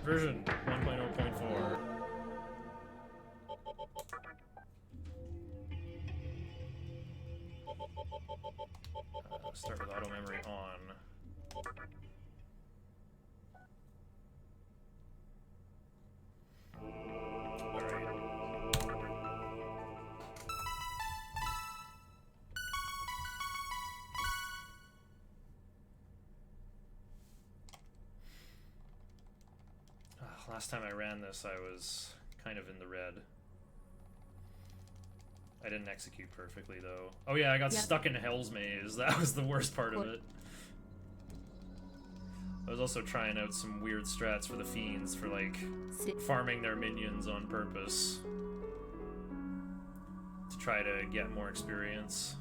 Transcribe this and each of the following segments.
Version 1.0.4. Start with auto memory on. Last time I ran this, I was kind of in the red. I didn't execute perfectly, though. Oh yeah, I got stuck in Hell's Maze. That was the worst part of it. I was also trying out some weird strats for the Fiends for, like, farming their minions on purpose. To try to get more experience.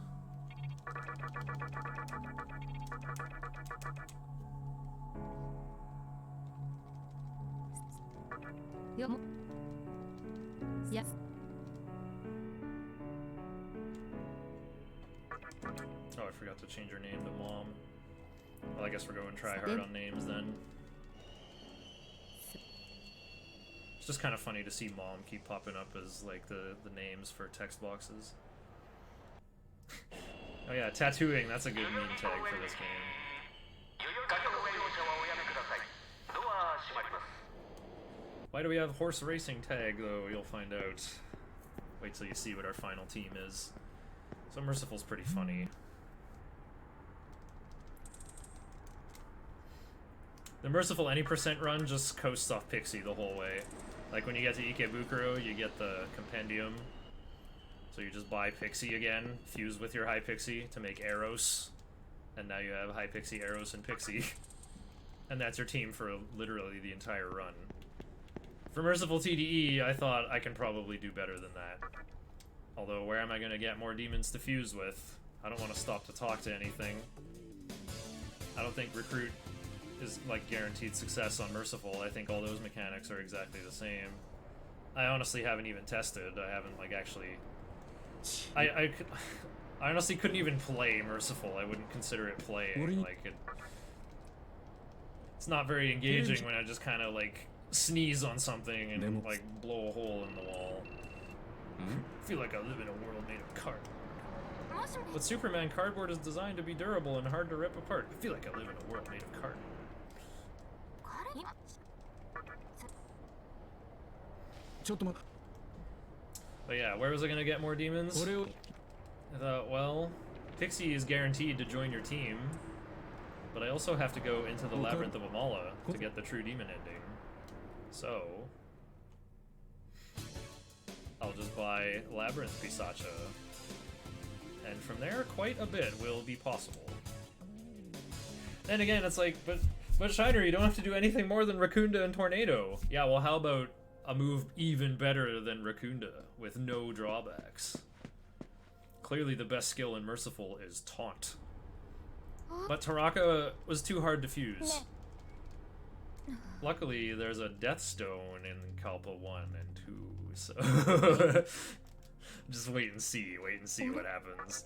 Yes. Oh, I forgot to change her name to Mom. Well, I guess we're going try hard on names then. It's just kind of funny to see Mom keep popping up as, like, the names for text boxes. Oh yeah, tattooing, that's a good meme tag for this game. Why do we have horse racing tag, though? You'll find out. Wait till you see what our final team is. So Merciful's pretty funny. The Merciful any % run just coasts off Pixie the whole way. Like when you get to Ikebukuro, you get the compendium. So you just buy Pixie again, fuse with your high Pixie to make Eros. And now you have high Pixie, Eros, and Pixie. And that's your team for literally the entire run. For Merciful TDE, I thought I can probably do better than that. Although, where am I going to get more demons to fuse with? I don't want to stop to talk to anything. I don't think Recruit is, like, guaranteed success on Merciful. I think all those mechanics are exactly the same. I honestly haven't even tested. I haven't, like, actually... I honestly couldn't even play Merciful. I wouldn't consider it playing. Like, it's not very engaging when I just kind of, like, sneeze on something and, like, blow a hole in the wall. I feel like I live in a world made of cardboard. But Superman cardboard is designed to be durable and hard to rip apart. I feel like I live in a world made of cardboard. But yeah, where was I gonna get more demons? I thought, well, Pixie is guaranteed to join your team, but I also have to go into the Labyrinth of Amala to get the true demon ending. So I'll just buy Labyrinth Pisacha, and from there, quite a bit will be possible. Then again, it's like, but Shiner, you don't have to do anything more than Raccoonda and Tornado. Yeah, well, how about a move even better than Raccoonda, with no drawbacks? Clearly the best skill in Merciful is Taunt. But Taraka was too hard to fuse. Luckily, there's a Death Stone in Kalpa 1 and 2, so... Just wait and see what happens.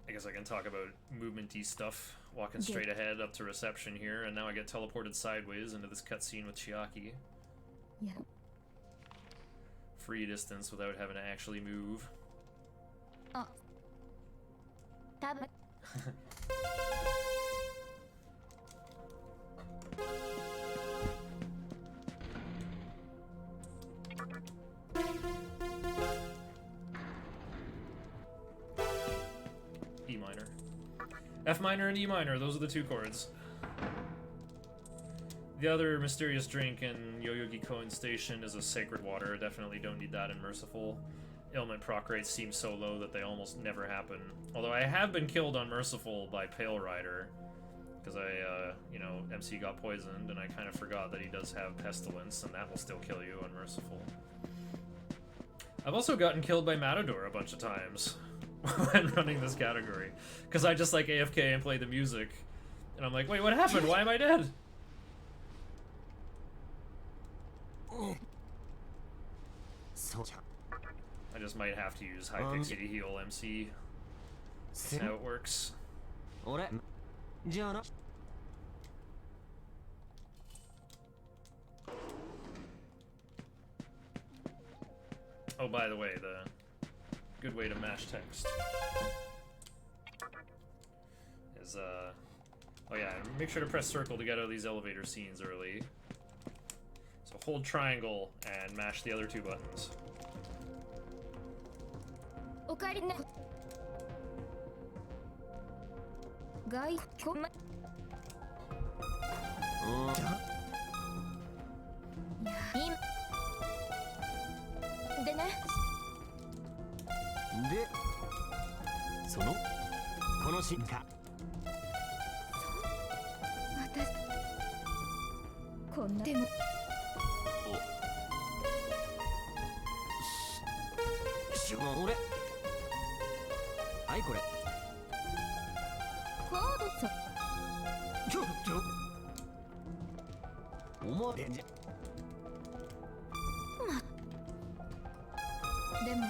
I guess I can talk about movement-y stuff. Walking straight ahead up to reception here, and now I get teleported sideways into this cutscene with Chiaki. Yeah. Free distance without having to actually move. Oh. E minor. F minor and E minor, those are the two chords. The other mysterious drink in Yoyogi Koen Station is a sacred water. Definitely don't need that in Merciful. Ailment proc rates seem so low that they almost never happen. Although I have been killed on Merciful by Pale Rider, because I, you know, MC got poisoned, and I kind of forgot that he does have Pestilence, and that will still kill you on Merciful. I've also gotten killed by Matador a bunch of times when running this category, because I just like AFK and play the music, and I'm like, wait, what happened? Why am I dead? I just might have to use High Pixie to heal MC. That's how it works. Oh, by the way, the good way to mash text is, oh yeah, make sure to press circle to get out of these elevator scenes early. So hold triangle and mash the other two buttons. おかえりね。外こま。今でね。で、そのこの進化。私こんなでも俺はいこれコードさちょ思われんじゃでも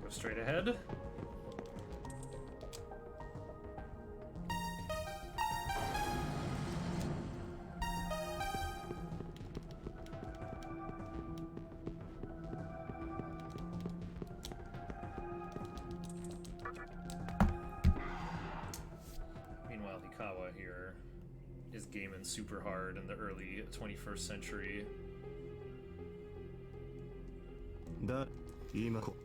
Go straight ahead. Meanwhile, Hikawa here is gaming super hard in the early 21st century. だ今こ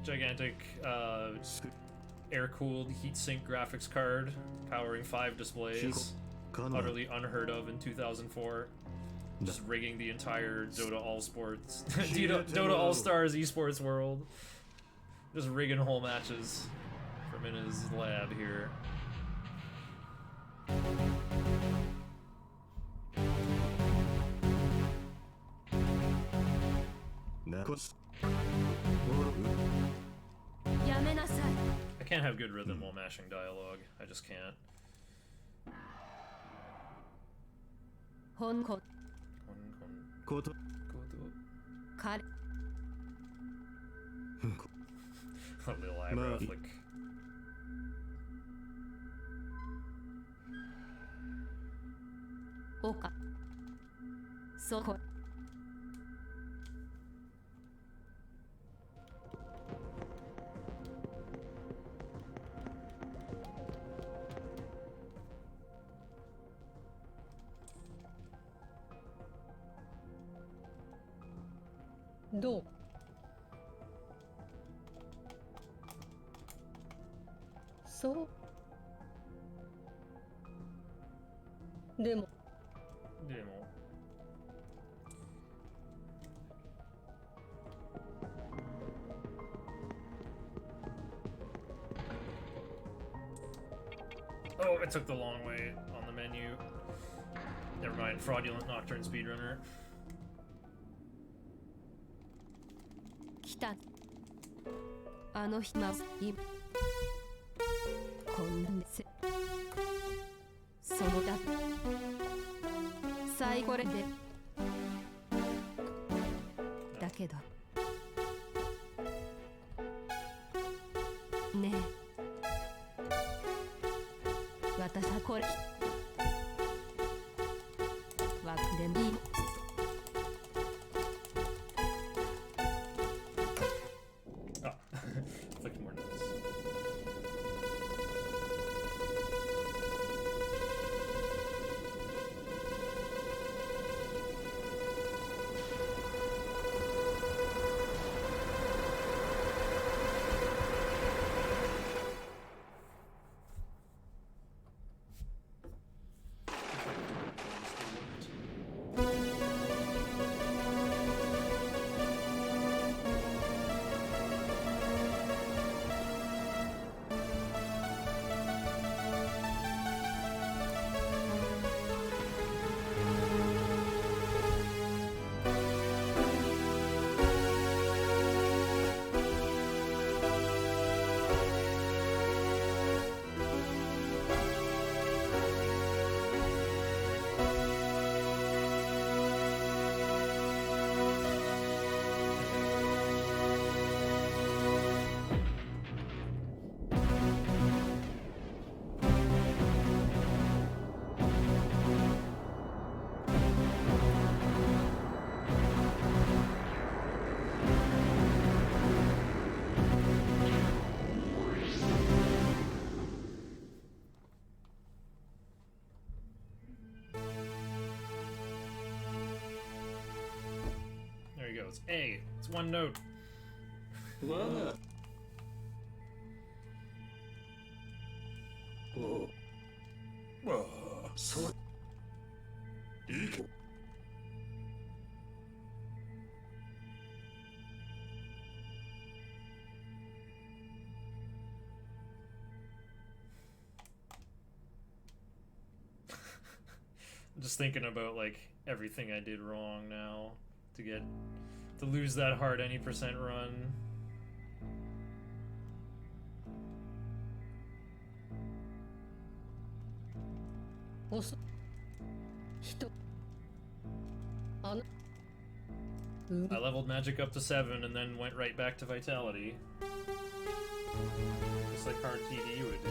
Gigantic air-cooled heatsink graphics card powering 5 displays, utterly unheard of in 2004. Just rigging the entire Dota All Sports, Dota All Stars esports world. Just rigging whole matches from in his lab here. なこす やめなさい I can't have good rhythm while mashing dialogue. I just can't. ほんここと 彼 A little eyebrow flick. おかそこどうそうでも Oh, it took the long way on the menu. Never mind, fraudulent Nocturne speedrunner. 来たあの日ま今こんなんですそのだ最後れでだけどねえ私はこれわでもいい Flicked more notes. notes. A. It's one note. I'm just thinking about like everything I did wrong now to lose that hard any percent run. I leveled magic up to 7 and then went right back to vitality. Just like hard TDE would do.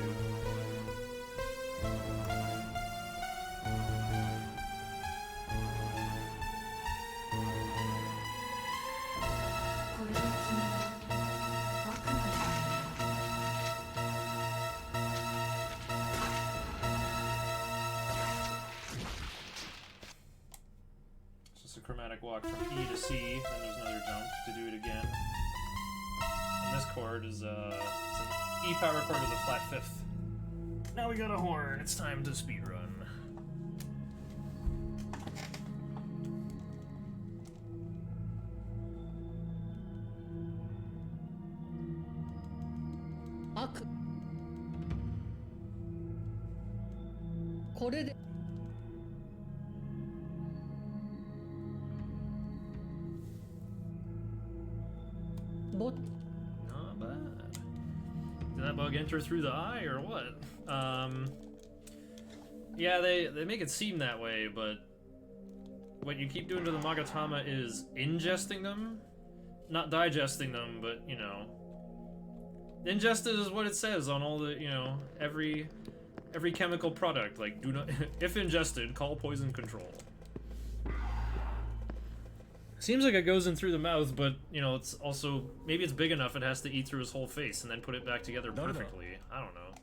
Chromatic walk from E to C, then there's another jump to do it again. And this chord is it's an E power chord with a flat 5th. Now we got a horn, it's time to speedrun. Not bad. Did that bug enter through the eye or what? Yeah, they make it seem that way, but what you keep doing to the Magatama is ingesting them, not digesting them, but you know, ingested is what it says on all the, you know, every chemical product. Like, do not, if ingested, call poison control. Seems like it goes in through the mouth, but, you know, it's also... Maybe it's big enough it has to eat through his whole face and then put it back together perfectly. I don't know.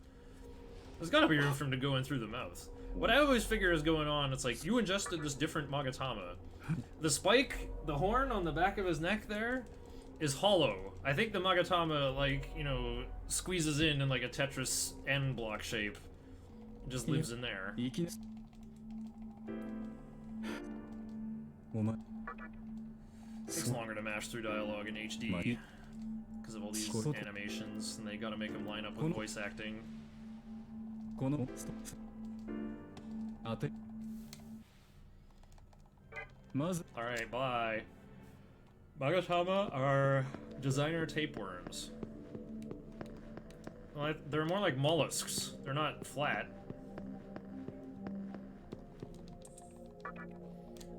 There's gotta be room for him to go in through the mouth. What I always figure is going on, it's like, you ingested this different Magatama. The spike, the horn on the back of his neck there, is hollow. I think the Magatama, like, you know, squeezes in like a Tetris N block shape. It just lives in there. Takes longer to mash through dialogue in HD because of all these animations, and they gotta make them line up with voice acting. Alright, bye. Magatama are designer tapeworms. Well, they're more like mollusks. They're not flat.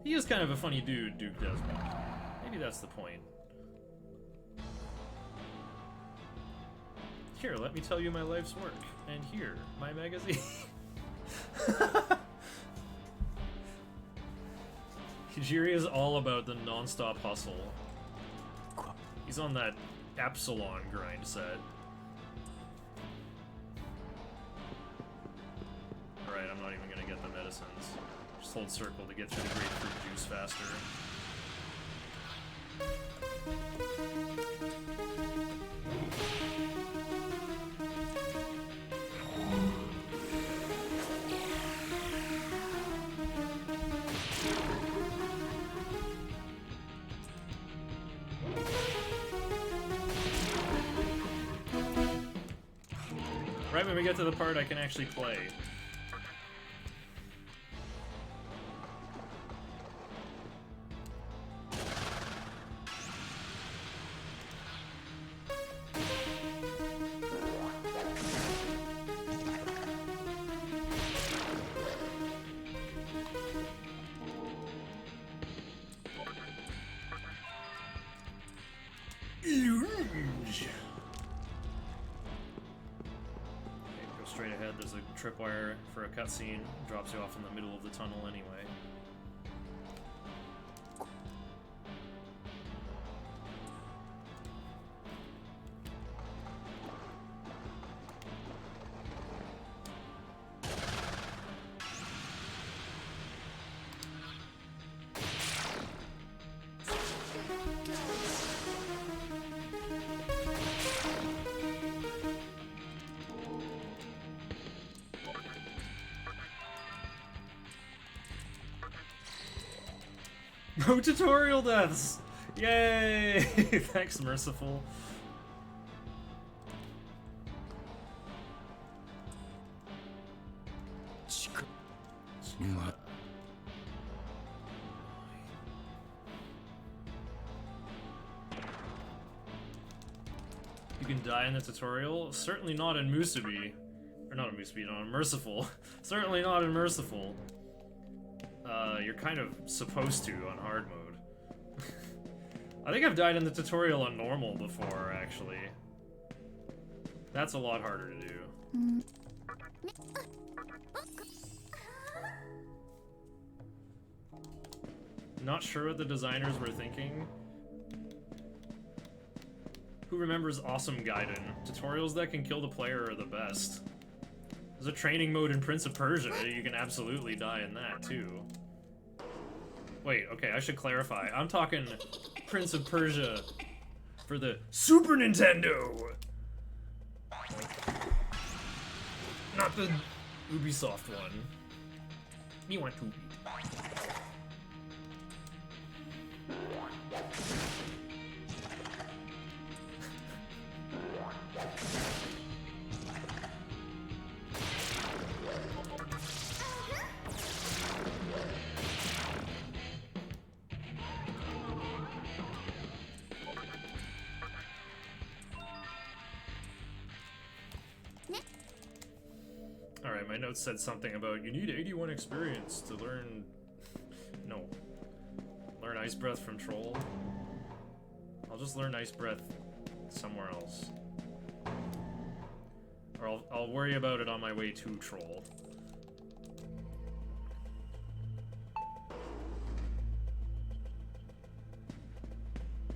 He is kind of a funny dude, Duke Desmond. Maybe that's the point. Here, let me tell you my life's work. And here, my magazine. Hijiri is all about the non-stop hustle. He's on that Epsilon grind set. Alright, I'm not even gonna get the medicines. Just hold circle to get through the grapefruit juice faster. Right when we get to the part I can actually play. Straight ahead, there's a tripwire for a cutscene. Drops you off in the middle of the tunnel anyway. No tutorial deaths! Yay! Thanks, Merciful. You can die in the tutorial? Certainly not in Musubi. Or not in Musubi, not in Merciful. Certainly not in Merciful. You're kind of supposed to on hard mode. I think I've died in the tutorial on normal before, actually. That's a lot harder to do. Not sure what the designers were thinking. Who remembers Awesome Gaiden? Tutorials that can kill the player are the best. There's a training mode in Prince of Persia. You can absolutely die in that, too. Wait, okay, I should clarify. I'm talking Prince of Persia for the Super Nintendo! Not the Ubisoft one. Me want to. Alright, my notes said something about you need 81 experience to learn... No. Learn Ice Breath from Troll. I'll just learn Ice Breath somewhere else. Or I'll worry about it on my way to Troll.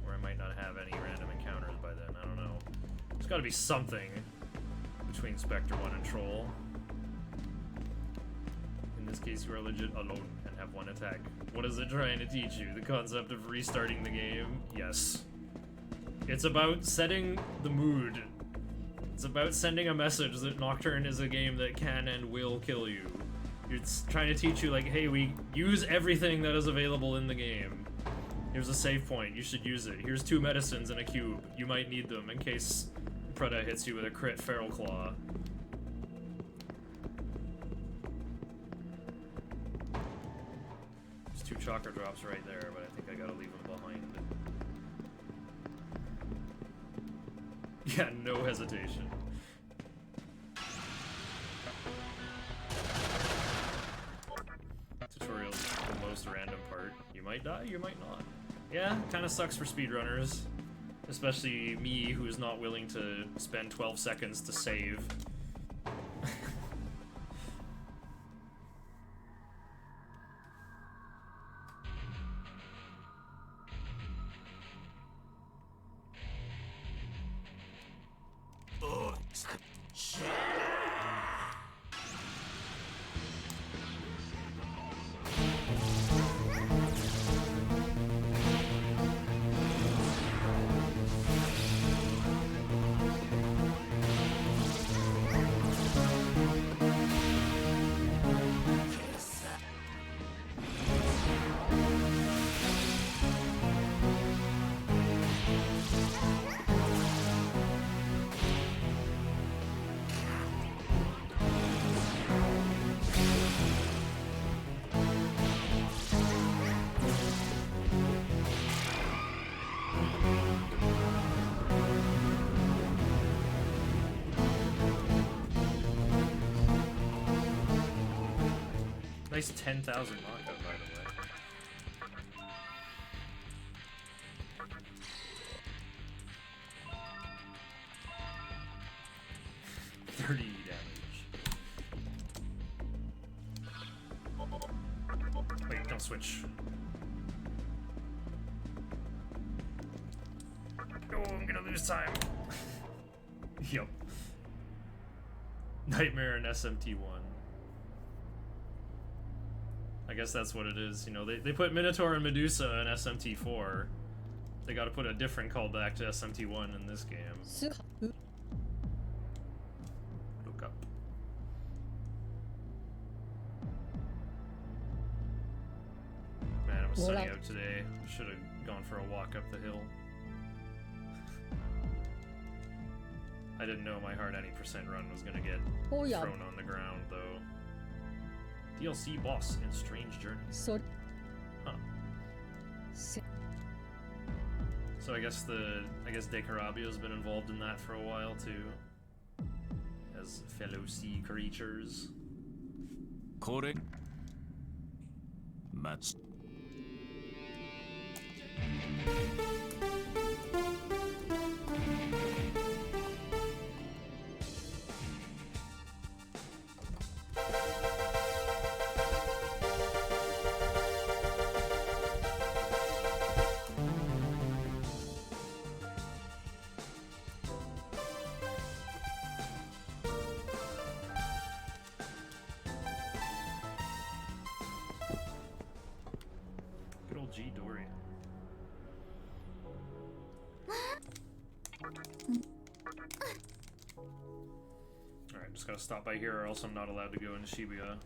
Or I might not have any random encounters by then, I don't know. There's gotta be something between Spectre 1 and Troll. In this case, you are legit alone and have one attack. What is it trying to teach you? The concept of restarting the game? Yes. It's about setting the mood. It's about sending a message that Nocturne is a game that can and will kill you. It's trying to teach you, like, hey, we use everything that is available in the game. Here's a save point, you should use it. Here's 2 medicines and a cube. You might need them in case Preda hits you with a crit Feral Claw. There's 2 chakra drops right there, but I think I gotta leave them behind. Yeah, no hesitation. Tutorial's the most random part. You might die, you might not. Yeah, kinda sucks for speedrunners. Especially me, who is not willing to spend 12 seconds to save. Nice 10,000 knockout, by the way. $30 damage. Wait, don't switch. Oh, I'm gonna lose time. Yup. Nightmare in SMT1. I guess that's what it is, you know, they put Minotaur and Medusa in SMT4. They gotta put a different callback to SMT1 in this game. Look up. Man, I'm sunny out today. Should have gone for a walk up the hill. I didn't know my hard any percent run was gonna get thrown on the ground though. DLC boss in Strange Journey. Huh. So I guess Decarabio's been involved in that for a while too. As fellow sea creatures. Correct. Match. Good old G Dorian. Alright, just gotta stop by here or else I'm not allowed to go into Shibuya.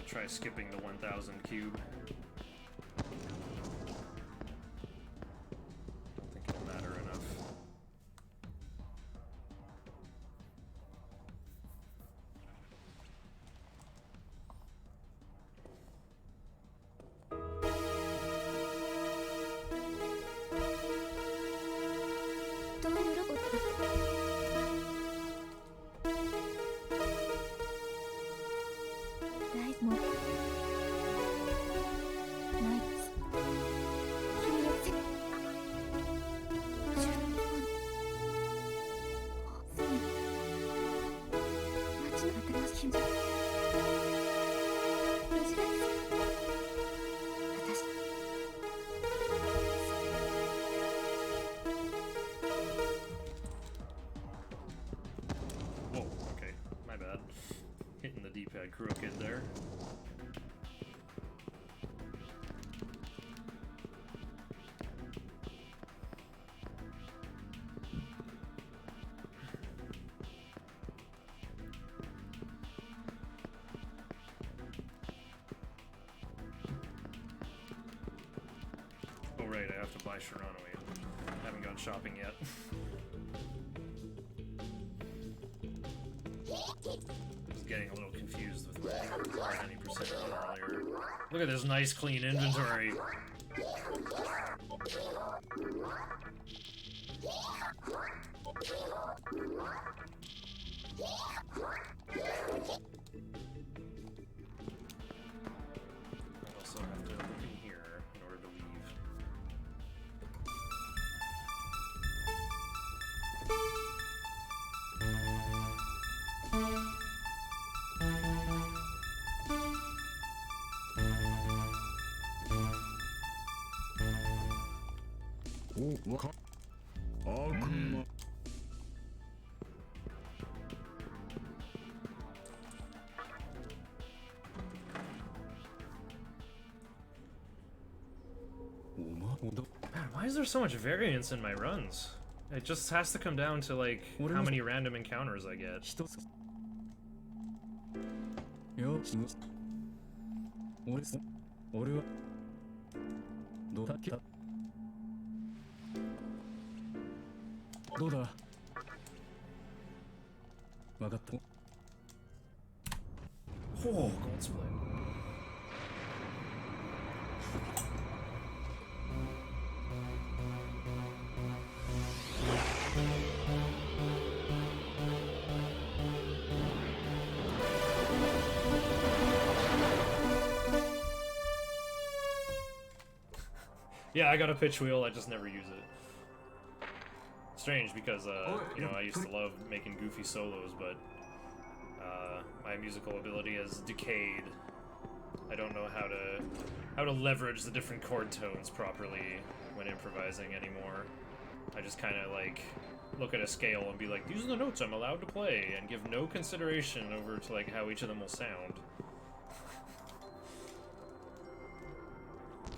Try skipping the 1000 cube. Don't think it'll matter enough. Whoa, okay, my bad. Hitting the D-pad crooked there. Oh right, I have to buy Shiranui. Haven't gone shopping yet. I was getting a little confused with my 90% earlier. Look at this nice clean inventory. I also have to look in here in order to leave. Man, why is there so much variance in my runs? It just has to come down to, like, how many random encounters I get. Oh, gold split. Yeah, I got a pitch wheel, I just never use it. strange because, you know, I used to love making goofy solos, but my musical ability has decayed. I don't know how to leverage the different chord tones properly when improvising anymore. I just kind of like look at a scale and be like, these are the notes I'm allowed to play, and give no consideration over to like how each of them will sound.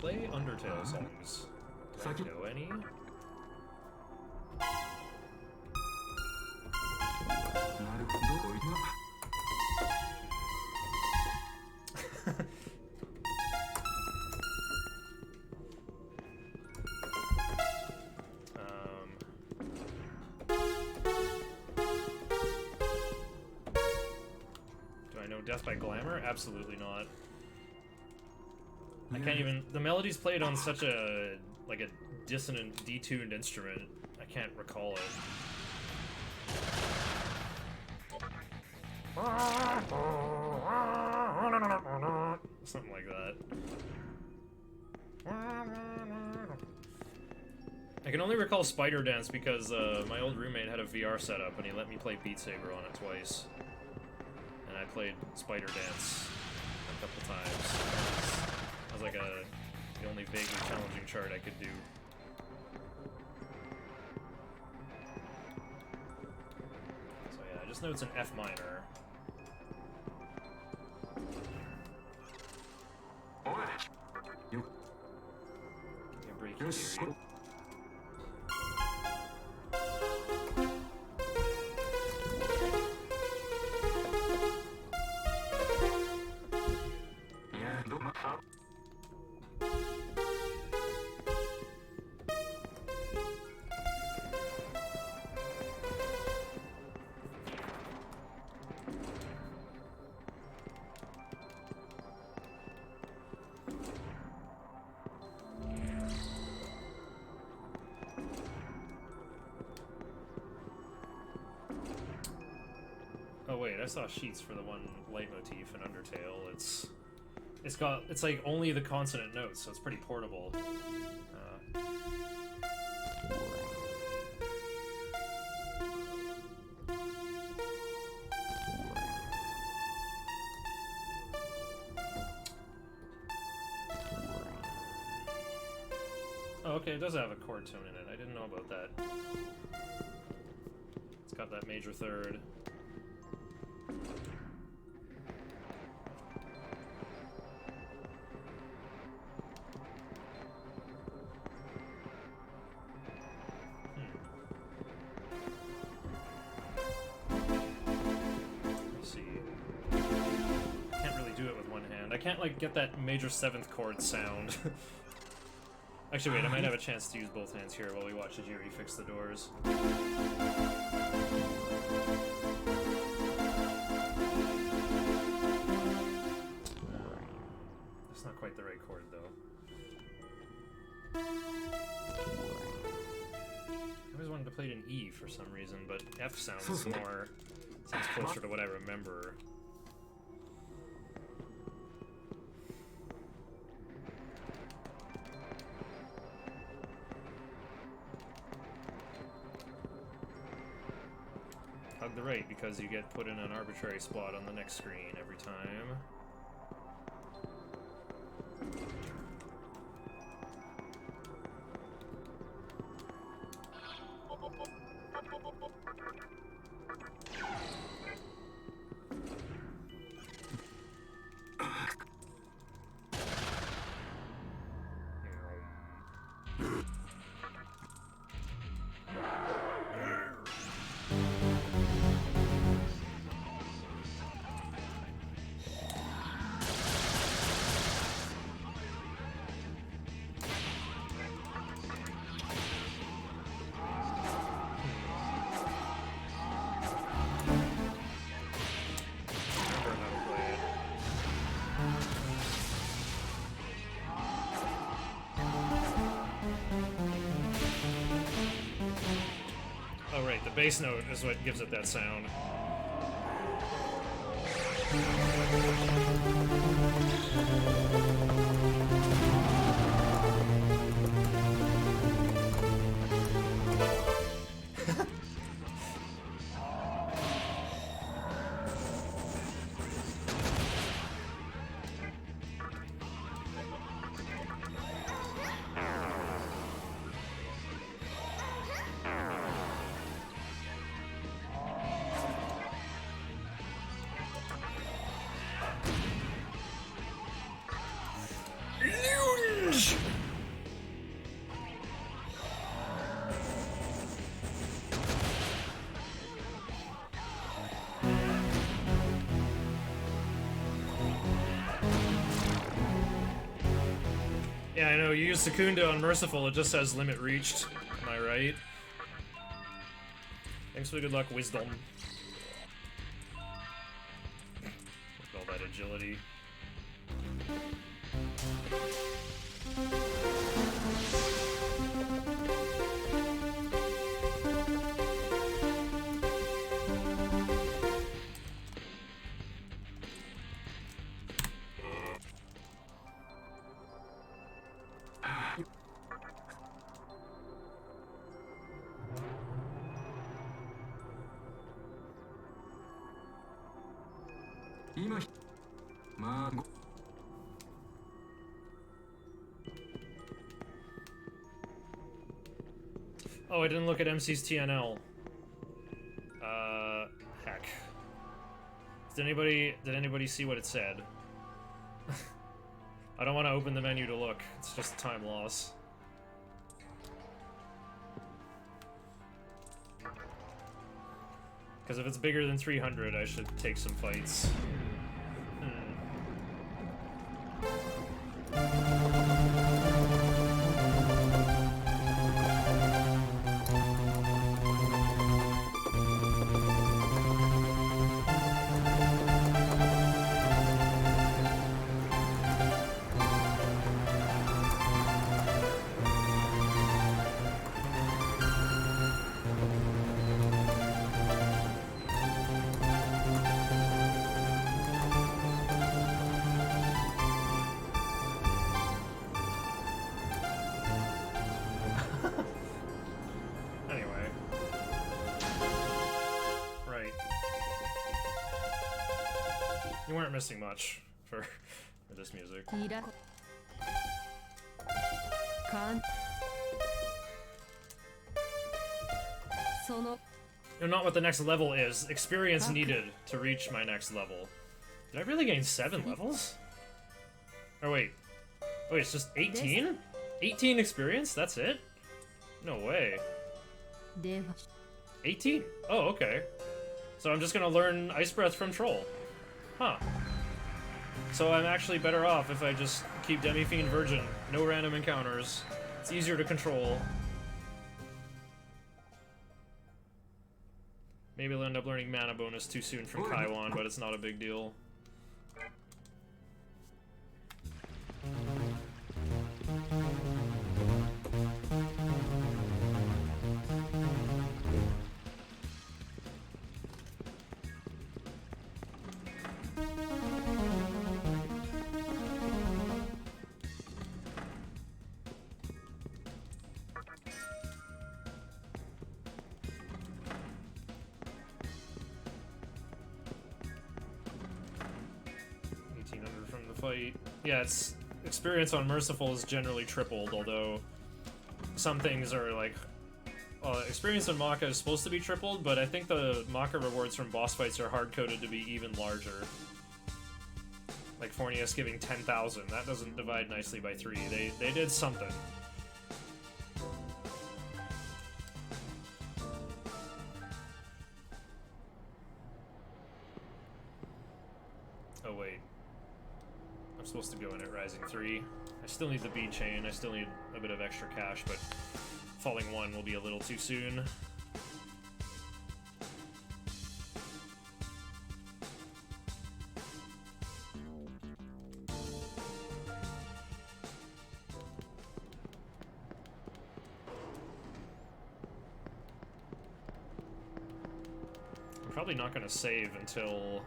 Play Undertale songs. Do I know any? Do I know Death by Glamour? Absolutely not. I can't even. The melody's played on such a like a dissonant, detuned instrument. I can't recall it. Something like that. I can only recall Spider Dance because my old roommate had a VR setup and he let me play Beat Saber on it twice. And I played Spider Dance a couple times. It was like the only vaguely challenging chart I could do. So yeah, I just know it's an F minor. Give me a break here. Oh wait, I saw sheets for the one leitmotif in Undertale. It's like only the consonant notes, so it's pretty portable. Oh, okay, it does have a chord tone in it. I didn't know about that. It's got that major third. I can't like get that major 7th chord sound. Actually, wait, I might have a chance to use both hands here while we watch Ajiri fix the doors. That's not quite the right chord, though. I always wanted to play it in E for some reason, but F sounds closer to what I remember. Hug the right because you get put in an arbitrary spot on the next screen every time. Oh right, the bass note is what gives it that sound. Yeah, I know, you use Secunda on Merciful, it just says limit reached. Am I right? Thanks for the good luck, Wisdom. Look at all that agility. Oh, I didn't look at MC's TNL. Heck. Did anybody see what it said? I don't want to open the menu to look. It's just time loss. Because if it's bigger than 300, I should take some fights. You weren't missing much for this music. You're not what the next level is. Experience needed to reach my next level. Did I really gain 7 levels? Oh wait. Oh wait, it's just 18? 18 experience? That's it? No way. 18? Oh, okay. So I'm just gonna learn Ice Breath from Troll. Huh. So I'm actually better off if I just keep Demi-Fiend Virgin. No random encounters. It's easier to control. Maybe I'll end up learning mana bonus too soon from Kaiwan, but it's not a big deal. Fight. Yeah, it's experience on Merciful is generally tripled, although some things are like experience on Maka is supposed to be tripled, but I think the Maka rewards from boss fights are hard-coded to be even larger. Like Fornius giving 10,000. That doesn't divide nicely by 3. They did something. Oh wait. I'm supposed to go in at Rising 3. I still need the bead chain, I still need a bit of extra cash, but Falling 1 will be a little too soon. I'm probably not going to save until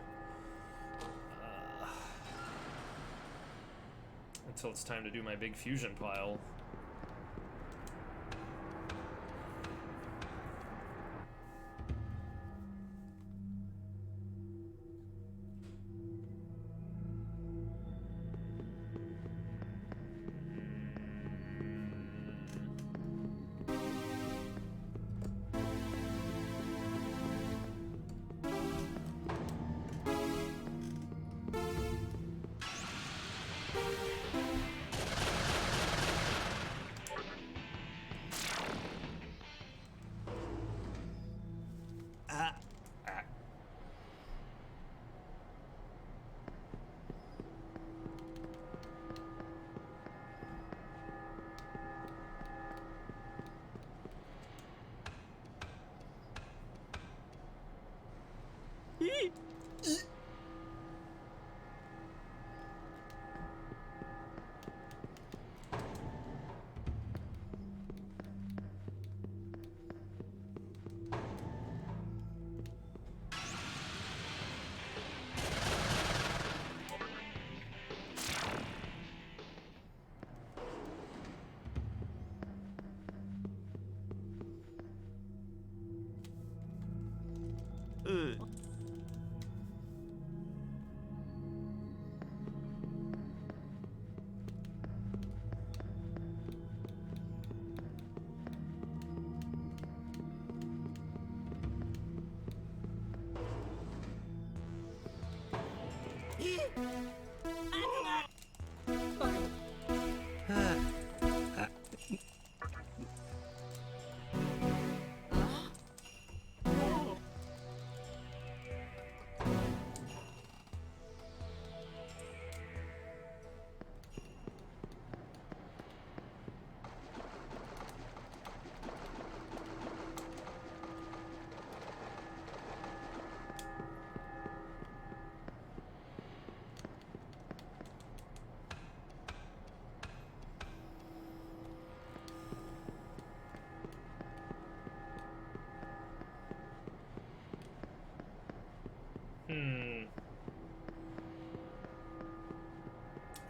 it's time to do my big fusion pile.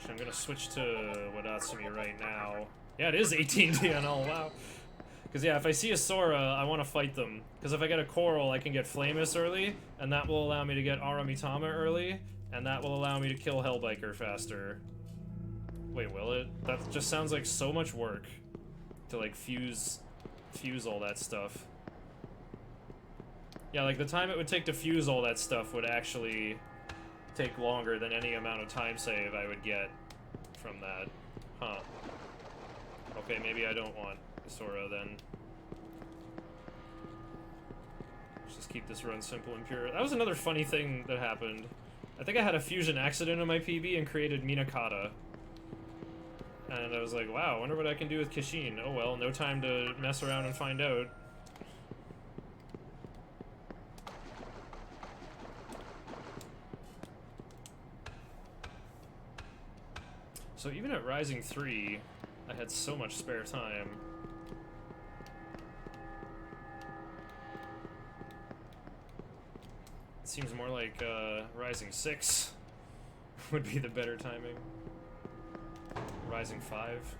I'm gonna switch to Wadatsumi right now. Yeah, it is 18 DNL, wow. Because yeah, if I see a Sora, I want to fight them. Because if I get a Coral, I can get Flamus early, and that will allow me to get Aramitama early, and that will allow me to kill Hellbiker faster. Wait, will it? That just sounds like so much work to like fuse all that stuff. Yeah, like the time it would take to fuse all that stuff would actually take longer than any amount of time save I would get from that. Huh. Okay, maybe I don't want Sora then. Let's just keep this run simple and pure. That was another funny thing that happened. I think I had a fusion accident on my PB and created Minakata. And I was like, wow, I wonder what I can do with Kishin. Oh well, no time to mess around and find out. So even at Rising 3, I had so much spare time. It seems more like Rising 6 would be the better timing. Rising 5.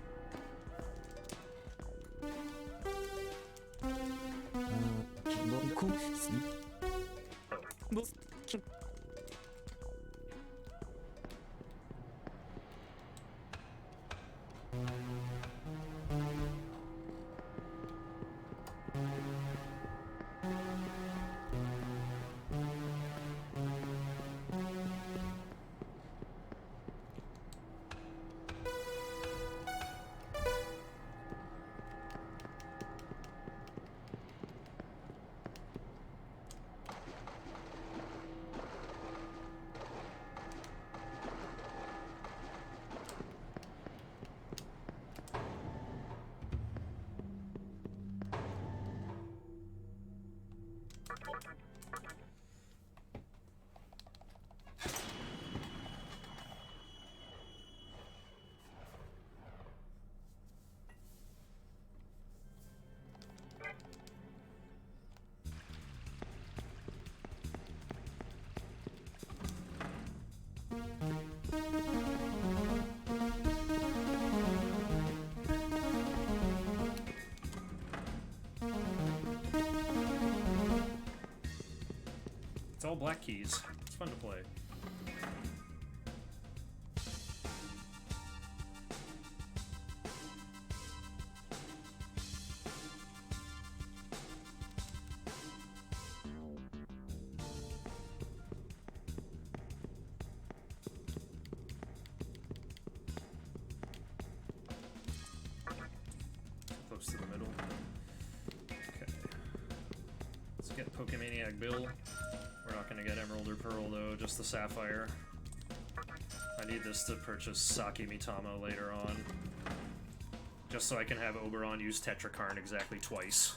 It's all black keys. It's fun to play. Close to the middle. Okay. Let's get Pokemaniac Bill. We're not gonna get Emerald or Pearl though, just the Sapphire. I need this to purchase Saki Mitama later on. Just so I can have Oberon use Tetrakarn exactly twice.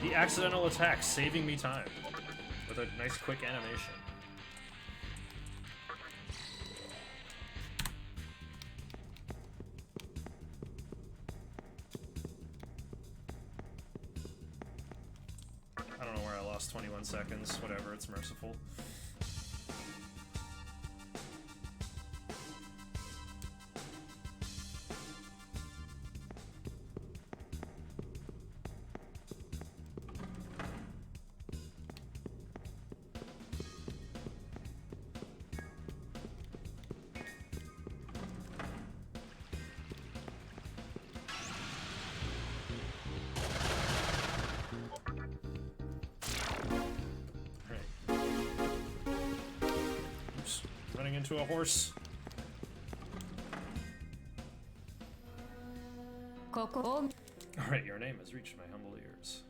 The accidental attack saving me time with a nice quick animation. I don't know where I lost 21 seconds. Whatever, it's merciful. Into a horse. Alright, your name has reached my humble ears.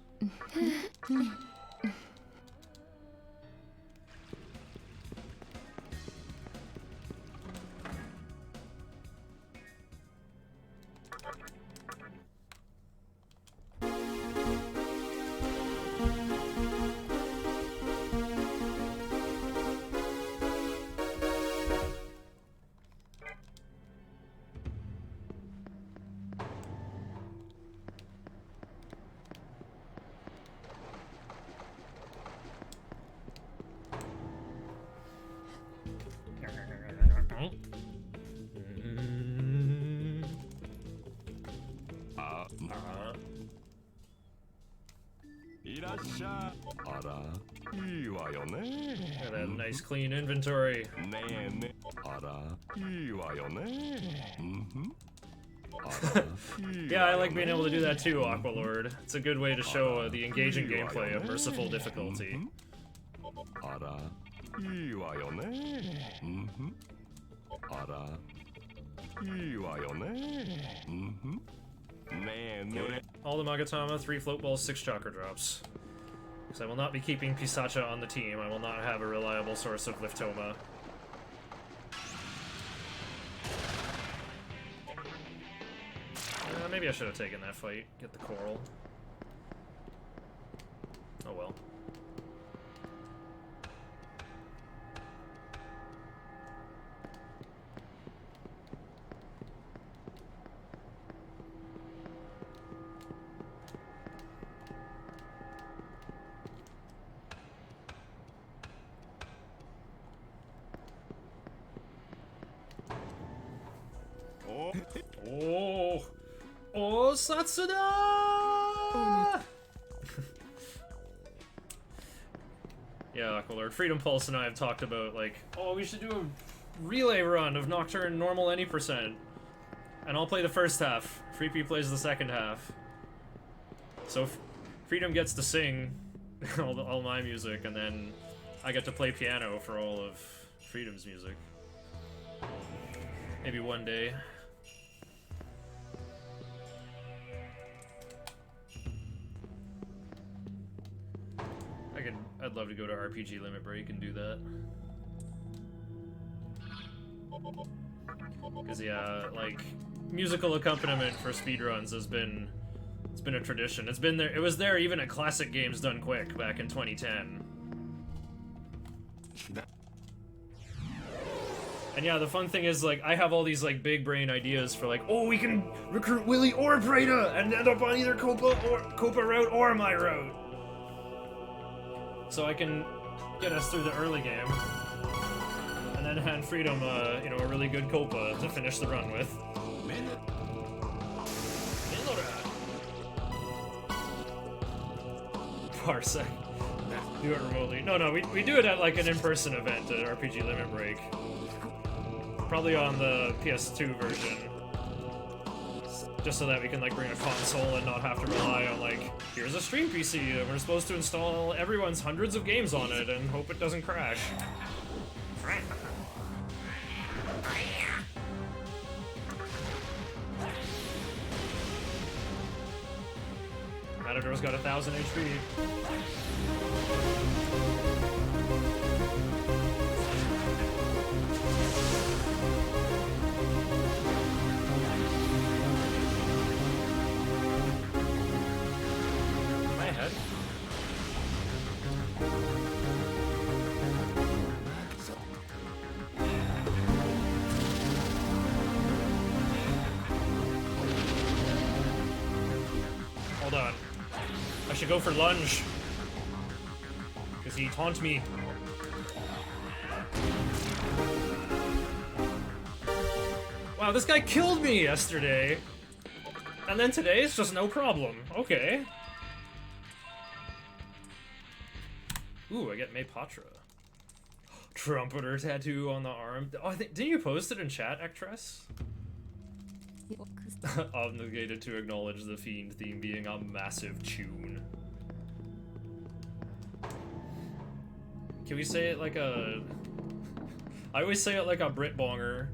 That nice clean inventory. Yeah, I like being able to do that too, Aqualord. It's a good way to show the engaging gameplay of merciful difficulty. All the Magatama, 3 float balls, 6 chakra drops. Because I will not be keeping Pisacha on the team. I will not have a reliable source of Liftoma. Maybe I should have taken that fight. Get the coral. Oh well. Oh, Satsuda! Yeah, Aqualord. Freedom Pulse and I have talked about, like, oh, we should do a relay run of Nocturne normal any %. And I'll play the first half. Freepy plays the second half. So Freedom gets to sing all my music, and then I get to play piano for all of Freedom's music. Maybe one day. I'd love to go to RPG Limit Break and do that. Cause yeah, like, musical accompaniment for speedruns has been, it's been a tradition. It's been there, it was there even at Classic Games Done Quick back in 2010. And yeah, the fun thing is, like, I have all these, like, big brain ideas for, like, oh, we can recruit Willy or Breda and end up on either Copa route or my route. So I can get us through the early game, and then hand Freedom, you know, a really good Copa to finish the run with. Melora. parsec. Do it remotely. No, we do it at like an in-person event at RPG Limit Break. Probably on the PS2 version. Just so that we can like bring a console and not have to rely on like, here's a stream PC and we're supposed to install everyone's hundreds of games on it and hope it doesn't crash. Matador's got 1000 HP. Am I ahead? Hold on. I should go for lunge. Because he taunted me. Wow, this guy killed me yesterday. And then today it's just no problem. Okay. Ooh, I get May Patra. Trumpeter tattoo on the arm. Oh, didn't you post it in chat, actress? Obligated to acknowledge the Fiend theme being a massive tune. Can we say it like a... I always say it like a Brit bonger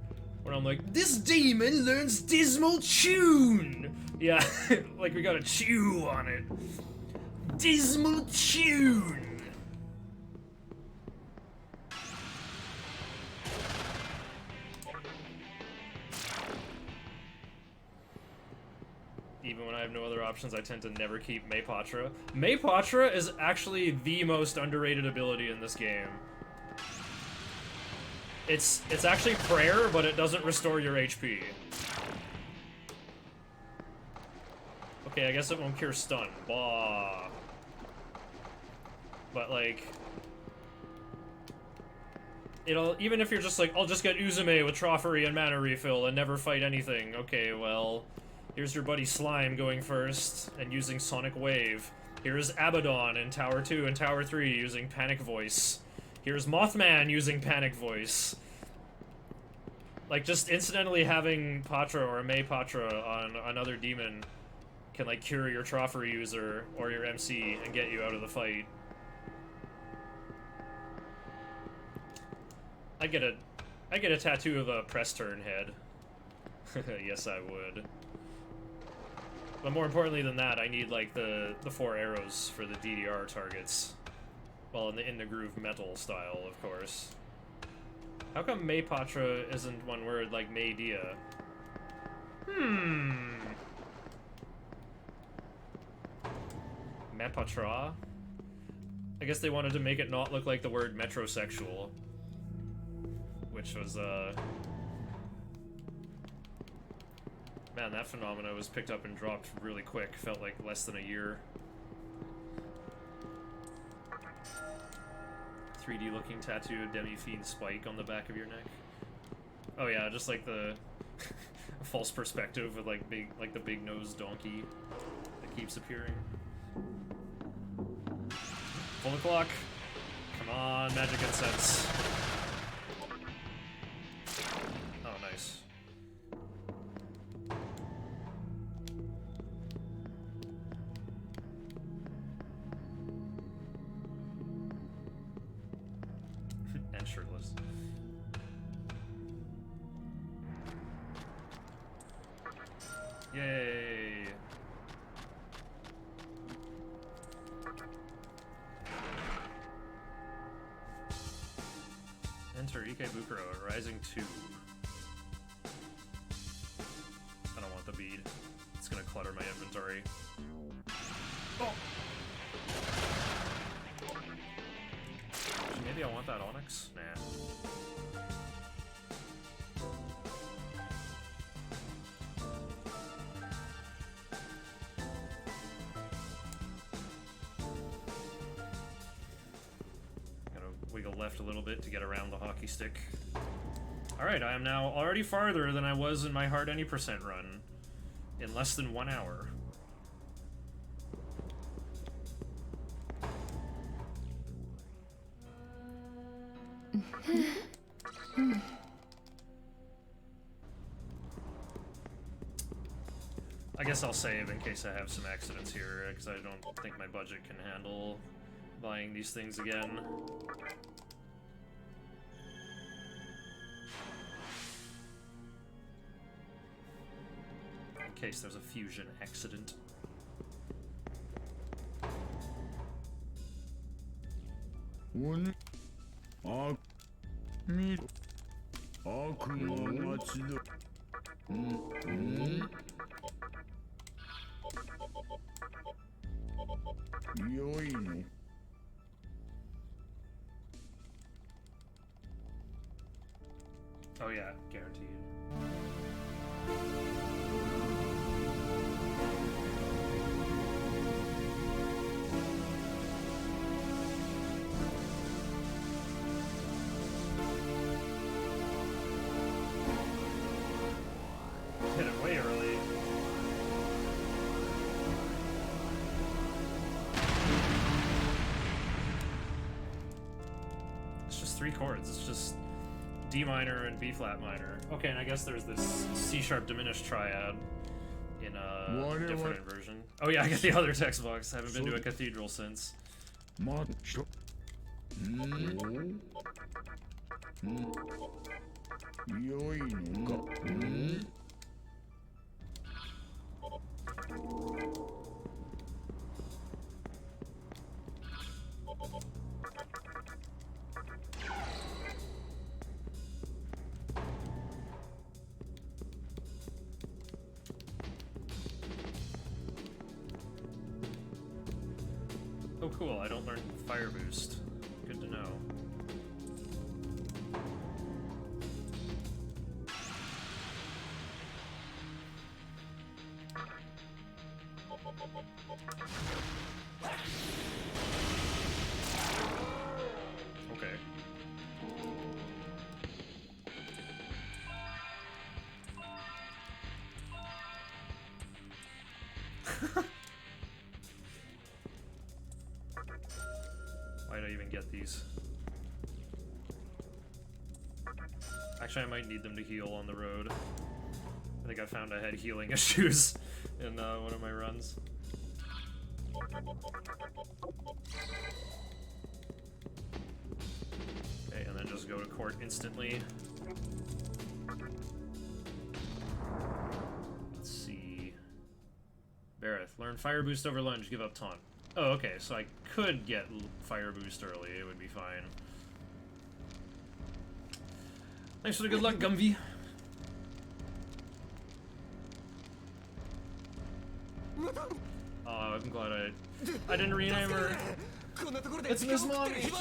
when I'm like, this demon learns dismal tune! Yeah, like we gotta chew on it. Dismal tune! Even when I have no other options, I tend to never keep May Patra. May Patra is actually the most underrated ability in this game. It's actually prayer, but it doesn't restore your HP. Okay, I guess it won't cure stun. Blah. But like, it'll, even if you're just like, I'll just get Uzume with Troffery and mana refill and never fight anything. Okay, well, here's your buddy Slime going first and using Sonic Wave. Here's Abaddon in Tower 2 and Tower 3 using Panic Voice. Here's Mothman using Panic Voice. Like, just incidentally having Patra or May Patra on another demon can, like, cure your Troffery user or your MC and get you out of the fight. I get a tattoo of a press turn head. Yes, I would. But more importantly than that, I need like the 4 arrows for the DDR targets. Well, in the groove metal style, of course. How come May Patra isn't one word like May Dia? Mapatra? I guess they wanted to make it not look like the word metrosexual. Which was, man, that phenomena was picked up and dropped really quick. Felt like less than a year. 3D looking tattoo of Demi-Fiend Spike on the back of your neck. Oh yeah, just like the false perspective with like the big nosed donkey that keeps appearing. Full o'clock. Come on, magic incense. Oh, nice. And shirtless. Yay! Enter Ikebukuro, Rising 2. I don't want the bead. It's gonna clutter my inventory. Oh! Actually, maybe I want that Onyx? Nah. Wiggle left a little bit to get around the hockey stick. Alright, I am now already farther than I was in my hard any percent run in less than 1 hour. I guess I'll save in case I have some accidents here, because I don't think my budget can handle buying these things again. In case there's a fusion accident. Oh yeah, guaranteed. Hit it way early. It's just 3 chords. It's just D minor and B flat minor. Okay, and I guess there's this C sharp diminished triad in a different version. Oh yeah, I got the other text box. I haven't been to a cathedral since. Oh cool, I don't learn fire boost. Good to know. Okay. Why'd I even get these? Actually, I might need them to heal on the road. I think I found I had healing issues in one of my runs. Okay, and then just go to court instantly. Let's see. Bareth, learn fire boost over lunge, give up taunt. Oh, okay, so I could get fire boost early, it would be fine. Thanks for the good luck, Gumby. Oh, I'm glad I didn't rename her. It's Miss Mommy.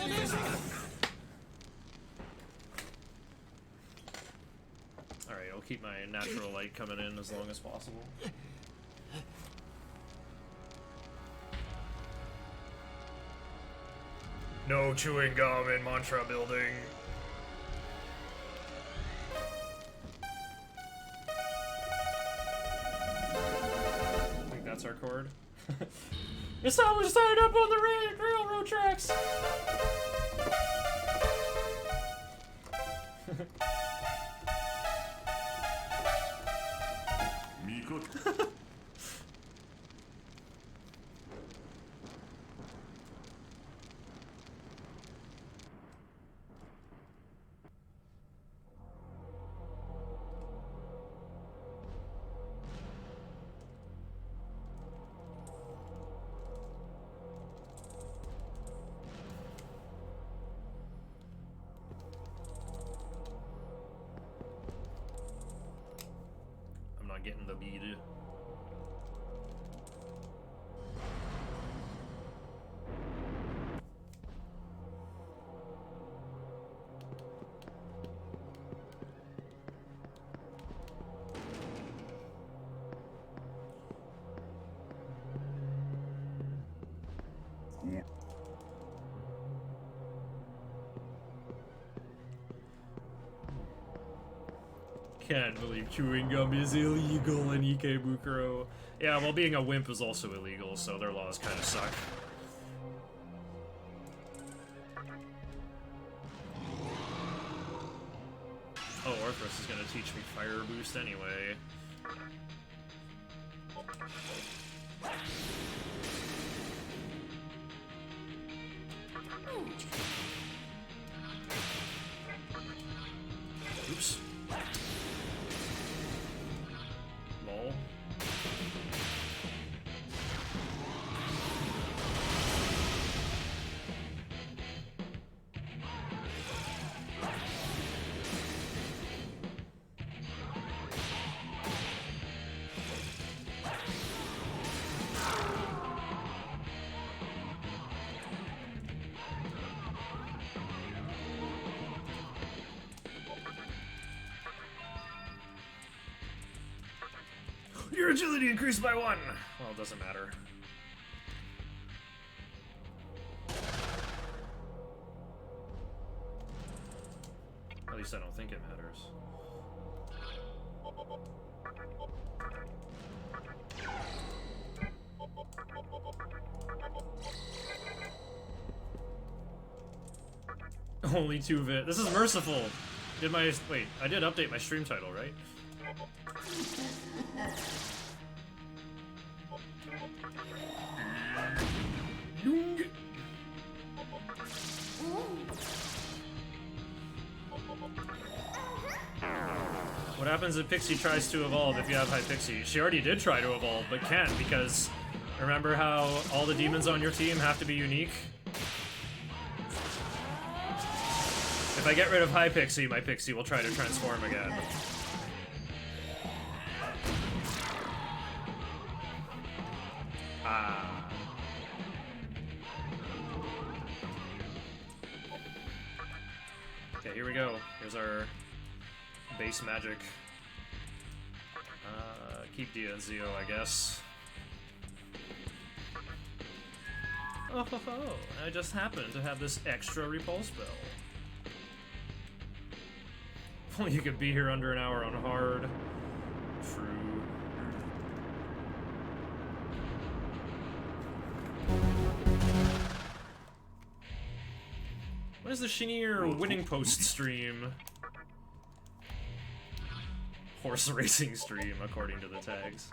Alright, I'll keep my natural light coming in as long as possible. No chewing gum in Mantra building. I think that's our chord. It's time to sign up on the railroad tracks! Getting the beat. Can't believe chewing gum is illegal in Ikebukuro. Yeah, well, being a wimp is also illegal, so their laws kind of suck. Oh, Orthrus is gonna teach me Fire Boost anyway. Oops. Lol. Your agility increased by 1! Well, it doesn't matter. At least I don't think it matters. Only 2 vid. This is Merciful! Did my... Wait, I did update my stream title, right? What happens if Pixie tries to evolve if you have high Pixie? She already did try to evolve, but can't because remember how all the demons on your team have to be unique? If I get rid of high Pixie, my Pixie will try to transform again. Ah. Okay, here we go. Here's our base magic. Keep Dia and Zio, I guess. Oh ho ho! I just happened to have this extra repulse spell. If only you could be here under an hour on hard. True. What is the Shinir winning post stream? Horse racing stream, according to the tags.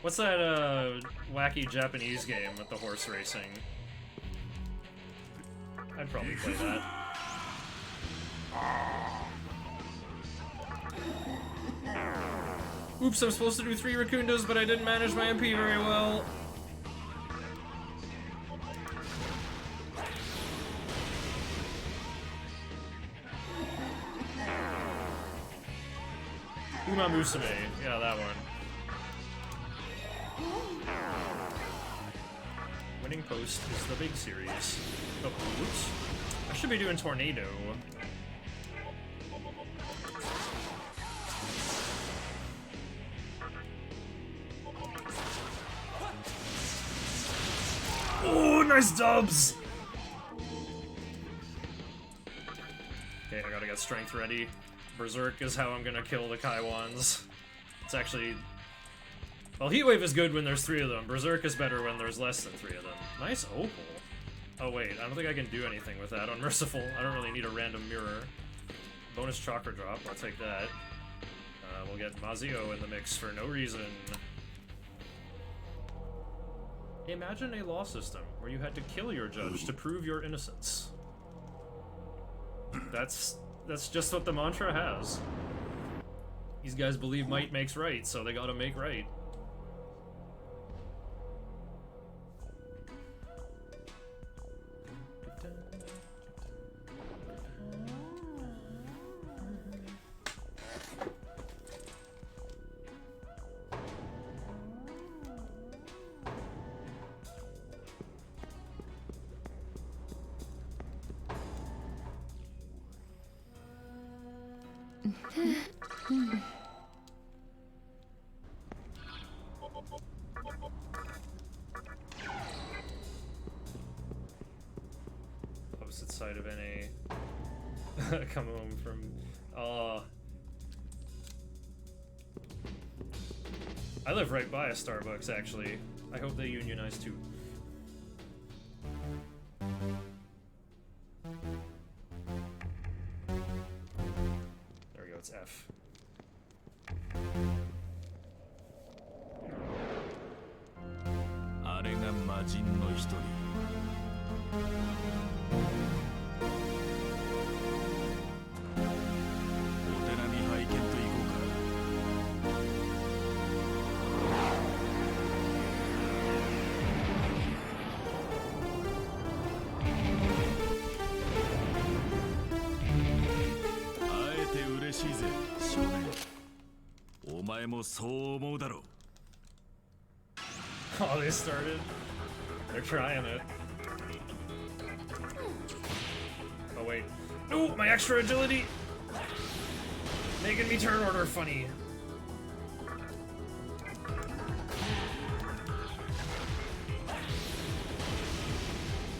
What's that wacky Japanese game with the horse racing? I'd probably play that. Oops, I'm supposed to do 3 Raccoondos, but I didn't manage my MP very well. Uma Musume, yeah, that one. Winning post is the big series. Oh, oops. I should be doing Tornado. Oh, nice dubs! Okay, I gotta get strength ready. Berserk is how I'm gonna kill the Kaiwans. It's actually... Well, Heatwave is good when there's 3 of them. Berserk is better when there's less than 3 of them. Nice opal. Oh wait, I don't think I can do anything with that on Merciful. I don't really need a random mirror. Bonus chakra drop, I'll take that. We'll get Mazio in the mix for no reason. Imagine a law system where you had to kill your judge to prove your innocence. That's just what the mantra has. These guys believe might makes right, so they gotta make right. Opposite side of NA. Come home from... I live right by a Starbucks, actually. I hope they unionize too. 魔人の一人。お寺に拝見と行こうか。会えて嬉しいぜ、少年。お前もそう思うだろう。Oh, they started. They're trying it. Oh wait. Ooh, my extra agility! Making me turn order funny.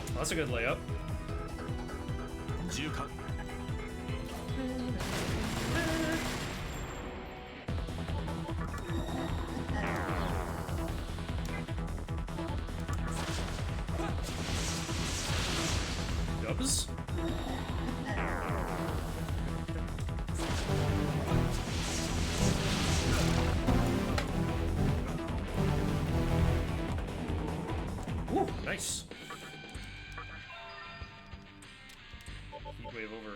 Oh, that's a good layup. 銃か。Dubs? Ooh, nice. Heat wave over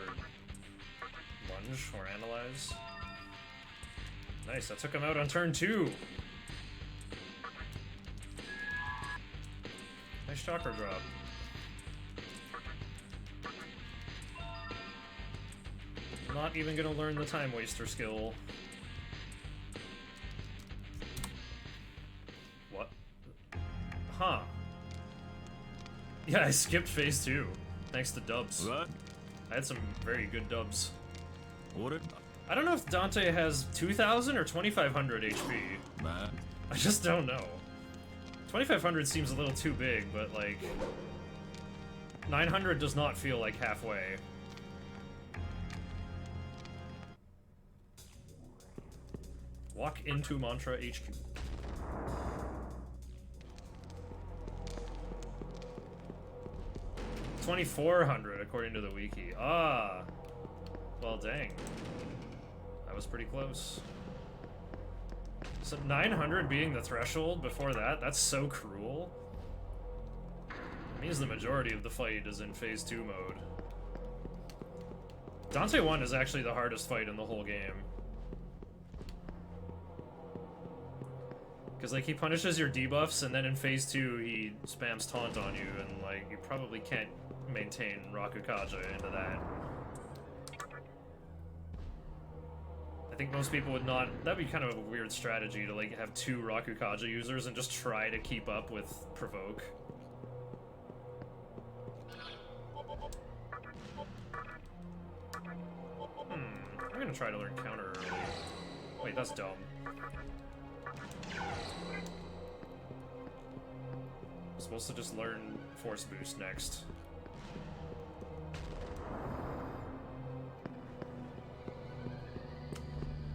lunge or analyze. Nice, that took him out on turn 2. Nice chakra drop. Not even gonna learn the time waster skill. What? Huh. Yeah, I skipped phase 2. Thanks to dubs. What? I had some very good dubs. What? I don't know if Dante has 2,000 or 2,500 HP. Man. I just don't know. 2,500 seems a little too big, but like... 900 does not feel like halfway. Walk into Mantra HQ. $2,400 according to the wiki. Ah, well, dang, that was pretty close. So 900 being the threshold before that—that's so cruel. It means the majority of the fight is in phase 2 mode. Dante 1 is actually the hardest fight in the whole game. Because, like, he punishes your debuffs, and then in phase 2, he spams taunt on you, and, like, you probably can't maintain Rakukaja into that. I think most people would not... That'd be kind of a weird strategy to, like, have 2 Rakukaja users and just try to keep up with Provoke. I'm gonna try to learn counter early. Wait, that's dumb. I'm supposed to just learn Force Boost next.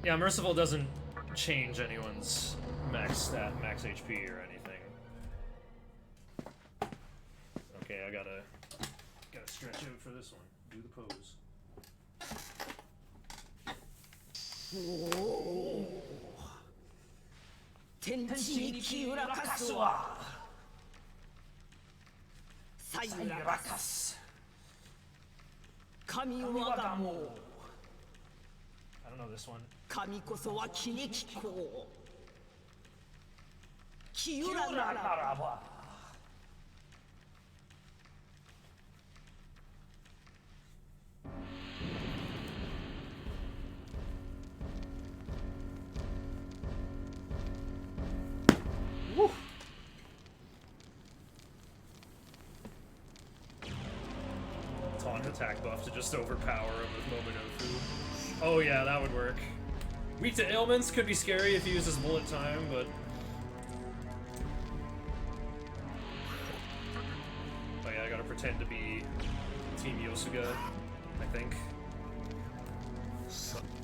Yeah, Merciful doesn't change anyone's max stat, max HP or anything. Okay, I gotta stretch out for this one. Do the pose. Oh. 天地に清らかすわ。さゆらかす。神我がも。I don't know this one. 神こそは気に利こう。清らならば。Woo. Taunt attack buff to just overpower him with Moment of Fu. Oh yeah, that would work. Weak to ailments could be scary if he uses bullet time, but... Oh yeah, I gotta pretend to be Team Yosuga, I think.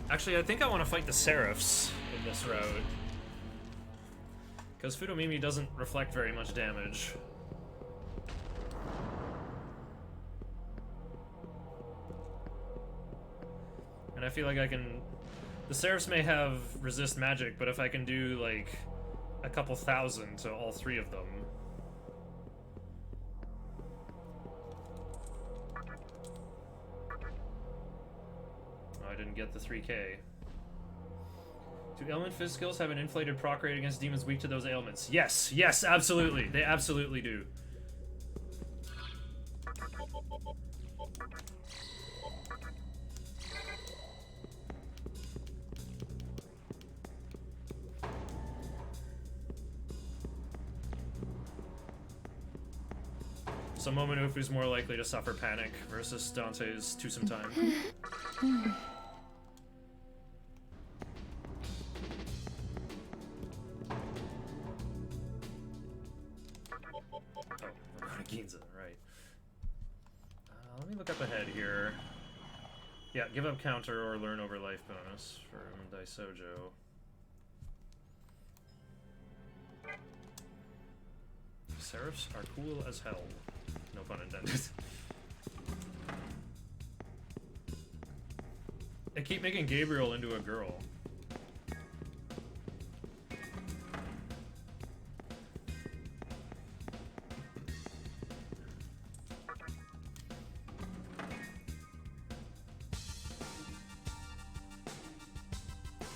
Actually, I think I want to fight the Seraphs in this route. Because Fudomimi doesn't reflect very much damage. And I feel like I can... The Seraphs may have resist magic, but if I can do, like, a couple thousand to all 3 of them... and get the 3k. Do element phys skills have an inflated proc rate against demons weak to those ailments? Yes, yes, absolutely. They absolutely do. So Momonofu's more likely to suffer panic versus Dante's twosome time. Oh, Ginza, right. Let me look up ahead here. Yeah, give up counter or learn over life bonus from Daisojo. Seraphs are cool as hell. No pun intended. They keep making Gabriel into a girl.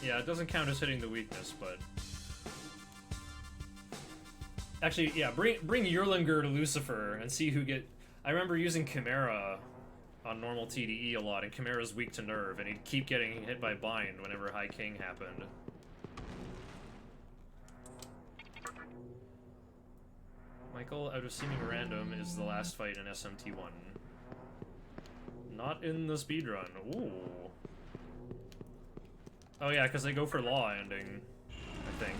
Yeah, it doesn't count as hitting the weakness, but... Actually, yeah, bring Yerlinger to Lucifer and see who get... I remember using Chimera on normal TDE a lot, and Chimera's weak to nerve, and he'd keep getting hit by bind whenever High King happened. Michael, out of seeming random, is the last fight in SMT1. Not in the speedrun. Ooh. Oh yeah, because they go for law ending, I think.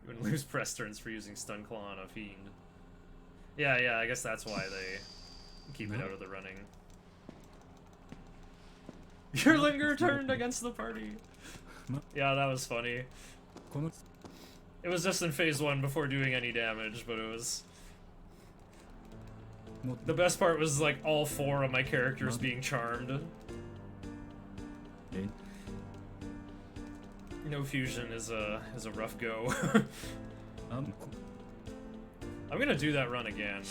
You wouldn't lose press turns for using Stun Claw on a Fiend. Yeah, I guess that's why they keep it out of the running. Yerlinger turned against the party! Yeah, that was funny. It was just in phase 1 before doing any damage, but it was... The best part was, like, all 4 of my characters being charmed. No fusion is a rough go. I'm gonna do that run again.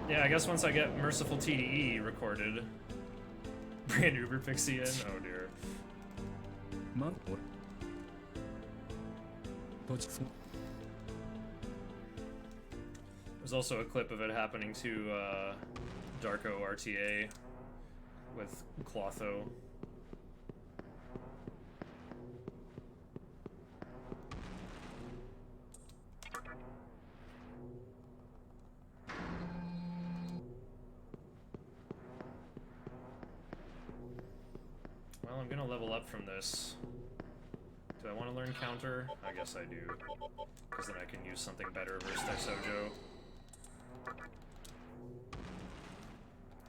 Yeah, I guess once I get Merciful TDE recorded. Bring Uber Pixie in? Oh dear. There's also a clip of it happening to Darko RTA with Clotho. Well, I'm gonna level up from this. Do I want to learn counter? I guess I do. Because then I can use something better versus Daisojo.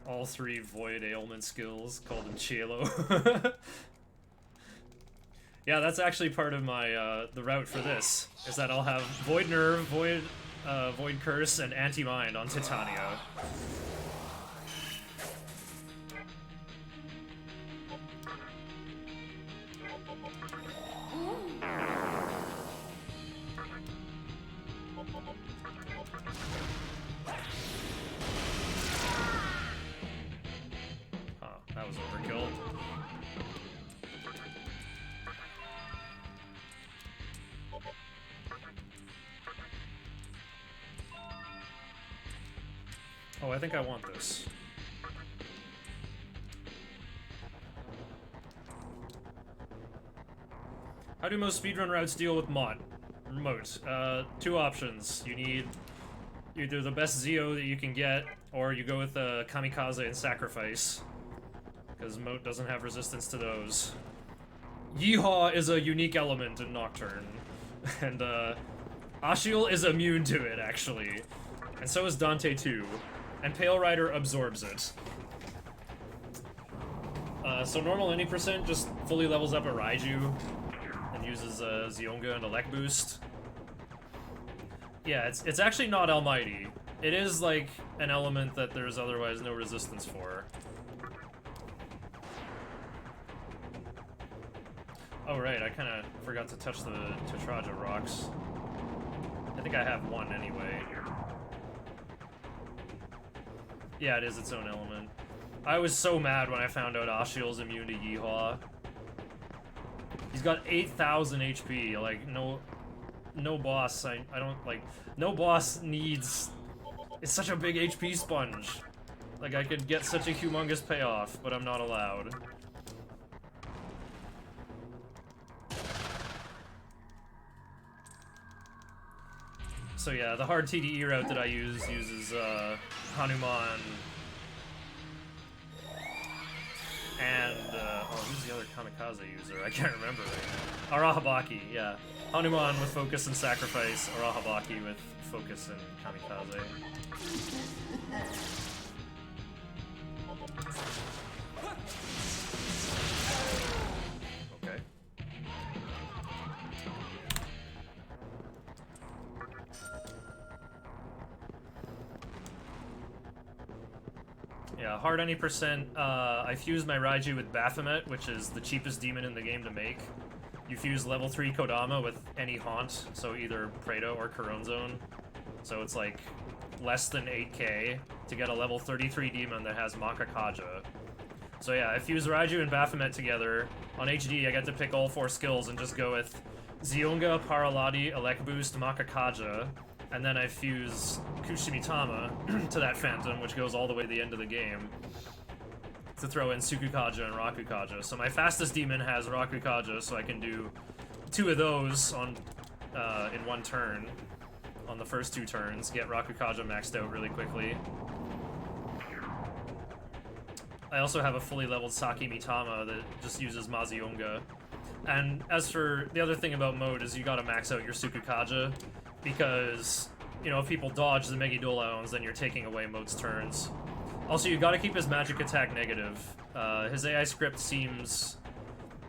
All 3 Void ailment skills called in Cielo. Yeah, that's actually part of my, the route for this. Is that I'll have Void Nerve, Void Curse, and Anti-Mind on Titania. That was overkill. Oh, I think I want this. How do most speedrun routes deal with moat? 2 options. You need either the best Zeo that you can get, or you go with Kamikaze and Sacrifice. Because Moat doesn't have resistance to those. Yeehaw is a unique element in Nocturne. And Ashiel is immune to it, actually. And so is Dante too. And Pale Rider absorbs it. So normal any percent just fully levels up a Raiju. And uses Zionga and Elect Boost. Yeah, it's actually not almighty. It is like an element that there's otherwise no resistance for. Oh right, I kind of forgot to touch the Tetraja rocks. I think I have one anyway. Yeah, it is its own element. I was so mad when I found out Ashiel's immune to Yeehaw. He's got 8,000 HP. Like, no boss. I don't like. No boss needs. It's such a big HP sponge. Like, I could get such a humongous payoff, but I'm not allowed. So yeah, the hard TDE route that I use uses Hanuman and oh, who's the other kamikaze user? I can't remember right now. Arahabaki, yeah. Hanuman with focus and sacrifice, Arahabaki with focus and kamikaze. Okay. Yeah, hard any percent. I fused my Raiju with Baphomet, which is the cheapest demon in the game to make. You fuse level 3 Kodama with any haunt, so either Prado or Corone Zone. So it's like less than 8k to get a level 33 demon that has Makakaja. So yeah, I fuse Raiju and Baphomet together. On HD, I get to pick all 4 skills and just go with Zionga, Paraladi, Elec Boost, Makakaja. And then I fuse Kushimitama to that Phantom, which goes all the way to the end of the game, to throw in Sukukaja and Rakukaja. So my fastest demon has Rakukaja, so I can do 2 of those on in 1 turn, on the first 2 turns, get Rakukaja maxed out really quickly. I also have a fully leveled Saki Mitama that just uses Mazionga. And as for the other thing about mode is you gotta max out your Sukukaja, because, you know, if people dodge the Megidolaons, then you're taking away Mode's turns. Also, you gotta keep his magic attack negative. His AI script seems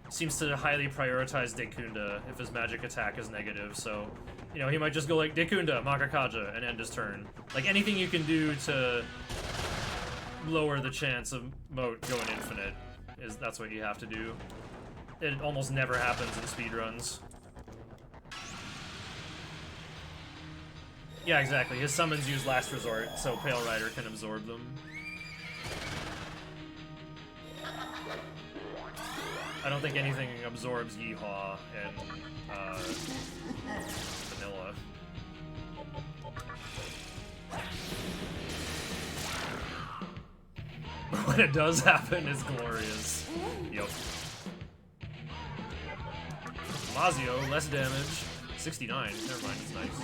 to highly prioritize Dekunda if his magic attack is negative, so, you know, he might just go like, Dekunda, Makakaja, and end his turn. Like, anything you can do to lower the chance of Mode going infinite, that's what you have to do. It almost never happens in speedruns. Yeah, exactly. His summons use Last Resort, so Pale Rider can absorb them. I don't think anything absorbs Yeehaw and Vanilla. When it does happen, it's glorious. Yep. Mazio, less damage. 69. Never mind, it's nice.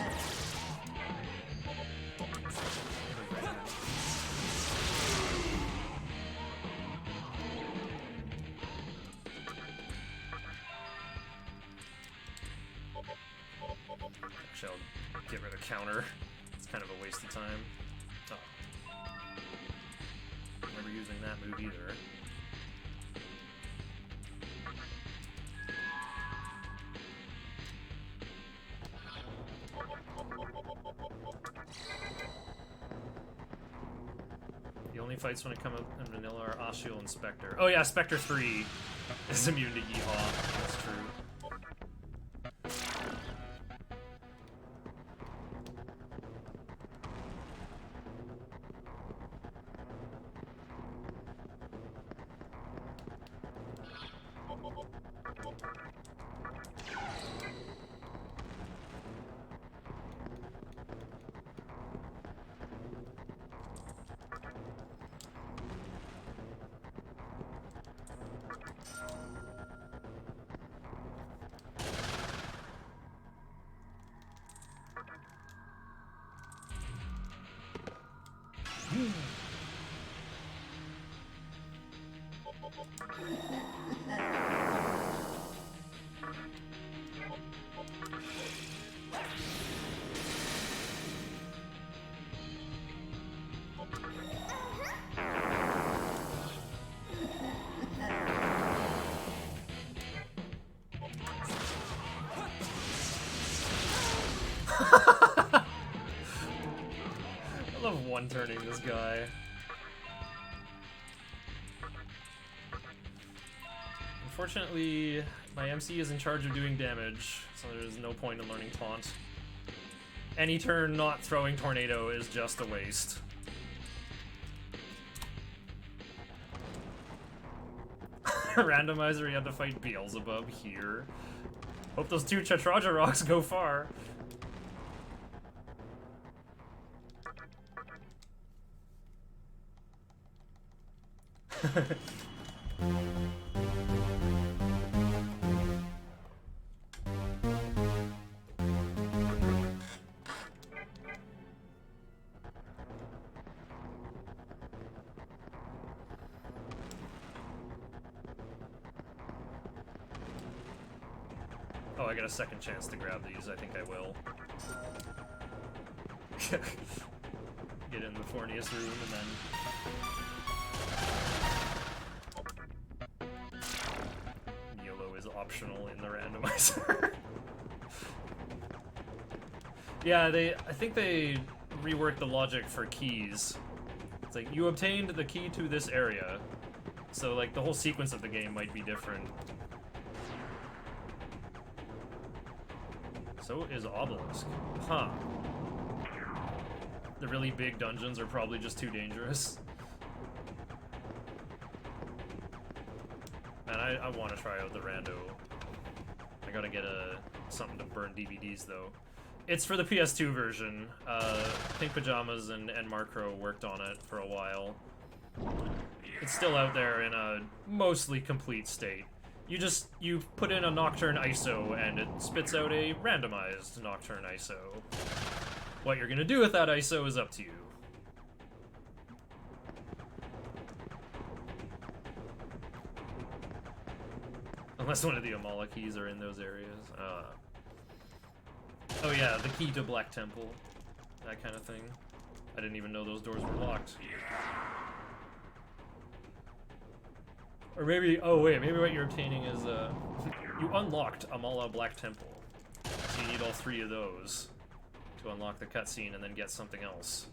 Actually, I'll get rid of counter. It's kind of a waste of time. Oh. Never using that move either. The only fights when it comes up in vanilla are Ashiel and Spectre. Oh yeah, Spectre 3 is immune to Yeehaw. That's true. I love one-turning this guy. Unfortunately, my MC is in charge of doing damage, so there's no point in learning Taunt. Any turn not throwing Tornado is just a waste. randomizer, you had to fight Beelzebub here. Hope those 2 Chatraja rocks go far. Oh, I got a second chance to grab these. I think I will. Get in the Fornius room and then... YOLO is optional in the randomizer. Yeah, I think they reworked the logic for keys. It's like, you obtained the key to this area. So, like, the whole sequence of the game might be different. So is Obelisk. Huh. The really big dungeons are probably just too dangerous. Man, I want to try out the rando. I gotta get something to burn DVDs though. It's for the PS2 version. Pink Pajamas and Marcro worked on it for a while. It's still out there in a mostly complete state. You put in a Nocturne ISO and it spits out a randomized Nocturne ISO. What you're gonna do with that ISO is up to you. Unless one of the Amala keys are in those areas. Oh yeah, the key to Black Temple. That kind of thing. I didn't even know those doors were locked. Or maybe, oh wait, maybe what you're obtaining is, you unlocked Amala Black Temple. So you need all 3 of those to unlock the cutscene and then get something else.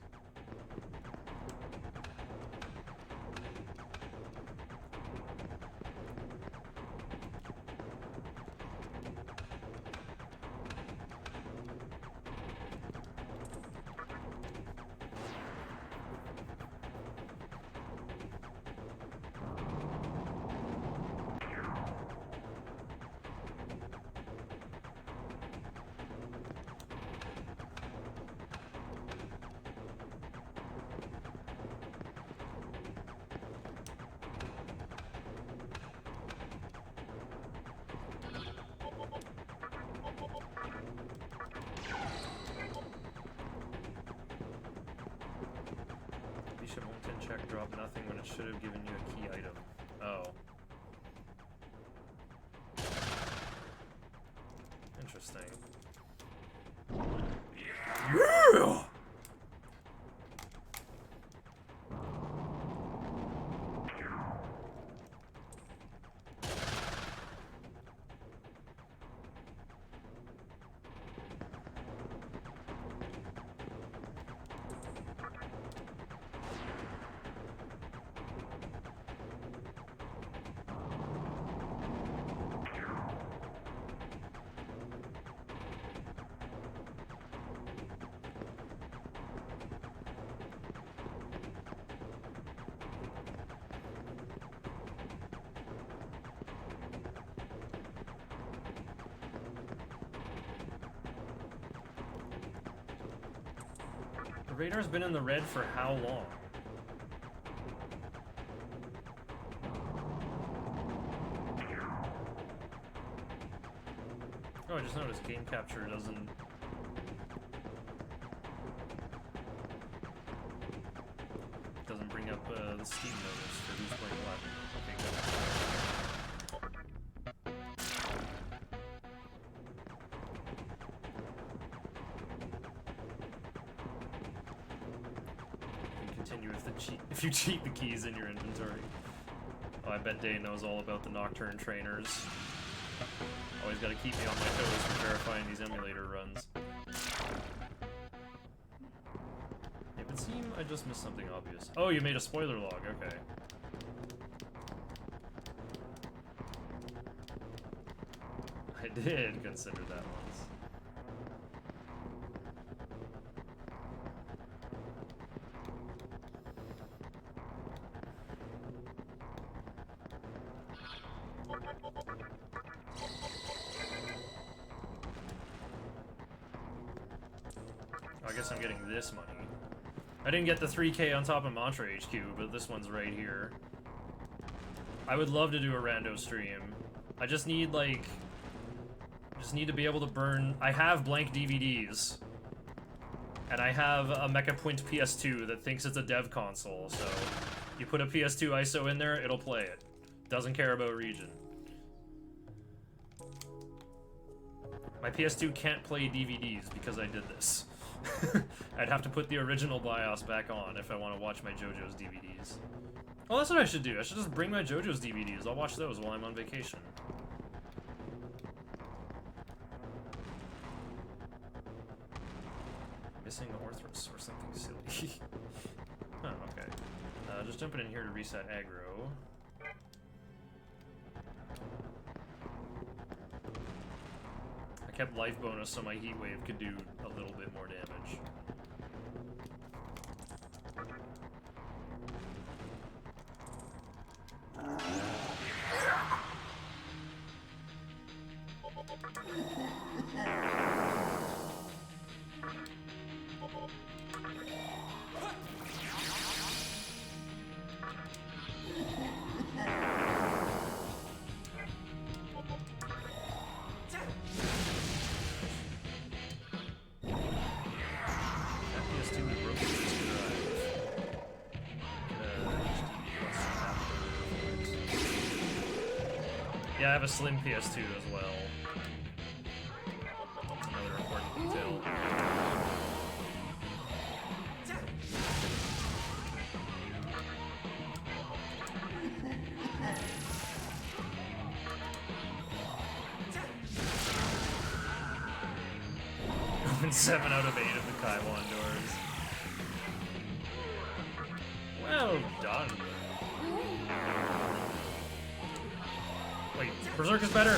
Check drop nothing when it should have given you a key item. Oh. Interesting. The radar's been in the red for how long? Oh, I just noticed game capture doesn't... bring up the Steam notice for who's playing what. Okay, good. Continue if you cheat the keys in your inventory. Oh, I bet Day knows all about the Nocturne trainers. Always gotta keep me on my toes for verifying these emulator runs. It would seem I just missed something obvious. Oh, you made a spoiler log, okay. I did consider that once. guess I'm getting this money. I didn't get the 3K on top of Mantra HQ, but this one's right here. I would love to do a rando stream. I just need, like... just need to be able to burn... I have blank DVDs. And I have a MechaPoint PS2 that thinks it's a dev console, so... you put a PS2 ISO in there, it'll play it. Doesn't care about region. My PS2 can't play DVDs because I did this. I'd have to put the original BIOS back on if I want to watch my JoJo's DVDs. Oh, that's what I should do. I should just bring my JoJo's DVDs. I'll watch those while I'm on vacation. Missing Orthros or something silly. Oh, okay. Just jumping in here to reset aggro. I kept life bonus so my heat wave could do a little bit more damage. Yeah, I have a slim PS2 as well. That's another important detail. Open 7 out of 8 of the Kaiwan doors. Well done. Wait, Berserk is better!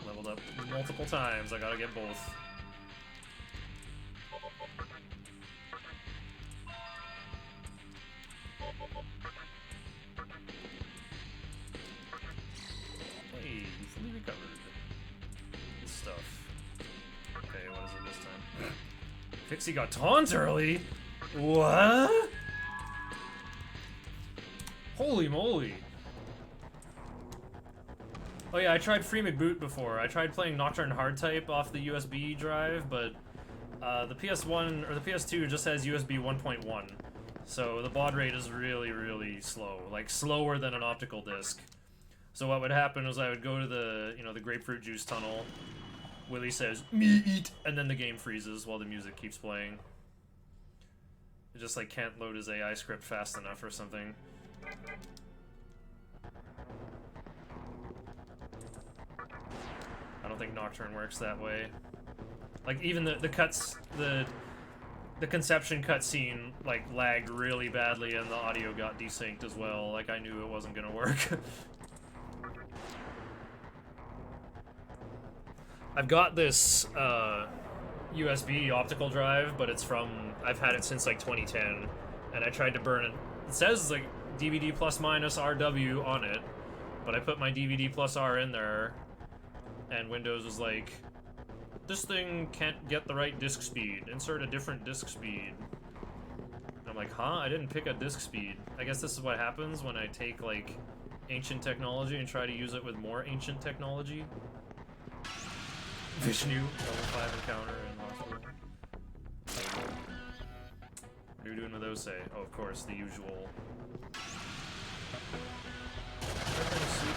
Leveled up multiple times, I gotta get both. Hey, fully recovered. Good stuff. Okay, what is it this time? Pixie got taunt early? What? Holy moly. Oh yeah, I tried Free McBoot before. I tried playing Nocturne Hardtype off the USB drive, but the PS1 or the PS2 just has USB 1.1. So the baud rate is really, really slow. Like slower than an optical disc. So what would happen was I would go to the, you know, the grapefruit juice tunnel. Willie says, "Meat," and then the game freezes while the music keeps playing. It just, like, can't load his AI script fast enough or something. I don't think Nocturne works that way. Like, even the conception cutscene, like, lagged really badly and the audio got desynced as well. Like, I knew it wasn't gonna work. I've got this USB optical drive, but it's from, I've had it since like 2010, and I tried to burn it. It says like DVD plus minus RW on it, but I put my DVD plus R in there, and Windows was like, this thing can't get the right disk speed, insert a different disk speed. And I'm like, huh? I didn't pick a disk speed. I guess this is what happens when I take like ancient technology and try to use it with more ancient technology. Vishnu, level 5 encounter in hospital. What are you doing with those, say? Oh, of course, the usual.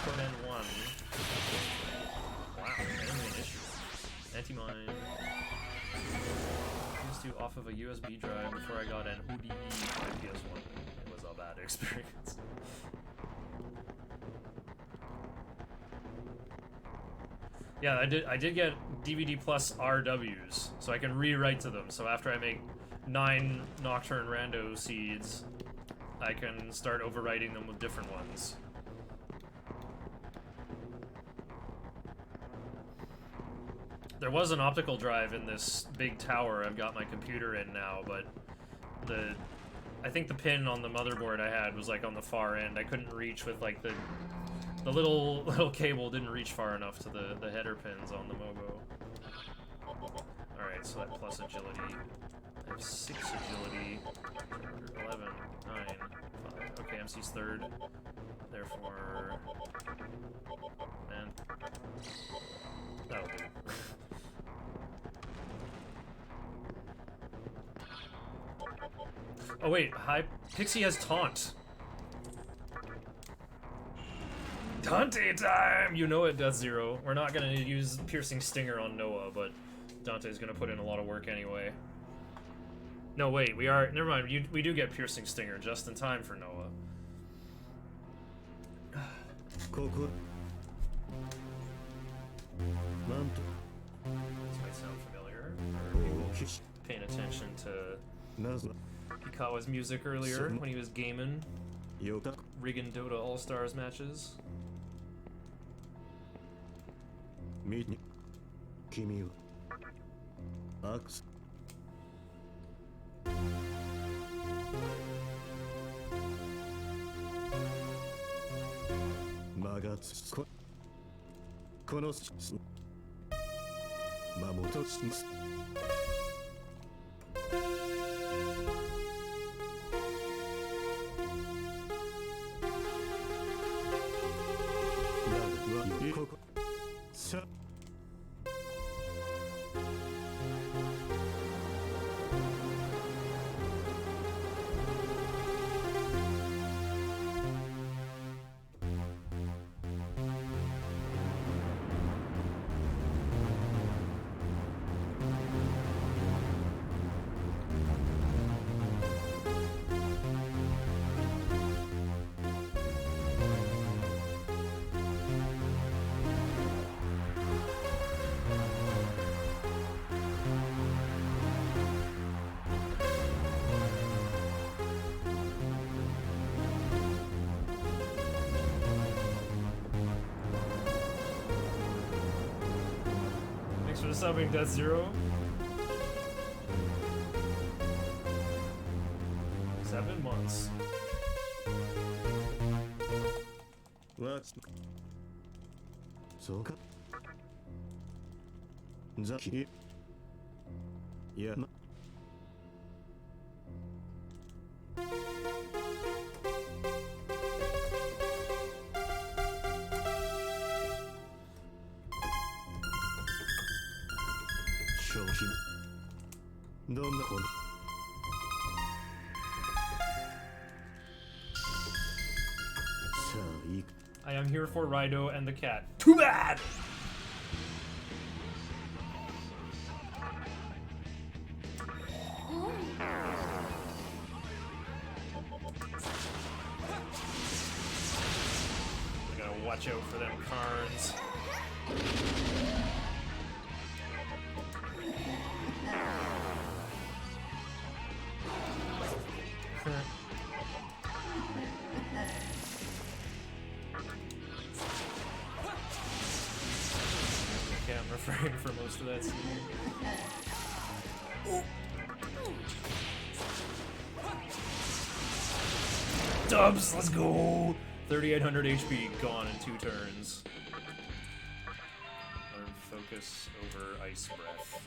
N1. Wow, enemy issue. Anti-mine. PS2 off of a USB drive before I got an ODE for my PS1. It was a bad experience. Yeah, I did get DVD plus RWs, so I can rewrite to them. So after I make 9 Nocturne Rando seeds, I can start overwriting them with different ones. There was an optical drive in this big tower I've got my computer in now, but I think the pin on the motherboard I had was like on the far end. I couldn't reach with like the little cable didn't reach far enough to the header pins on the Mobo. Alright, so that plus agility. I have 6 agility. 11, 9, 5. Okay, MC's third. Therefore... Man. That'll do. Oh wait, Pixie has taunt. Dante time! You know it, Death Zero. We're not gonna use Piercing Stinger on Noah, but Dante's gonna put in a lot of work anyway. No, wait, we are... Never mind, we do get Piercing Stinger just in time for Noah. This might sound familiar. People paying attention to Pikawa's music earlier when he was gaming. Rigging Dota All-Stars matches. 君はアクス間がつこの間もとしますここさ For subbing Death Zero. 7 months. What's そうかザキいや商品どんなこの I am here for Rido and the cat. Too bad! We gotta watch out for them Karns. Refrain for most of that scene. Dubs, let's go! 3800 HP gone in 2 turns. Learn focus over ice breath.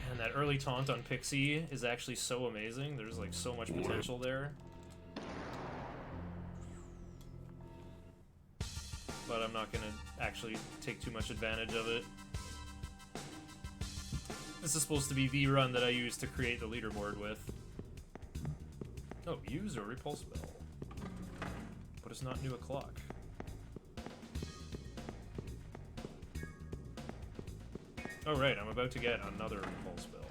And that early taunt on Pixie is actually so amazing. There's like so much potential there. But I'm not gonna actually take too much advantage of it. This is supposed to be the run that I use to create the leaderboard with. Oh, use or repulse bell. But it's not new o'clock. Oh right, I'm about to get another repulse bell.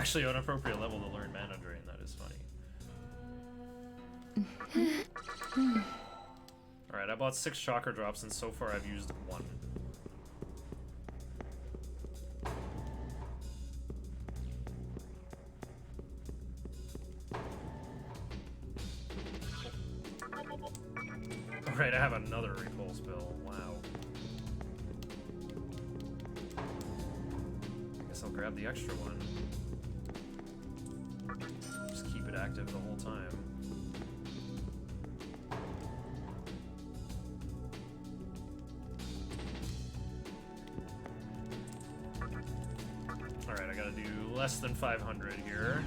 actually an appropriate level to learn mana drain. That is funny. Alright, I bought 6 chakra drops, and so far I've used 1. Alright, I have another recall spell. Wow. I guess I'll grab the extra one. Just keep it active the whole time. Alright, I gotta do less than 500 here.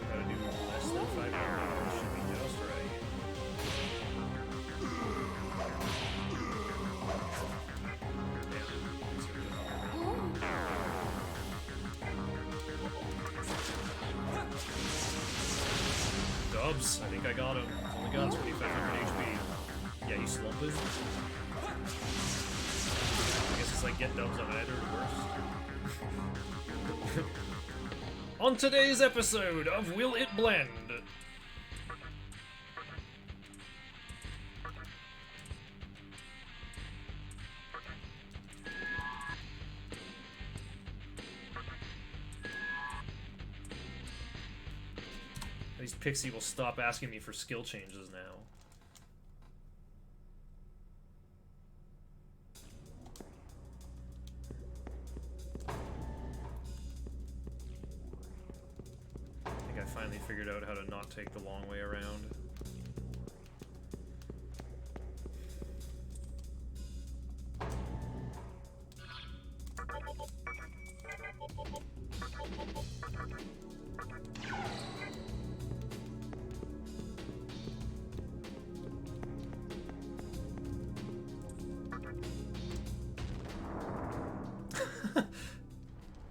Gotta do less than 500. Should be just right. Dubs, I think I got him. He's only got 2500 HP. Yeah, you slumping? I guess it's like get dubs on either worse. On today's episode of Will It Blend? At least Pixie will stop asking me for skill changes now. I think I finally figured out how to not take the long way around.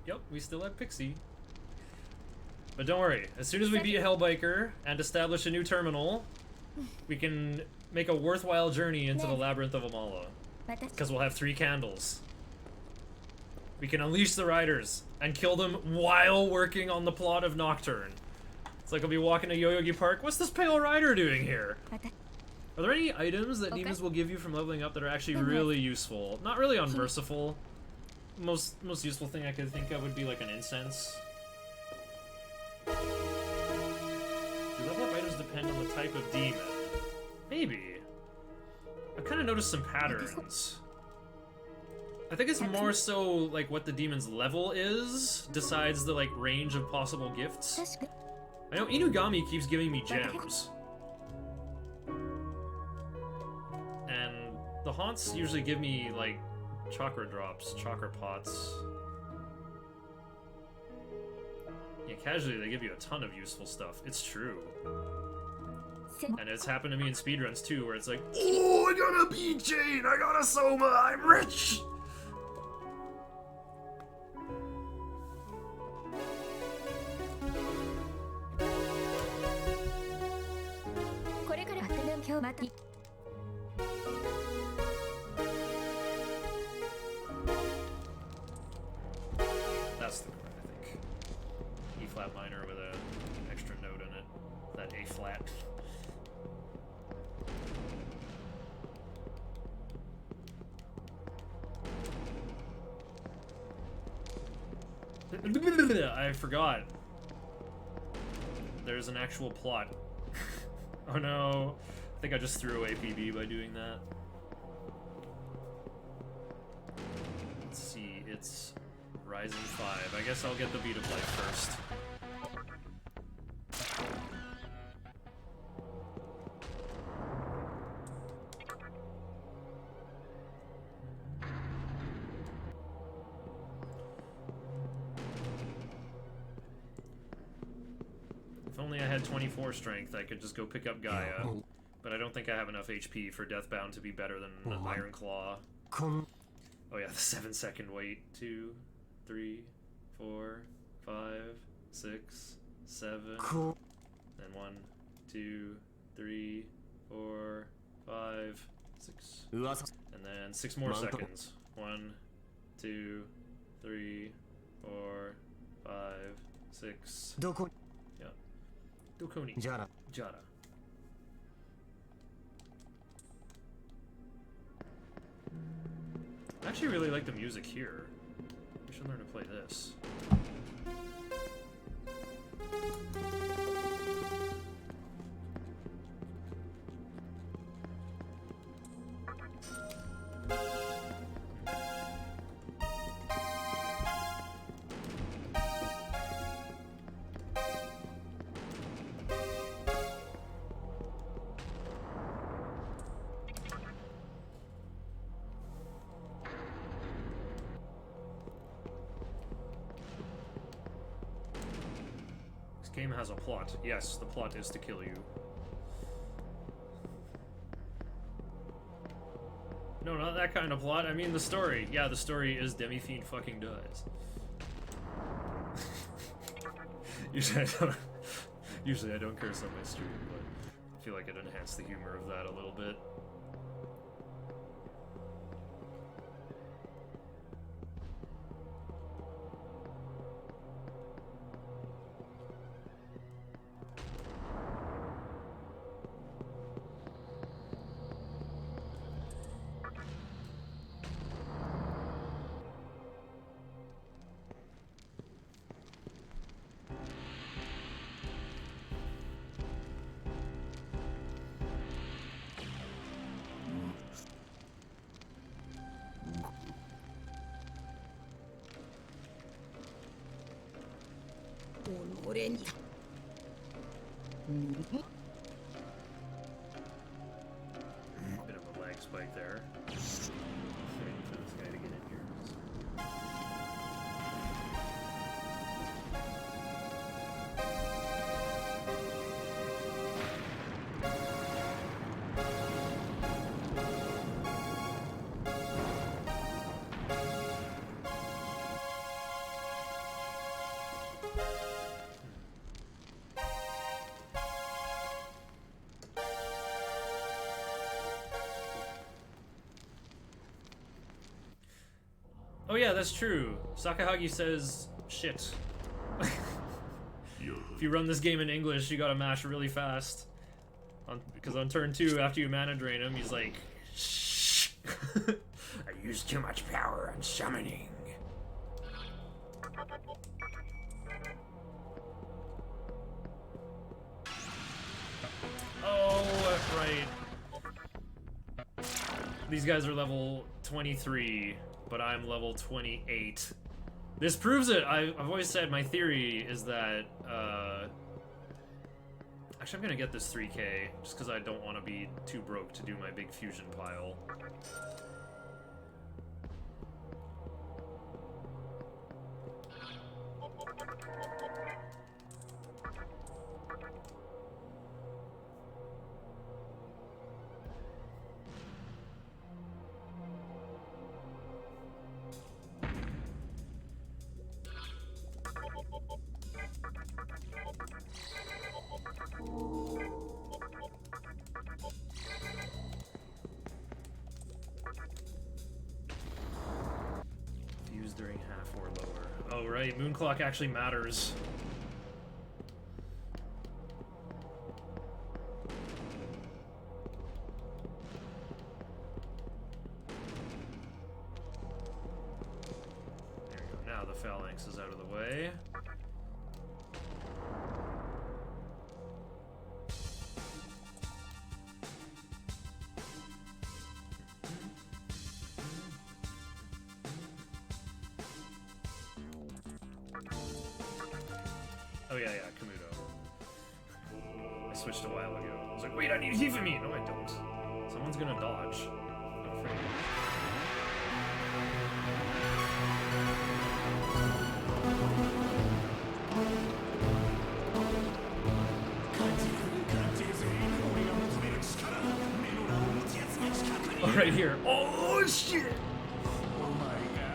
Yep, we still have Pixie. But don't worry, as soon as we beat Hellbiker and establish a new terminal, we can make a worthwhile journey into the Labyrinth of Amala. Because we'll have 3 candles. We can unleash the riders and kill them while working on the plot of Nocturne. It's like I'll be walking to Yoyogi Park. What's this pale rider doing here? Are there any items that demons will give you from leveling up that are actually really useful? Not really on Merciful. Most useful thing I could think of would be like an incense. Do level up items depend on the type of demon? Maybe. I've kind of noticed some patterns. I think it's more so like what the demon's level is decides the like range of possible gifts. I know Inugami keeps giving me gems. And the haunts usually give me like chakra drops, chakra pots. Yeah, casually they give you a ton of useful stuff. It's true. And it's happened to me in speedruns too, where it's like, oh, I got a B-chain, I got a Soma, I'm rich! That's the chord, I think. E-flat minor with an extra note in it. That A-flat. I forgot. There's an actual plot. Oh no. I think I just threw away PB by doing that. Let's see, it's Ryzen 5. I guess I'll get the Beat of Life first. If only I had 24 strength, I could just go pick up Gaia. But I don't think I have enough HP for Deathbound to be better than Iron Claw. Oh yeah, the 7-second wait. 2, 3, 4, 5, 6, 7. Then 1, 2, 3, 4, 5, 6. And then 6 more seconds. 1, 2, 3, 4, 5, 6. Yeah. Dokoni. Jara. I actually really like the music here. We should learn to play this. Game has a plot. Yes, the plot is to kill you. No, not that kind of plot. I mean the story. Yeah, the story is Demi-Fiend fucking dies. Usually I don't curse on my stream, but I feel like it enhanced the humor of that a little bit. Bit of a lag spike there. Waiting for this guy to get in here. Oh yeah, that's true. Sakahagi says shit. If you run this game in English, you gotta mash really fast. Because on turn 2, after you mana drain him, he's like, shh. I used too much power on summoning. Oh, right. These guys are level 23. But I'm level 28. This proves it. I've always said my theory is that, actually I'm gonna get this 3k, just because I don't want to be too broke to do my big fusion pile. During half or lower. Oh right, moon clock actually matters. There we go. Now the phalanx is out of the way. Oh yeah, Kamuto. I switched a while ago. I was like, wait, I need Hifumi! No, I don't. Someone's gonna dodge. I'm afraid. Oh, right here. Oh, shit! Oh my god.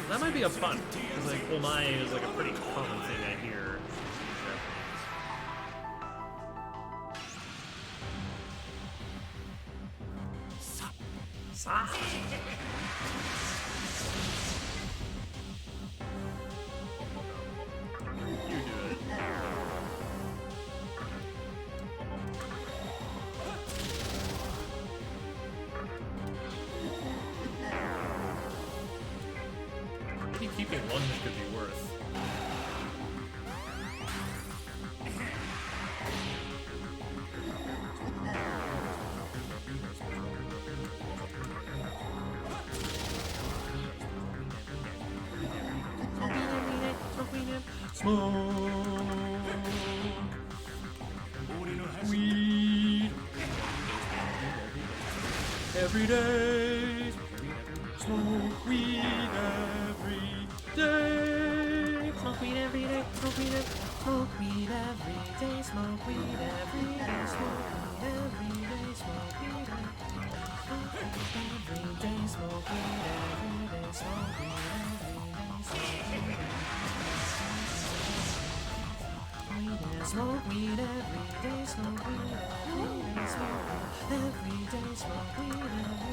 That might be a pun. Because, like, omae is like a pretty common thing I hear in Japanese. Sa. You do it. Maybe keeping one could be worth. Smoke weed every day. Smoke weed every day. Smoke weed every day. Smoke weed every. Smoke weed every day. Smoke weed every day. Smoke weed every day. Smoke weed every day. Smoke weed every day. Smoke weed every day. Smoke weed every day, smoke weed every day, smoke weed every day, smoke weed every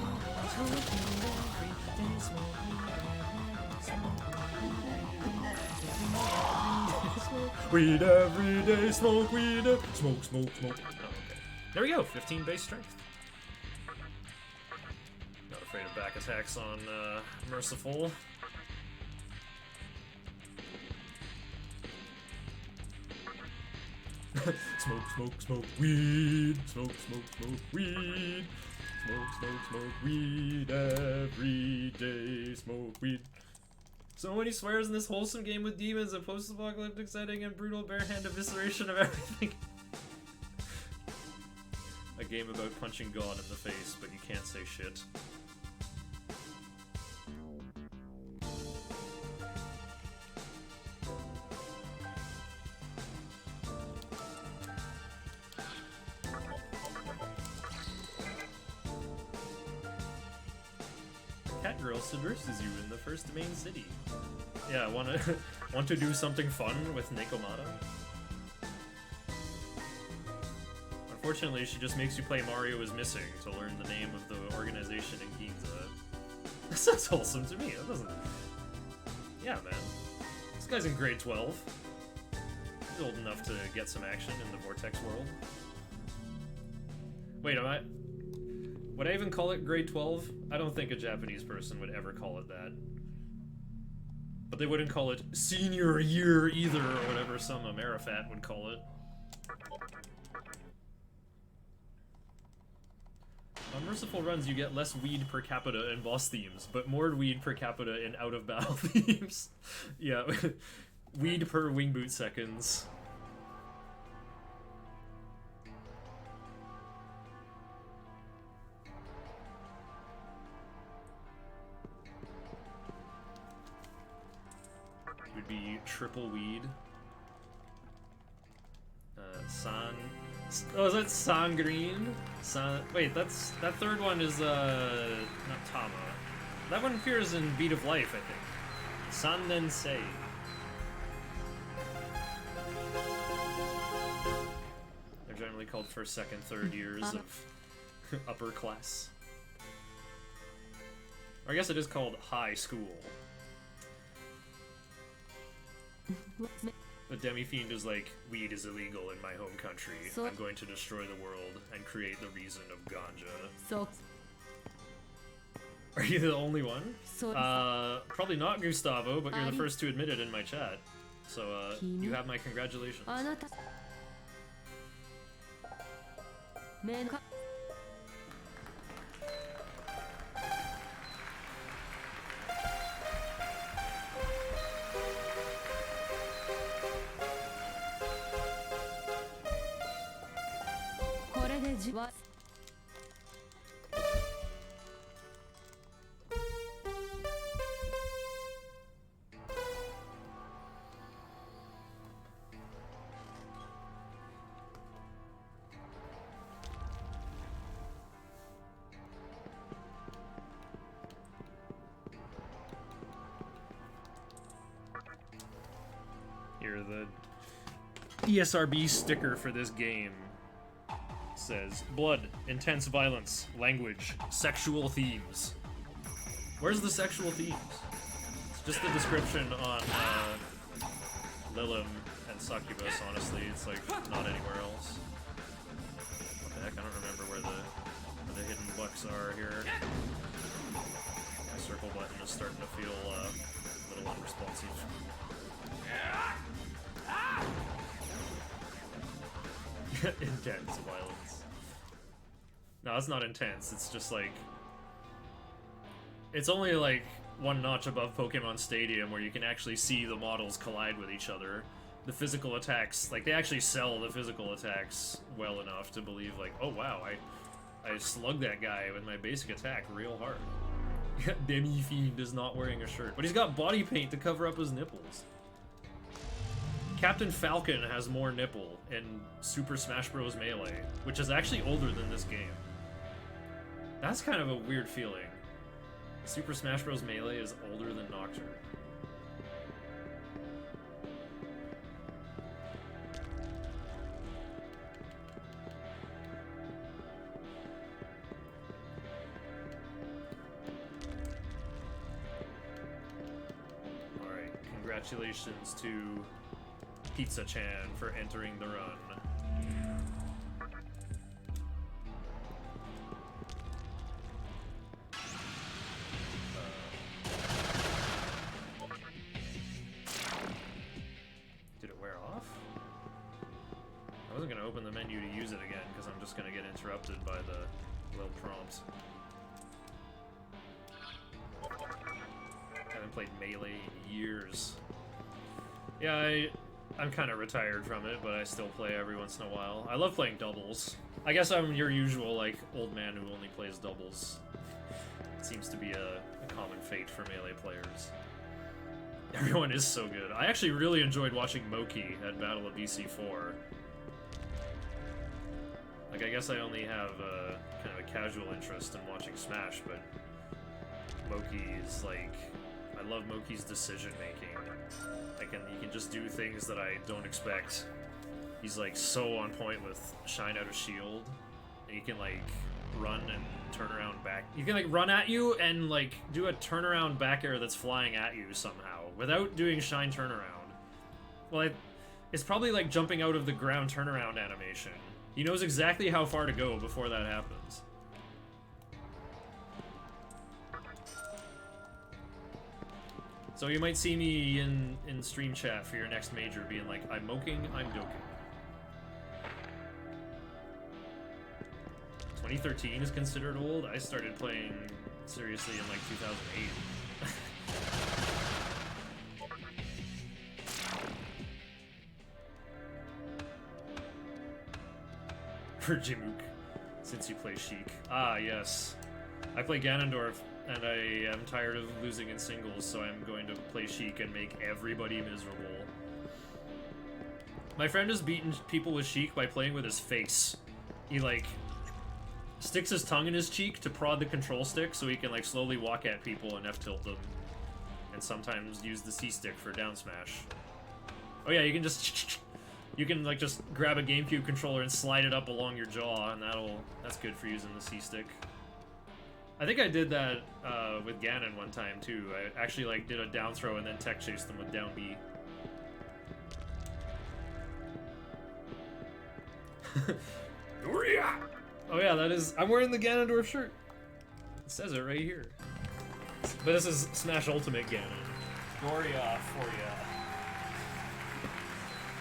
day, smoke weed every day, smoke weed every day, smoke weed every day, smoke, smoke. Oh, okay. There we go, 15 base strength. Not afraid of back attacks on Merciful. Smoke weed. Smoke weed. Smoke weed every day. Smoke weed. So many swears in this wholesome game with demons, a post-apocalyptic setting, and brutal bare-hand evisceration of everything. A game about punching God in the face, but you can't say shit. Cat girl seduces you in the first main city. Yeah, want to do something fun with Nekomata? Unfortunately, she just makes you play Mario is Missing to learn the name of the organization in Ginza. That sounds wholesome to me, that doesn't... Yeah, man. This guy's in grade 12. He's old enough to get some action in the Vortex world. Wait, would I even call it grade 12? I don't think a Japanese person would ever call it that. But they wouldn't call it senior year either, or whatever some Amerifat would call it. On Merciful runs, you get less weed per capita in boss themes, but more weed per capita in out-of-battle themes. Yeah, weed per wing boot seconds. Would be triple weed. Oh, is that Sangreen? Wait, that third one is, not Tama. That one appears in Beat of Life, I think. Sannensei. They're generally called first, second, third years of upper class. Or I guess it is called high school. The Demi-Fiend is like, weed is illegal in my home country. I'm going to destroy the world and create the reason of ganja. Are you the only one? Probably not, Gustavo, but you're the first to admit it in my chat. So, you have my congratulations. ジは Here, the ESRB sticker for this game says blood, intense violence, language, sexual themes. Where's the sexual themes? It's just the description on Lilim and Succubus, honestly. It's like not anywhere else. What the heck? I don't remember where the hidden bucks are here. My circle button is starting to feel a little unresponsive. Intense violence. No, it's not intense. It's just like... It's only like one notch above Pokemon Stadium where you can actually see the models collide with each other. The physical attacks, like they actually sell the physical attacks well enough to believe like, oh wow, I slugged that guy with my basic attack real hard. Demi-Fiend is not wearing a shirt, but he's got body paint to cover up his nipples. Captain Falcon has more nipple in Super Smash Bros. Melee, which is actually older than this game. That's kind of a weird feeling. Super Smash Bros. Melee is older than Nocturne. Alright, congratulations to Pizza Chan for entering the run. Did it wear off? I wasn't gonna open the menu to use it again because I'm just gonna get interrupted by the little prompt. Haven't played Melee in years. Yeah, I'm kind of retired from it, but I still play every once in a while. I love playing doubles. I guess I'm your usual, like, old man who only plays doubles. It seems to be a common fate for Melee players. Everyone is so good. I actually really enjoyed watching Moki at Battle of BC4. Like, I guess I only have kind of a casual interest in watching Smash, but Moki is, like... I love Moki's decision-making. He can just do things that I don't expect. He's like so on point with Shine Out of Shield, and he can like run and turn around back. He can like run at you and like do a turnaround back air that's flying at you somehow without doing Shine turnaround. Well, it's probably like jumping out of the ground turnaround animation. He knows exactly how far to go before that happens. So you might see me in stream chat for your next major being like, I'm moking, I'm joking. 2013 is considered old? I started playing seriously in like 2008. For Jimuk, since you play Sheik. Ah, yes. I play Ganondorf. And I am tired of losing in singles, so I'm going to play Sheik and make everybody miserable. My friend has beaten people with Sheik by playing with his face. He, like, sticks his tongue in his cheek to prod the control stick so he can, like, slowly walk at people and F-tilt them. And sometimes use the C-stick for down smash. Oh yeah, you can just... You can, like, just grab a GameCube controller and slide it up along your jaw, and that's good for using the C-stick. I think I did that with Ganon one time too. I actually like did a down throw and then tech chased them with down B. Oh yeah, that is. I'm wearing the Ganondorf shirt. It says it right here. But this is Smash Ultimate Ganon. Gloria for ya.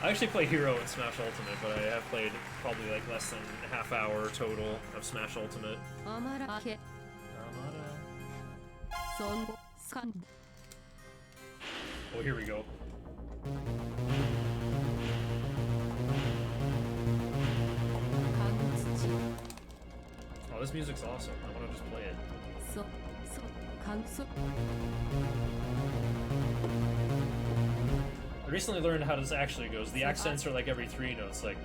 I actually play Hero in Smash Ultimate, but I have played probably like less than a half hour total of Smash Ultimate. Oh, here we go. this music's awesome. I want to just play it. I recently learned how this actually goes. The accents are like every 3 notes, like.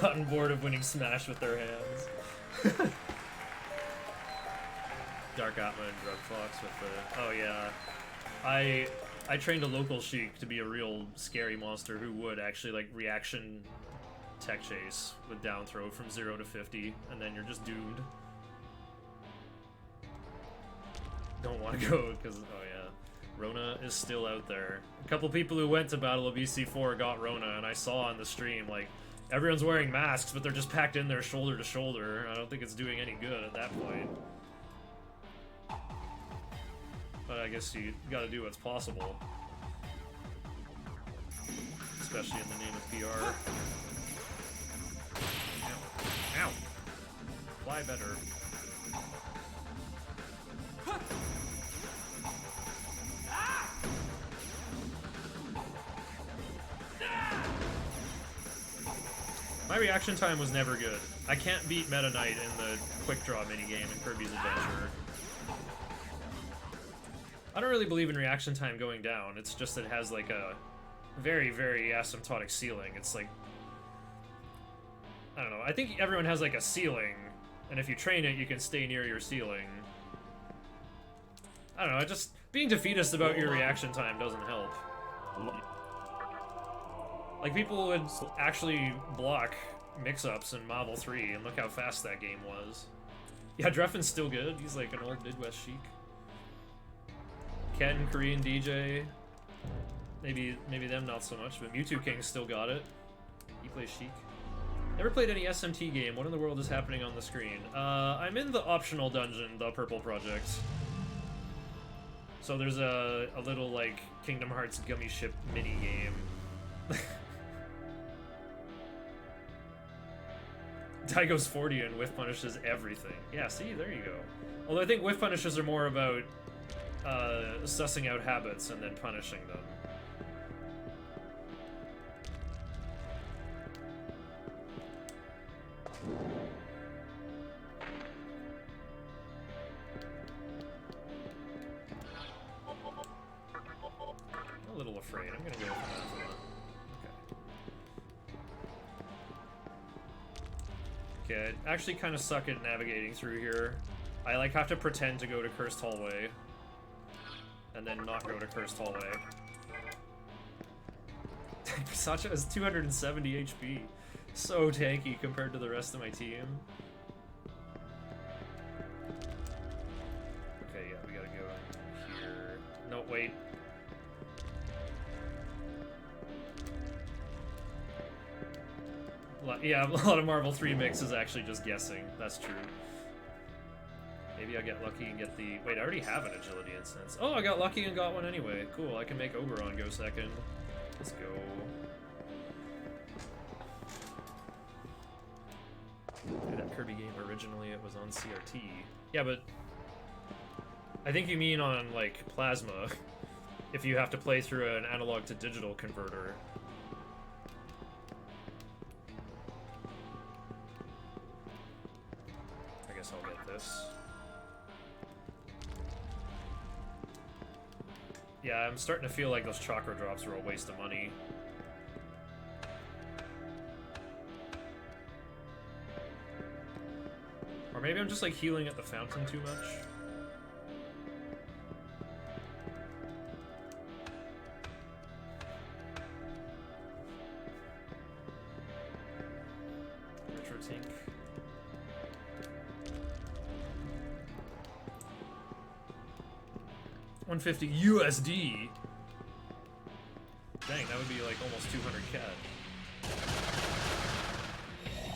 Gotten bored of winning Smash with their hands. Dark Atma and Drug Fox with the... Oh yeah. I trained a local Sheik to be a real scary monster who would actually like reaction tech chase with down throw from 0 to 50, and then you're just doomed. Don't want to go because, oh yeah. Rona is still out there. A couple people who went to Battle of BC4 got Rona, and I saw on the stream, like, everyone's wearing masks, but they're just packed in there shoulder to shoulder. I don't think it's doing any good at that point. But I guess you gotta do what's possible. Especially in the name of PR. Ow. Ow! Fly better. My reaction time was never good. I can't beat Meta Knight in the quick draw minigame in Kirby's Adventure. I don't really believe in reaction time going down. It's just that it has like a very, very asymptotic ceiling. It's like, I don't know. I think everyone has like a ceiling, and if you train it, you can stay near your ceiling. I don't know. Just being defeatist about your reaction time doesn't help. Like, people would actually block mix-ups in Marvel 3, and look how fast that game was. Yeah, Dreffin's still good. He's like an old Midwest Sheik. Ken, Korean DJ. Maybe them not so much, but Mewtwo King still got it. He plays Sheik. Never played any SMT game. What in the world is happening on the screen? I'm in the optional dungeon, the Purple Project. So there's a little, like, Kingdom Hearts gummy ship mini-game. Daigo's 40 and whiff punishes everything. Yeah, see, there you go. Although I think whiff punishes are more about sussing out habits and then punishing them. I'm a little afraid. I'm gonna go with that. Okay, I actually kind of suck at navigating through here. I like have to pretend to go to Cursed Hallway, and then not go to Cursed Hallway. Sacha has 270 HP. So tanky compared to the rest of my team. Okay, yeah, we gotta go here. No, wait. Yeah, a lot of Marvel 3 mix is actually just guessing. That's true. Maybe I get lucky and get the... Wait, I already have an agility instance. Oh, I got lucky and got one anyway. Cool, I can make Oberon go second. Let's go. That Kirby game originally, it was on CRT. Yeah, but... I think you mean on, like, Plasma. If you have to play through an analog to digital converter. I'll get this. Yeah, I'm starting to feel like those chakra drops were a waste of money. Or maybe I'm just like healing at the fountain too much. Retro Tink. 150 USD. Dang, that would be like almost 200 CAD.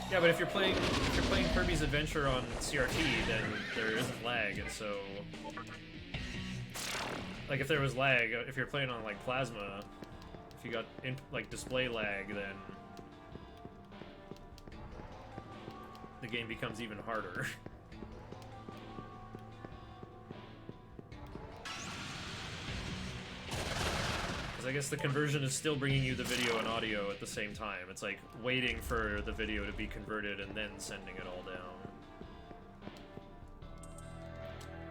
Yeah, but if you're playing Kirby's Adventure on CRT, then there isn't lag, and so like if there was lag, if you're playing on like Plasma, if you got like display lag, then the game becomes even harder. Because I guess the conversion is still bringing you the video and audio at the same time. It's like waiting for the video to be converted and then sending it all down.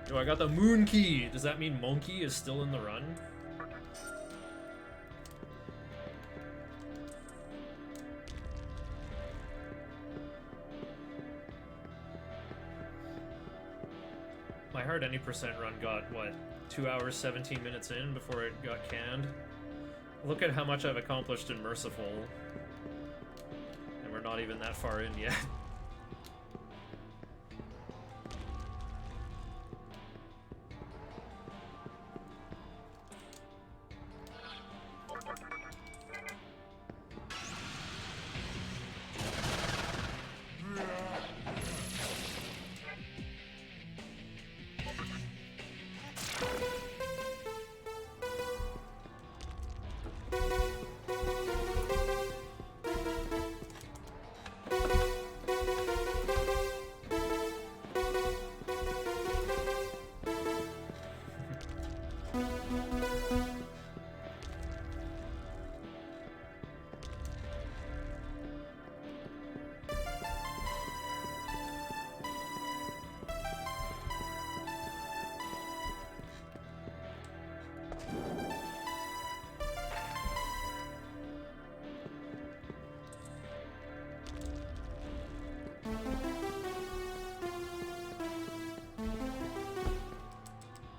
Yo, I got the moon key! Does that mean Monkey is still in the run? My hard any percent run got, what, 2 hours, 17 minutes in before it got canned? Look at how much I've accomplished in Merciful. And we're not even that far in yet.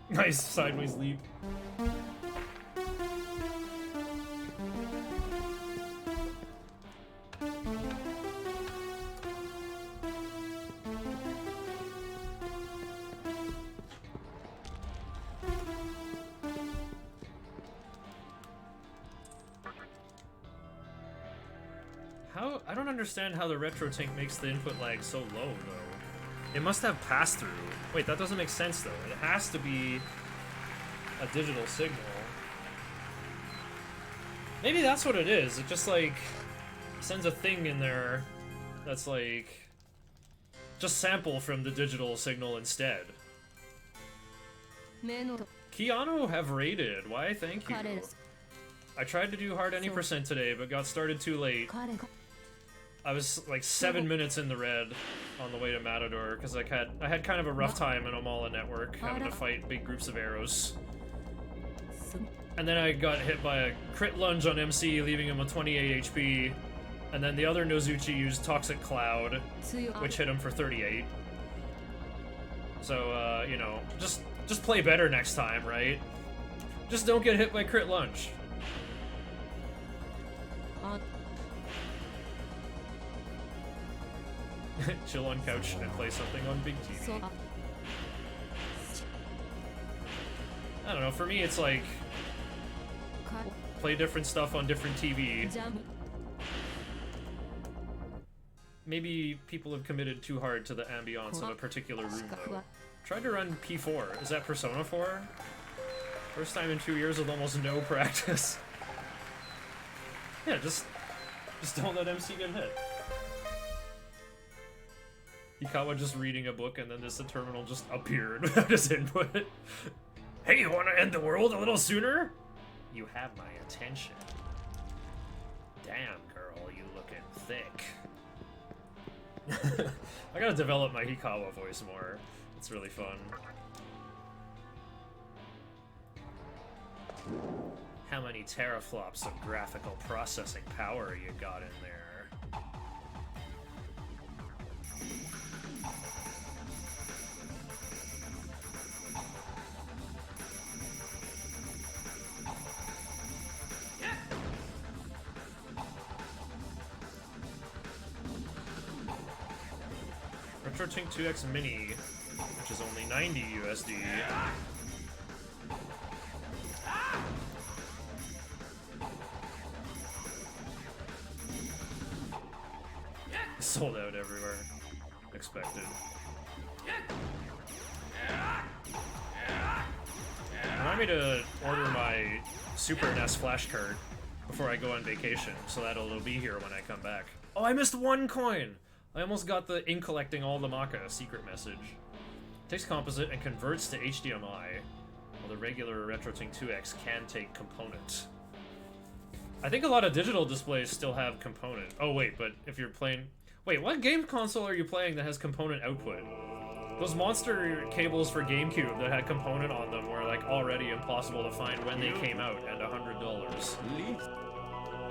Nice sideways leap. How? I don't understand how the retro tank makes the input lag so low, though. It must have pass-through. Wait, that doesn't make sense, though. It has to be a digital signal. Maybe that's what it is. It just, like, sends a thing in there that's, like, just sample from the digital signal instead. Keanu have raided. Why, thank you. I tried to do hard any percent today, but got started too late. I was like 7 minutes in the red on the way to Matador because I had kind of a rough time in Omala Network, having to fight big groups of arrows. And then I got hit by a crit lunge on MC, leaving him with 28 HP. And then the other Nozuchi used Toxic Cloud, which hit him for 38. So, you know, just play better next time, right? Just don't get hit by crit lunge. Chill on couch and play something on big TV. I don't know, for me it's like play different stuff on different TV. Maybe people have committed too hard to the ambiance of a particular room though. Tried to run P4. Is that Persona 4? First time in 2 years with almost no practice. Yeah, just don't let MC get hit. Hikawa just reading a book and then this terminal just appeared without his input. Hey, you wanna end the world a little sooner? You have my attention. Damn, girl, you looking thick. I gotta develop my Hikawa voice more. It's really fun. How many teraflops of graphical processing power you got in there? RetroTink 2X Mini, which is only 90 USD. Sold out everywhere. Expected. Remind Remind me to order my Super NES flash card before I go on vacation, so that it'll be here when I come back. Oh, I missed 1 coin! I almost got the in collecting all the Maka secret message. Takes composite and converts to HDMI, while the regular RetroTink 2X can take component. I think a lot of digital displays still have component. Oh wait, but if you're playing... Wait, what game console are you playing that has component output? Those monster cables for GameCube that had component on them were like already impossible to find when they came out, and $100.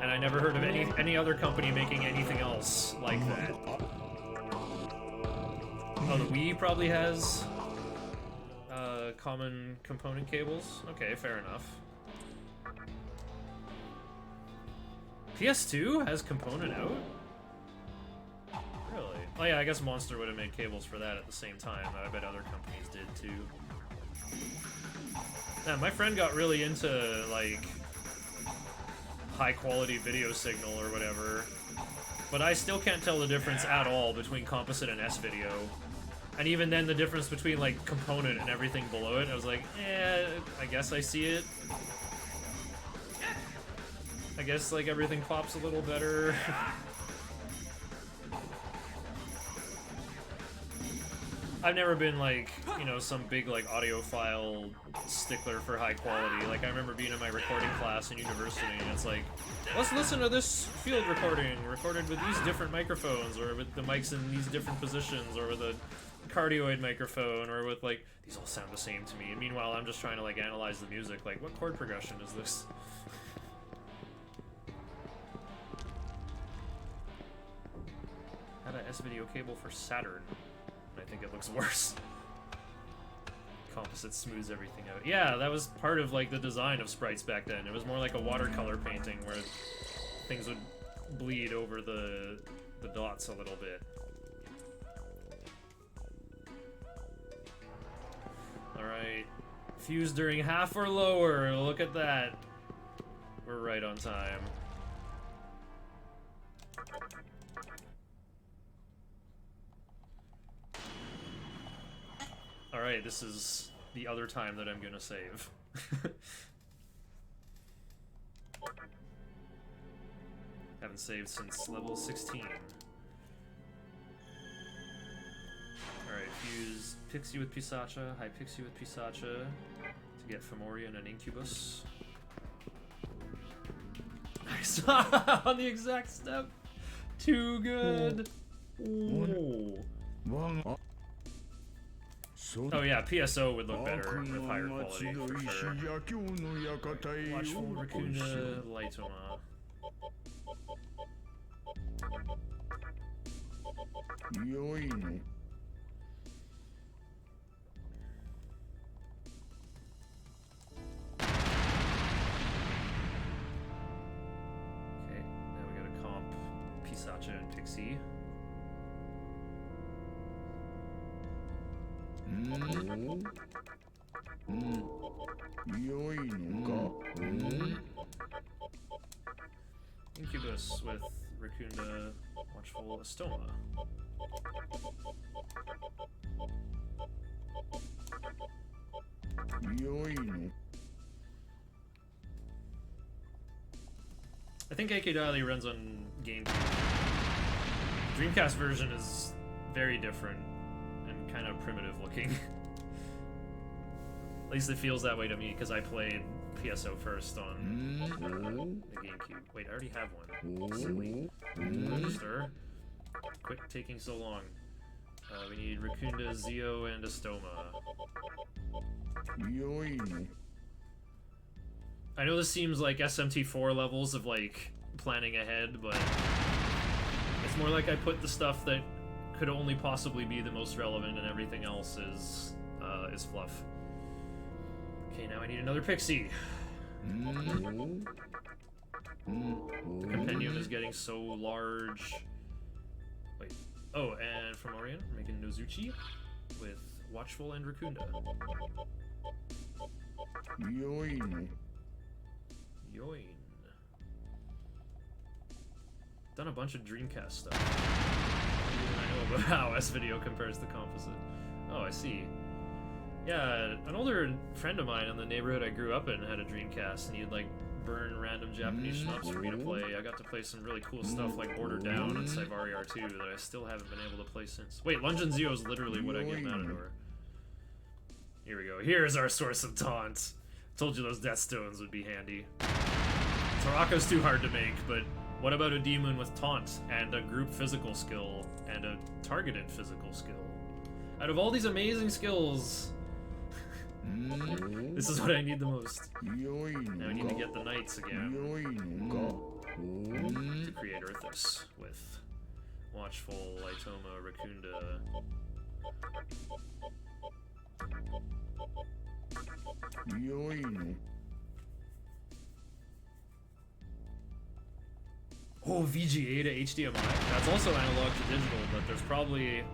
And I never heard of any other company making anything else like that. Oh, the Wii probably has common component cables? Okay, fair enough. PS2 has component out? Really? Oh yeah, I guess Monster would have made cables for that at the same time. I bet other companies did too. Yeah, my friend got really into, like, high-quality video signal or whatever, but I still can't tell the difference at all between composite and S-video. And even then, the difference between, like, component and everything below it, I was like, eh, I guess I see it. I guess, like, everything pops a little better. I've never been, like, you know, some big, like, audiophile stickler for high quality. Like, I remember being in my recording class in university, and it's like, let's listen to this field recording, recorded with these different microphones, or with the mics in these different positions, or with a cardioid microphone, or with, like, these all sound the same to me. And meanwhile, I'm just trying to, like, analyze the music. Like, what chord progression is this? Had a S-video cable for Saturn. I think it looks worse. Composite smooths everything out. Yeah, that was part of, like, the design of sprites back then. It was more like a watercolor painting where things would bleed over the dots a little bit. Alright. Fuse during half or lower. Look at that. We're right on time. Alright, this is the other time that I'm gonna save. Haven't saved since level 16. Alright, fuse Pixie with Pisacha, high Pixie with Pisacha to get Fomorian and Incubus. Nice! On the exact step! Too good! Ooh. Oh yeah, PSO would look better with higher quality, for sure. Watchful Raccoona Lightoma. Okay, now we gotta comp Pisacha and Pixie. Incubus with Raccoona, Watchful Astoma. I think AK Daily runs on GameCube. Dreamcast version is very different and kind of primitive looking. At least it feels that way to me because I played PSO first on the GameCube. Wait, I already have one. Silly. Register. Quit taking so long. We need Raccoonda, Zeo, and Astoma. I know this seems like SMT4 levels of, like, planning ahead, but it's more like I put the stuff that could only possibly be the most relevant and everything else is fluff. Okay, now I need another Pixie. The compendium is getting so large. Wait. Oh, and from Orion, we're making Nozuchi with Watchful and Raccoonda. Yoin. Done a bunch of Dreamcast stuff. I know about how S-Video compares to composite. Oh, I see. Yeah, an older friend of mine in the neighborhood I grew up in had a Dreamcast, and he'd like burn random Japanese shmups for me to play. I got to play some really cool stuff like Border Down and Saivari R2 that I still haven't been able to play since. Wait, Lungeon Zio is literally what I give Matador. Here we go. Here's our source of taunt. Told you those Death Stones would be handy. Taraka's too hard to make, but what about a demon with taunt and a group physical skill and a targeted physical skill? Out of all these amazing skills, this is what I need the most. Now I need to get the knights again to create Earthus with Watchful, Lightoma, Racunda. Oh, VGA to HDMI. That's also analog to digital, but there's probably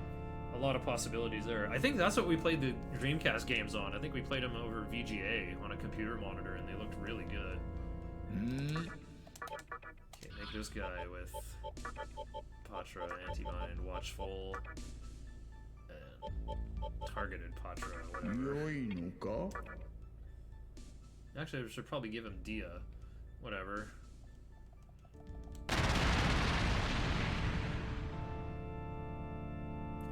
a lot of possibilities there. I think that's what we played the Dreamcast games on. I think we played them over VGA on a computer monitor, and they looked really good. Okay, make this guy with Patra, Anti-Mind, Watchful, and targeted Patra, whatever. Actually, I should probably give him Dia. Whatever.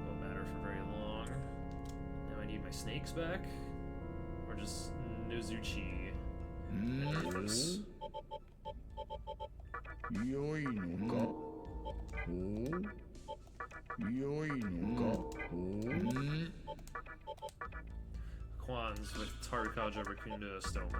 Won't matter for very long. Now I need my snakes back. Or just Nozuchi. And Earthus. Quans with Tarukaja, Racunda, Stoma.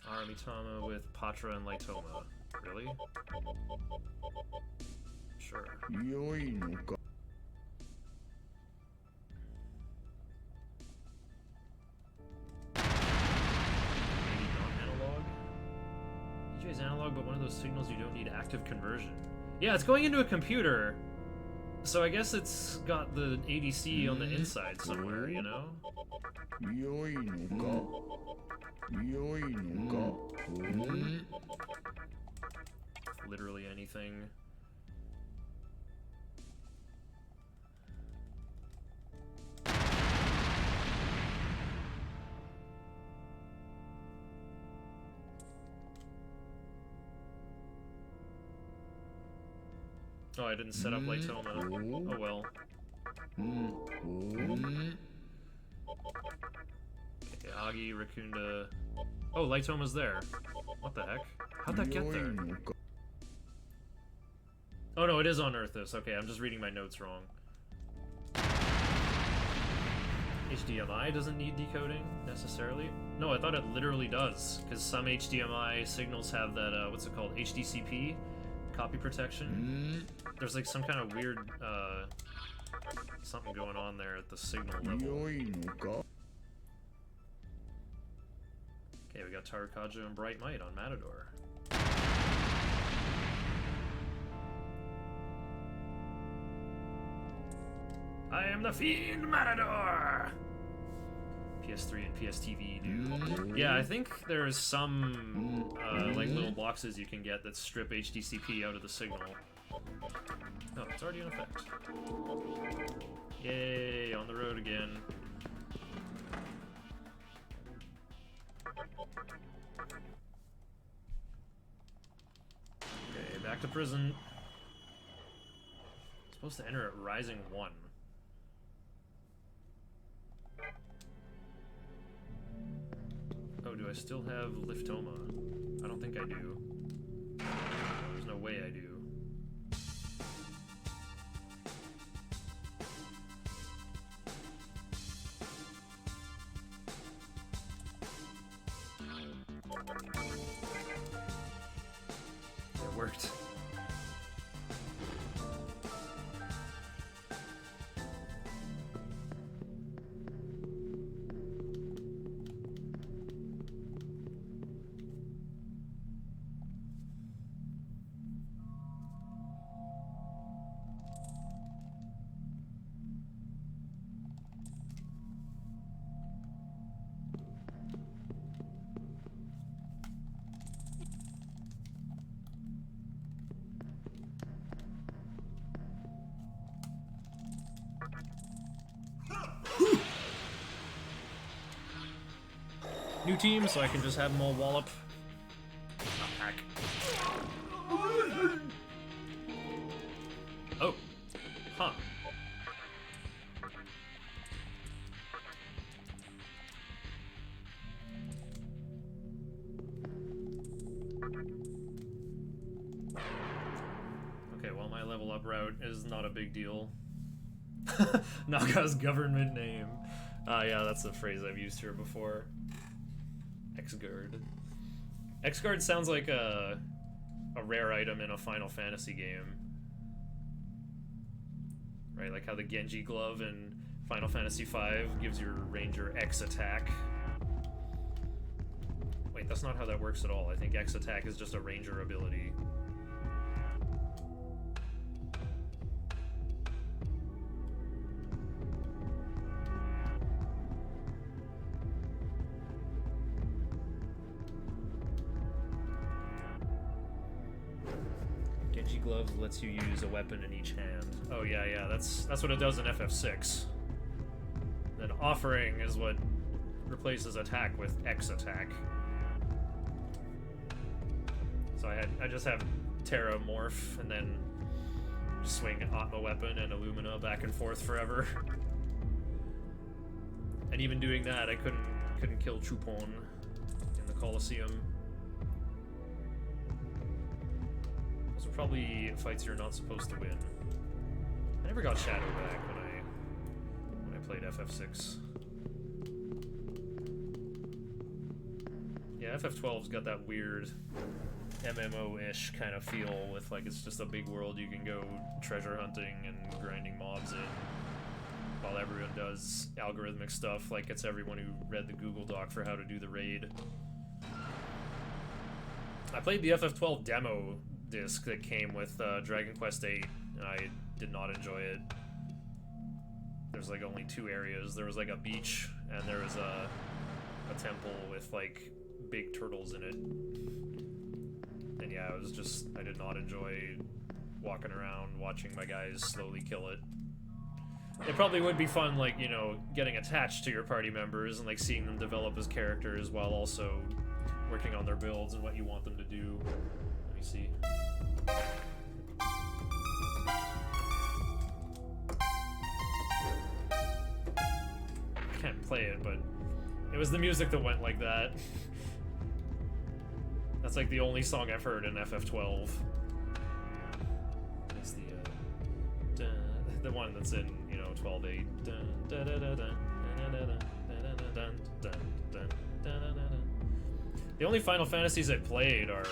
Aramitama with Patra and Lightoma. Really? Sure. Maybe not analog? EJ's analog, but one of those signals you don't need active conversion. Yeah, it's going into a computer, so I guess it's got the ADC on the inside somewhere, you know? Literally anything. Oh, I didn't set up Lightoma. Oh well. Okay, Agi, Racunda. Oh, Lightoma's there. What the heck? How'd that get there? Oh no, it is on Earthus. Okay, I'm just reading my notes wrong. HDMI doesn't need decoding, necessarily. No, I thought it literally does, because some HDMI signals have that, what's it called, HDCP? Copy protection? There's like some kind of weird, something going on there at the signal level. Okay, we got Tarukaja and Bright Might on Matador. I am the Fiend Matador! PS3 and PSTV do. Yeah, I think there's some like little boxes you can get that strip HDCP out of the signal. Oh, it's already in effect. Yay, on the road again. Okay, back to prison. Supposed to enter at Rising 1. Oh, do I still have Liftoma? I don't think I do. There's no way I do. It worked. new team so I can just have them all wallop. Not hack. Oh. Huh. Okay, well, my level up route is not a big deal. Naga's government name. Yeah, that's a phrase I've used here before. X-Guard. X-Guard sounds like a rare item in a Final Fantasy game. Right, like how the Genji glove in Final Fantasy V gives your ranger X attack. Wait, that's not how that works at all. I think X attack is just a ranger ability. Genji gloves lets you use a weapon in each hand. Oh yeah, that's what it does in FF6. Then offering is what replaces attack with X attack. So I just have Terra morph and then swing Atma weapon and Illumina back and forth forever. And even doing that, I couldn't kill Chupon in the Colosseum. Those are probably fights you're not supposed to win. I never got Shadow back when I played FF6. Yeah, FF12's got that weird MMO-ish kind of feel with like it's just a big world you can go treasure hunting and grinding mobs in while everyone does algorithmic stuff like it's everyone who read the Google Doc for how to do the raid. I played the FF12 demo disc that came with Dragon Quest VIII and I did not enjoy it. There's like only 2 areas. There was like a beach and there was a temple with like big turtles in it. And yeah, it was just, I did not enjoy walking around watching my guys slowly kill it. It probably would be fun, like, you know, getting attached to your party members and like seeing them develop as characters while also working on their builds and what you want them to do. Let me see. I can't play it, but it was the music that went like that. That's like the only song I've heard in FF12. It's the one that's in, you know, 12.8. The only Final Fantasies I played are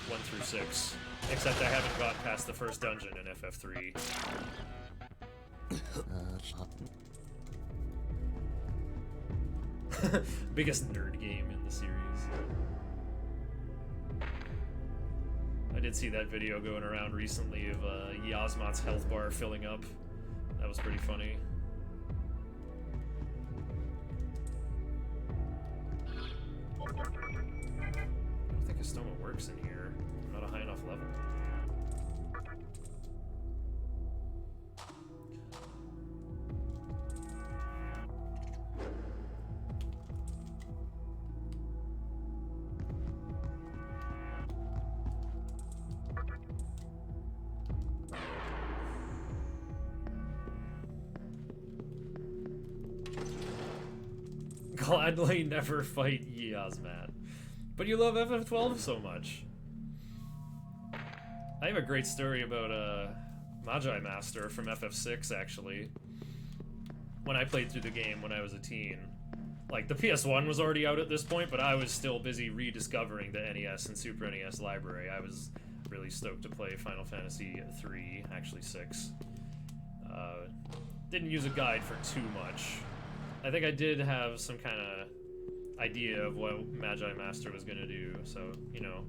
1 through 6, except I haven't got past the first dungeon in FF3. Biggest nerd game in the series. I did see that video going around recently of Yasmat's health bar filling up. That was pretty funny. I don't think Astoma works in here. I'm not a high enough level. Gladly never fight Yasmat. But you love FF12 so much. I have a great story about Magi Master from FF6, actually. When I played through the game when I was a teen. Like, the PS1 was already out at this point, but I was still busy rediscovering the NES and Super NES library. I was really stoked to play Final Fantasy 3, actually 6. Didn't use a guide for too much. I think I did have some kind of idea of what Magi Master was gonna do, so, you know,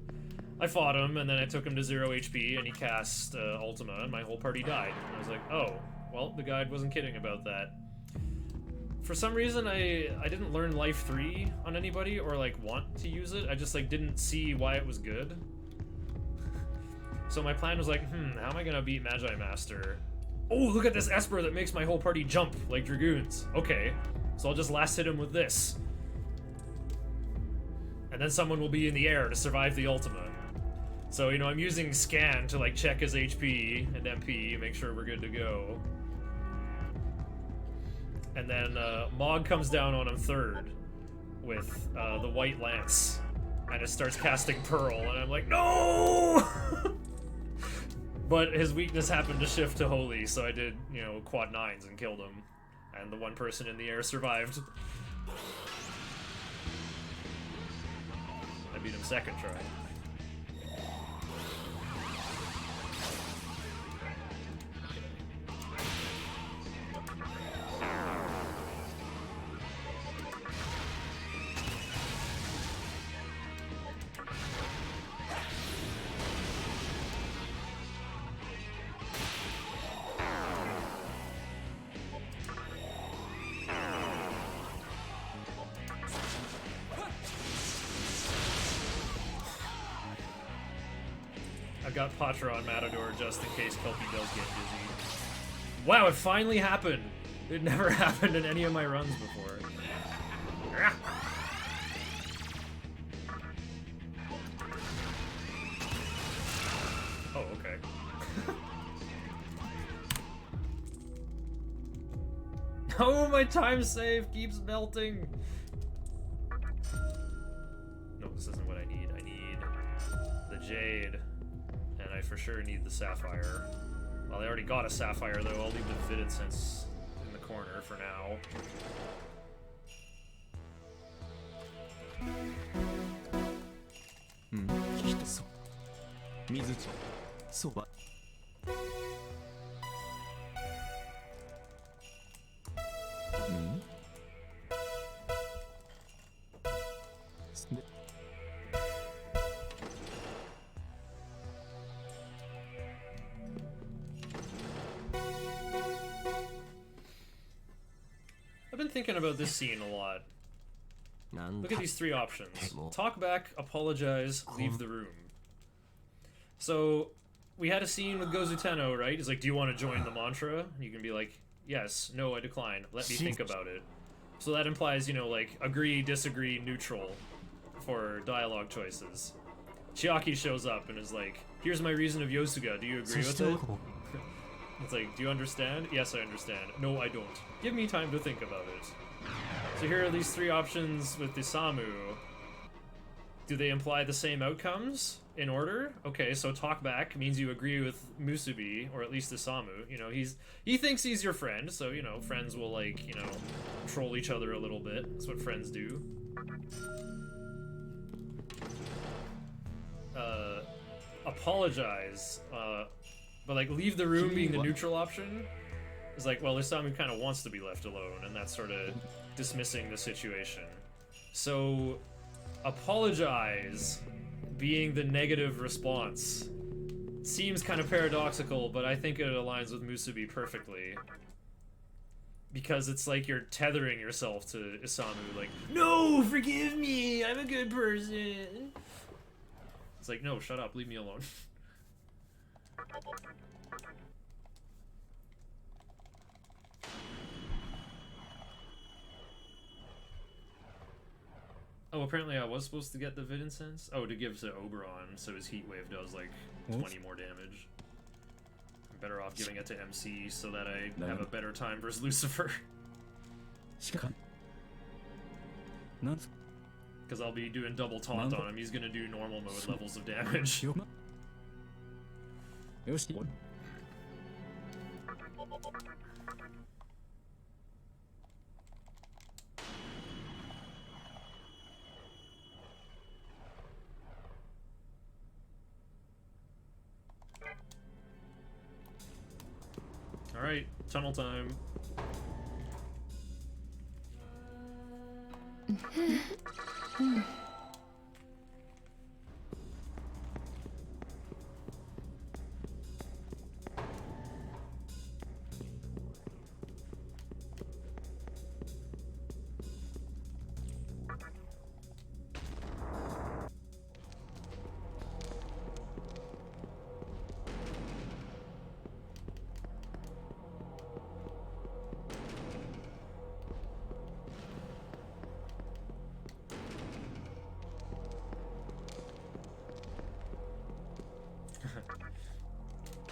I fought him, and then I took him to 0 HP, and he cast Ultima, and my whole party died. And I was like, oh, well, the guide wasn't kidding about that. For some reason, I didn't learn Life 3 on anybody, or, like, want to use it. I just, like, didn't see why it was good. So my plan was like, how am I gonna beat Magi Master? Oh, look at this Esper that makes my whole party jump like dragoons. Okay, so I'll just last hit him with this. and then someone will be in the air to survive the ultimate. So, you know, I'm using scan to like check his HP and MP, make sure we're good to go. And then Mog comes down on him third with the white lance, and it starts casting Pearl, and I'm like, no! But his weakness happened to shift to Holy, so I did, you know, quad 9s and killed him. And the one person in the air survived. I beat him second try. I've got Patra on Matador just in case Kelpie does get dizzy. Wow, it finally happened! It never happened in any of my runs before. Oh, okay. Oh, my time save keeps melting! No, this isn't what I need. I need the Jade. And I for sure need the Sapphire. Well, I already got a Sapphire, though. I'll leave the Vid Incense in the corner for now. I've been thinking about this scene a lot. Look at these three options. Talk back, apologize, leave the room. So, we had a scene with Gozuteno, right? He's like, do you want to join the mantra? You can be like, yes, no, I decline. Let me think about it. So that implies, you know, like, agree, disagree, neutral for dialogue choices. Chiaki shows up and is like, here's my reason of Yosuga, do you agree with it? It's like, do you understand? Yes, I understand. No, I don't. Give me time to think about it. So here are these three options with Isamu. Do they imply the same outcomes in order? Okay, so talk back means you agree with Musubi, or at least Isamu. You know, he thinks he's your friend, so, you know, friends will, like, you know, troll each other a little bit. That's what friends do. Apologize. But, like, leave the room being the neutral option is like, well, Isamu kind of wants to be left alone, and that's sort of dismissing the situation. So, apologize being the negative response seems kind of paradoxical, but I think it aligns with Musubi perfectly. Because it's like you're tethering yourself to Isamu, like, no, forgive me, I'm a good person. It's like, no, shut up, leave me alone. Oh, apparently I was supposed to get the Vid Incense? Oh, to give to Oberon, so his Heat Wave does, like, 20 more damage. I'm better off giving it to MC so that I have a better time versus Lucifer. Because I'll be doing double taunt on him. He's gonna do normal mode levels of damage. Alright, tunnel time.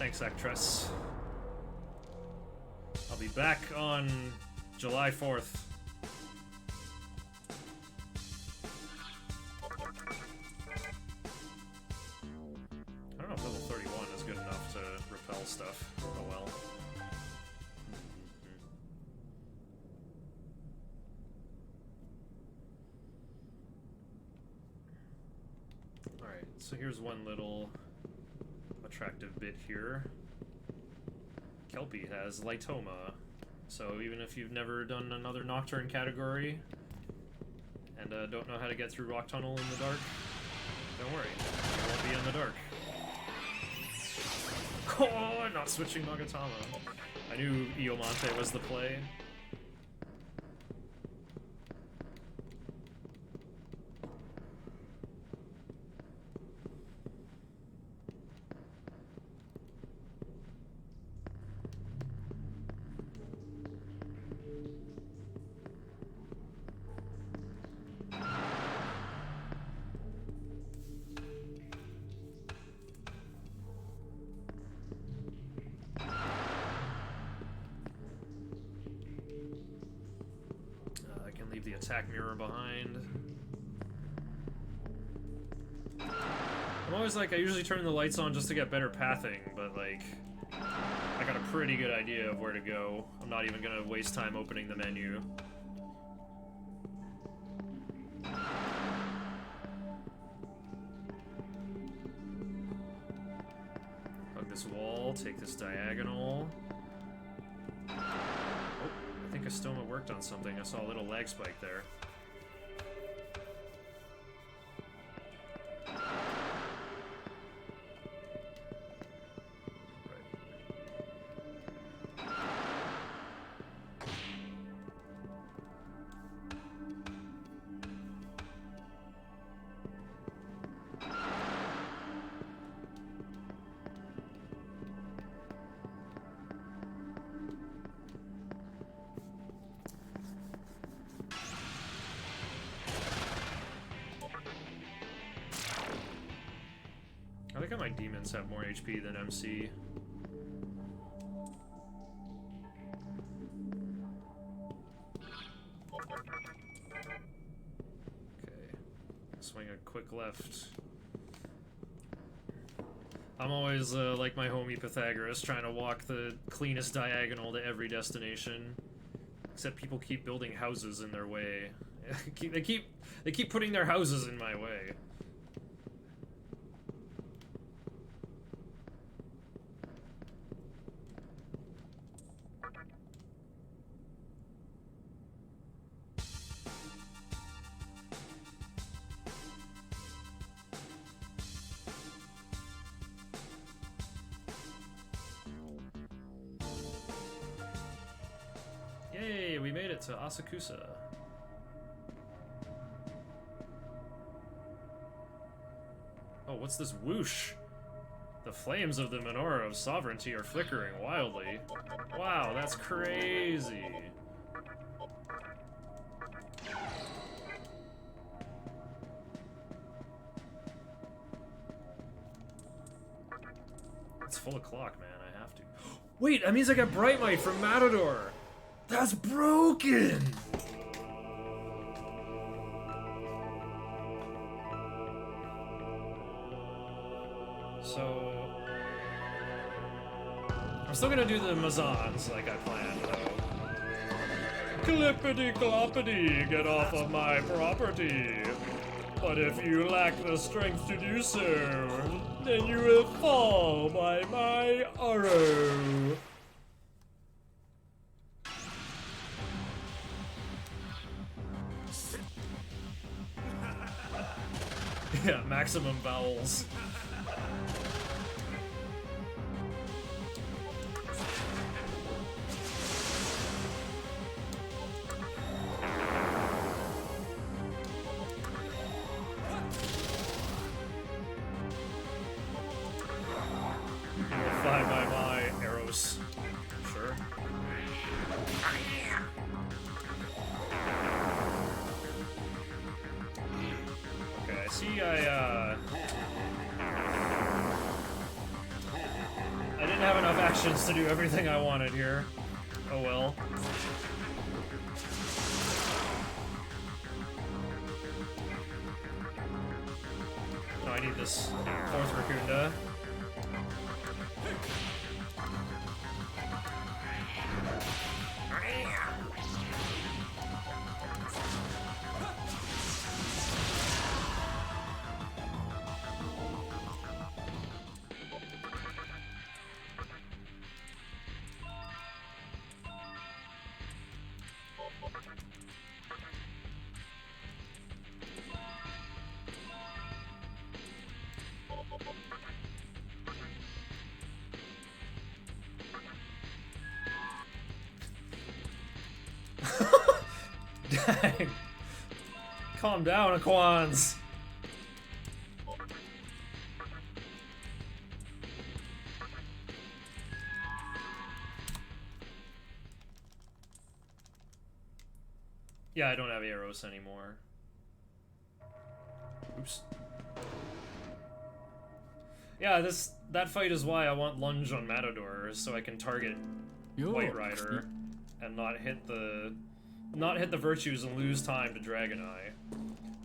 Thanks, actress. I'll be back on July 4th. I don't know if level 31 is good enough to repel stuff. Oh well. Alright, so here's one little attractive bit here. Kelpie has Lytoma, so even if you've never done another Nocturne category and don't know how to get through Rock Tunnel in the dark, don't worry, you won't be in the dark. Oh, I'm not switching Magatama. I knew Iomonte was the play. The attack mirror behind. I'm always like, I usually turn the lights on just to get better pathing, but like, I got a pretty good idea of where to go. I'm not even gonna waste time opening the menu. Hug this wall, take this diagonal. I think Astoma worked on something. I saw a little lag spike there. I think my demons have more HP than MC. Okay. Swing a quick left. I'm always like my homie Pythagoras, trying to walk the cleanest diagonal to every destination. Except people keep building houses in their way. they keep putting their houses in my way. Yay, we made it to Asakusa. Oh, what's this whoosh? The flames of the menorah of sovereignty are flickering wildly. Wow, that's crazy. It's full o'clock, man. I have to. Wait, that means I got Bright Might from Matador. That's broken! So... I'm still gonna do the Mazans like I planned, though. Clippity-cloppity, get off of my property. But if you lack the strength to do so, then you will fall by my arrow. Yeah, maximum vowels. Fly by my arrows. Sure. Okay, I see instructions to do everything I wanted here. Oh well. Oh, I need this fourth Raccoonda. Dang. Calm down, Aquans. Yeah, I don't have arrows anymore. Oops. Yeah, that fight is why I want lunge on Matador, so I can target White Rider and not hit the virtues and lose time to Dragon Eye.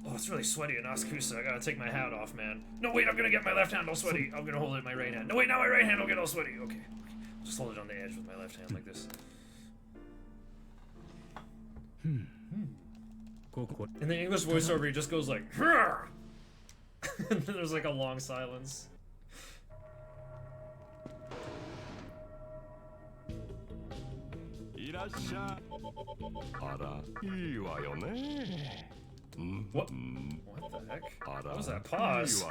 Oh, it's really sweaty in Askusa. I gotta take my hat off, man. No, wait, I'm gonna get my left hand all sweaty. I'm gonna hold it in my right hand. No, wait, now my right hand will get all sweaty. Okay. Just hold it on the edge with my left hand like this. In the English voiceover, he just goes like, "Hurr!" And then there's like a long silence. What? What the heck? What was that pause?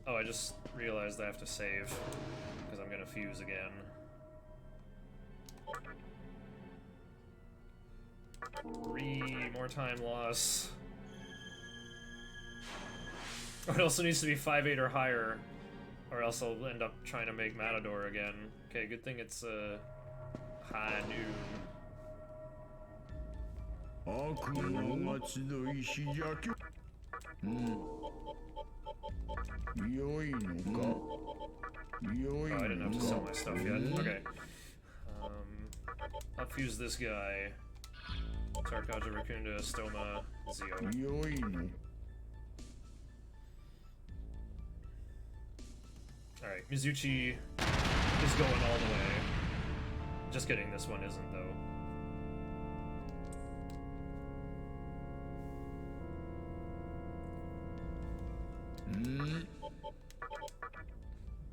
Oh, I just realized I have to save because I'm gonna fuse again. 3 more time loss. Oh, it also needs to be 5/8 or higher, or else I'll end up trying to make Matador again. Okay, good thing it's high noon. 悪の町の石じゃき良いのか良い Oh, I didn't have to sell の my か stuff yet. Okay. I'll fuse this guy. Tarkaja, Raccoonda, Stoma, Zio. 良いの Alright, Mizuchi is going all the way. Just kidding, this one isn't, though.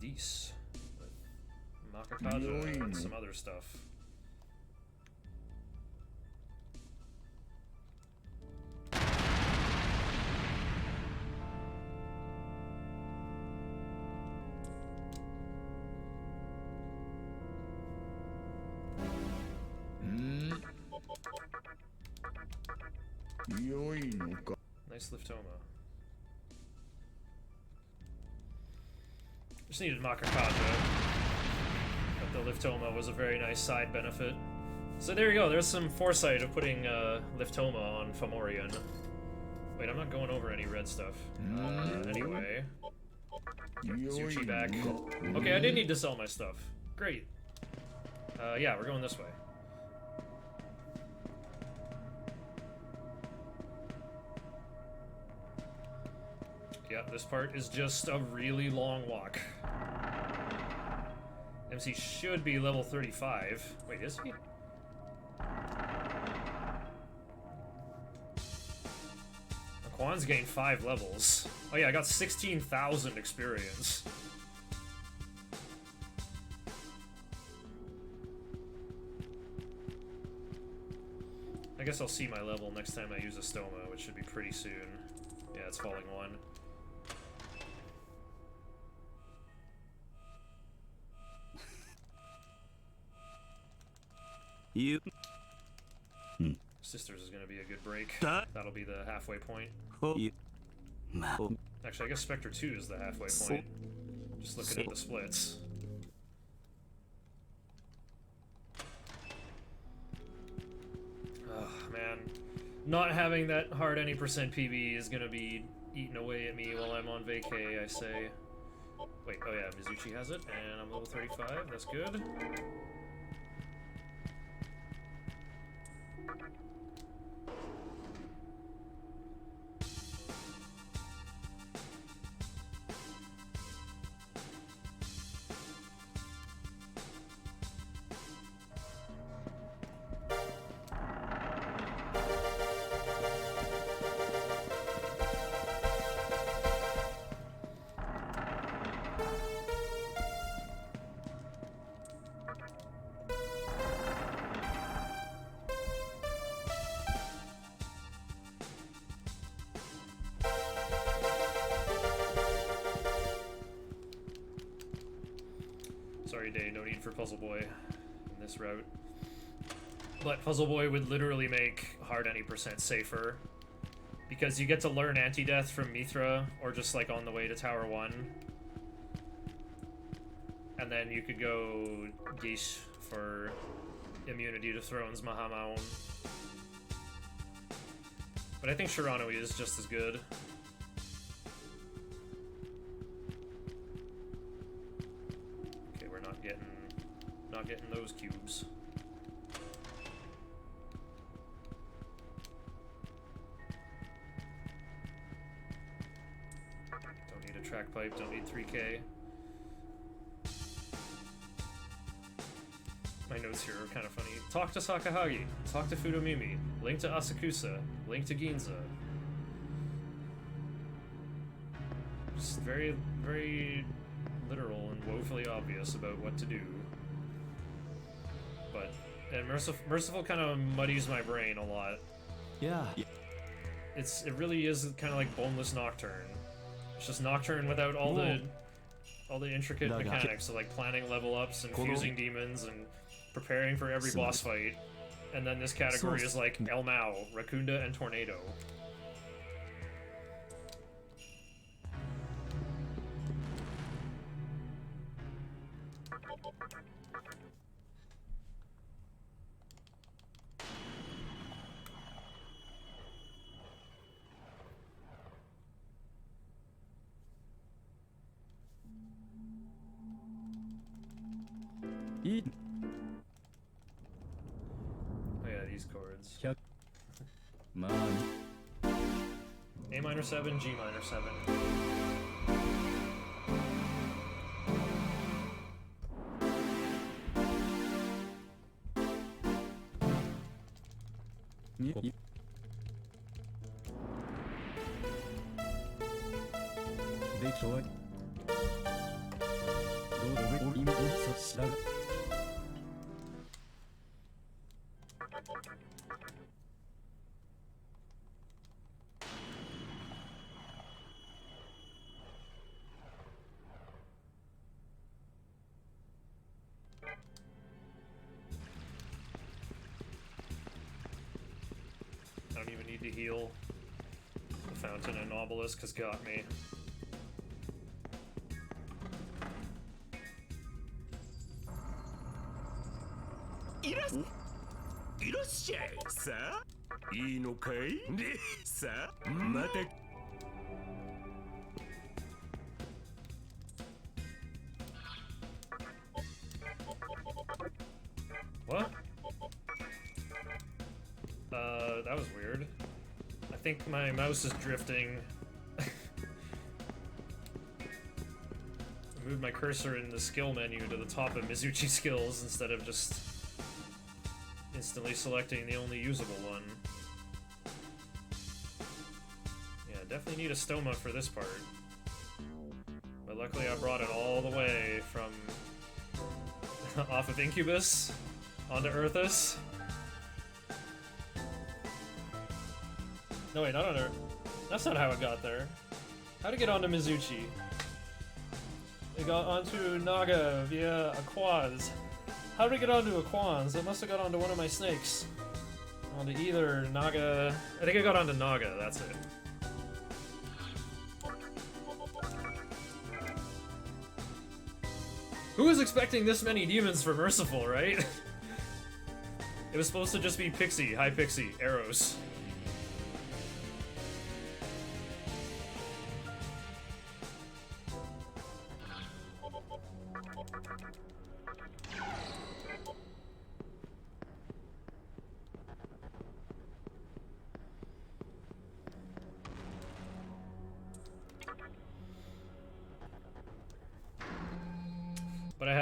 Dees. Makakaja and some other stuff. Nice Liftoma. Just needed Makakaja. But the Liftoma was a very nice side benefit. So there you go, there's some foresight of putting Liftoma on Fomorian. Wait, I'm not going over any red stuff. Anyway. Zuchi back. Okay, I did need to sell my stuff. Great. Yeah, we're going this way. Yeah, this part is just a really long walk. MC should be level 35. Wait, is he? Quan's gained 5 levels. Oh yeah, I got 16,000 experience. I guess I'll see my level next time I use a Stoma, which should be pretty soon. Yeah, it's falling 1. You. Sisters is gonna be a good break. That- That'll be the halfway point. You. Actually, I guess Spectre 2 is the halfway point. Just looking at the splits. Oh, man. Not having that hard any % PB is gonna be eating away at me while I'm on vacay, I say. Wait, oh yeah, Mizuchi has it, and I'm level 35, that's good. Sorry, Day, no need for Puzzle Boy in this route. But Puzzle Boy would literally make hard any percent safer. Because you get to learn anti-death from Mithra, or just like on the way to Tower 1. And then you could go Gish for immunity to Thrones Mahamaon. But I think Shiranui is just as good. Okay, we're not getting those cubes. Don't need a track pipe, don't need 3K. My notes here are kind of funny. Talk to Sakahagi, talk to Fudomimi, link to Asakusa, link to Ginza. Just very, very literal and woefully obvious about what to do. But, and Merciful kind of muddies my brain a lot. Yeah. It really is kind of like boneless Nocturne. It's just Nocturne without all the intricate mechanics, so like planning level ups and fusing demons and preparing for every boss fight. And then this category is like El Mao, Rakunda, and Tornado. Oh yeah, these chords. A minor 7, G minor 7. I don't even need to heal. The Fountain and Obelisk has got me. What? That was weird. I think my mouse is drifting. I moved my cursor in the skill menu to the top of Mizuchi skills instead of just instantly selecting the only usable one. Yeah, definitely need a stoma for this part. But luckily I brought it all the way from off of Incubus onto Earthus. No wait, not on Earth. That's not how it got there. How'd it get onto Mizuchi? It got onto Naga via Aquaz. How did it get onto Aquans? It must have got onto one of my snakes. Onto either Naga... I think it got onto Naga, that's it. Who was expecting this many demons for Merciful, right? It was supposed to just be Pixie, High Pixie, arrows.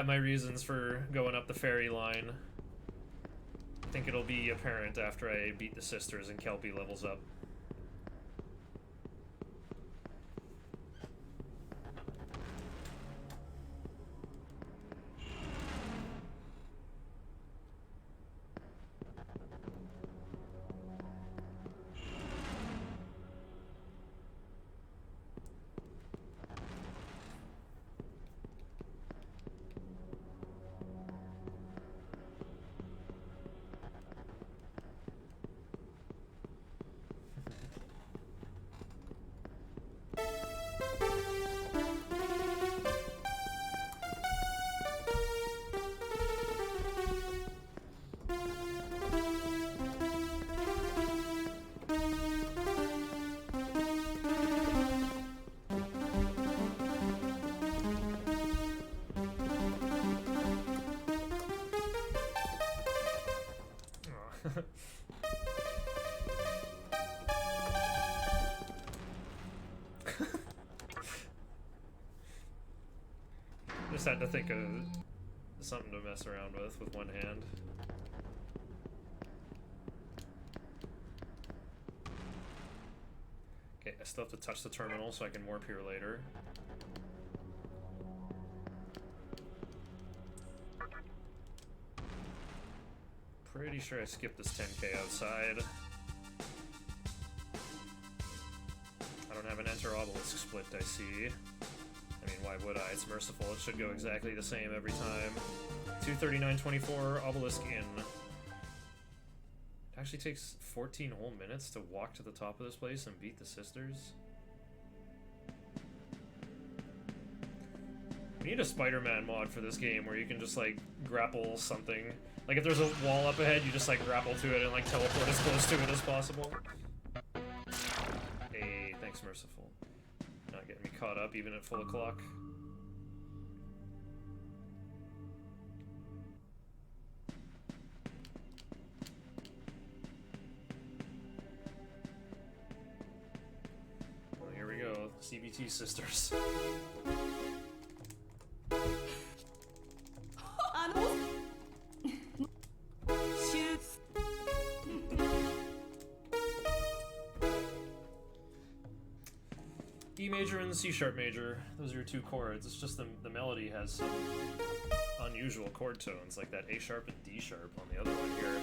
got my reasons for going up the fairy line. I think it'll be apparent after I beat the sisters and Kelpie levels up. Just had to think of something to mess around with one hand. Okay, I still have to touch the terminal so I can warp here later. Pretty sure I skipped this 10k outside. I don't have an enter obelisk split, I see. I mean, why would I? It's merciful. It should go exactly the same every time. 239.24, obelisk in. It actually takes 14 whole minutes to walk to the top of this place and beat the sisters. We need a Spider-Man mod for this game where you can just, like, grapple something. Like, if there's a wall up ahead, you just, like, grapple to it and, like, teleport as close to it as possible. Hey, thanks, Merciful. Not getting me caught up even at full o'clock. Well, here we go. CBT sisters. E major and C sharp major, those are your two chords. It's just the melody has some unusual chord tones, like that A sharp and D sharp on the other one here.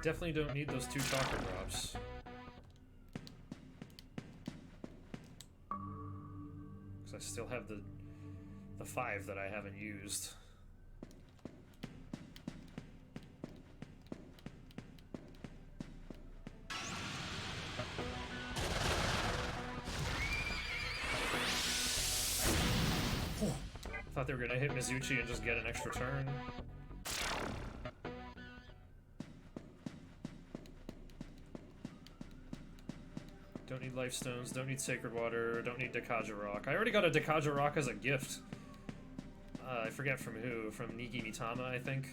Definitely don't need those two chakra drops. Because I still have the 5 that I haven't used. I thought they were gonna hit Mizuchi and just get an extra turn. Don't need life stones, don't need sacred water, don't need Dekaja rock. I already got a Dekaja rock as a gift. I forget from who, from Niki Mitama, I think.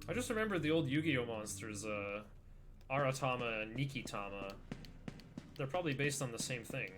I just remembered the old Yu-Gi-Oh monsters, Aratama and Nikitama. They're probably based on the same thing.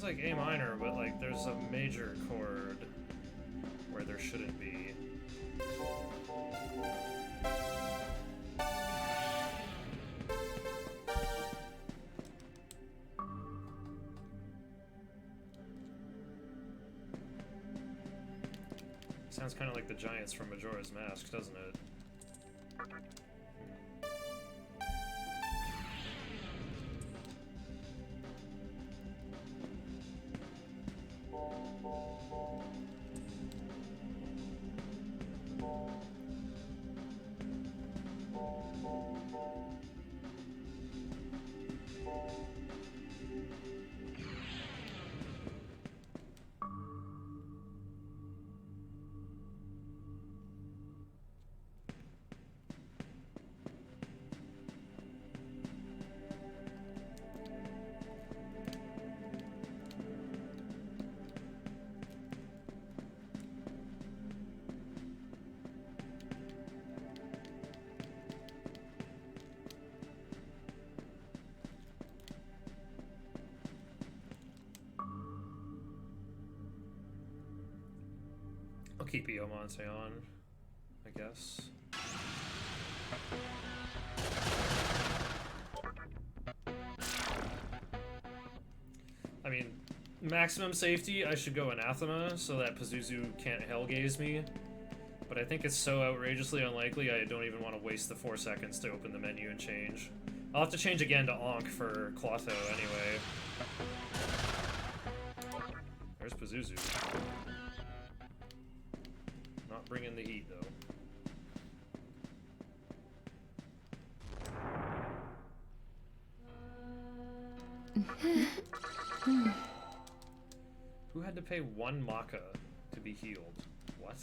like A minor, but like there's a major chord where there shouldn't be. Sounds kind of like the giants from Majora's Mask, doesn't it? I'll keep Iomonte on, I guess. I mean, maximum safety, I should go Anathema so that Pazuzu can't Hellgaze me. But I think it's so outrageously unlikely I don't even want to waste the 4 seconds to open the menu and change. I'll have to change again to Ankh for Clotho anyway. There's Pazuzu. Not bringing the heat, though. Who had to pay 1 Maka to be healed? What?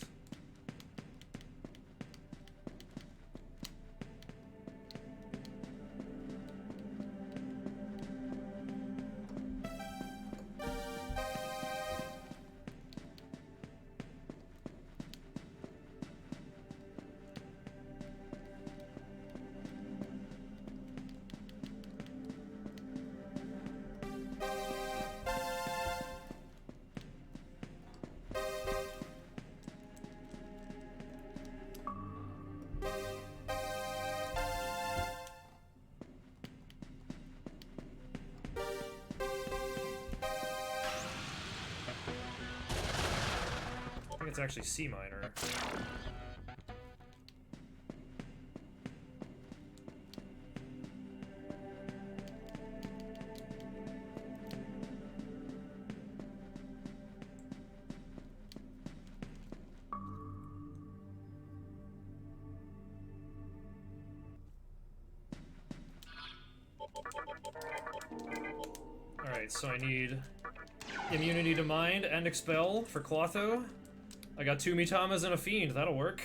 It's actually C minor. Alright, so I need immunity to mind and expel for Clotho. I got 2 Mitamas and a Fiend, that'll work.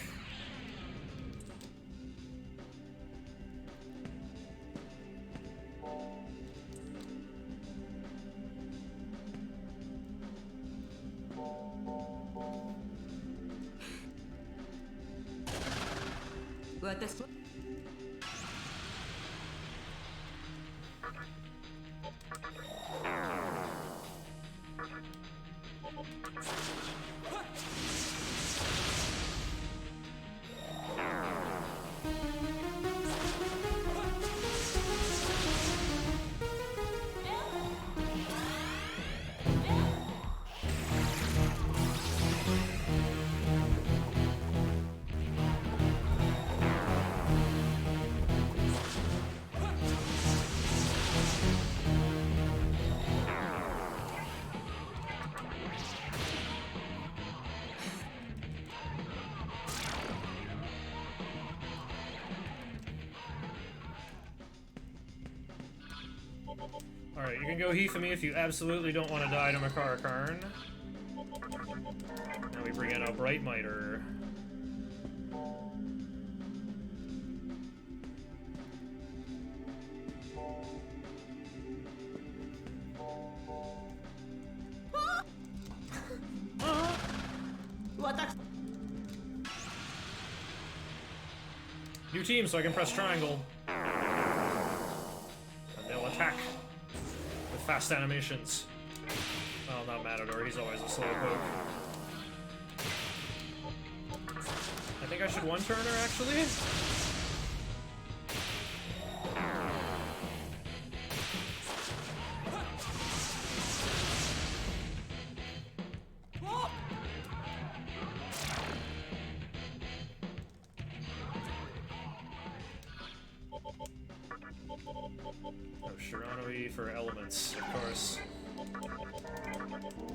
Alright, you can go Hifumi if you absolutely don't want to die to Makara Karn. Now we bring in a Bright Miter. New team, so I can press triangle. And they'll attack with fast animations. Well, not Matador, he's always a slowpoke. I think I should one-turner, actually? Oh, Shiranui for elements, of course.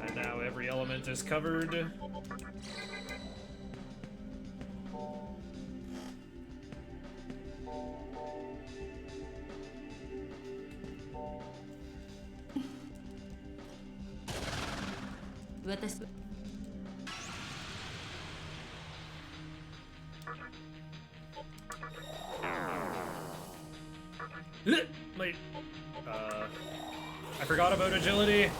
And now every element is covered. Wait. I forgot about agility.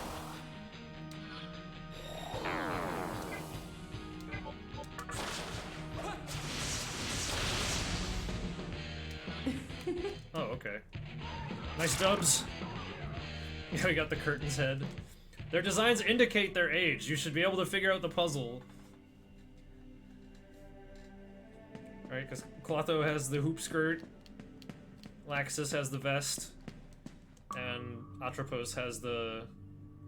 Oh, okay. Nice dubs. Yeah, we got the curtain's head. Their designs indicate their age. You should be able to figure out the puzzle. Right, because Clotho has the hoop skirt, Laxus has the vest, and Atropos has the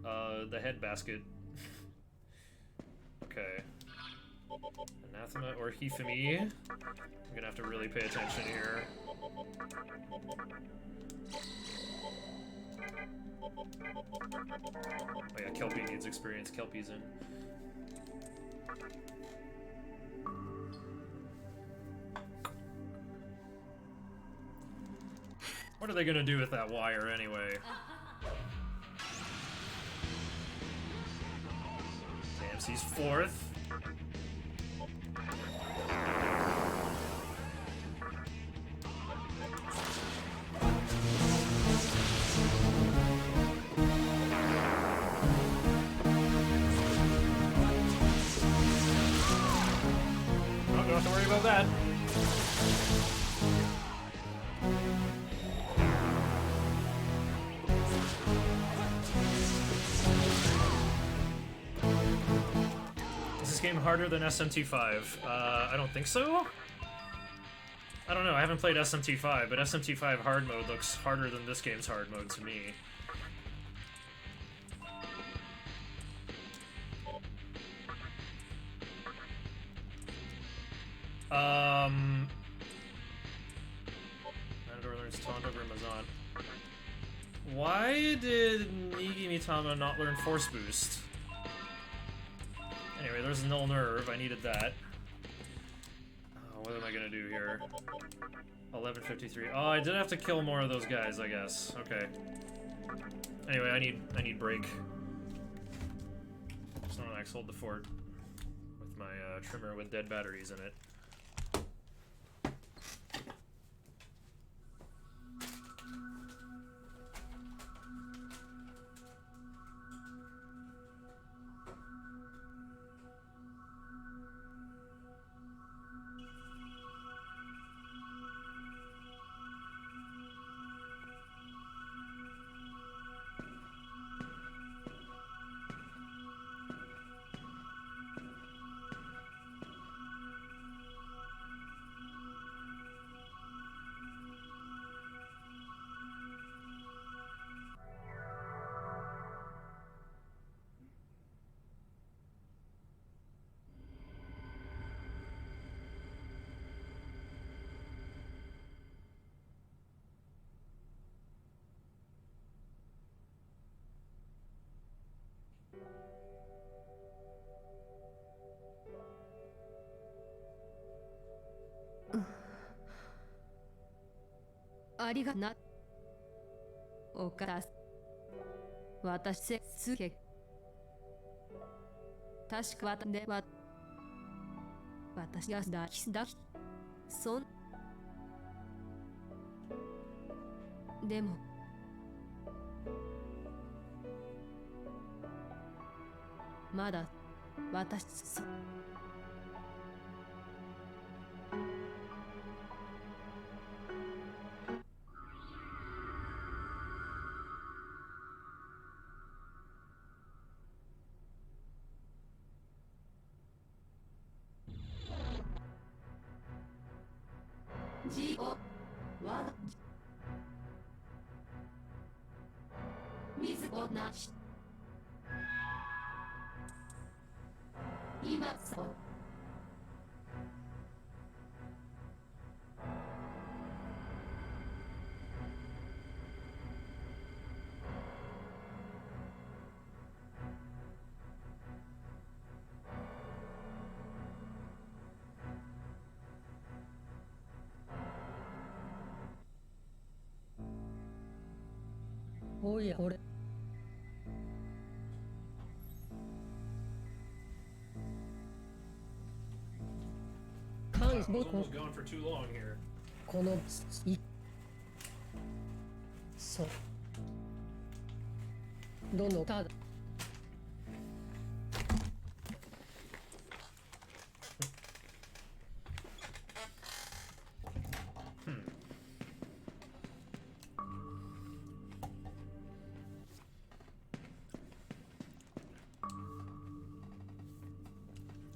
head basket. Okay. Anathema or Hifemi. I'm gonna have to really pay attention here. Oh yeah, Kelpie needs experience. Kelpie's in. What are they gonna do with that wire anyway? Damsi's fourth. Don't have to worry about that. Is this game harder than SMT5? I don't think so. I don't know, I haven't played SMT5, but SMT5 hard mode looks harder than this game's hard mode to me. Matador learns Taunt over Mazan. Why did Nigi Mitama not learn Force Boost? Anyway, there's Null Nerve, I needed that. Oh, what am I gonna do here? 1153. Oh, I did have to kill more of those guys, I guess. Okay. Anyway, I need break. Snorlax, hold the fort with my trimmer with dead batteries in it. おやこれ関 I was 僕 almost gone for too long here. このいそうどのただ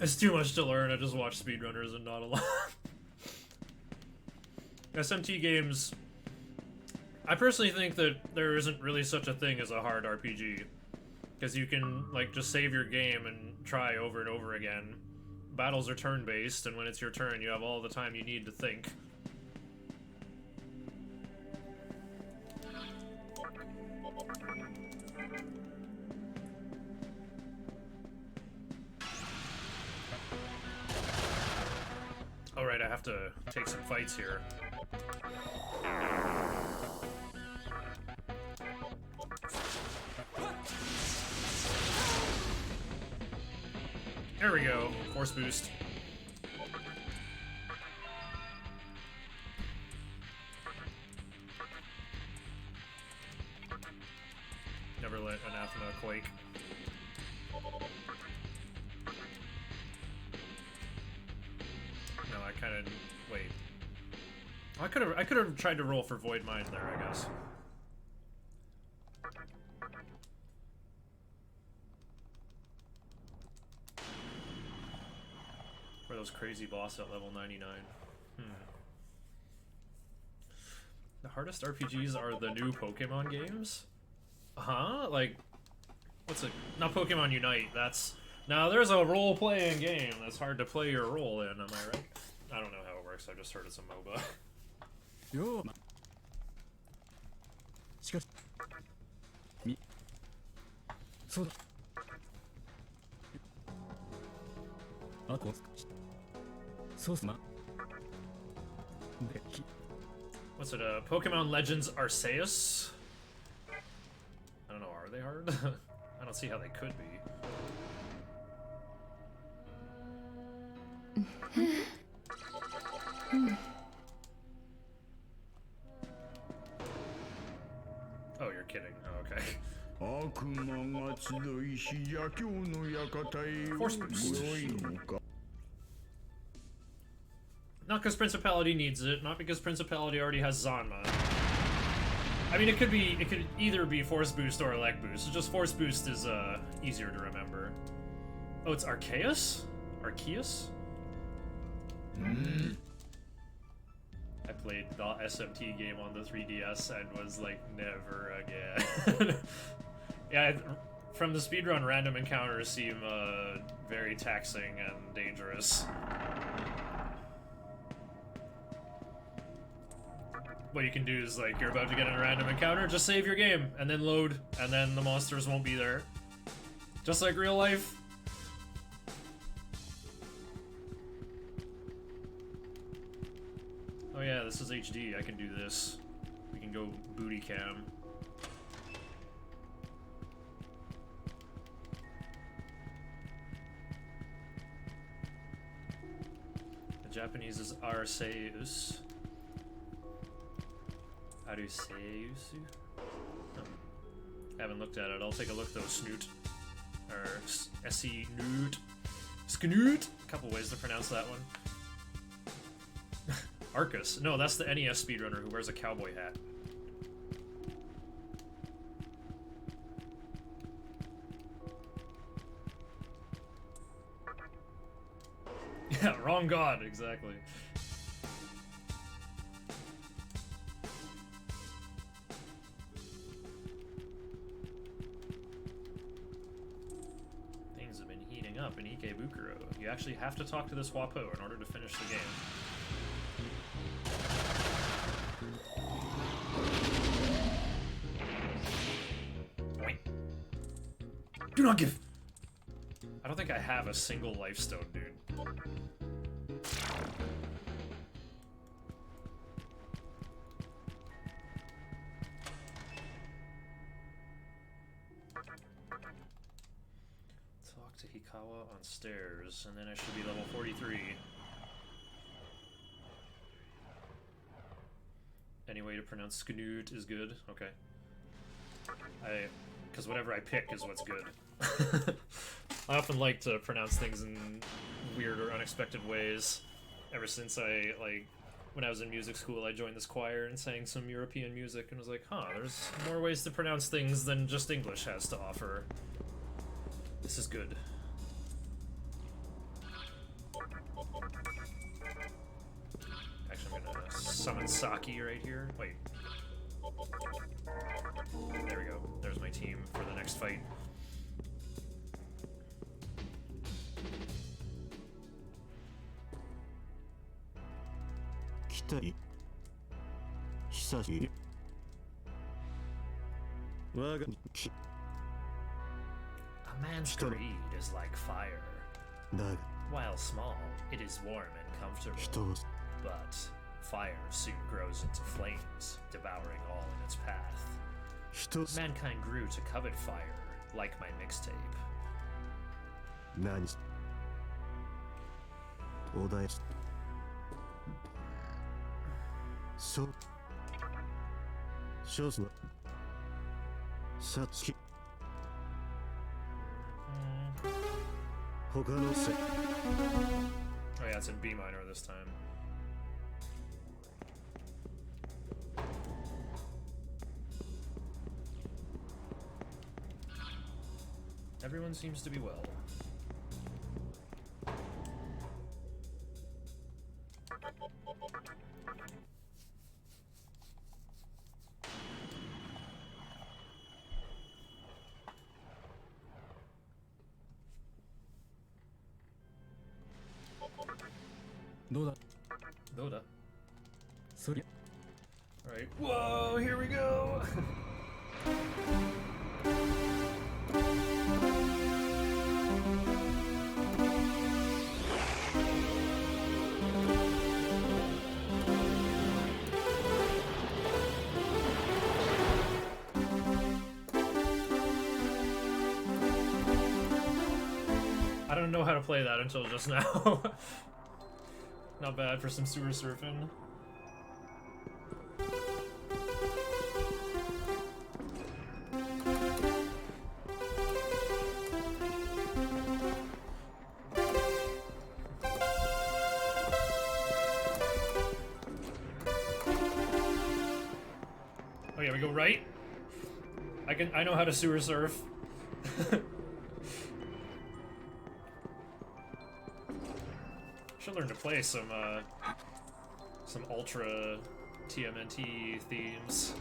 It's too much to learn. I just watch speedrunners and not a lot. SMT games. I personally think that there isn't really such a thing as a hard RPG. Because you can, like, just save your game and try over and over again. Battles are turn-based, and when it's your turn, you have all the time you need to think. Alright, I have to take some fights here. There we go. Force boost. Never let Anathema quake. No, I kind of wait. I could have tried to roll for Void Mind there, I guess. For those crazy boss at level 99. The hardest RPGs are the new Pokemon games? Huh? Like, what's it? Not Pokemon Unite, that's... Now, there's a role-playing game that's hard to play your role in, am I right? I don't know how it works, I just heard it's a MOBA. ようしかしそうだあこそうっすなでき What's it, Pokemon Legends Arceus? I don't know, are they hard? I don't see how they could be. Oh, you're kidding. Oh, okay. 悪魔が集いし邪教の館へ Force boost. 良いのか Not because Principality needs it, not because Principality already has Zanma. I mean, it could either be Force Boost or Leg Boost. Just Force Boost is easier to remember. Oh, it's Arceus? Arceus? I played the SMT game on the 3DS and was like, never again. Yeah, from the speedrun, random encounters seem very taxing and dangerous. What you can do is, like, you're about to get in a random encounter, just save your game, and then load, and then the monsters won't be there. Just like real life. Oh yeah, this is HD, I can do this. We can go booty cam. The Japanese is Arceus. Arceus? Oh. Haven't looked at it. I'll take a look though, Snoot. Or S-E Noot. Sknoot! A couple ways to pronounce that one. Arcus. No, that's the NES speedrunner who wears a cowboy hat. Yeah, wrong god, exactly. up in Ikebukuro. You actually have to talk to this Wapo in order to finish the game. Wait. Do not give! I don't think I have a single life stone, dude. Talk to Hikawa on stairs, and then I should be level 43. Any way to pronounce Sknoot is good? Okay. Because whatever I pick is what's good. I often like to pronounce things in weird or unexpected ways. Ever since when I was in music school, I joined this choir and sang some European music and was like, huh, there's more ways to pronounce things than just English has to offer. This is good. Actually, I'm gonna summon Saki right here. Wait. There we go. There's my team for the next fight. Kitai. Hisashi. Waga. A man's greed is like fire. Daga. While small, it is warm and comfortable. 人を But fire soon grows into flames, devouring all in its path. 人 Mankind grew to covet fire, like my mixtape. 何お題そう少数のさつき他のせ Oh yeah, it's in B minor this time. Everyone seems to be well. Doda. Alright. Whoa, here we go! I don't know how to play that until just now. Not bad for some sewer surfing. Oh yeah, we go right? I know how to sewer surf. Should learn to play some ultra TMNT themes.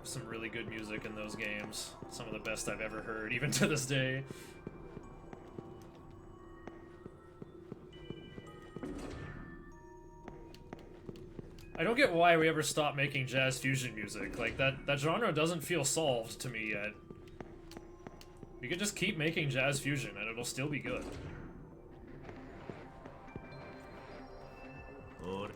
Some really good music in those games. Some of the best I've ever heard, even to this day. I don't get why we ever stopped making jazz fusion music. Like, that genre doesn't feel solved to me yet. You could just keep making jazz fusion and it'll still be good. 俺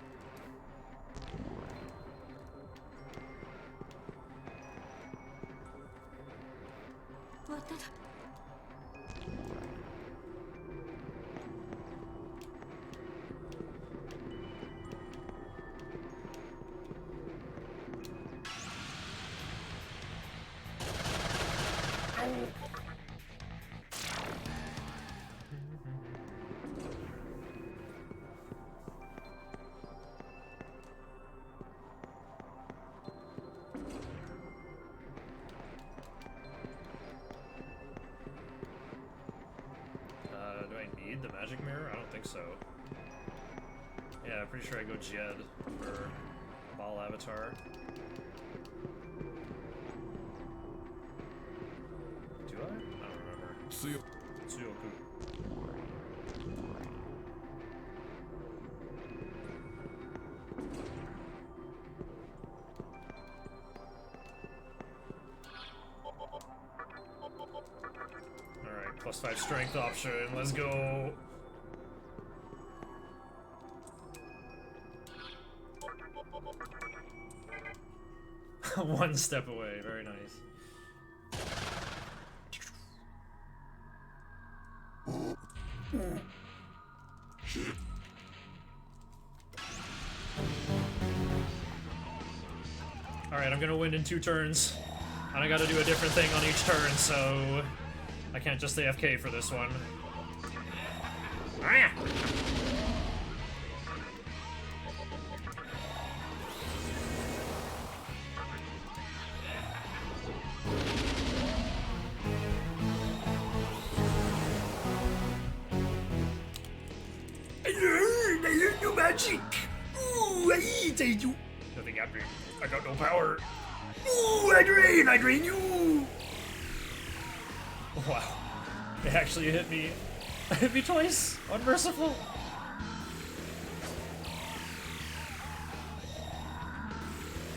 Do I need the magic mirror? I don't think so. Yeah, I'm pretty sure I go Jed for Ball Avatar. Do I? I don't remember. Tsuyoku. +5 strength option. Let's go. One step away. Very nice. Alright, I'm gonna win in 2 turns. And I gotta do a different thing on each turn, so I can't just AFK for this one. Ah! I learned no magic! Ooh, I do. Nothing happened. I got no power. Ooh, I drain you! Wow. It actually hit me. It hit me twice on Merciful.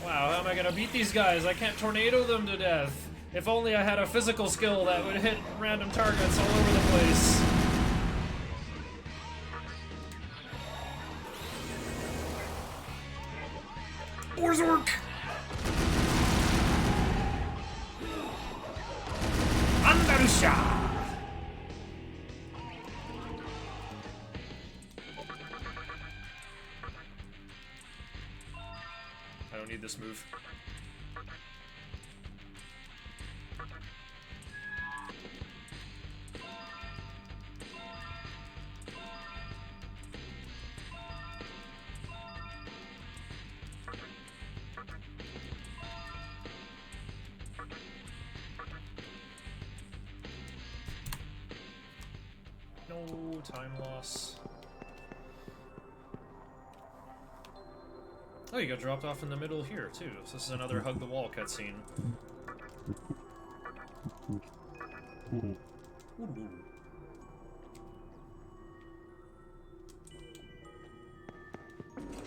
Wow, how am I gonna beat these guys? I can't tornado them to death. If only I had a physical skill that would hit random targets all over the place. Orzork! Andalusha! I don't need this move. No time loss. Oh, you got dropped off in the middle here, too. So this is another hug the wall cutscene.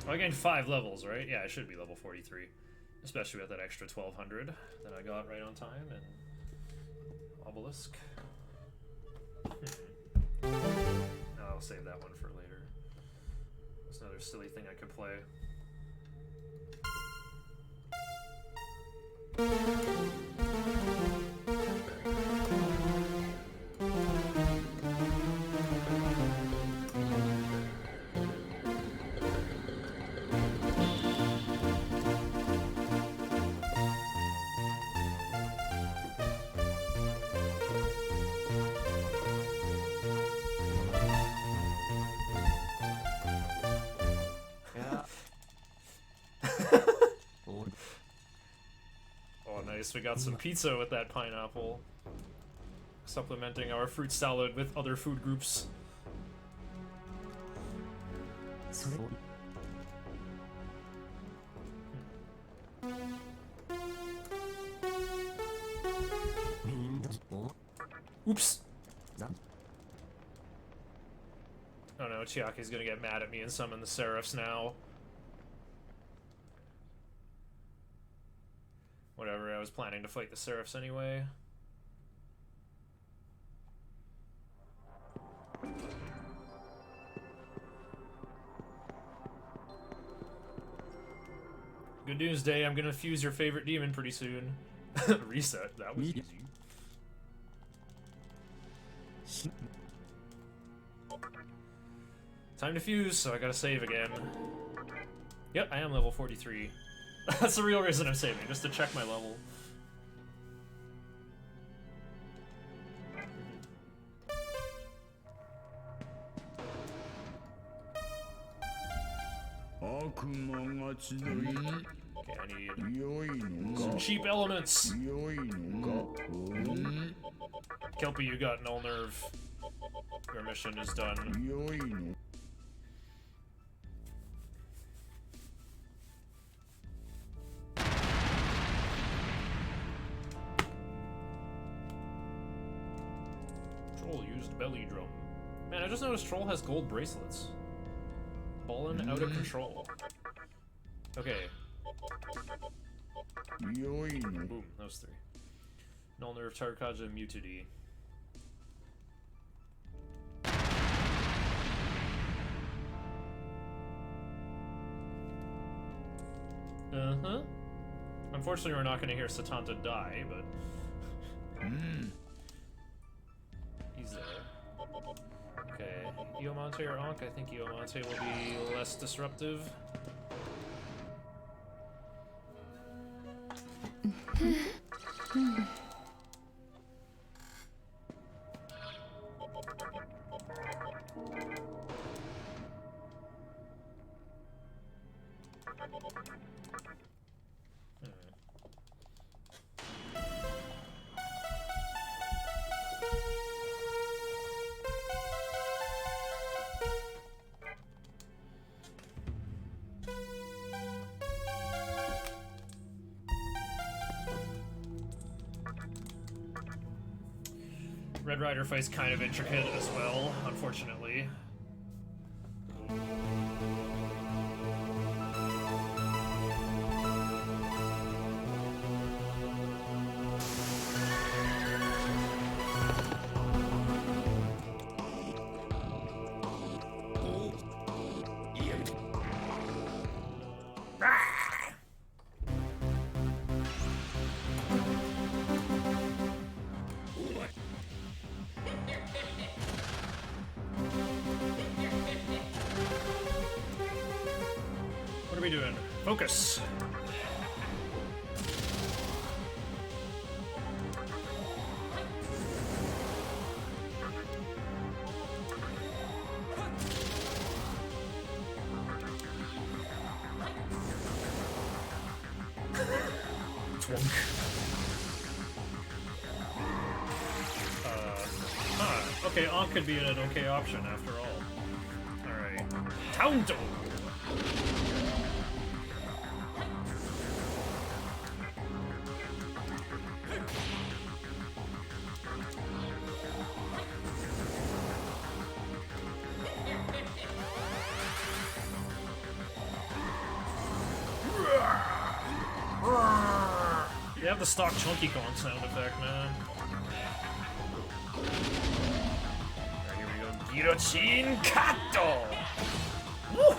Oh, I gained 5 levels, right? Yeah, I should be level 43. Especially with that extra 1200 that I got right on time and Obelisk. No, I'll save that one for later. It's another silly thing I could play. Oh, nice. We got some pizza with that pineapple. Supplementing our fruit salad with other food groups. Oops. Oh no, Chiaki's gonna get mad at me and summon the Seraphs now. Whatever, I was planning to fight the Seraphs anyway. Good news, Day. I'm gonna fuse your favorite demon pretty soon. Reset. That was easy. Time to fuse, so I gotta save again. Yep, I am level 43. That's the real reason I'm saving, just to check my level. Okay, I need some cheap elements. Kelpie, you got null nerve. Your mission is done. Troll used belly drum. Man, I just noticed Troll has gold bracelets. Ballin' out of control. Okay. Boom, those 3. Null nerve, Tarkaja, Mutity. Uh-huh. Unfortunately, we're not going to hear Satanta die, but... He's there. Okay, Iomonte or Ankh? I think Iomonte will be less disruptive. Red Rider fight's kind of intricate as well, unfortunately. What are we doing? Focus! Twunk. Okay, Ankh could be an okay option after all. Alright. Toundo! You have the stock Chunky Kong sound effect, man. Alright, here we go. Girochin Kato! Woo!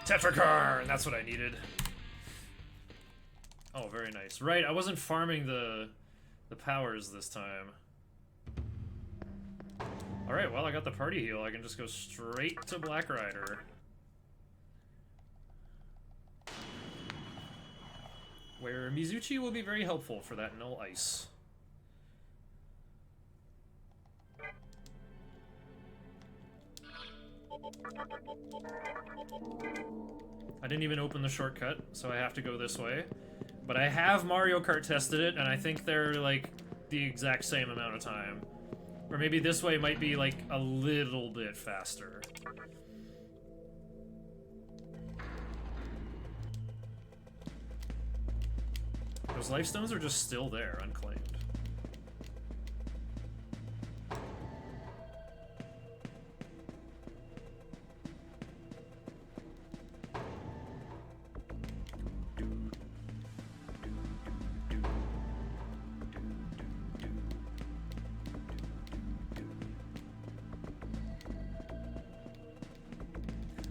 Tetrakarn! That's what I needed. Oh, very nice. Right, I wasn't farming the powers this time. Alright, well, I got the party heal. I can just go straight to Black Rider. Where Mizuchi will be very helpful for that null ice. I didn't even open the shortcut, so I have to go this way. But I have Mario Kart tested it, and I think they're, like, the exact same amount of time. Or maybe this way might be, like, a little bit faster. Those life stones are just still there, unclaimed.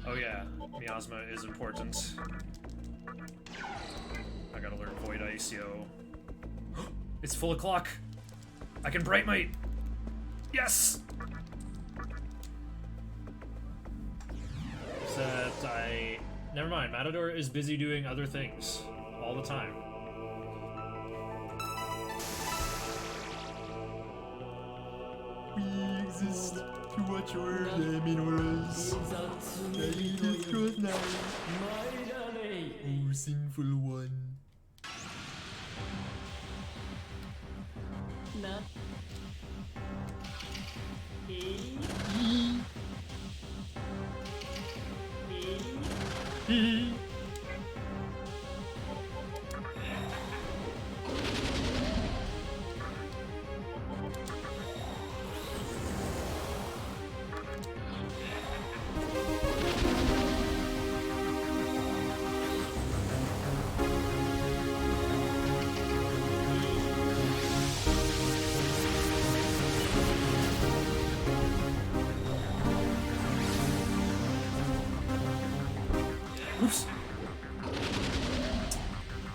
Oh yeah, Miasma is important. I gotta learn Void Ice, yo. It's full o'clock! I can Bright Might! Yes! Never mind, Matador is busy doing other things. All the time. We exist to watch over the minerals. Oh, sinful one. Oops.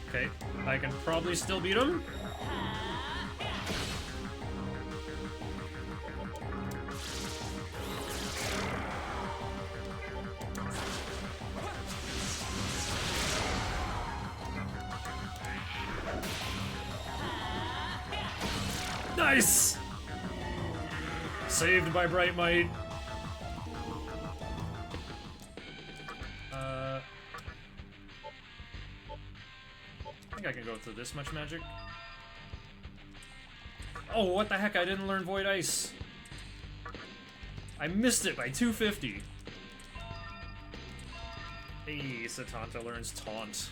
Okay, I can probably still beat him. Nice! Saved by Bright Might. I think I can go through this much magic. Oh, what the heck? I didn't learn Void Ice. I missed it by 250. Hey, Satanta learns Taunt.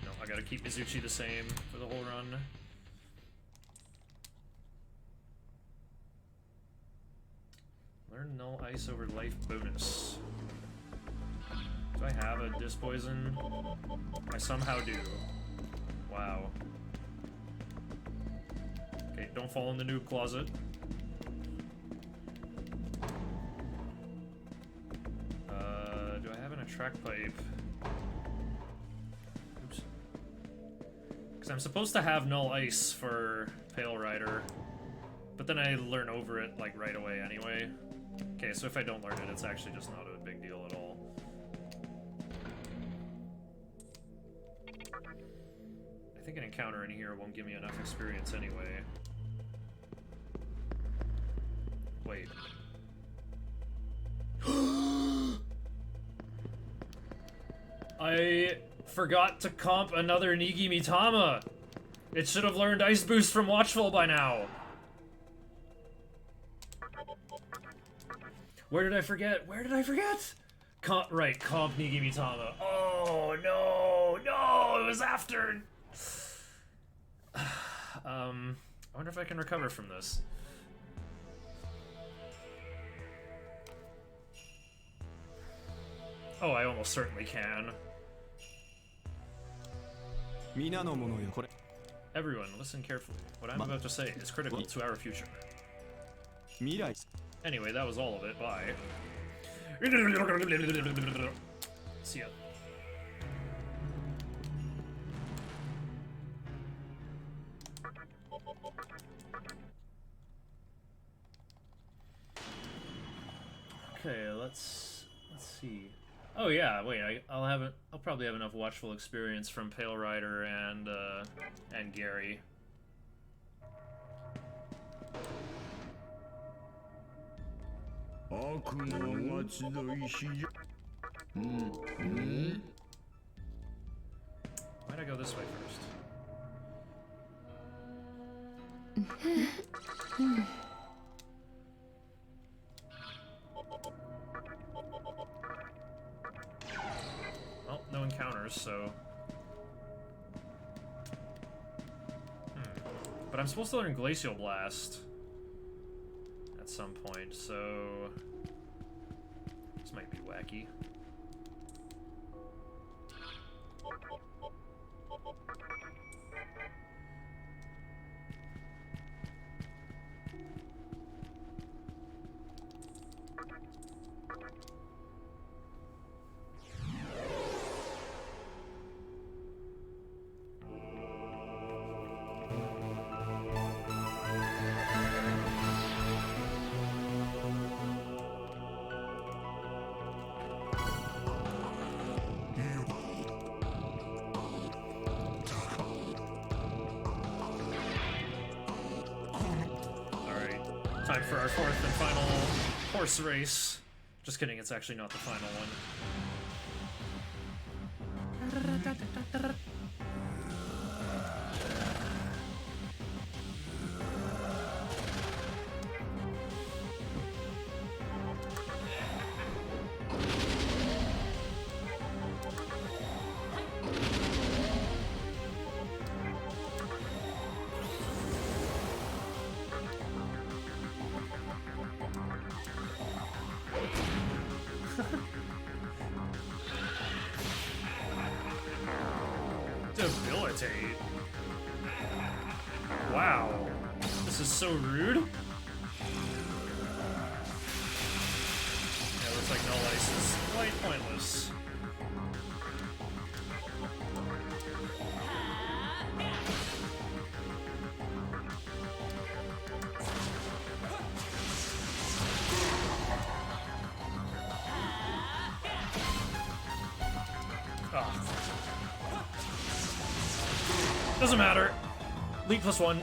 No, I gotta keep Mizuchi the same for the whole run. Learn Null Ice over Life bonus. Do I have a Disc Poison? I somehow do. Wow. Okay, don't fall in the noob closet. Do I have an Attract Pipe? Oops. Because I'm supposed to have Null Ice for Pale Rider, but then I learn over it, like, right away anyway. Okay, so if I don't learn it, it's actually just not a big deal at all. I think an encounter in here won't give me enough experience anyway. Wait. I forgot to comp another Nigi Mitama! It should have learned Ice Boost from Watchful by now! Where did I forget? Where did I forget? Right, comp Nigi Mitama. Oh, no! No! It was after... I wonder if I can recover from this. Oh, I almost certainly can. Everyone, listen carefully. What I'm about to say is critical to our future. Anyway, that was all of it. Bye. See ya. Okay, let's see. Oh yeah, wait. I'll probably have enough Watchful experience from Pale Rider and Gary. Why'd I go this way first? Well, no encounters, so... But I'm supposed to learn Glacial Blast at some point, so... This might be wacky. Time for our fourth and final horse race. Just kidding, it's actually not the final one. Debilitate. so rude. Yeah, looks like Null Ice is quite pointless. Doesn't matter. Lead +1.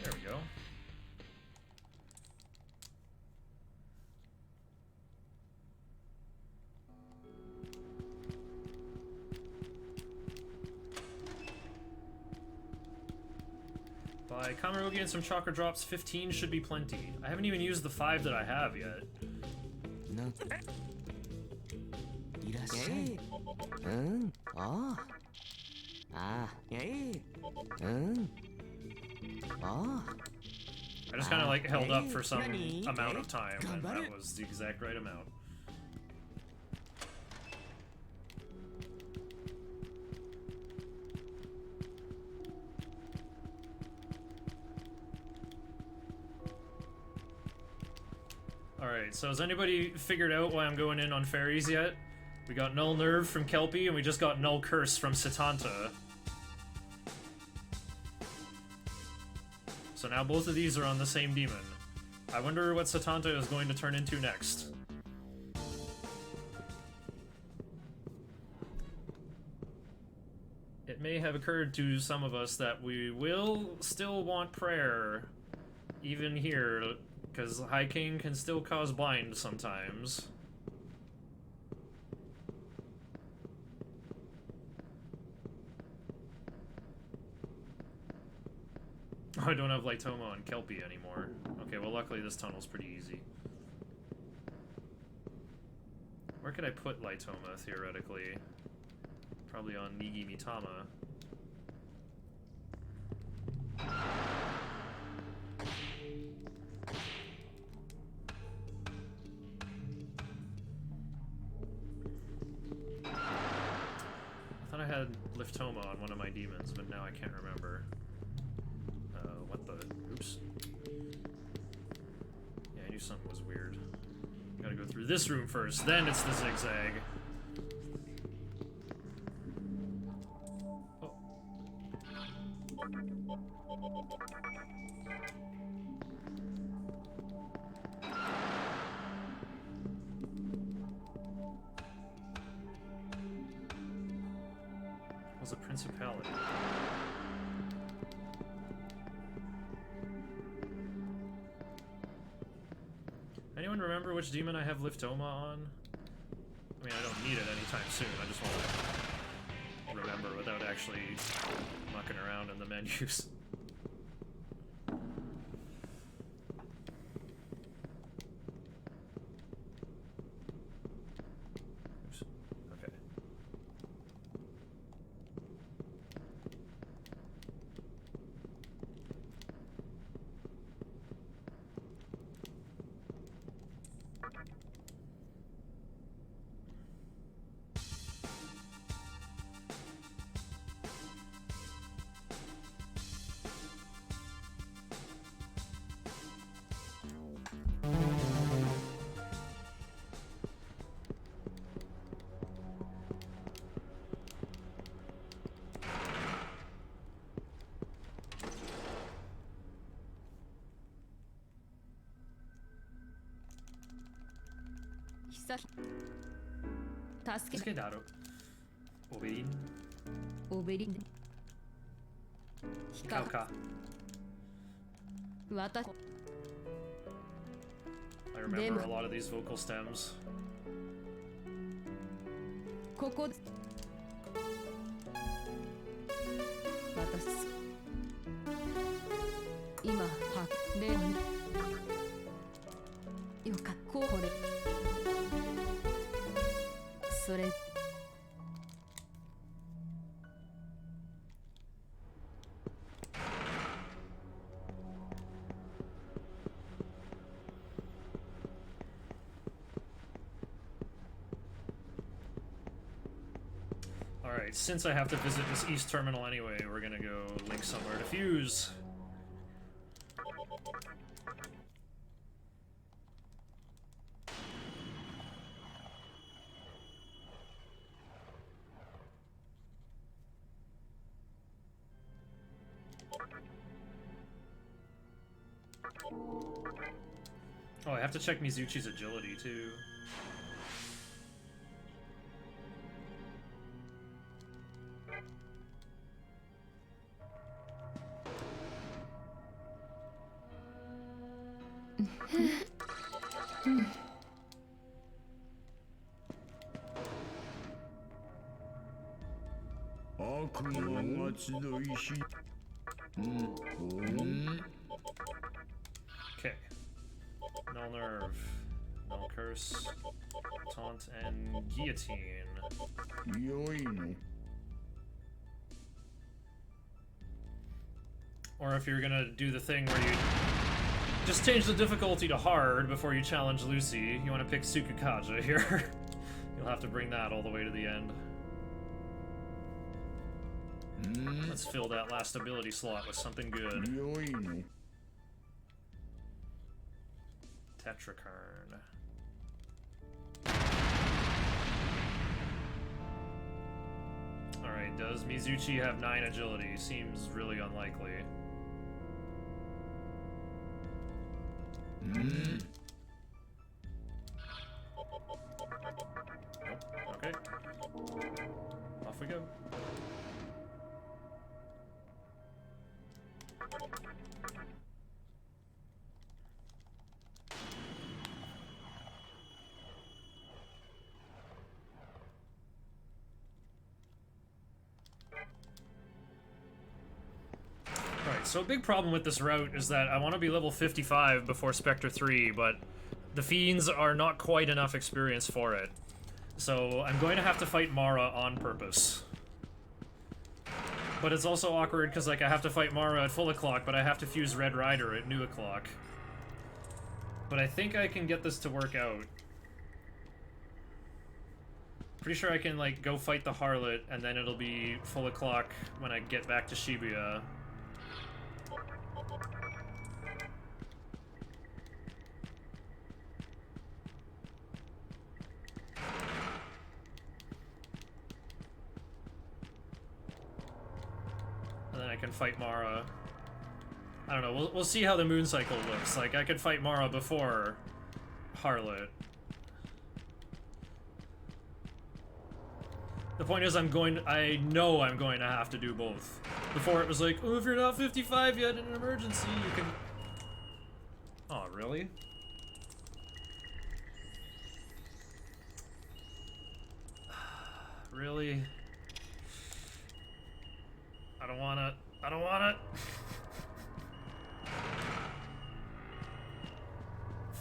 There we go. By Kamarogi and some chakra drops, 15 should be plenty. I haven't even used the 5 that I have yet. なんいらっしゃい。うんああああうんああ I just kind of like held up for some amount of time, and that was the exact right amount. Alright, so has anybody figured out why I'm going in on fairies yet? We got Null Nerve from Kelpie, and we just got Null Curse from Satanta. So now both of these are on the same demon. I wonder what Satanta is going to turn into next. It may have occurred to some of us that we will still want prayer, even here, because High King can still cause blind sometimes. Oh, I don't have Lightoma on Kelpie anymore. Okay, well luckily this tunnel's pretty easy. Where could I put Lightoma, theoretically? Probably on Nigi Mitama. I thought I had Liftoma on one of my demons, but now I can't remember. What the? Oops. Yeah, I knew something was weird. Gotta go through this room first, then it's the zigzag. Oh. It was a principality. Anyone remember which demon I have Liftoma on? I mean, I don't need it anytime soon, I just want to remember without actually mucking around in the menus. Oops. Okay. Skedato. Obein. Oberin. Hikauka. I remember a lot of these vocal stems. ここ私今はレンそれ Alright, since I have to visit this east terminal anyway, we're gonna go link somewhere to fuse. Oh, I have to check Mizuchi's agility too. Okay. Null nerve, null curse, taunt, and guillotine. Or if you're gonna do the thing where you just change the difficulty to hard before you challenge Lucy, you want to pick Sukukaja here. You'll have to bring that all the way to the end. Let's fill that last ability slot with something good. Tetrakarn. Alright, does Mizuchi have 9 agility? Seems really unlikely. Nope. Okay. Off we go. Alright, so a big problem with this route is that I want to be level 55 before Spectre 3, but the Fiends are not quite enough experience for it. So I'm going to have to fight Mara on purpose. But it's also awkward because, like, I have to fight Mara at full o'clock, but I have to fuse Red Rider at new o'clock. But I think I can get this to work out. Pretty sure I can, like, go fight the Harlot, and then it'll be full o'clock when I get back to Shibuya. And then I can fight Mara. I don't know, we'll see how the moon cycle looks. Like, I could fight Mara before Harlot. The point is, I know I'm going to have to do both. Before it was like, oh, if you're not 55 yet in an emergency, you can... Oh, really? Really? I don't want it. I don't want it.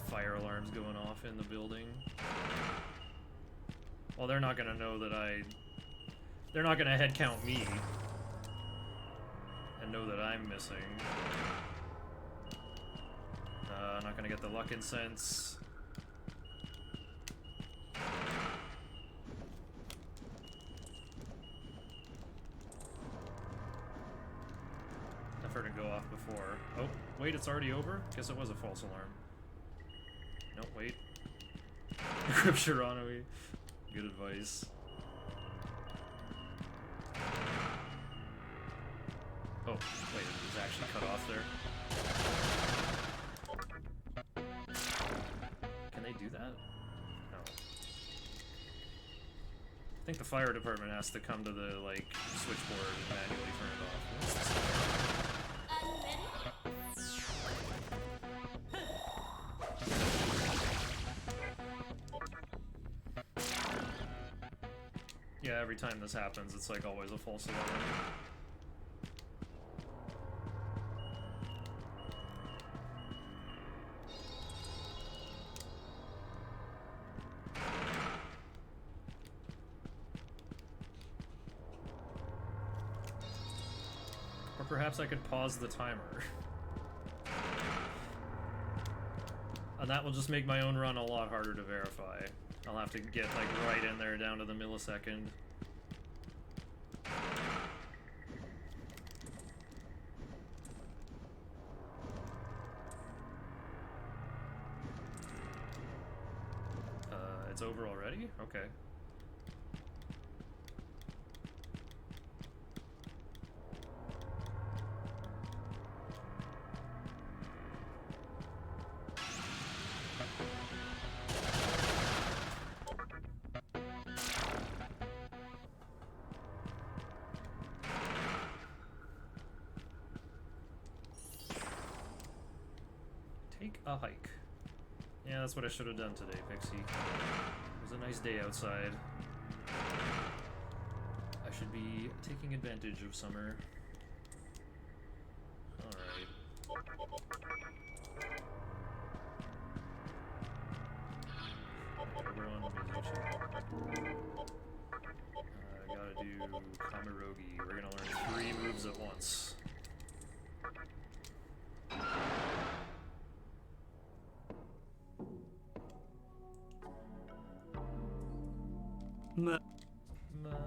Fire alarms going off in the building. Well, they're not gonna know that they're not gonna headcount me and know that I'm missing. Not gonna get the luck incense. I've heard it go off before. Oh, wait, it's already over? Guess it was a false alarm. No, wait. Grip Shiranui. Good advice. Oh, wait, it was actually cut off there. Can they do that? No. I think the fire department has to come to the, like, switchboard and manually turn it off. What's this? Yeah, every time this happens, it's like always a false alarm. perhaps I could pause the timer. And that will just make my own run a lot harder to verify. I'll have to get like right in there down to the millisecond. It's over already? Okay. Take a hike. Yeah, that's what I should have done today, Pixie. It was a nice day outside. I should be taking advantage of summer. Alright. We're on Mizuchi. Gotta do Kamirogi. We're gonna learn 3 moves at once.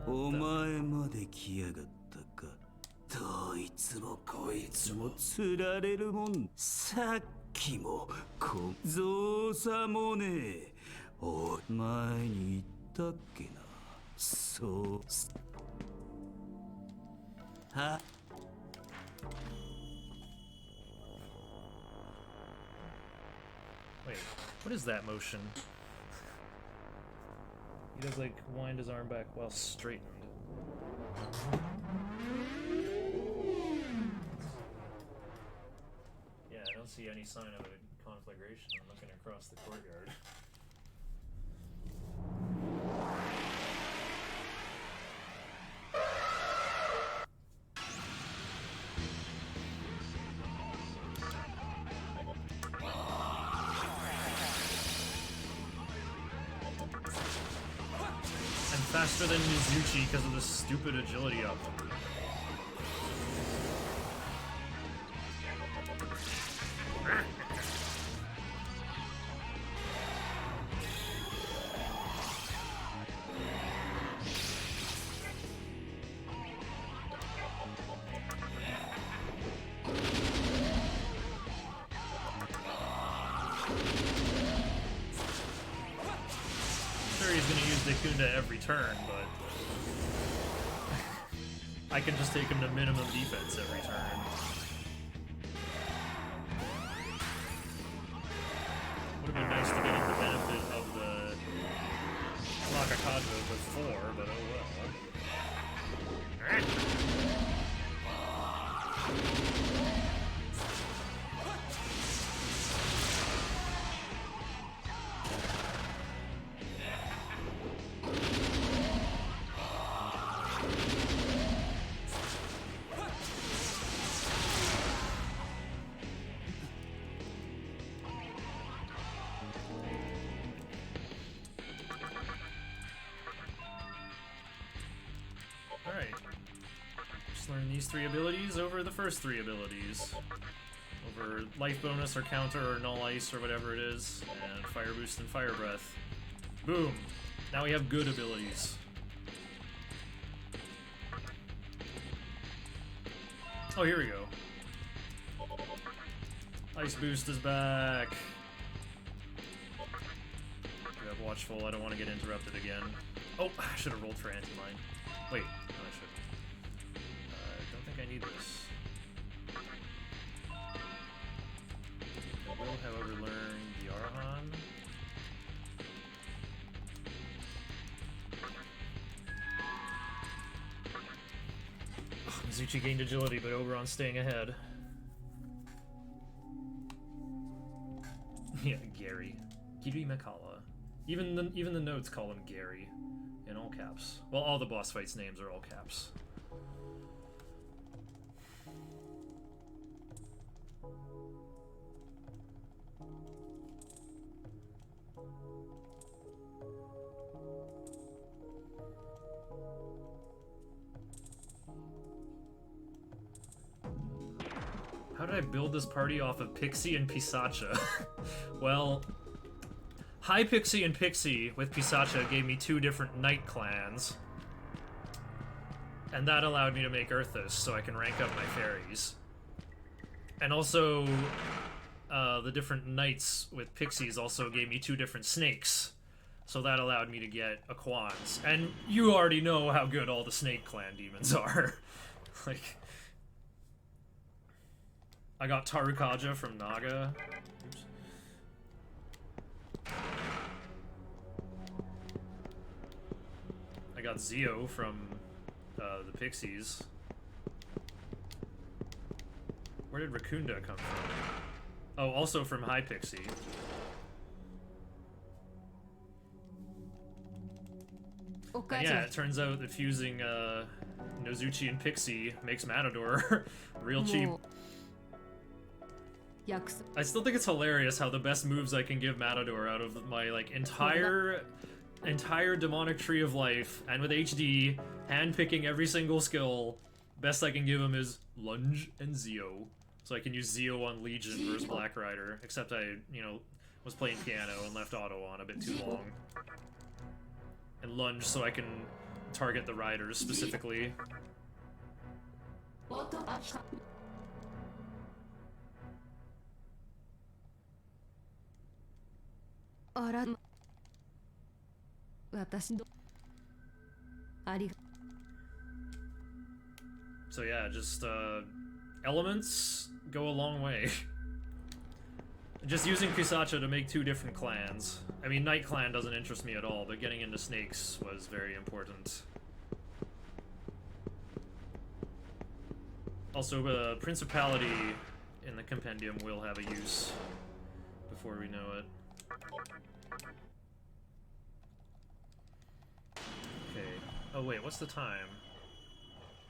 お前まで来やがったか。どいつもこいつも釣られるもん。さっきも小僧さもねえ。お前に言ったっけな。そうは。Wait, what is that motion? He does like wind his arm back while straightened. Yeah, I don't see any sign of a conflagration. I'm looking across the courtyard. Faster than Mizuchi because of this stupid agility up. Every turn, but I can just take him to minimum defense every turn. Would have been nice to get him the benefit of the Nakakajo before, but oh well. These 3 abilities over the first 3 abilities. Over life bonus or counter or null ice or whatever it is, and fire boost and fire breath. Boom! Now we have good abilities. Oh, here we go. Ice boost is back. We have watchful, I don't want to get interrupted again. Oh, I should have rolled for anti-mine. Wait, no I shouldn't. I need this. I will, however, learn the Arahan. Mizuchi gained agility, but Oberon's staying ahead. Yeah, Gary. Giri Makala. Even the notes call him Gary. In all caps. Well, all the boss fights' names are all caps. I build this party off of Pixie and Pisacha? Well, High Pixie and Pixie with Pisacha gave me 2 different Knight clans. And that allowed me to make Earthus, so I can rank up my fairies. And also, the different Knights with Pixies also gave me 2 different snakes. So that allowed me to get Aquans. And you already know how good all the Snake Clan demons are. Like... I got Tarukaja from Naga. Oops. I got Zio from the Pixies. Where did Rakunda come from? Oh, also from High Pixie. And yeah, it turns out that fusing Nozuchi and Pixie makes Matador real cheap. I still think it's hilarious how the best moves I can give Matador out of my like entire demonic tree of life, and with HD, handpicking every single skill, best I can give him is Lunge and Zio. So I can use Zio on Legion versus Black Rider, except I, you know, was playing piano and left auto on a bit too long. And Lunge so I can target the riders specifically. So yeah, just elements go a long way. Just using Pisacha to make 2 different clans. I mean, Night Clan doesn't interest me at all, but getting into snakes was very important. Also, Principality in the Compendium will have a use before we know it. Okay. Oh wait, what's the time?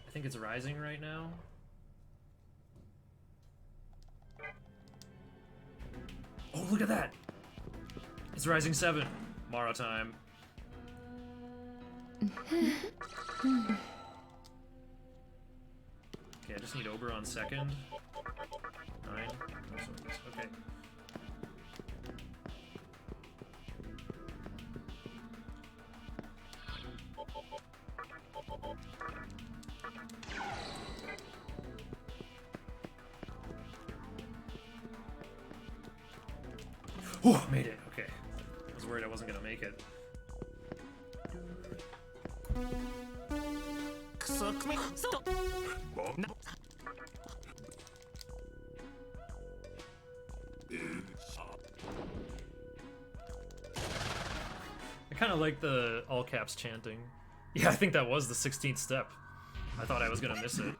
I think it's rising right now. Oh, look at that! It's rising 7. Mara time. Okay, I just need Oberon second. 9. Oh, so it is. Okay. Oh, made it. Okay. I was worried I wasn't gonna make it. I kind of like the all caps chanting. Yeah, I think that was the 16th step. I thought I was gonna miss it.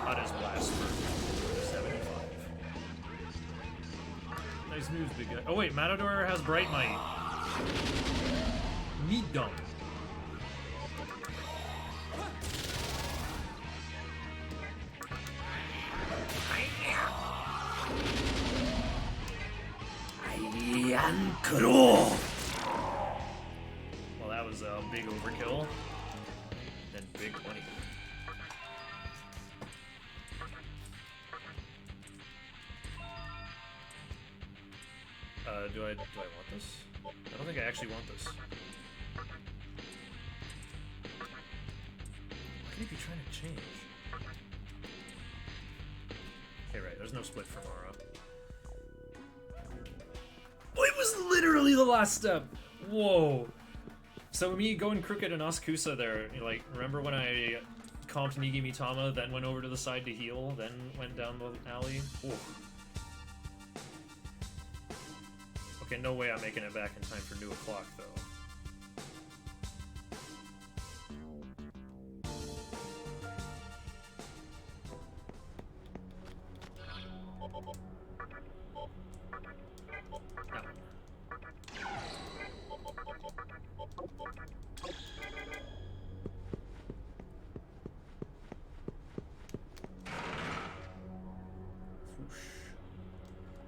That is blast for 75. Nice moves, big guy. Oh wait, Matador has Bright Might. Meat dump. Well, that was a big overkill. And big money. Do I want this? I don't think I actually want this. What could he be trying to change? Okay, right, there's no split for Mara. Oh, it was literally the last step! Whoa! So me going crooked and Oskusa there, you like, remember when I comped Nigi Mitama, then went over to the side to heal, then went down the alley? Ooh. Okay, no way I'm making it back in time for New O'Clock, though.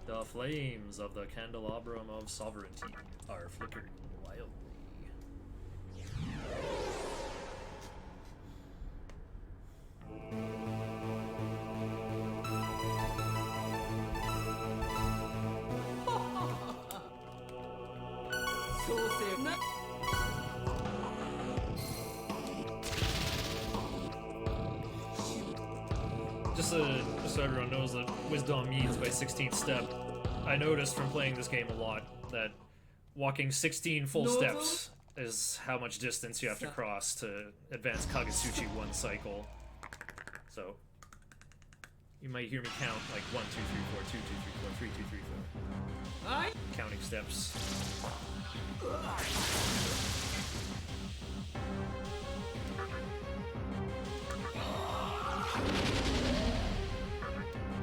The flames of the candelabrum of sovereignty are flickering wildly. 創世な Just so everyone knows what wisdom means by 16th step, I noticed from playing this game a lot that walking 16 full steps is how much distance you have to cross to advance Kagetsuchi one cycle. So you might hear me count like 1, 2, 3, 4, 2, 2, 3, 4, 3, 2, 3, 4. はい Counting steps.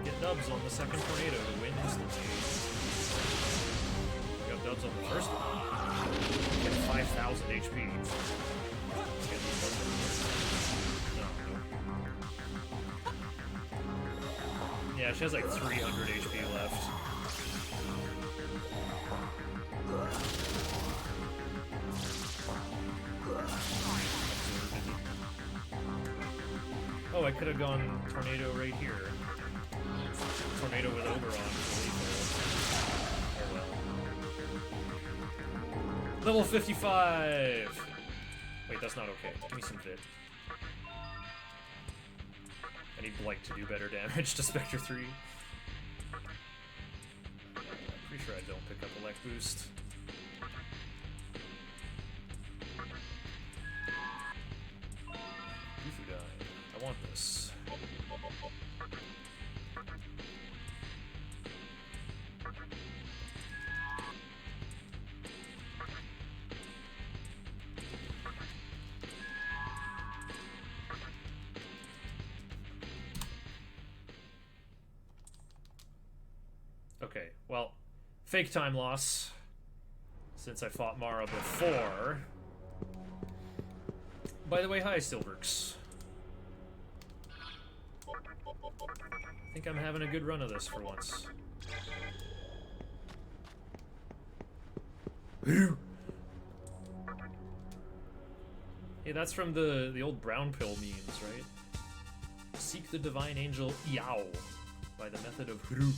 Get dubs on the second tornado to win instantly. We got dubs on the first one. Get 5,000 HP. Get these dubs. No. Yeah, she has like 300 HP left. Oh, I could have gone tornado right here. Tornado with Oberon. Oh well. Level 55! Wait, that's not okay. Give me some Vit. I need Blight to do better damage to Spectre 3. Pretty sure I don't pick up Elect Boost. I want this. Okay, well, fake time loss, since I fought Mara before. By the way, hi, Silverks. I think I'm having a good run of this for once. Hey, that's from the old brown pill memes, right? Seek the divine angel Yao by the method of Hru.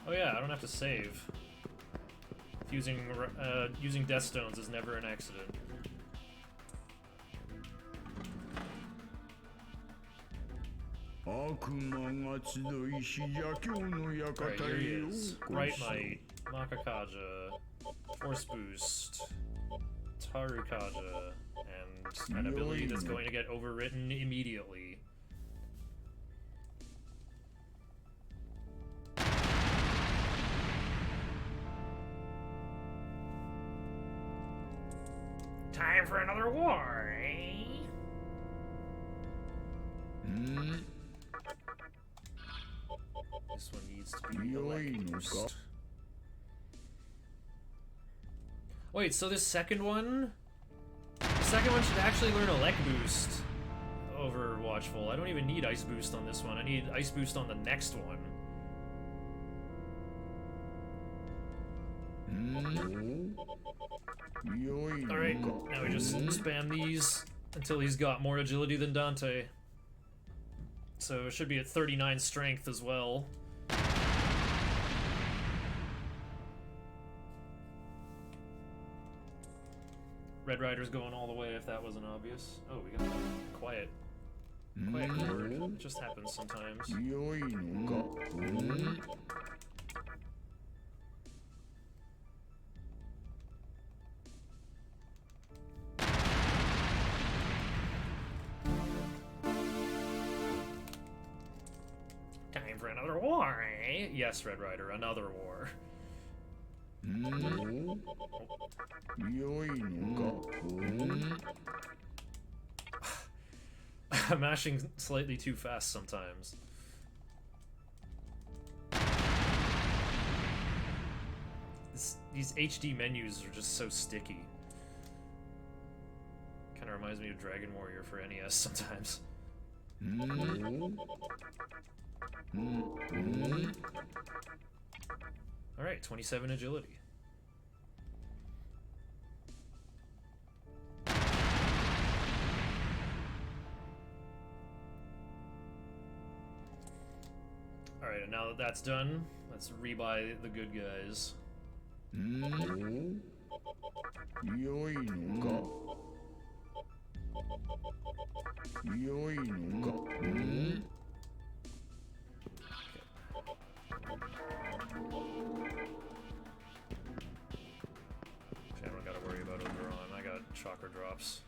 Oh yeah, I don't have to save. Using Death Stones is never an accident. Alright, here he is. Bright Might, Makakaja, Force Boost, Tarukaja, and an ability that's going to get overwritten immediately. Time for another war, eh? This one needs to be Elect Boost. Wait, so this second one? The second one should actually learn Elect Boost over Watchful. I don't even need Ice Boost on this one. I need Ice Boost on the next one. Alright, now we just spam these until he's got more agility than Dante. So it should be at 39 strength as well. Red Rider's going all the way if that wasn't obvious. Oh, we got quiet. Quiet chord. It just happens sometimes. Time for another war, eh? Yes, Red Rider, another war. I'm mashing slightly too fast sometimes. These HD menus are just so sticky. Kind of reminds me of Dragon Warrior for NES sometimes. Alright, 27 agility. Alright, and now that that's done, let's rebuy the good guys. 良いのか良いのか Okay, I don't gotta worry about Oberon. I got chakra drops.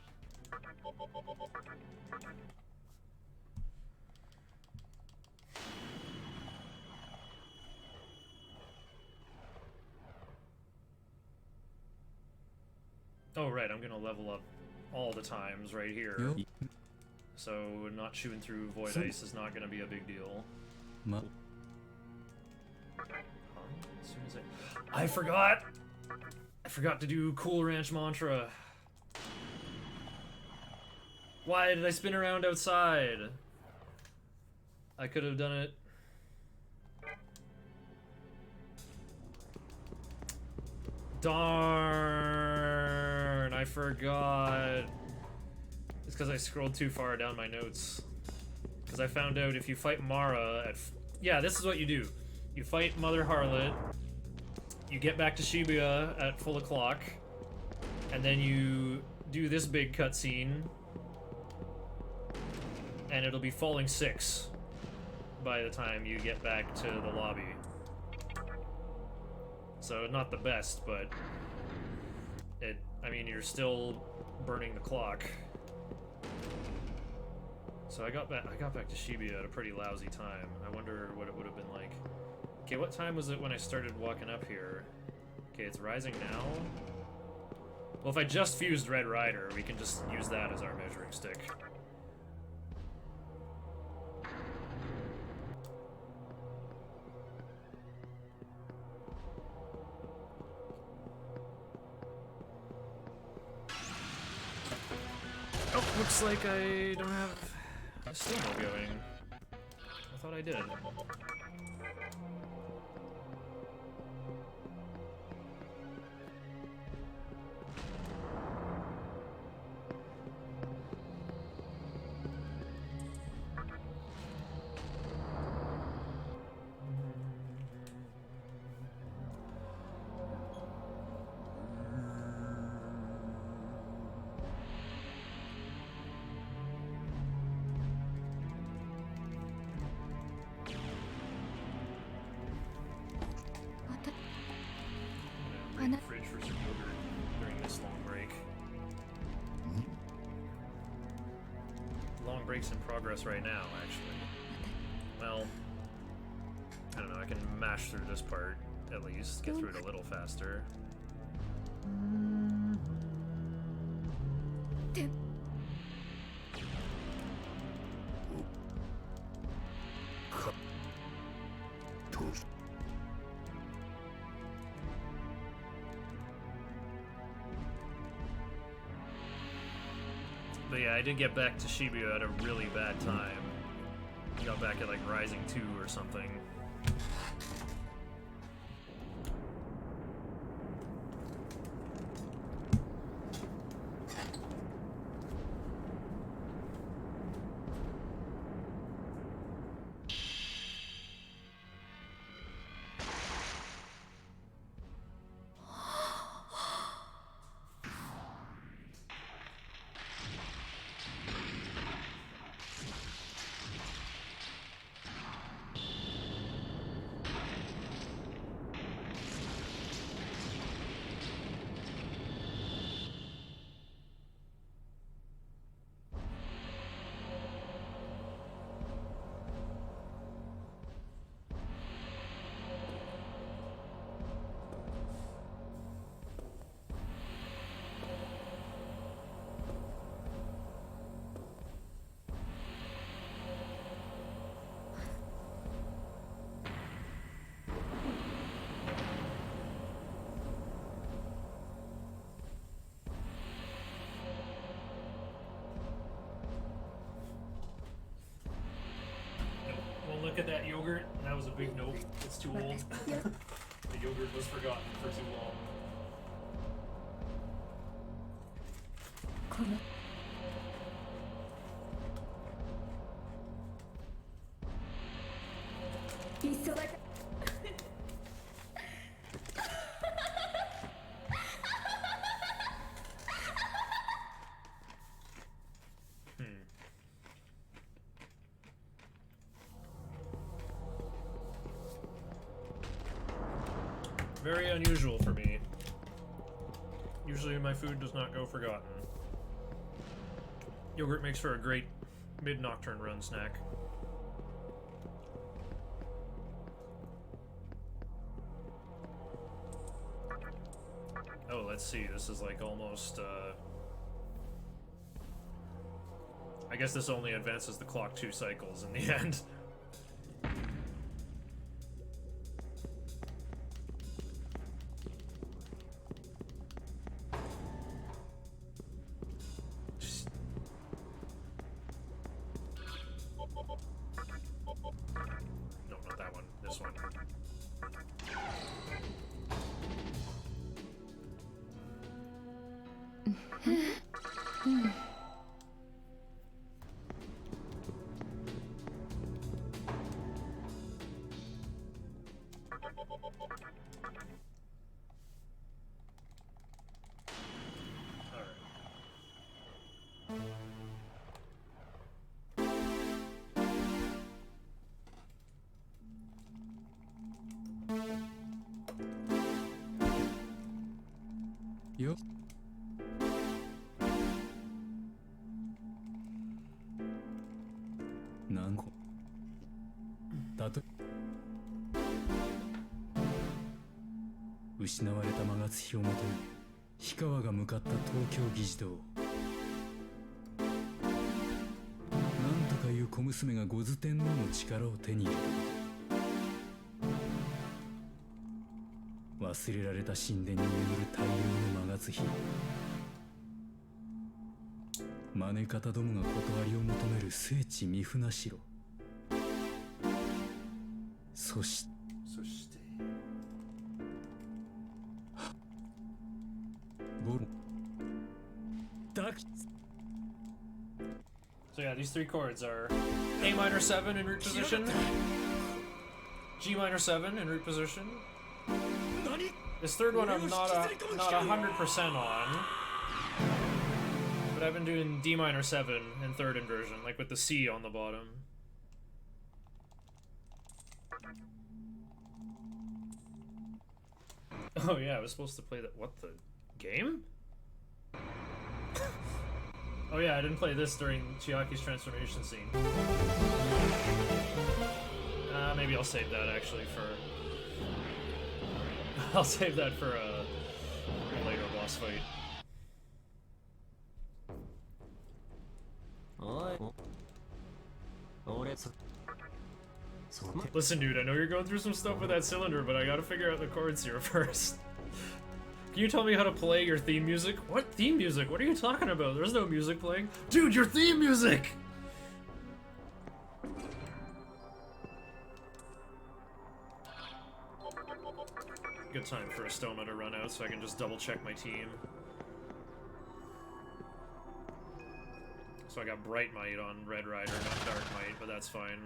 Oh, right, I'm gonna level up all the times right here. So not chewing through Void Ice is not gonna be a big deal. As soon as I forgot! I forgot to do Cool Ranch Mantra. Why did I spin around outside? I could have done it. Darn! I forgot. It's because I scrolled too far down my notes. Because I found out if you fight Mara at... yeah, this is what you do. You fight Mother Harlot, you get back to Shibuya at full o'clock, and then you do this big cutscene, and it'll be falling 6 by the time you get back to the lobby. So not the best, but I mean, you're still burning the clock. So I got back to Shibuya at a pretty lousy time. I wonder what it would have been like. Okay, what time was it when I started walking up here? Okay, it's rising now. Well, if I just fused Red Rider, we can just use that as our measuring stick. Oh, looks like I don't have a slow-mo going. I thought I did. Read the fridge for some yogurt during this long break. Long break's in progress right now, actually. Well, I don't know, I can mash through this part, at least. Get through it a little faster. But yeah, I did get back to Shibuya at a really bad time. Got back at like Rising 2 or something. at that yogurt. That was a big nope. It's too old. The yogurt was forgotten for too long. この いっそだか Very unusual for me. Usually my food does not go forgotten. Yogurt makes for a great mid-nocturne run snack. Oh, let's see. This is like almost, I guess this only advances the clock 2 cycles in the end. No, not that one. This one. Yo. なんこだと失われたマガツヒをもとに氷川が向かった東京議事堂。なんとかいう小娘が五頭天皇の力を手に入れたこと、忘れられた神殿に眠る大量のマガツヒ、招方どもが断りを求める聖地三船城、そして So yeah, these 3 chords are A minor 7 in root position, G minor 7 in root position. This third one I'm not 100% on, but I've been doing D minor 7 in third inversion, like with the C on the bottom. Oh yeah, I was supposed to play that. What, the game? Oh yeah, I didn't play this during Chiaki's transformation scene. Maybe I'll save that actually for... I'll save that for a later boss fight. Listen, dude, I know you're going through some stuff with that cylinder, but I gotta figure out the chords here first. Can you tell me how to play your theme music? What theme music? What are you talking about? There's no music playing. Dude, your theme music! Good time for a stoma to run out so I can just double check my team. So I got Bright Might on Red Rider, not Dark Might, but that's fine.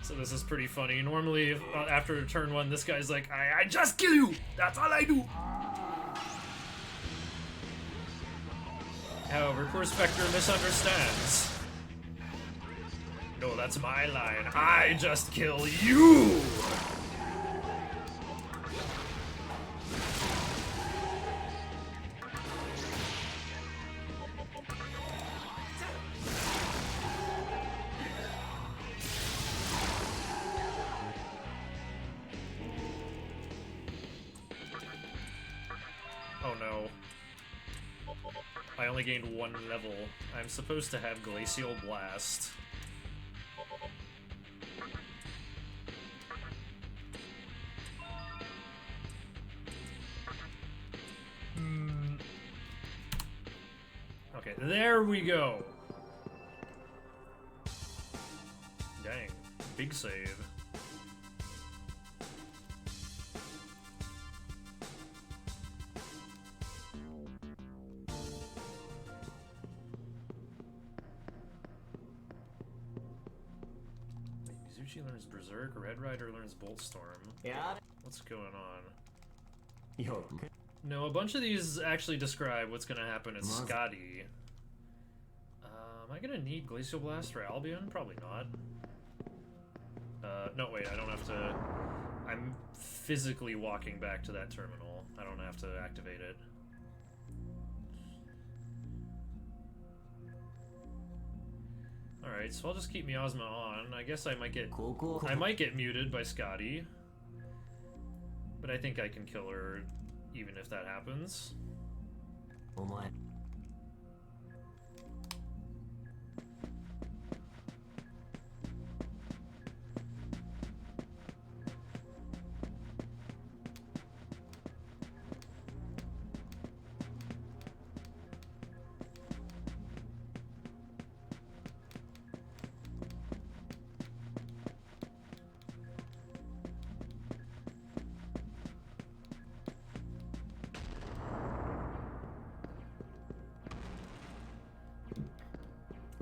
So this is pretty funny. Normally, after turn 1, this guy's like, I just kill you! That's all I do! However, poor Spectre misunderstands. No, that's my line. I just kill you! Oh no. I only gained 1 level. I'm supposed to have Glacial Blast. Okay, there we go. Dang. big save. Mizuchi learns Berserk, Red Rider learns Bolt Storm. Yeah. What's going on? Yo. No, a bunch of these actually describe what's gonna happen at Scotty. Am I gonna need Glacial Blast for Albion? Probably not. No, wait, I don't have to... I'm physically walking back to that terminal. I don't have to activate it. Alright, so I'll just keep Miasma on. I guess I might get muted by Scotty. But I think I can kill her even if that happens.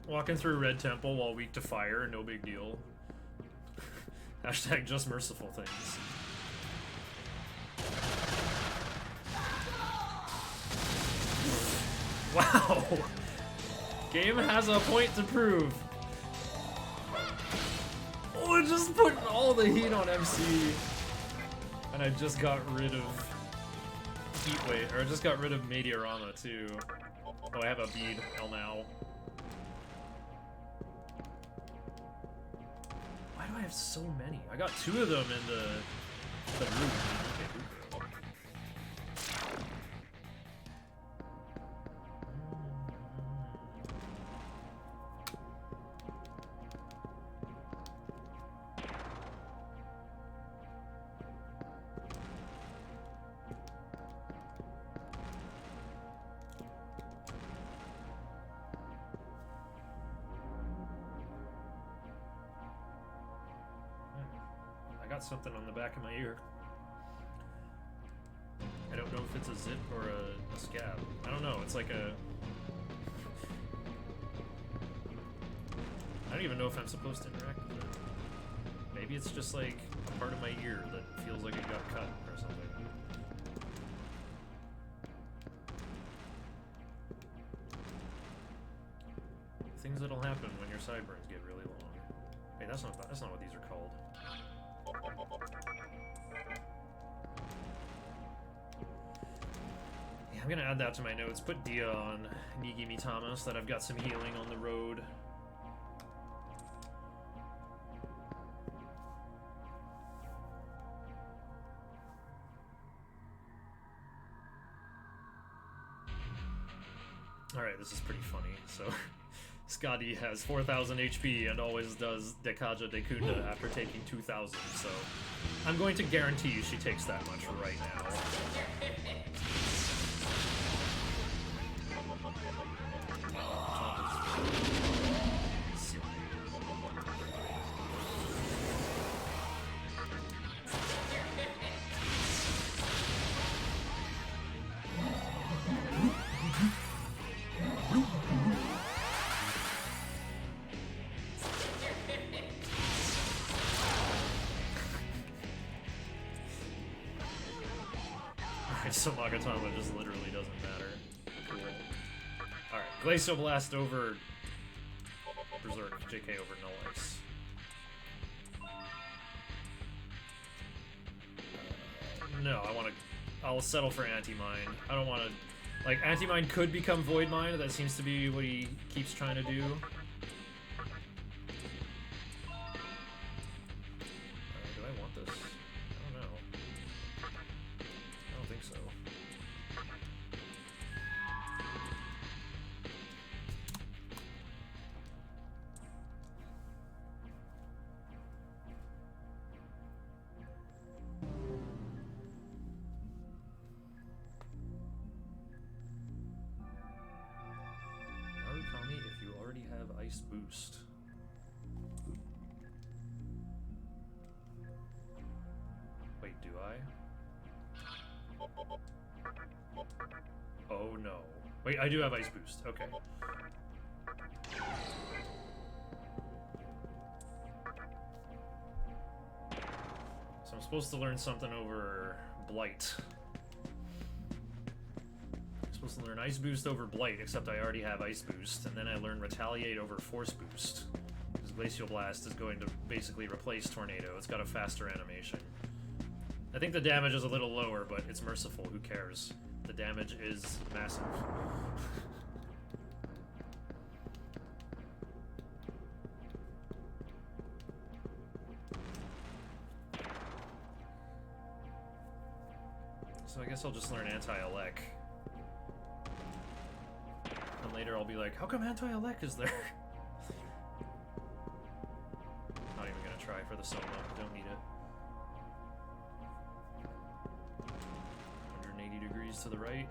Walking through Red Temple while weak to fire, no big deal. Hashtag just merciful things. Wow! Game has a point to prove. Oh, it just put all the heat on MC. And I just got rid of Heatwave, or I just got rid of Meteorama too. Oh, I have a bead, hell now. Why do I have so many? I got 2 of them in the room. I got something on the back of my ear. I don't know if it's a zip or a scab. I don't know. It's like a... I don't even know if I'm supposed to interact with it. Maybe it's just like a part of my ear that feels like it got cut or something. Things that'll happen when your sideburns get really long. Hey, that's not what these are called. Yeah, I'm gonna add that to my notes. Put Dia on Nigi Mitama so that I've got some healing on the road. Alright, this is pretty funny. So, Scotty has 4,000 HP and always does Dekaja Dekunda after taking 2,000, so I'm going to guarantee she takes that much right now. So Magatama just literally doesn't matter. Cool. Alright, Glacial Blast over Berserk, JK over Null Ice. No, I'll settle for Anti-Mine. I don't want to... Like, Anti-Mine could become Void Mine, that seems to be what he keeps trying to do. Do I want this? I don't know. I don't think so. Narukami, if you already have Ice Boost. Wait, I do have Ice Boost. Okay. So I'm supposed to learn something over Blight. I'm supposed to learn Ice Boost over Blight, except I already have Ice Boost, and then I learn Retaliate over Force Boost. Because Glacial Blast is going to basically replace Tornado. It's got a faster animation. I think the damage is a little lower, but it's merciful. Who cares? The damage is massive. So I guess I'll just learn Anti-Elec. And later I'll be like, how come Anti-Elec is there? Not even gonna try for the solo. Don't need it. 180 degrees to the right.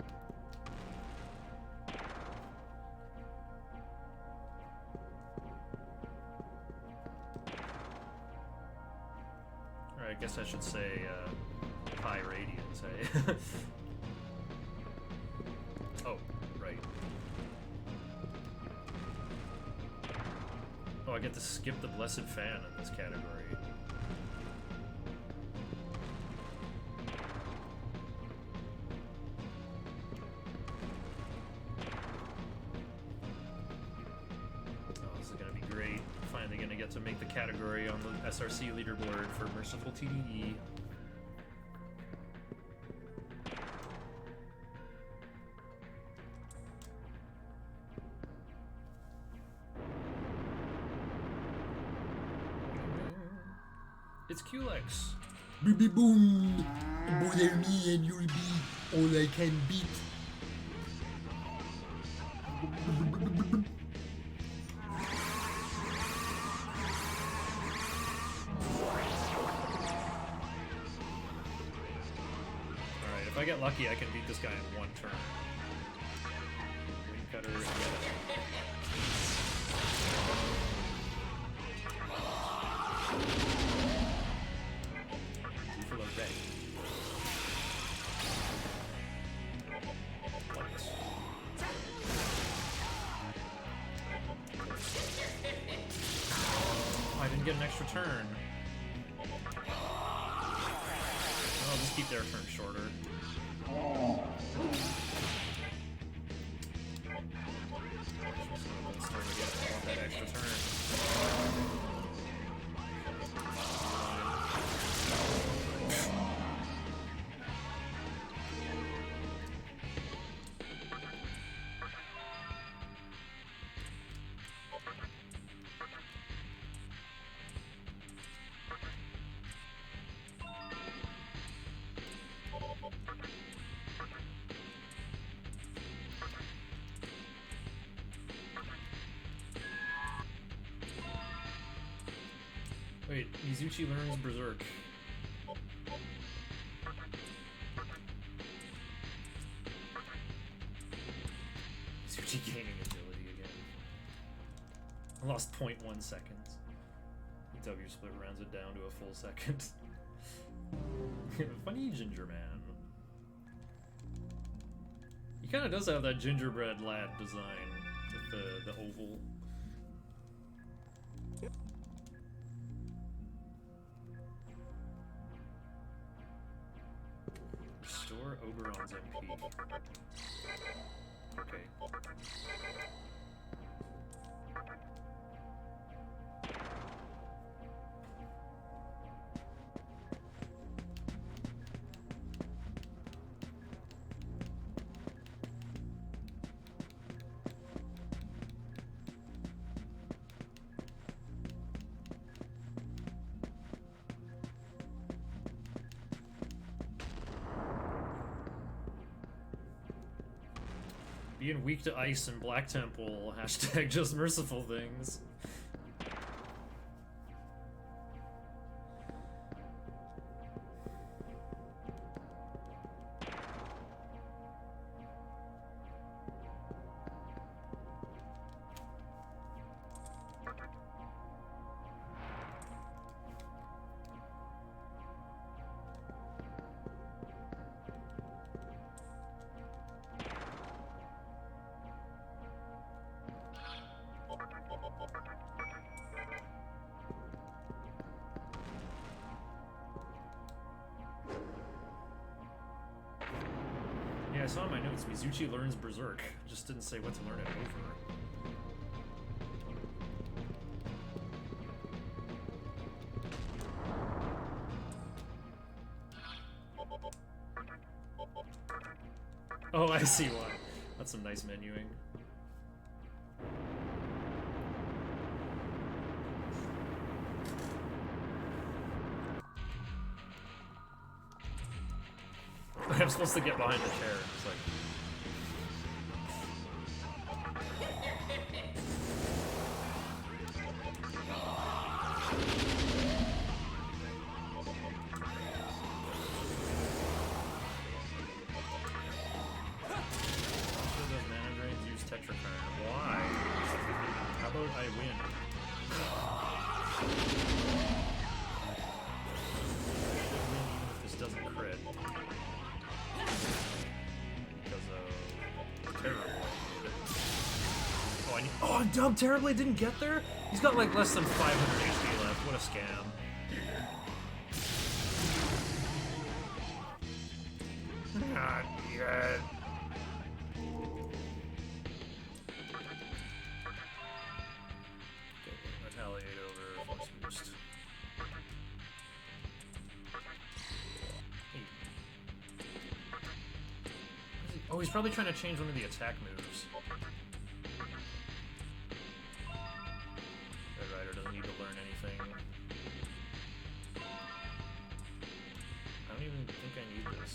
Or I guess I should say, high radiance, eh? Oh, right. Oh, I get to skip the Blessed Fan in this category. Oh, this is gonna be great. Finally gonna get to make the category on the SRC leaderboard for Merciful TDE. It's Culex. Baby boom! Bother me and you'll be all I can beat. Alright, if I get lucky, I can beat this guy in one turn. Green cutter, for the red. Oh, I didn't get an extra turn. I'll just keep their turn shorter. It's time to get that extra turn. Wait, Mizuchi learns Berserk. Mizuchi gaining agility again. I lost 0.1 seconds. W split rounds it down to a full second. Funny ginger man. He kind of does have that gingerbread lad design with the oval. Restore Oberon's MP. Okay. Being weak to ice in Black Temple, hashtag just merciful things. I saw in my notes, Mizuchi learns Berserk. Just didn't say what to learn it over. Oh, I see why. That's some nice menuing. I'm supposed to get behind the chair. It's like... Those mana drains use Tetrakarn. Why? How about I win? Even if this doesn't crit. Oh, I'm dumb. Terribly didn't get there? He's got like less than 500 HP left. What a scam. Not yet. Okay, retaliate over force boost. Oh, he's probably trying to change one of the attack moves. Red Rider doesn't need to learn anything. I don't even think I need this.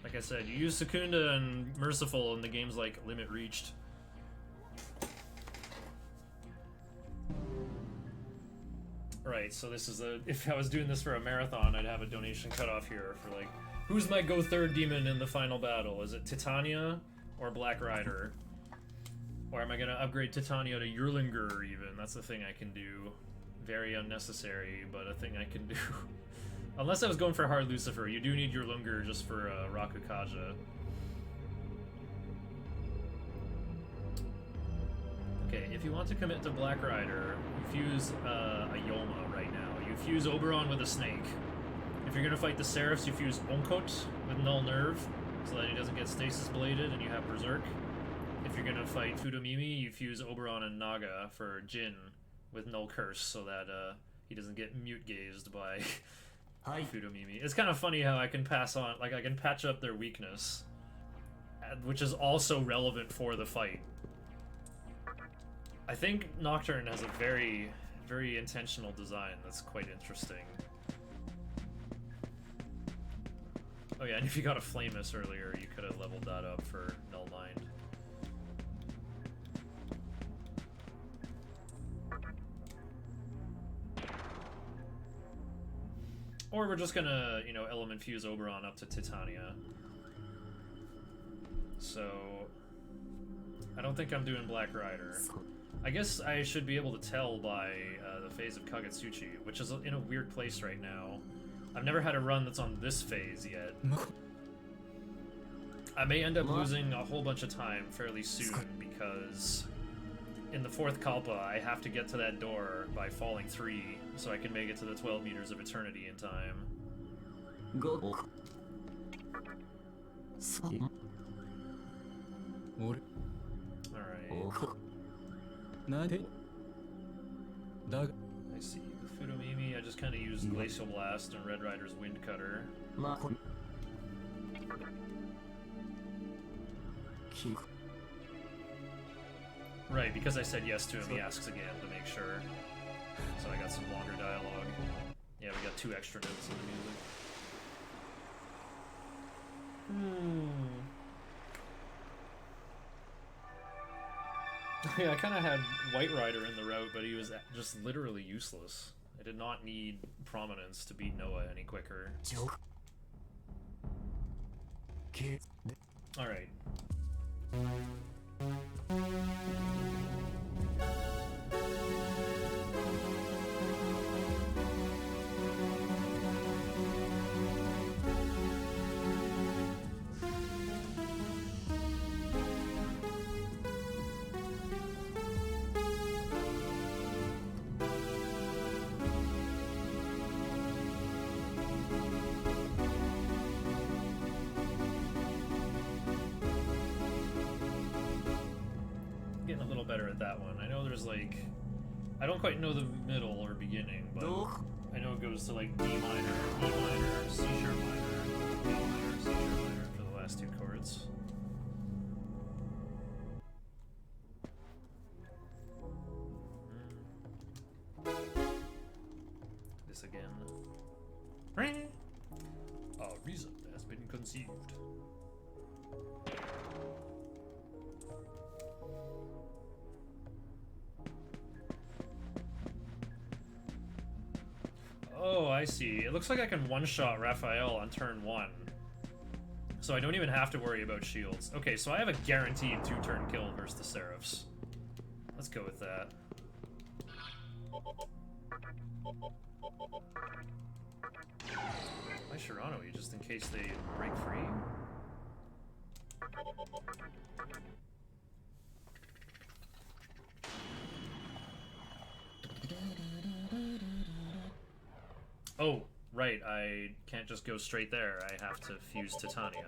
Like I said, you use Secunda and Merciful and the game's like limit reached. Right, so this is a... If I was doing this for a marathon, I'd have a donation cutoff here for, like, who's my go third demon in the final battle? Is it Titania or Black Rider? Or am I gonna upgrade Titania to Yurlinger, even? That's the thing I can do. Very unnecessary, but a thing I can do. Unless I was going for Hard Lucifer, you do need Yurlinger just for Rakukaja. Okay, if you want to commit to Black Rider, you fuse a Yoma right now. You fuse Oberon with a snake. If you're gonna fight the Seraphs, you fuse Onkot with Null Nerve, so that he doesn't get stasis bladed and you have Berserk. If you're gonna fight Fudomimi, you fuse Oberon and Naga for Jin with Null Curse, so that he doesn't get mute gazed by Fudomimi. It's kind of funny how I can pass on, like I can patch up their weakness, which is also relevant for the fight. I think Nocturne has a very, very intentional design that's quite interesting. Oh yeah, and if you got a Flamus earlier, you could have leveled that up for Null Mind. Or we're just gonna, you know, element fuse Oberon up to Titania. So... I don't think I'm doing Black Rider. I guess I should be able to tell by the phase of Kagetsuchi, which is in a weird place right now. I've never had a run that's on this phase yet. I may end up losing a whole bunch of time fairly soon, because in the 4th Kalpa, I have to get to that door by falling 3, so I can make it to the 12 meters of eternity in time. Alright. I see. With Fudomimi, I just kind of use Glacial Blast and Red Rider's Wind Cutter. Right, because I said yes to him, he asks again to make sure. So I got some longer dialogue. Yeah, we got 2 extra notes in the music. Yeah, I kind of had White Rider in the route, but he was just literally useless. I did not need prominence to beat Noah any quicker. Alright. there's like... I don't quite know the middle or beginning, but I know it goes to like D minor, E minor, C sharp minor, A minor, C sharp minor for the last two chords. This again. A reason has been conceived. Oh, I see. It looks like I can one-shot Raphael on turn 1. So I don't even have to worry about shields. Okay, so I have a guaranteed 2-turn kill versus the Seraphs. Let's go with that. Why Shirano, just in case they break free? Oh, right, I can't just go straight there. I have to fuse Titania.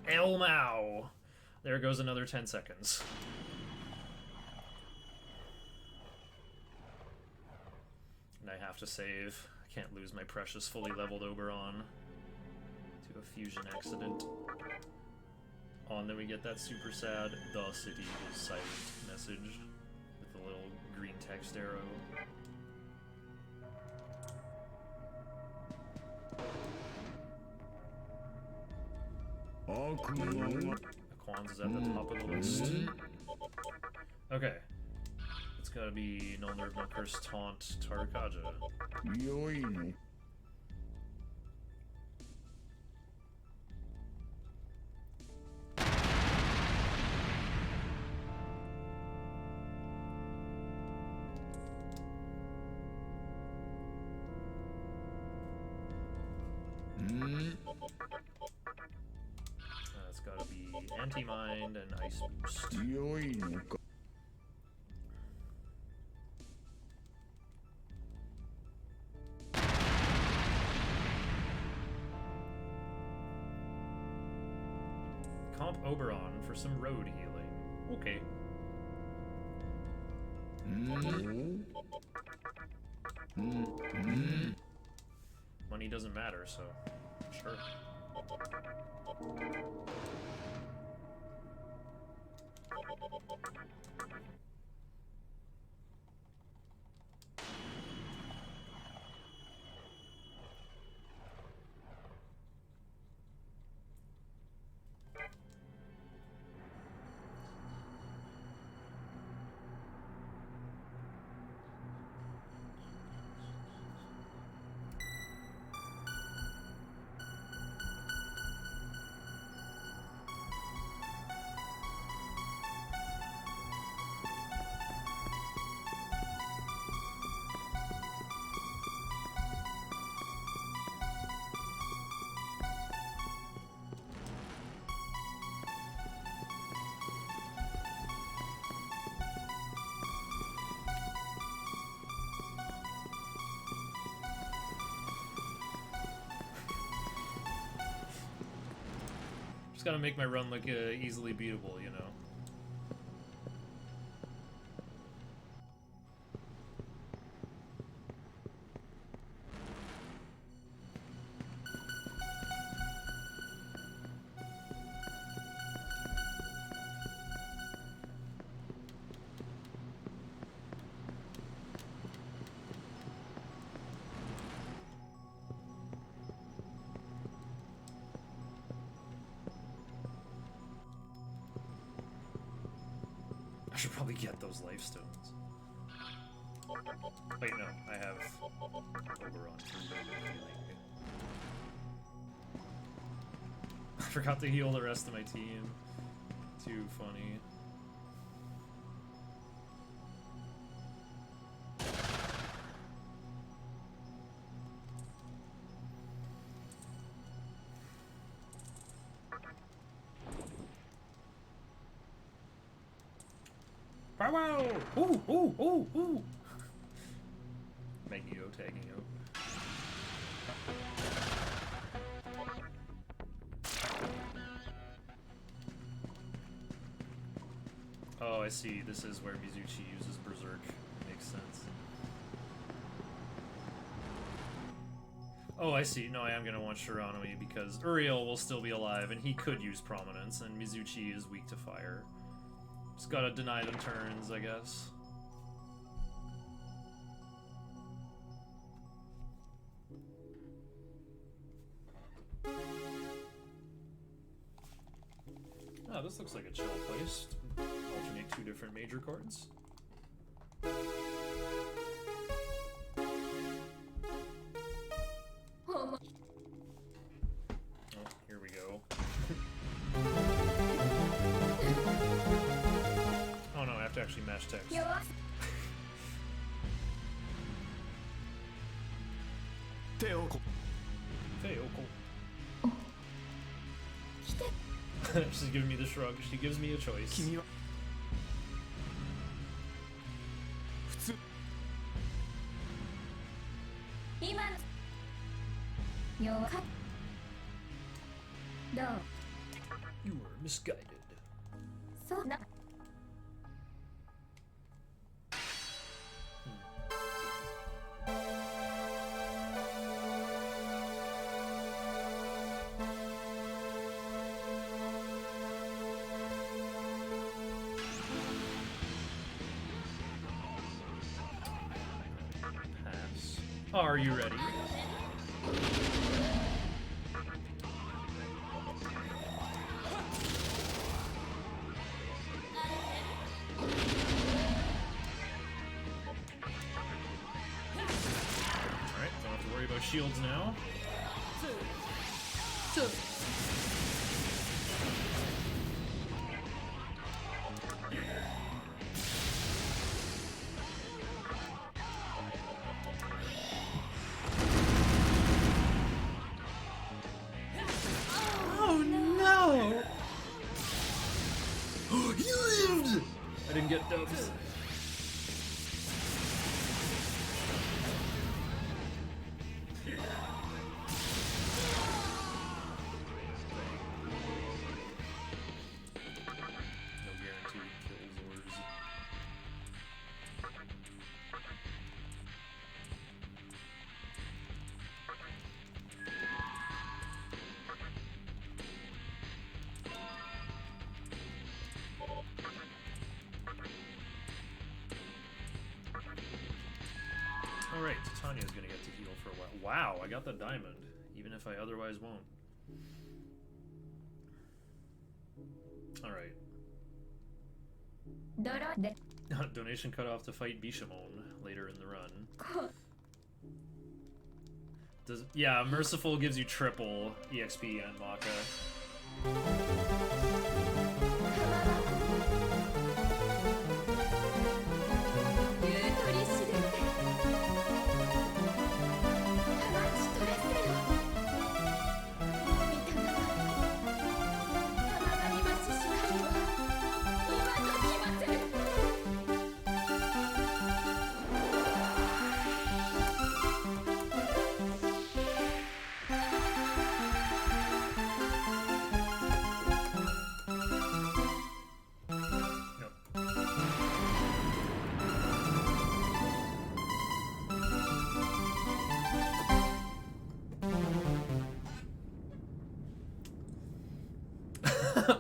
Elmao! There goes another 10 seconds. And I have to save. I can't lose my precious fully leveled Oberon to a fusion accident. Oh, and then we get that super sad "The city is silent" message with the little green text arrow. Aquans is at the top of the list. Okay. It's gotta be Null Nerve, Null Curse, Taunt, Tarkaja. It's gotta be Anti-Mind and Ice Boost. Comp Oberon for some road healing. Okay. Money doesn't matter, so sure. Just gotta make my run look easily beatable, you know. I should probably get those life stones. Wait, no, I have Oberon for healing. I forgot to heal the rest of my team. Too funny. Wow! Ooh, ooh, ooh, ooh! Magneto tagging out. Oh, I see. This is where Mizuchi uses Berserk. Makes sense. Oh, I see. No, I am gonna want Shiranui because Uriel will still be alive and he could use Prominence, and Mizuchi is weak to fire. Just gotta deny them turns, I guess. Oh, this looks like a chill place. Alternate 2 different major cards. Oh, here we go. Oh no, I have to actually match text. Teoko. She's giving me the shrug. She gives me a choice. You were misguided. Pass. Are you ready? Shields now. Oh no! You lived! I didn't get dubs. Alright, Titania's gonna get to heal for a while. Wow, I got the diamond, even if I otherwise won't. Alright. Donation cut off to fight Bishamon later in the run. Yeah, Merciful gives you triple EXP and Maka.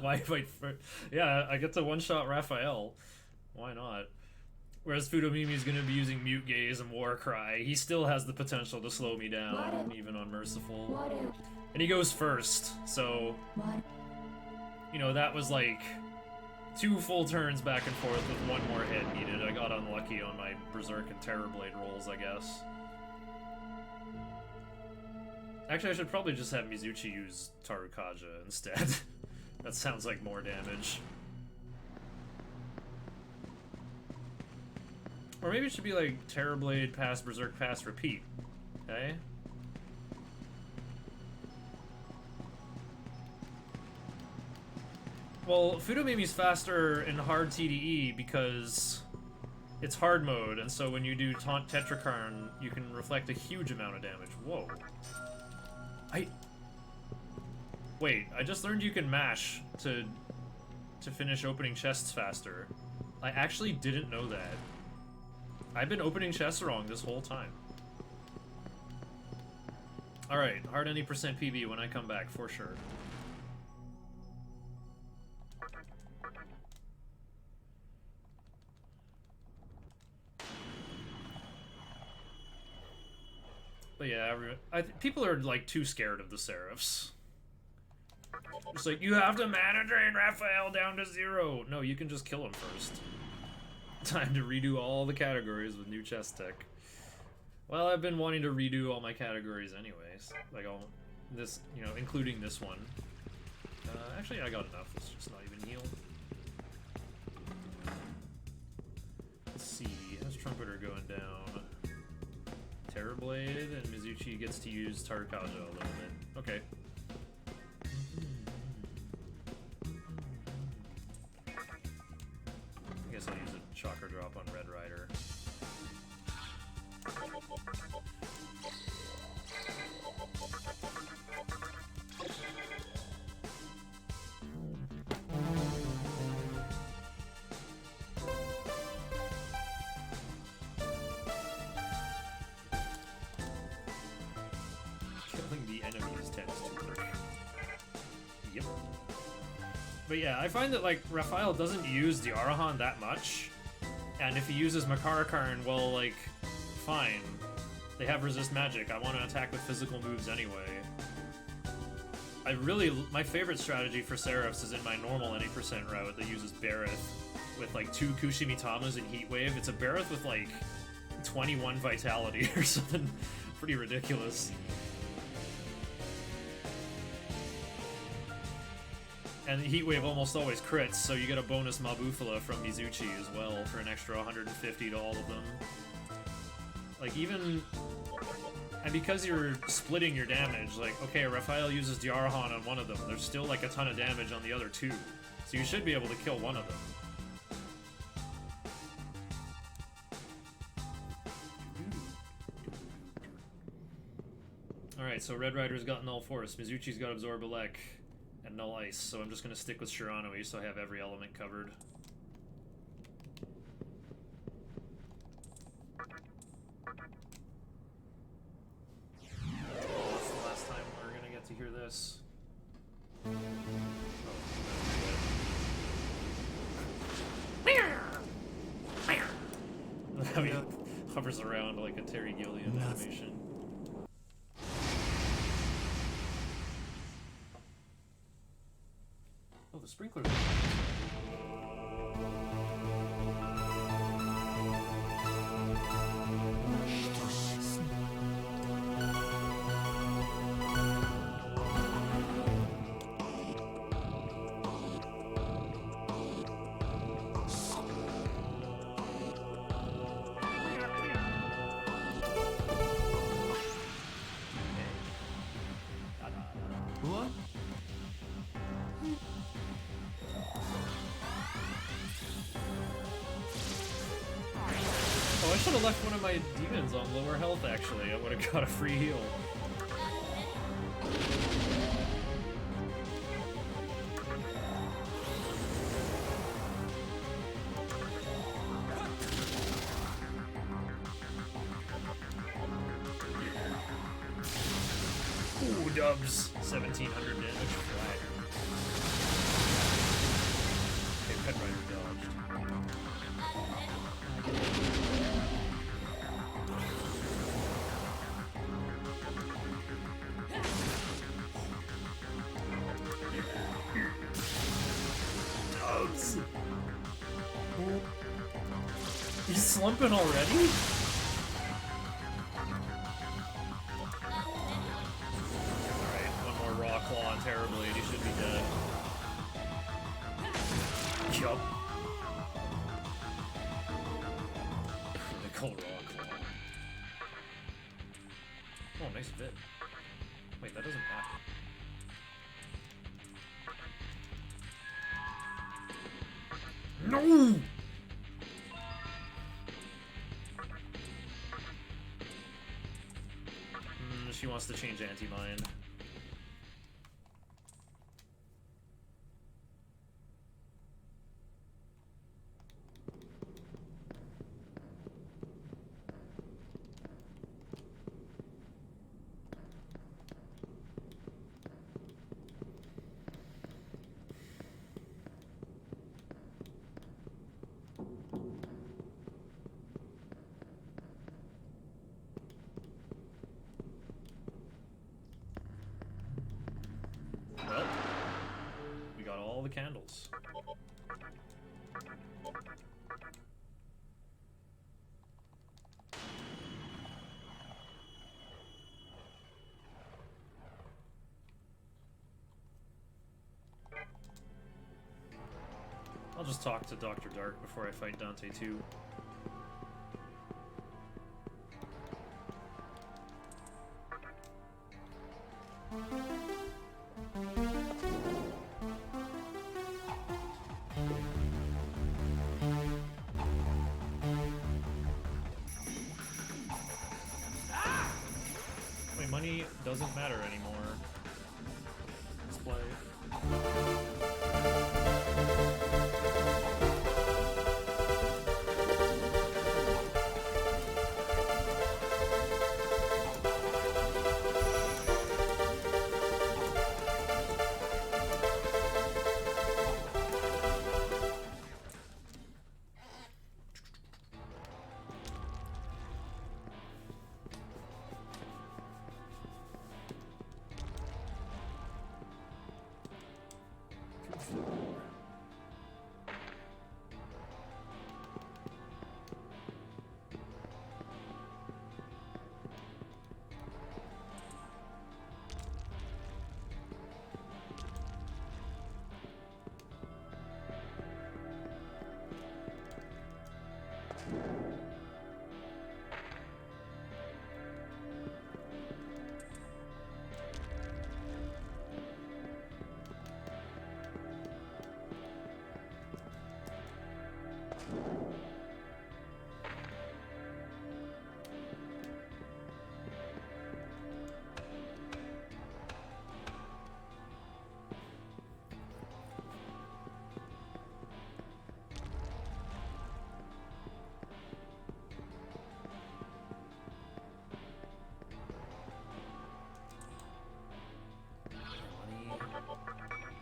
Why fight for... Yeah, I get to one-shot Raphael. Why not? Whereas Fudomimi is going to be using Mute Gaze and War Cry. He still has the potential to slow me down, even on Merciful. And he goes first, so... You know, that was like 2 full turns back and forth with 1 more hit needed. I got unlucky on my Berserk and Terrorblade rolls, I guess. Actually, I should probably just have Mizuchi use Tarukaja instead. That sounds like more damage. Or maybe it should be like Terrorblade, pass, Berserk, pass, repeat. Okay? Well, Fudomimi's faster in hard TDE because it's hard mode, and so when you do Taunt Tetrakarn, you can reflect a huge amount of damage. Whoa. Wait, I just learned you can mash to finish opening chests faster. I actually didn't know that. I've been opening chests wrong this whole time. Alright, hard any percent PB when I come back, for sure. But yeah, people are like too scared of the Seraphs. It's like, you have to mana drain Raphael down to 0. No, you can just kill him first. Time to redo all the categories with new chest tech. Well, I've been wanting to redo all my categories anyways. Like all this, you know, including this one. Actually, I got enough. Let's just not even heal. Let's see. How's Trumpeter going down? Terrorblade, and Mizuchi gets to use Tarkaja a little bit. Okay. I guess I'll use a Chakra Drop on Red Rider. Killing the enemies tends to work. Yep. But yeah, I find that, like, Raphael doesn't use the Arahan that much. And if he uses Makarakarn, well, like, fine. They have resist magic. I want to attack with physical moves anyway. My favorite strategy for Seraphs is in my normal any percent route that uses Bareth with, like, 2 Kushimitamas and Heatwave. It's a Bareth with, like, 21 vitality or something pretty ridiculous. And the Heatwave almost always crits, so you get a bonus Mabufala from Mizuchi as well for an extra 150 to all of them. Like, even... And because you're splitting your damage, like, okay, Raphael uses Diarahan on one of them, there's still, like, a ton of damage on the other 2. So you should be able to kill one of them. Alright, so Red Rider's got Null Force, Mizuchi's got Absorb Elec, and Null Ice, so I'm just gonna stick with Shiranui so I have every element covered. That's the last time we're gonna get to hear this. How he hovers around like a Terry Gilliam animation. Oh, the sprinklers. What? Oh, I should have left one of my demons on lower health, actually. I would have got a free heal. Ooh, dubs. 1700 damage flat. Okay, Pet Rider dodged. Dubs! He's slumping already? Claw on Terrorblade, he should be dead. Yup. Critical Raw Claw. Oh, nice vid. Wait, that doesn't matter. No! She wants to change Anti-Mind. all the candles. I'll just talk to Dr. Dark before I fight Dante too. Wait, money doesn't matter anymore. Let's play.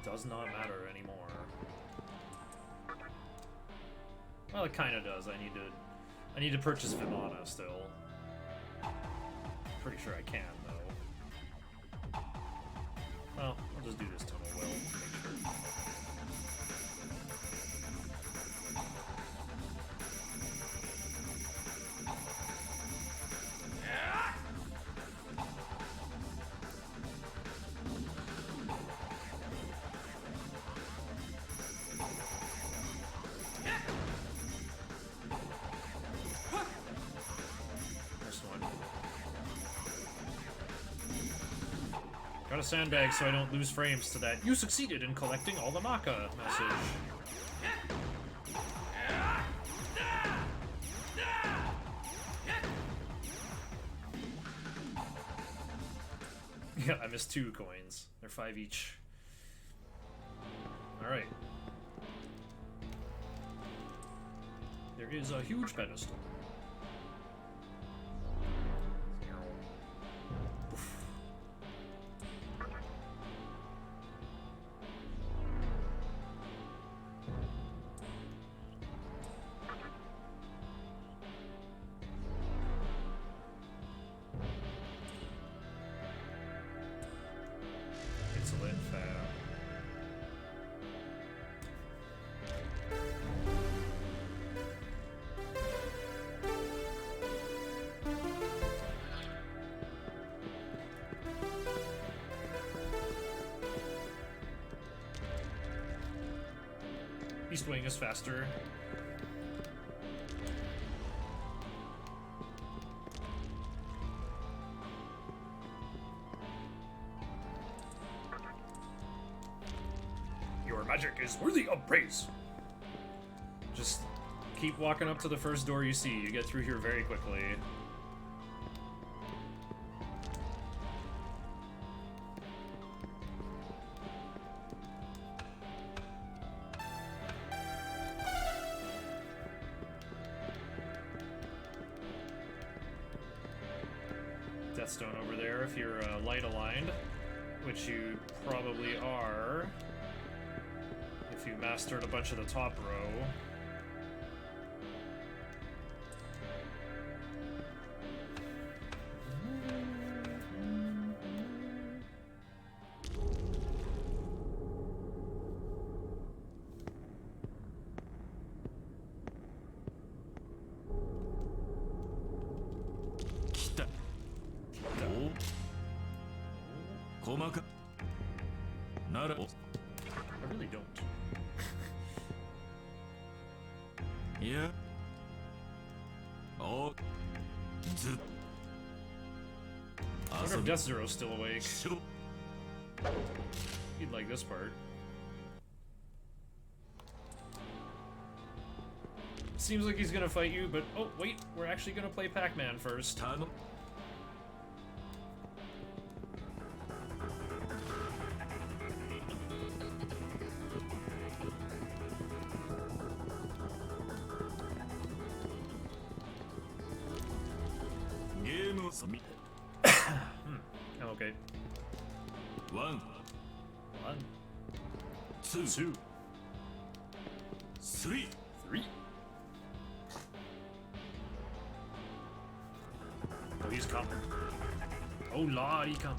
Does not matter anymore. Well, it kind of does. I need to purchase Vimana still. Pretty sure I can though. Well, I'll just do this tonal well. Make sure. Got a sandbag so I don't lose frames to that "you succeeded in collecting all the Maka" message. Yeah, I missed 2 coins. They're 5 each. Alright. There is a huge pedestal. East Wing is faster. Your magic is worthy of praise. Just keep walking up to the first door you see. You get through here very quickly. Deathstone over there if you're light aligned, which you probably are if you mastered a bunch of the top row. 細かなら I really don't. いやおず I wonder if Death Zero's still awake. しょ He'd like this part. Seems like he's gonna fight you, but oh wait, we're actually gonna play Pac-Man first. 頼む ゲームをそみ I'm okay. ワン One, ツー two, スリー three. Oh, he's coming. Oh lord, he's coming.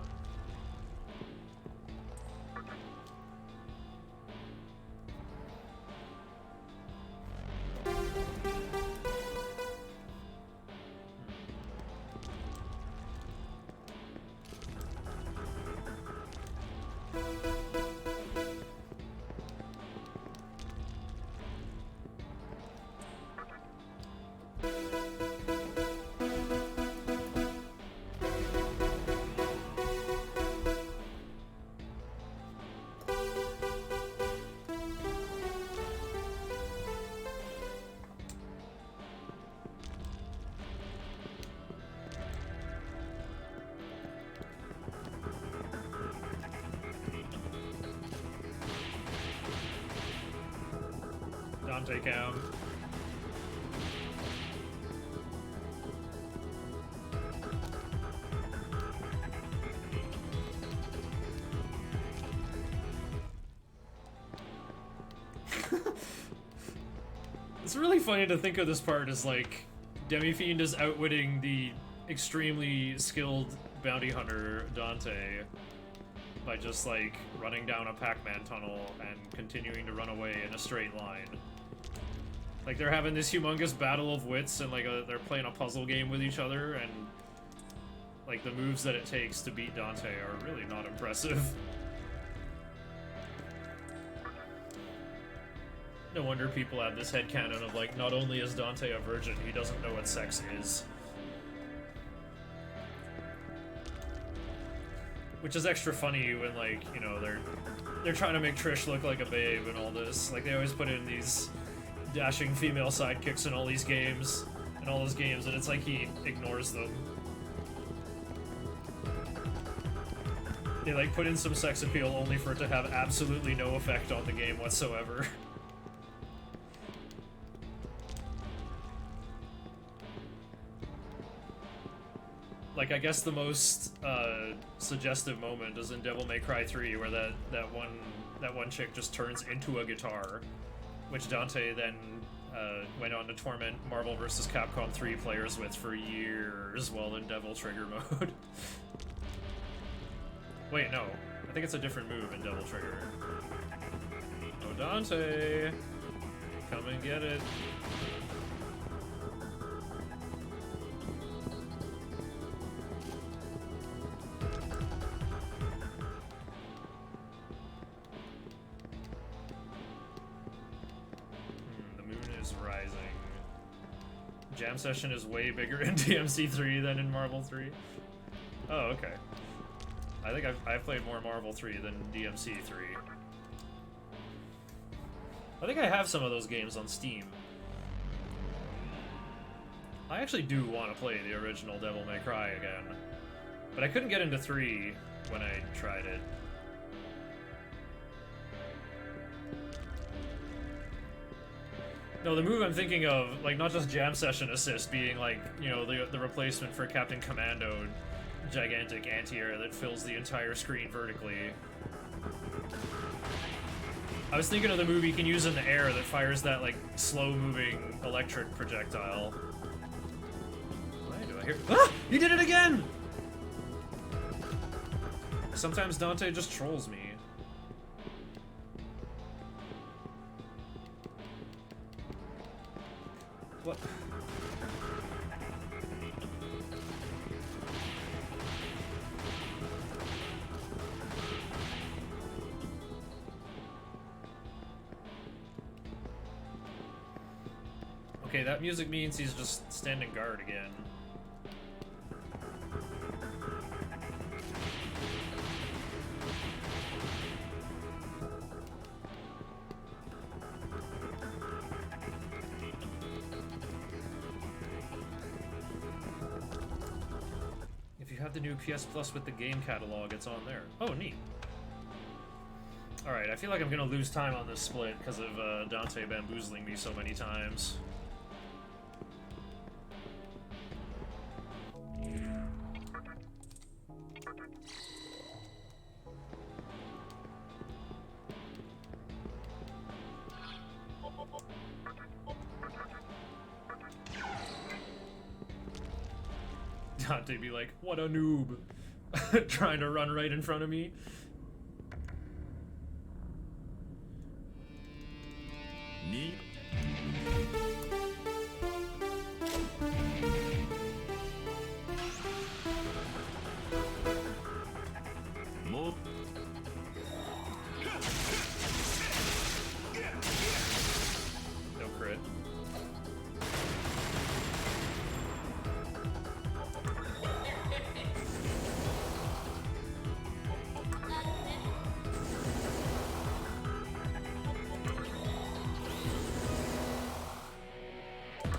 Dante cam. It's really funny to think of this part as like Demi-Fiend is outwitting the extremely skilled bounty hunter Dante by just like running down a Pac-Man tunnel and continuing to run away in a straight line. Like they're having this humongous battle of wits and like they're playing a puzzle game with each other, and like the moves that it takes to beat Dante are really not impressive. No wonder people have this headcanon of like, not only is Dante a virgin, he doesn't know what sex is. Which is extra funny when, like, you know, they're trying to make Trish look like a babe and all this. Like, they always put in these dashing female sidekicks in all these games, and it's like he ignores them. They, like, put in some sex appeal only for it to have absolutely no effect on the game whatsoever. Like, I guess the most suggestive moment is in Devil May Cry 3, where that one chick just turns into a guitar, which Dante then went on to torment Marvel vs. Capcom 3 players with for years while in Devil Trigger mode. Wait, no. I think it's a different move in Devil Trigger. Oh, Dante! Come and get it. Rising. Jam Session is way bigger in DMC3 than in Marvel 3. Oh, okay. I think I've played more Marvel 3 than DMC3. I think I have some of those games on Steam. I actually do want to play the original Devil May Cry again, but I couldn't get into 3 when I tried it. No, the move I'm thinking of, like, not just Jam Session Assist being, like, you know, the replacement for Captain Commando, gigantic anti-air that fills the entire screen vertically. I was thinking of the move you can use in the air that fires that, like, slow-moving electric projectile. Why do I hear— Ah! He did it again! Sometimes Dante just trolls me. What? Okay, that music means he's just standing guard again. If you have the new PS Plus with the game catalog, it's on there. Oh, neat. Alright, I feel like I'm gonna lose time on this split because of Dante bamboozling me so many times. Dante be like, what a noob. Trying to run right in front of me. Ni. Mo. No crit.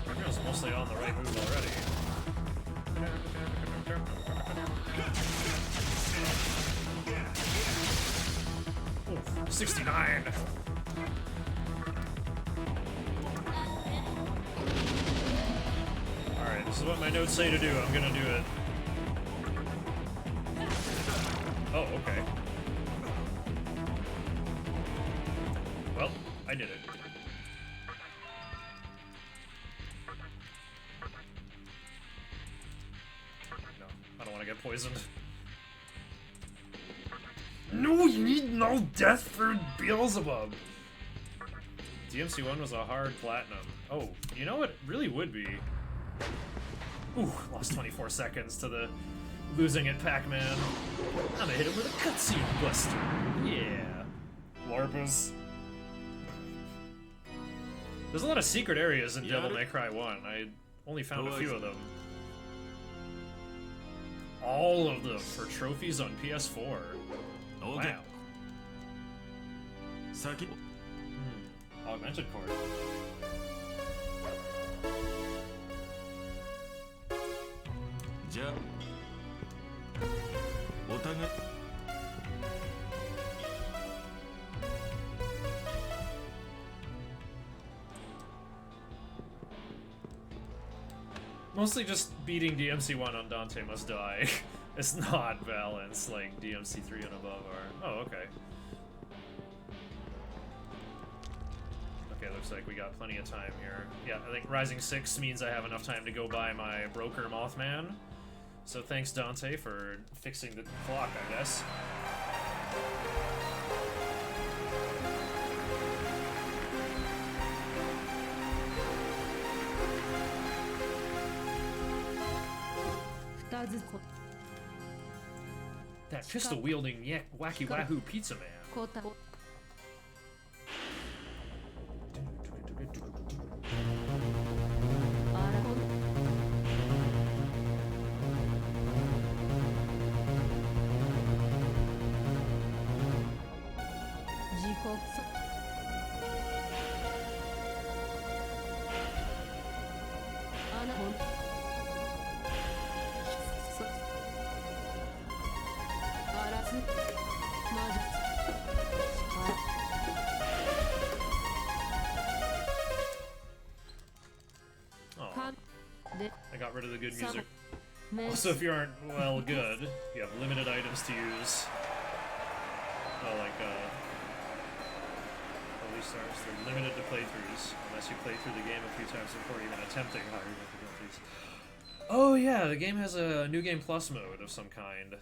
Everyone's mostly on the right move already. Oof, 69! Alright, this is what my notes say to do. I'm gonna do it. Oh, okay. Well, I did it. No, I don't want to get poisoned. No, you need no death for Beelzebub! DMC1 was a hard platinum. Oh, you know what really would be? Ooh, lost 24 seconds to the losing at Pac-Man. I'm gonna hit him with a cutscene buster. Yeah. LARPers. There's a lot of secret areas in Devil May Cry 1. I only found a few of them. All of them for trophies on PS4. Wow. Augmented core. Mostly just beating DMC1 on Dante Must Die. It's not balanced like DMC3 and above are. Oh, okay. Okay, looks like we got plenty of time here. Yeah, I think Rising 6 means I have enough time to go buy my Broker Mothman. So thanks, Dante, for fixing the clock, I guess. That pistol-wielding wacky wahoo pizza man. I got rid of the good music. Also, if you aren't, well, good, you have limited items to use. Oh, like, police stars, they're limited to playthroughs, unless you play through the game a few times before even attempting higher difficulties. Oh yeah, the game has a New Game Plus mode of some kind.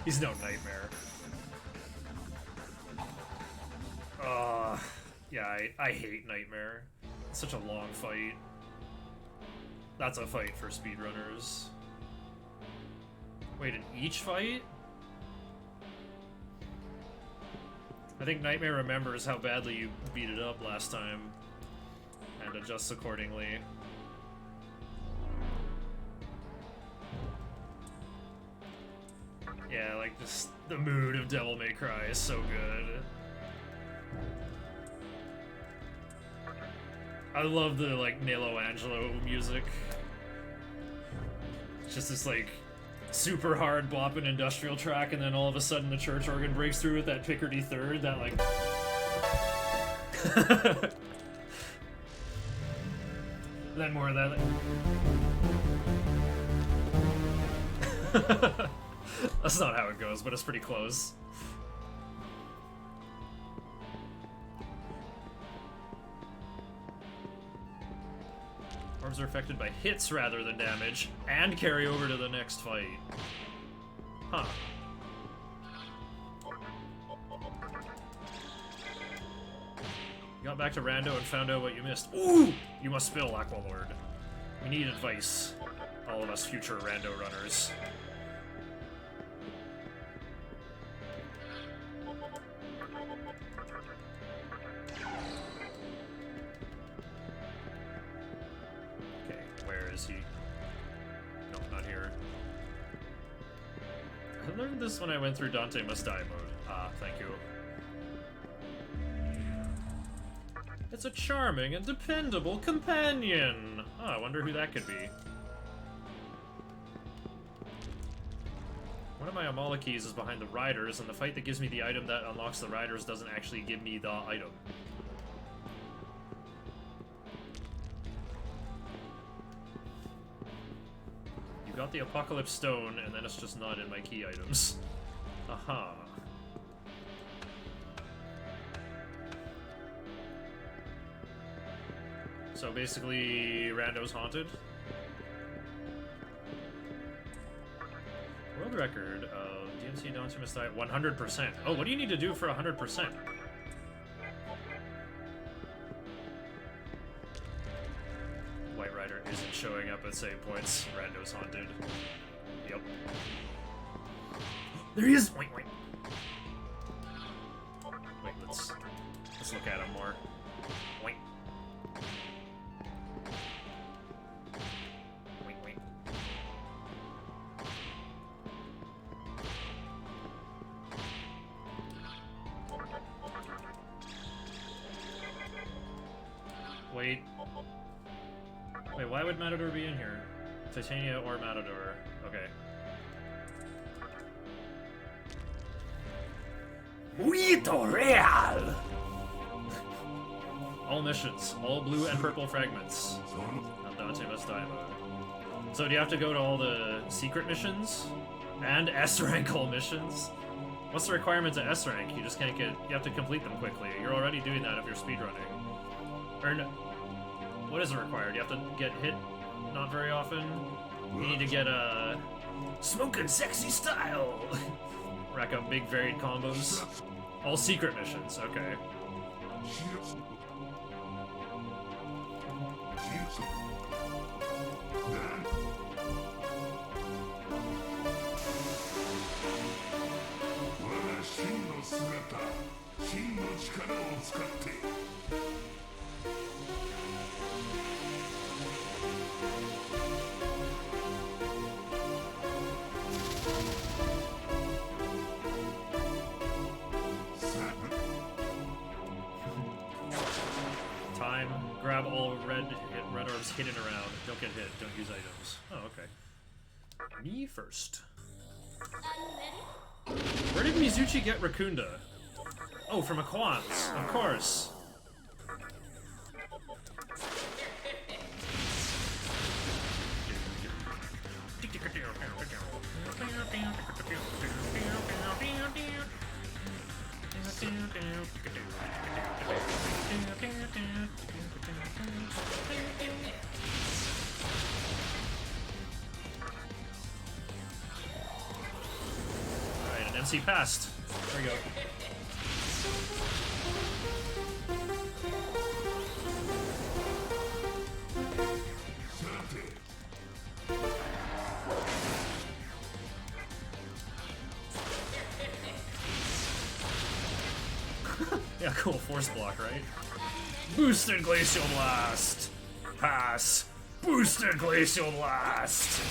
He's no nightmare. Yeah, I hate Nightmare. It's such a long fight. That's a fight for speedrunners. Wait, in each fight? I think Nightmare remembers how badly you beat it up last time and adjusts accordingly. Yeah, like, just the mood of Devil May Cry is so good. I love the, like, Nelo Angelo music. It's just this, like, super hard bopping industrial track, and then all of a sudden the church organ breaks through with that Picardy third, that, like... then more of that, like... That's not how it goes, but it's pretty close. Orbs are affected by hits rather than damage, and carry over to the next fight. Huh. You got back to Rando and found out what you missed. Ooh! You must spill, Aqualord. We need advice. All of us future Rando runners. Is he? No, not here. I learned this when I went through Dante Must Die mode. Ah, thank you. It's a charming and dependable companion! Oh, I wonder who that could be. One of my Amala keys is behind the riders, and the fight that gives me the item that unlocks the riders doesn't actually give me the item. Got the Apocalypse Stone, and then it's just not in my key items. Aha. So basically, Rando's haunted. World record of DMC Dante Must Die 100%. Oh, what do you need to do for 100%? White Rider isn't showing up at save points. Rando's haunted. Yep. There he is! Wait. Wait, let's look at him more. Wait. Wait. Wait, why would Matador be in here? Titania or Matador. Okay. Muito real! All missions. All blue and purple fragments. On Dante Must Die mode. So do you have to go to all the secret missions? And S-rank all missions? What's the requirement to S-rank? You just can't get... You have to complete them quickly. You're already doing that if you're speedrunning. Or no... What is it required? You have to get hit not very often. You need to get a smoking sexy style. Rack up big varied combos. All secret missions, okay. Time. Grab all red orbs hidden around. Don't get hit. Don't use items. Oh, okay. Me first. Where did Mizuchi get Rakunda? Oh, from Aquans, of course. and see past. There we go. Yeah, cool. Force block, right? Boosted Glacial Blast! Pass! Boosted Glacial Blast!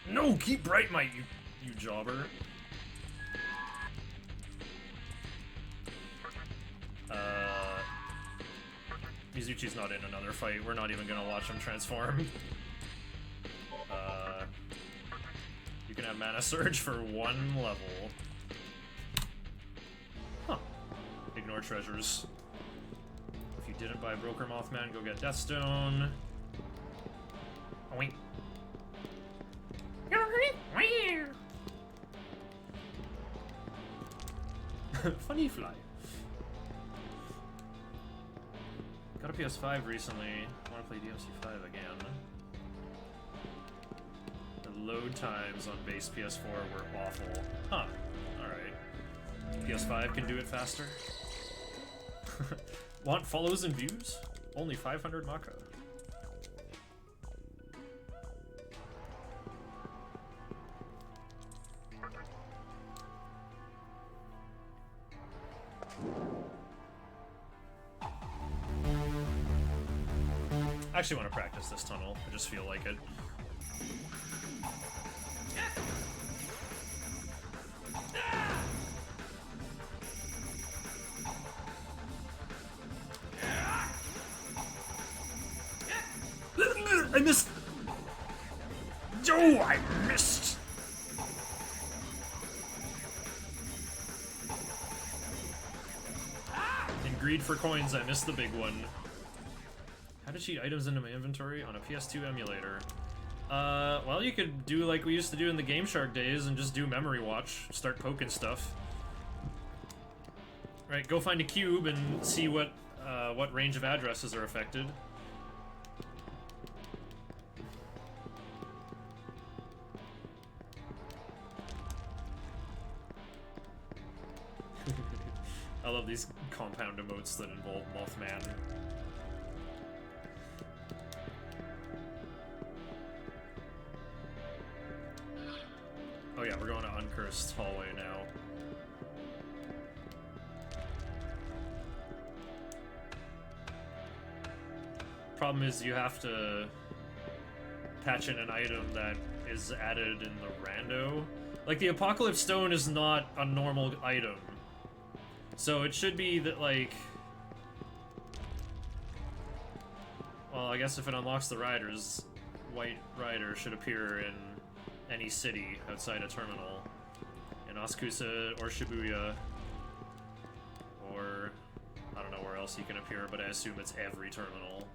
No, keep bright, mate, you jobber. Mizuchi's not in another fight. We're not even gonna watch him transform. You can have Mana Surge for 1 level. Huh. Ignore treasures. If you didn't buy Broker Mothman, go get Deathstone. Oink. Funny fly. Got a PS5 recently. Want to play DLC5 again. The load times on base PS4 were awful. Huh. Alright. PS5 can do it faster. Want follows and views? Only 500 Maka. I actually want to practice this tunnel. I just feel like it. I missed! Oh, I missed! In greed for coins, I missed the big one. How to cheat items into my inventory on a PS2 emulator. Well, you could do like we used to do in the Game Shark days and just do memory watch. Start poking stuff. Right, go find a cube and see what range of addresses are affected. I love these compound emotes that involve Mothman. Oh yeah, we're going to Uncursed Hallway now. Problem is you have to patch in an item that is added in the rando. Like, the Apocalypse Stone is not a normal item. So it should be that, like... Well, I guess if it unlocks the riders, White Rider should appear in any city outside a terminal. In Asakusa or Shibuya. Or... I don't know where else he can appear, but I assume it's every terminal.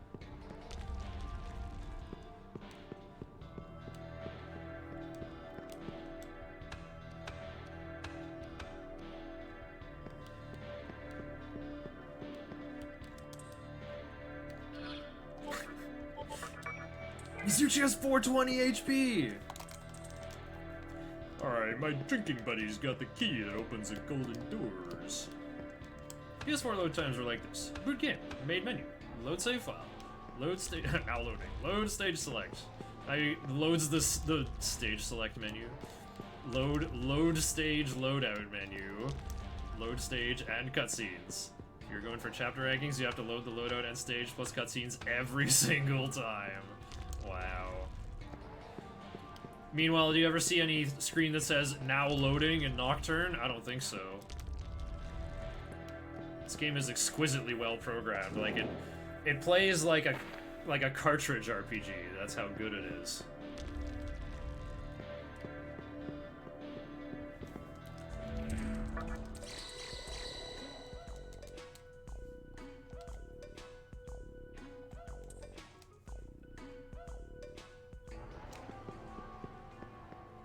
Mizuchi has 420 HP! Alright, my drinking buddy's got the key that opens the golden doors. PS4 load times were like this. Boot camp, made menu, load save file, load stage, now loading, load stage select. Loads the stage select menu. Load stage loadout menu. Load stage and cutscenes. If you're going for chapter rankings, you have to load the loadout and stage plus cutscenes every single time. Wow. Meanwhile, do you ever see any screen that says now loading in Nocturne? I don't think so. This game is exquisitely well programmed. Like it plays like a cartridge RPG. That's how good it is.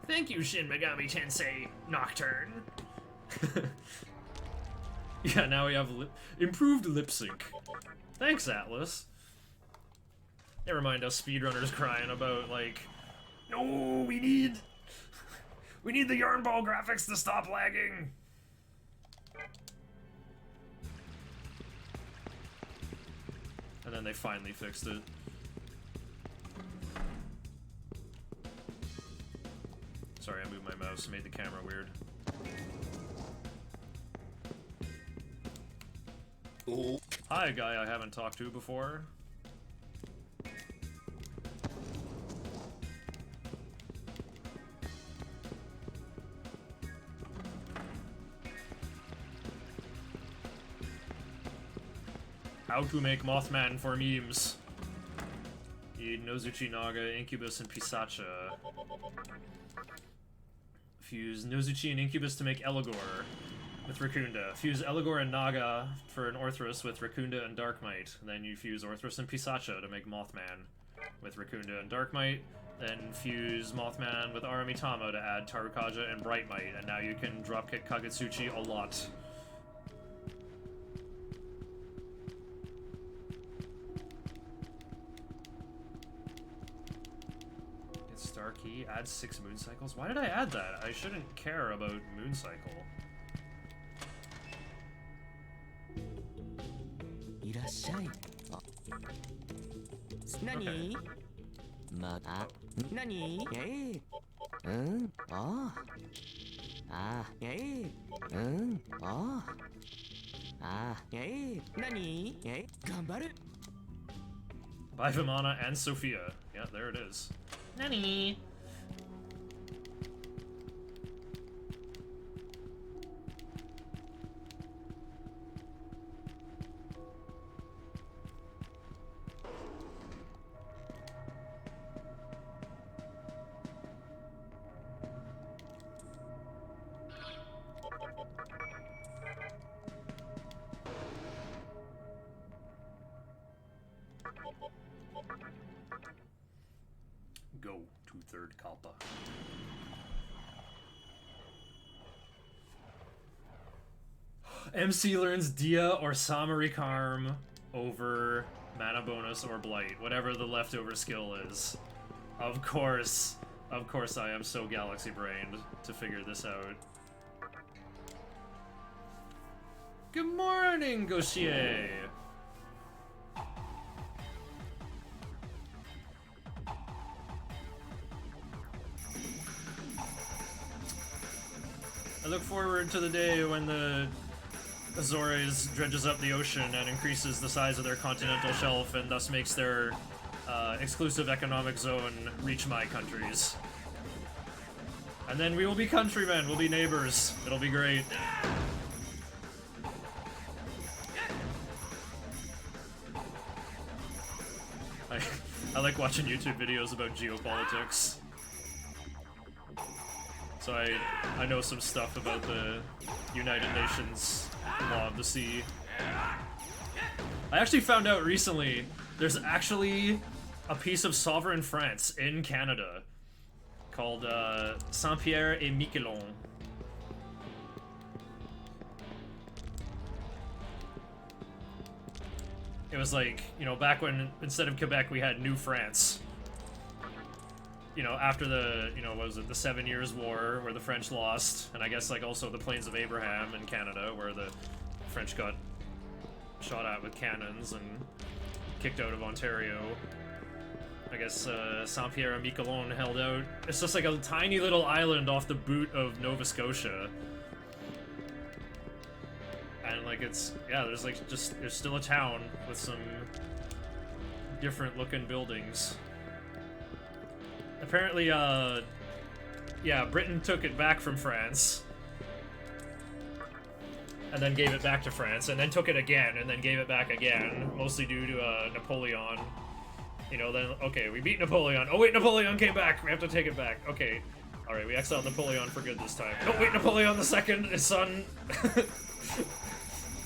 Thank you, Shin Megami Tensei Nocturne. Yeah, now we have improved lip sync. Thanks, Atlas. Never mind us speedrunners crying about, like, no, we need the yarn ball graphics to stop lagging. And then they finally fixed it. Sorry, I moved my mouse and made the camera weird. Oh. Hi, guy I haven't talked to before. How to make Mothman for memes. Need Nozuchi Naga, Incubus, and Pisacha. Fuse Nozuchi and Incubus to make Eligor with Raccoonda. Fuse Eligor and Naga for an Orthrus with Raccoonda and Darkmight. Then you fuse Orthrus and Pisacha to make Mothman with Raccoonda and Darkmight. Then fuse Mothman with Aramitama to add Tarukaja and Brightmight. And now you can dropkick Kagutsuchi a lot. Star key, add 6 moon cycles. Why did I add that? I shouldn't care about moon cycle. Nani? Nani? Hey. Ah. Ah. Hey. Ah. Ah. Hey. Nani? Hey. Gambaru. By Vimana and Sophia. Yeah, there it is. Nani? Go to 3rd Kalpa. MC learns Dia or Samarikharm over Mana Bonus or Blight, whatever the leftover skill is. Of course I am so galaxy-brained to figure this out. Good morning, Gauchier! I look forward to the day when the Azores dredges up the ocean and increases the size of their continental shelf and thus makes their exclusive economic zone reach my countries. And then we will be countrymen, we'll be neighbors, it'll be great. I like watching YouTube videos about geopolitics. So I know some stuff about the United Nations Law of the Sea. I actually found out recently there's actually a piece of sovereign France in Canada called Saint-Pierre-et-Miquelon. It was like, you know, back when instead of Quebec we had New France. You know, after the, you know, what was it, the 7 Years' War, where the French lost, and I guess, like, also the Plains of Abraham in Canada, where the French got shot at with cannons and kicked out of Ontario. I guess, Saint-Pierre-et-Miquelon held out. It's just like a tiny little island off the boot of Nova Scotia. And, like, it's, yeah, there's, like, just, there's still a town with some different-looking buildings. Apparently, yeah, Britain took it back from France. And then gave it back to France, and then took it again, and then gave it back again, mostly due to, Napoleon. You know, then, okay, we beat Napoleon. Oh wait, Napoleon came back! We have to take it back. Okay. Alright, we exiled Napoleon for good this time. Oh wait, Napoleon II, his son!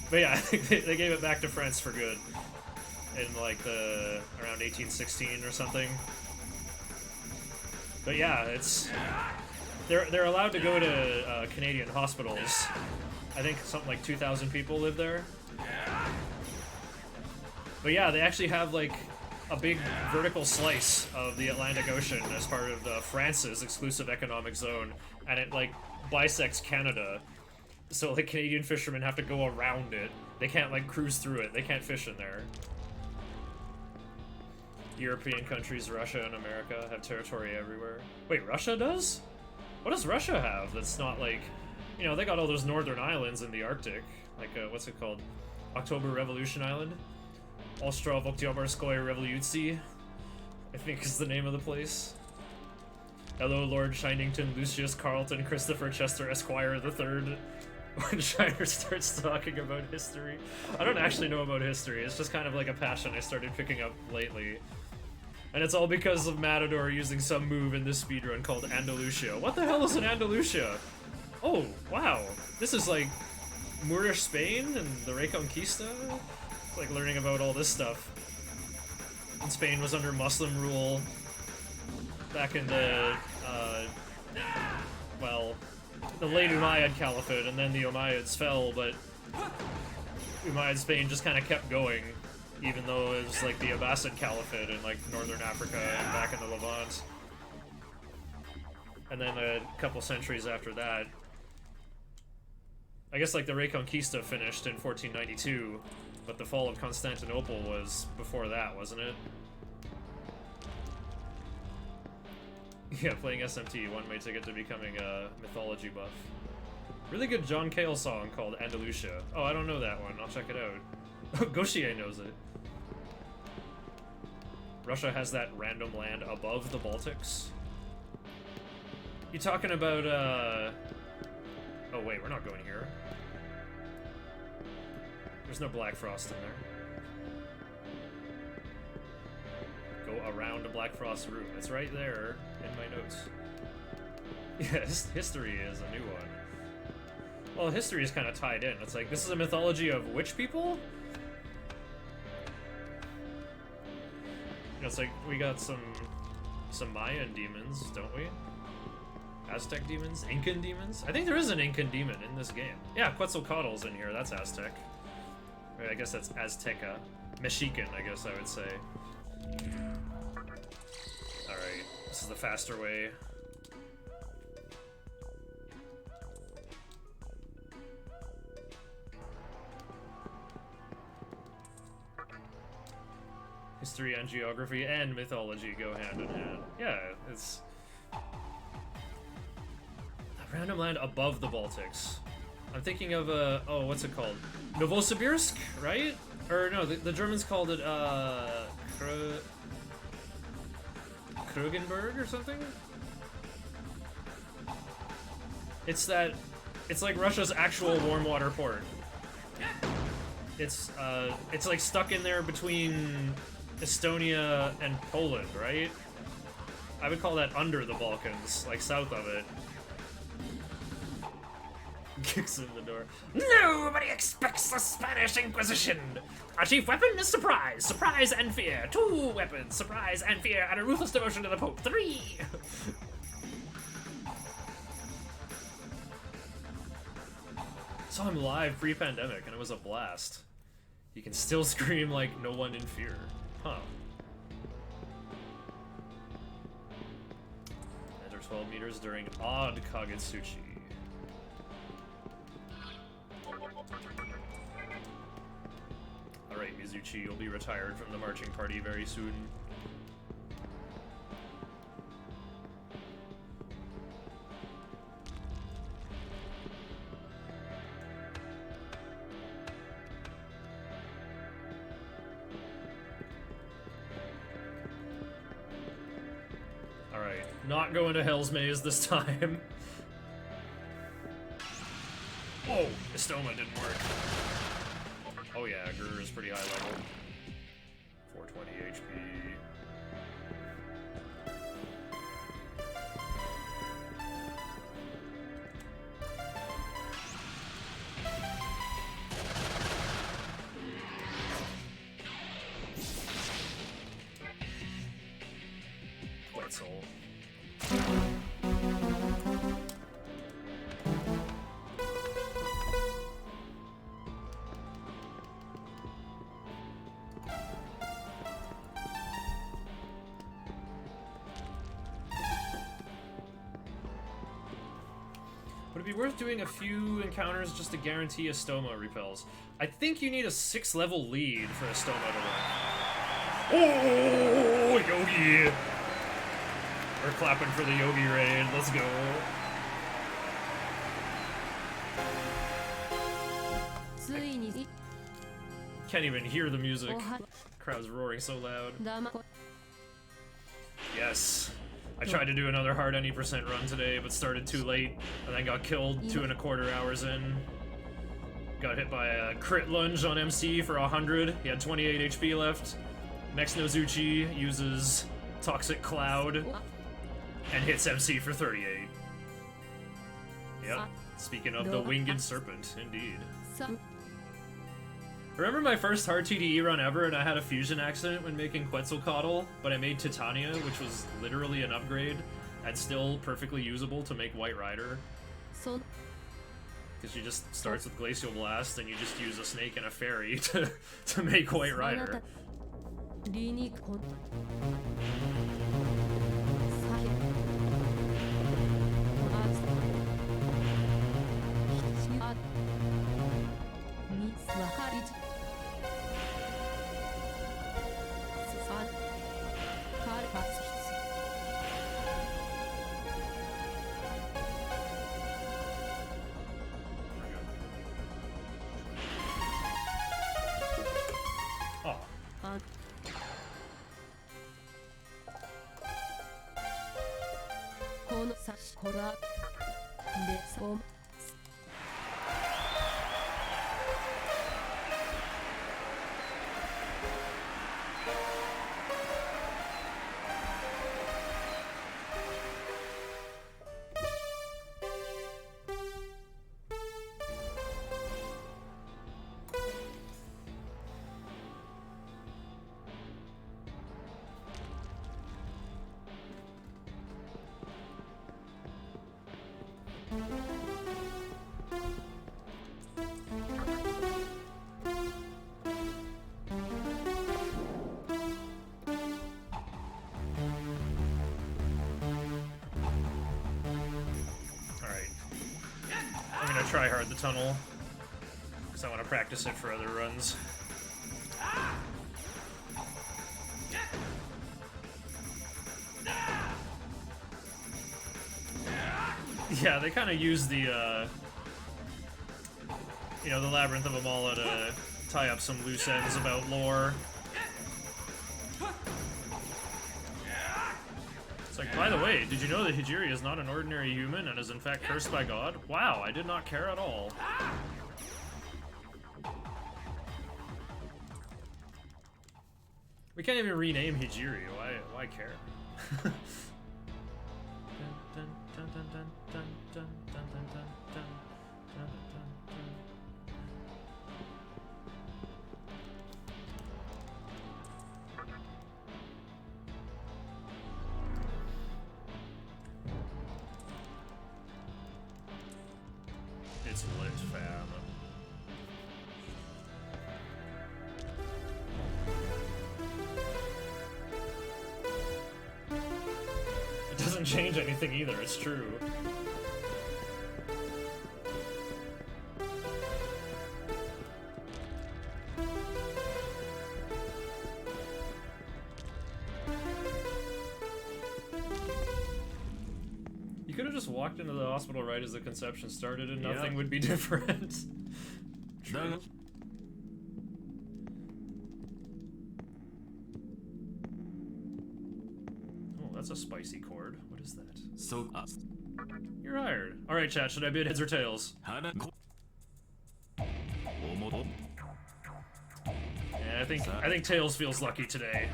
But yeah, I think they gave it back to France for good. In, like, around 1816 or something. But yeah, it's They're allowed to go to Canadian hospitals. I think something like 2,000 people live there. But yeah, they actually have like a big vertical slice of the Atlantic Ocean as part of France's exclusive economic zone, and it like bisects Canada. So like Canadian fishermen have to go around it. They can't like cruise through it. They can't fish in there. European countries, Russia and America have territory everywhere. Wait, Russia does? What does Russia have that's not like, you know, they got all those northern islands in the Arctic. Like, what's it called? October Revolution Island? Ostrov Oktyabrskoye Revolucji, I think is the name of the place. Hello, Lord Shinington, Lucius Carlton, Christopher Chester Esquire III. When Shiner starts talking about history. I don't actually know about history, it's just kind of like a passion I started picking up lately. And it's all because of Matador using some move in this speedrun called Andalusia. What the hell is an Andalusia? Oh, wow. This is like Moorish Spain and the Reconquista? It's like learning about all this stuff. And Spain was under Muslim rule back in the, well, the late Umayyad Caliphate, and then the Umayyads fell, but Umayyad Spain just kind of kept going, even though it was like the Abbasid Caliphate in like northern Africa and back in the Levant. And then a couple centuries after that, I guess like the Reconquista finished in 1492, but the fall of Constantinople was before that, wasn't it? Yeah, playing SMT, one may take it to becoming a mythology buff. Really good John Cale song called Andalusia. Oh, I don't know that one. I'll check it out. Gauchier knows it. Russia has that random land above the Baltics. You talking about, Oh wait, we're not going here. There's no Black Frost in there. Go around a Black Frost room. It's right there in my notes. Yes, history is a new one. Well, history is kind of tied in. It's like, this is a mythology of which people? You know, it's like, we got some Mayan demons, don't we? Aztec demons? Incan demons? I think there is an Incan demon in this game. Yeah, Quetzalcoatl's in here, that's Aztec. I guess that's Azteca. Mexican, I guess I would say. Alright, this is the faster way. History and geography and mythology go hand in hand. Yeah, it's a random land above the Baltics. I'm thinking of oh, what's it called? Novosibirsk, right? Or no, the Germans called it Krugenberg or something? It's like Russia's actual warm water port. It's like stuck in there between Estonia and Poland, right? I would call that under the Balkans, like south of it. Kicks in the door. Nobody expects the Spanish Inquisition. Our chief weapon is surprise. Surprise and fear. 2 weapons. Surprise and fear and a ruthless devotion to the Pope. 3. Saw him live pre-pandemic and it was a blast. You can still scream like no one in fear. Huh. Enter 12 meters during odd Kagutsuchi. Alright, Mizuchi, you'll be retired from the marching party very soon. Alright, not going to Hell's Maze this time. Whoa, Estoma didn't work. Oh yeah, Guru is pretty high level. 420 HP. Quetzal. Would it be worth doing a few encounters just to guarantee a Stoma repels? I think you need a 6th level lead for a Stoma to work. Oh, Yogi! We're clapping for the Yogi raid. Let's go. Can't even hear the music. Crowd's roaring so loud. Yes. I tried to do another hard any percent run today, but started too late, and then got killed 2.25 hours in. Got hit by a crit lunge on MC for 100. He had 28 HP left. Next Nozuchi uses Toxic Cloud and hits MC for 38. Yep. Speaking of the Winged Serpent, indeed. Remember my first hard TDE run ever, and I had a fusion accident when making Quetzalcoatl, but I made Titania, which was literally an upgrade, and still perfectly usable to make White Rider. Because she just starts with Glacial Blast, and you just use a snake and a fairy to make White Rider. Try hard the tunnel because I want to practice it for other runs. Yeah, they kind of use the you know, the Labyrinth of Amala to tie up some loose ends about lore. It's like, by the way, did you know that Hijiri is not an ordinary human and is in fact cursed by God? Wow, I did not care at all. We can't even rename Hijiri. Why care? It's lit, fam. It doesn't change anything either, it's true. You could have just walked into the hospital right as the conception started and nothing would be different. True. Oh, that's a spicy chord. What is that? So You're hired. Alright, chat, should I bid heads or tails? Hana Yeah, I think tails feels lucky today.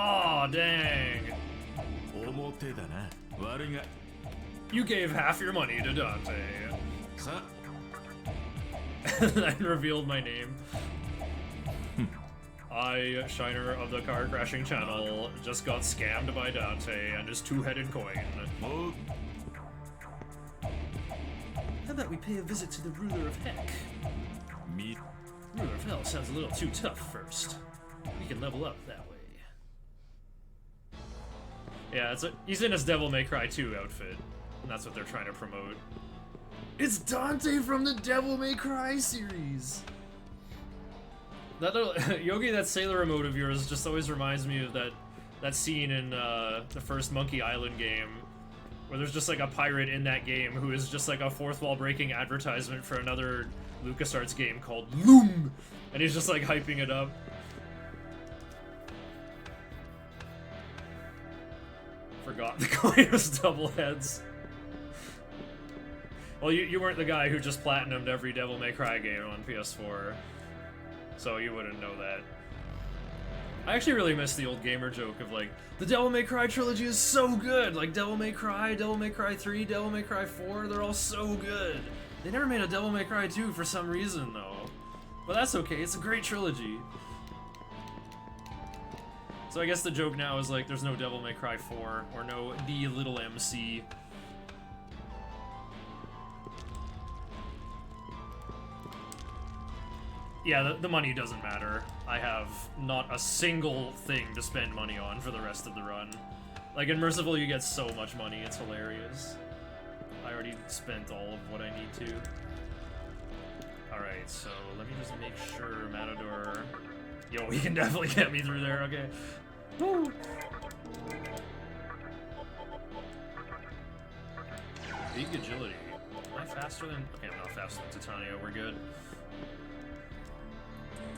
Aw, dang. You gave half your money to Dante. And revealed my name. I, Shiner of the Car Crashing Channel, just got scammed by Dante and his two-headed coin. How about we pay a visit to the Ruler of Heck? Ruler of Hell sounds a little too tough first. We can level up that way. Yeah, he's in his Devil May Cry 2 outfit, and that's what they're trying to promote. It's Dante from the Devil May Cry series! That little, Yogi, that sailor emote of yours just always reminds me of that scene in the first Monkey Island game, where there's just like a pirate in that game who is just like a fourth wall breaking advertisement for another LucasArts game called Loom, and he's just like hyping it up. Forgot the coin was double heads. Well, you weren't the guy who just platinumed every Devil May Cry game on PS4, so you wouldn't know that. I actually really miss the old gamer joke of like, the Devil May Cry trilogy is so good! Like Devil May Cry 3, Devil May Cry 4, they're all so good! They never made a Devil May Cry 2 for some reason though. But that's okay, it's a great trilogy. So I guess the joke now is like, there's no Devil May Cry 4, or no The Little MC. Yeah, the money doesn't matter. I have not a single thing to spend money on for the rest of the run. Like in Merciful, you get so much money, it's hilarious. I already spent all of what I need to. Alright, so let me just make sure Matador... Yo, he can definitely get me through there, okay. Woo! Big agility. Am I faster than... Okay, I'm not faster than Titania, we're good.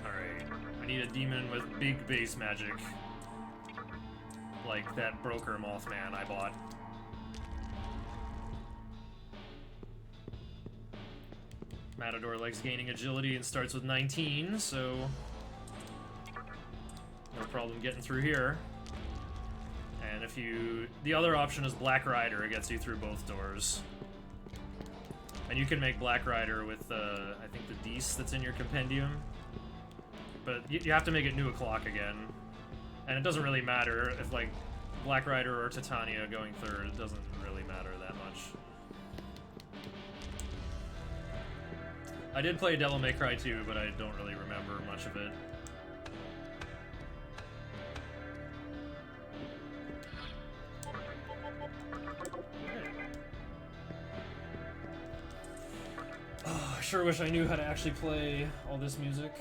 Alright, I need a demon with big base magic. Like that broker Mothman I bought. Matador likes gaining agility and starts with 19, so... no problem getting through here. And if you... the other option is Black Rider, it gets you through both doors. And you can make Black Rider with, I think the Deece that's in your compendium. But you have to make it new o'clock again. And it doesn't really matter if, like, Black Rider or Titania going third, it doesn't really matter that much. I did play Devil May Cry 2, but I don't really remember much of it. Oh, I sure wish I knew how to actually play all this music.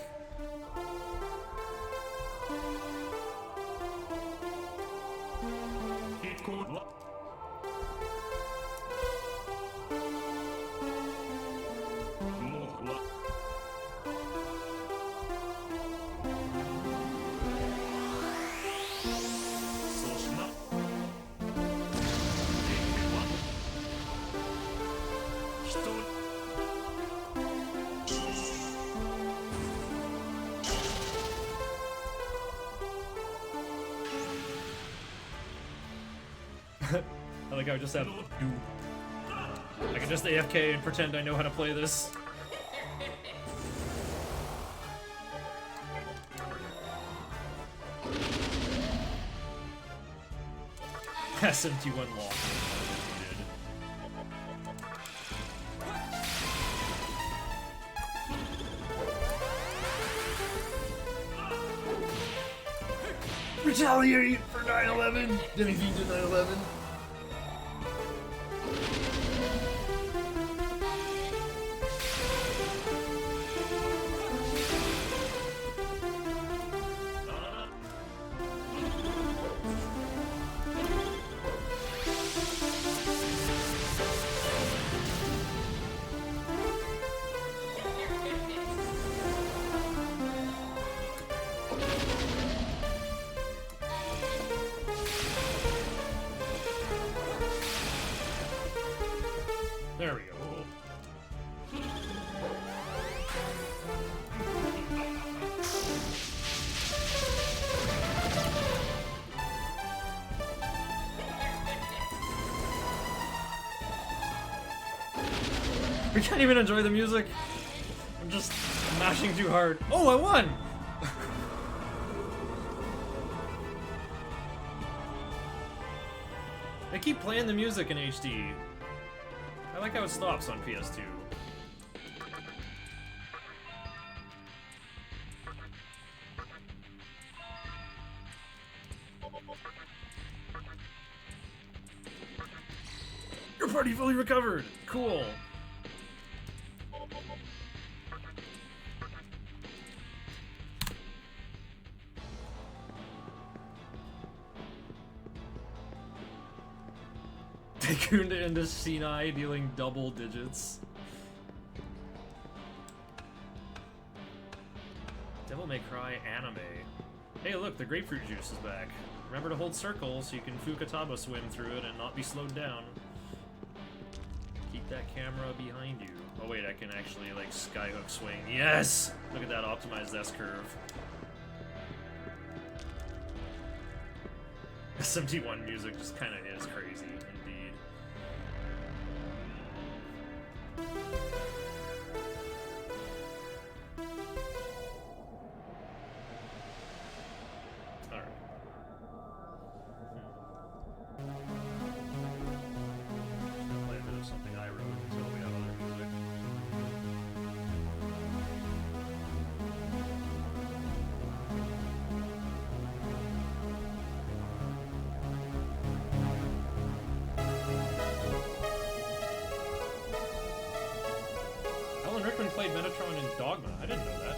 I like how I just have I can just AFK and pretend I know how to play this. SMT1 lock. Retaliate for 9/11. Anything to 9/11. There we go. We can't even enjoy the music. I'm just mashing too hard. Oh, I won! They keep playing the music in HD. I like how it stops on PS2. Party fully recovered! Cool! Tycoon into Sinai dealing double digits. Devil May Cry anime. Hey look, the grapefruit juice is back. Remember to hold circle so you can Fukataba swim through it and not be slowed down. Keep that camera behind you. Oh wait, I can actually like skyhook swing. Yes! Look at that optimized S-curve. SMT1 music just kind of is crazy, indeed. Alright. Play a bit of something I wrote until we have other music. Alan Rickman played Metatron in Dogma. I didn't know that.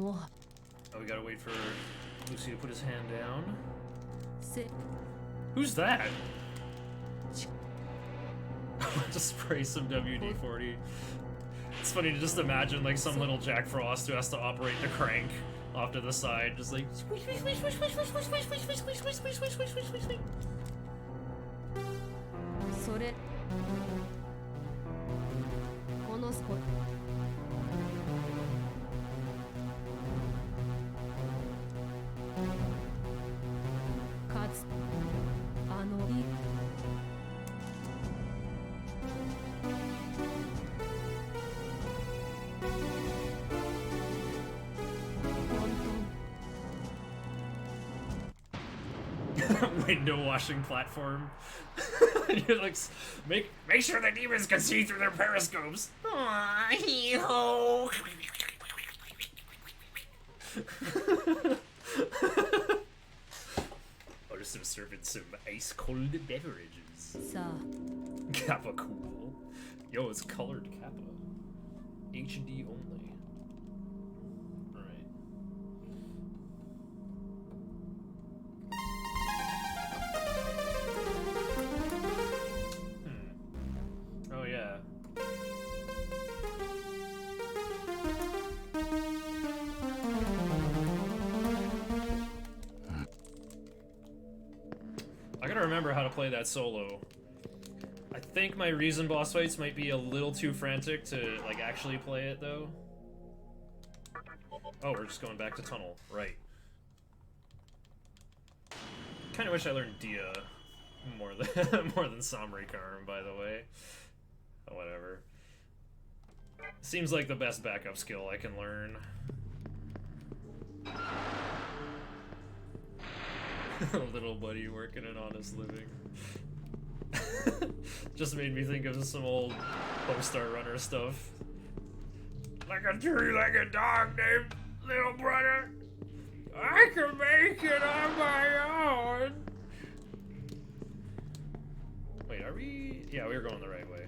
Oh, we gotta wait for Lucy to put his hand down. Who's that? Just spray some WD-40. It's funny to just imagine like some little Jack Frost who has to operate the crank off to the side, just like squish, squish, squish, squish, squish, squish, squish, squish, squish, squish, squish, squish, squish, squish, squish, squish, squish. それこのスポかつあのい Window washing platform. You're like, make sure the demons can see through their periscopes. Aw, hee-ho. Oh, just some serving some ice cold beverages. Kappa cool. Yo, it's colored Kappa. HD only. Alright. Oh yeah. I gotta remember how to play that solo. I think my Reason boss fights might be a little too frantic to like actually play it though. Oh, we're just going back to tunnel, right. Kinda wish I learned Dia more than more than Samrikarm, by the way. Oh, whatever. Seems like the best backup skill I can learn. Little buddy working an honest living. Just made me think of some old Postar Runner stuff. Like a three-legged dog named Little Brother. I can make it on my own. Wait, are we? Yeah, we were going the right way.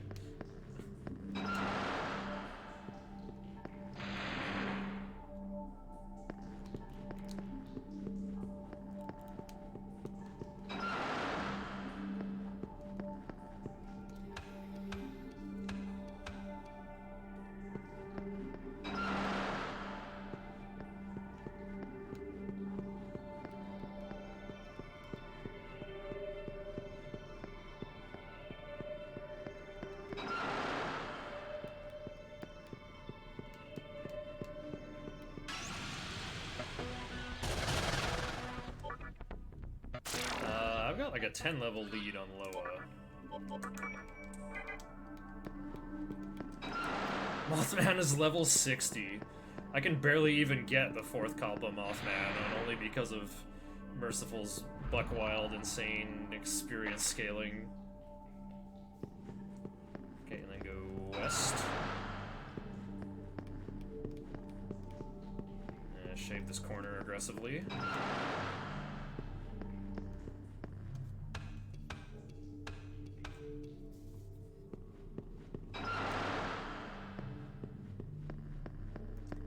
got like a 10 level lead on Loa. Mothman is level 60. I can barely even get the 4th Kalpa Mothman, and only because of Merciful's buck wild, insane experience scaling. Okay, and then go west. Shape this corner aggressively.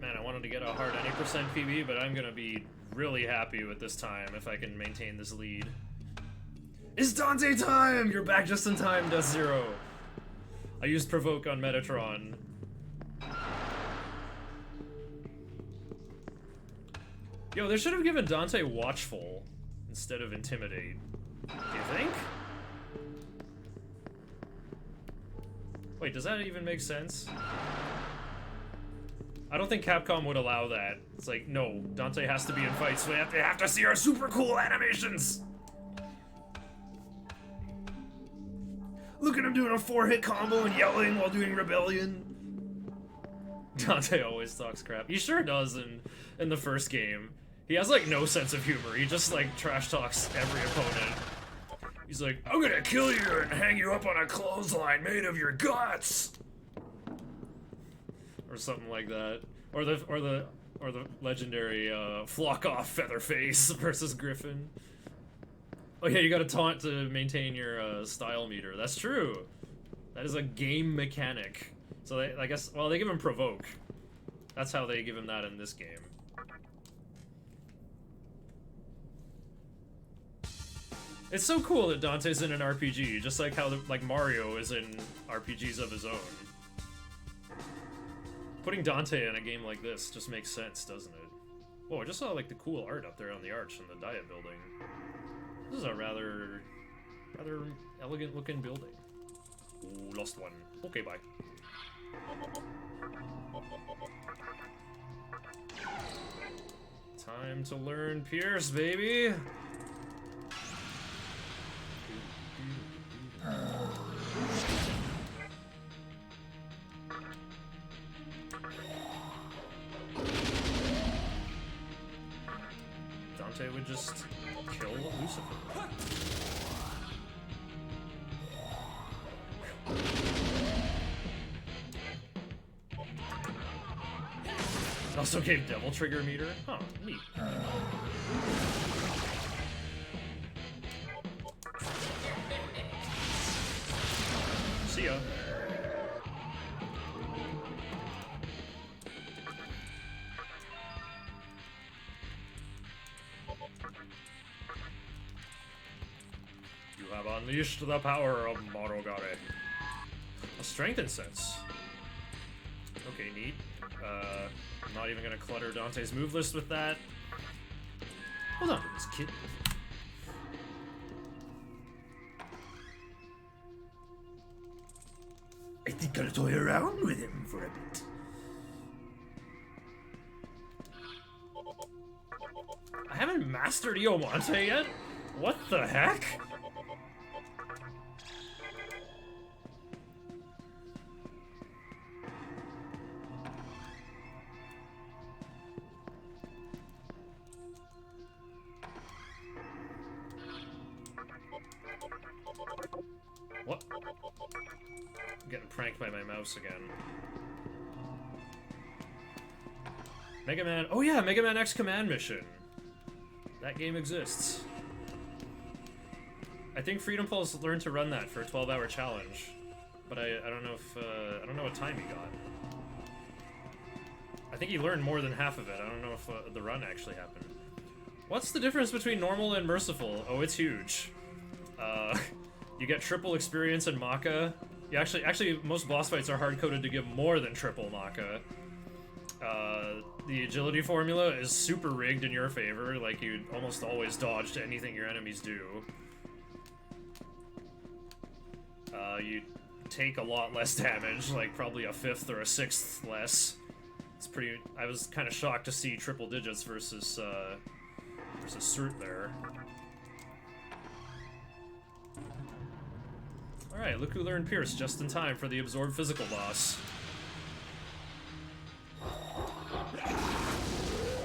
Man, I wanted to get a hard any percent PB, but I'm gonna be really happy with this time if I can maintain this lead. It's Dante time! You're back just in time, Death Zero. I used Provoke on Metatron. Yo, they should have given Dante Watchful instead of Intimidate. Do you think? Wait, does that even make sense? I don't think Capcom would allow that. It's like, no, Dante has to be in fights, so they have to see our super cool animations! Look at him doing a 4-hit combo and yelling while doing Rebellion. Dante always talks crap. He sure does in the first game. He has, like, no sense of humor. He just, like, trash talks every opponent. He's like, I'm gonna kill you and hang you up on a clothesline made of your guts! Or something like that. Or the legendary, Flock Off Featherface versus Griffin. Oh yeah, you gotta taunt to maintain your, style meter. That's true! That is a game mechanic. So they, I guess, well, they give him Provoke. That's how they give him that in this game. It's so cool that Dante's in an RPG, just like how like Mario is in RPGs of his own. Putting Dante in a game like this just makes sense, doesn't it? Whoa, I just saw like the cool art up there on the arch in the Diet building. This is a rather elegant looking building. Ooh, lost one. Okay, bye. Time to learn Pierce, baby! Dante would just kill Lucifer. Also gave Devil Trigger meter? Huh, neat. See ya. You have unleashed the power of Morogare. A strength incense. Okay, neat. I'm not even gonna clutter Dante's move list with that. Hold on to this, kid. I think I'll toy around with him for a bit. I haven't mastered Iomonte yet? What the heck? What? I'm getting pranked by my mouse again. Mega Man. Oh yeah, Mega Man X Command Mission. That game exists. I think Freedom Pulse learned to run that for a 12-hour challenge, but I don't know if I don't know what time he got. I think he learned more than half of it. I don't know if the run actually happened. What's the difference between normal and merciful? Oh, it's huge. You get triple experience in Maka. You actually, most boss fights are hard-coded to give more than triple Maka. The agility formula is super rigged in your favor, like you almost always dodge to anything your enemies do. You take a lot less damage, like probably a 5th or a 6th less. It's pretty. I was kind of shocked to see triple digits versus Cert there. Alright, look who learned Pierce just in time for the absorb physical boss.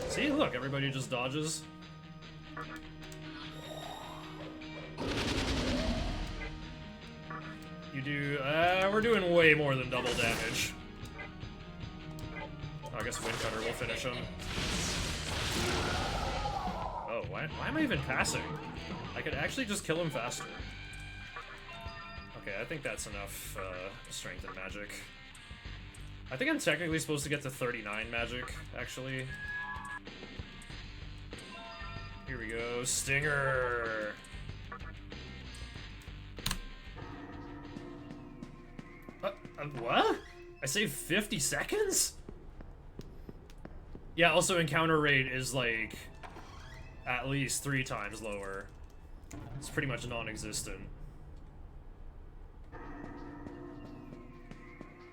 See, look, everybody just dodges. You do, we're doing way more than double damage. Oh, I guess Windcutter will finish him. Oh, why am I even passing? I could actually just kill him faster. Okay, I think that's enough strength and magic. I think I'm technically supposed to get to 39 magic, actually. Here we go, Stinger! What? I saved 50 seconds? Yeah, also encounter rate is like at least 3 times lower. It's pretty much non-existent.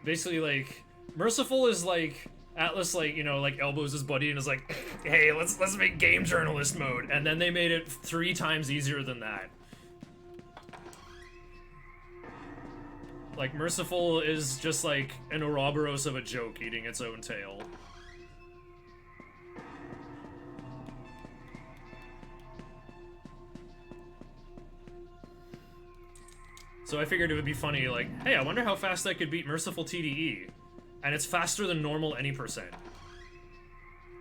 Basically, like, Merciful is like Atlas, like, you know, like elbows his buddy and is like, hey, let's make game journalist mode, and then they made it 3 times easier than that. Like, Merciful is just like an Ouroboros of a joke eating its own tail. So I figured it would be funny, like, hey, I wonder how fast I could beat Merciful TDE. And it's faster than normal any percent.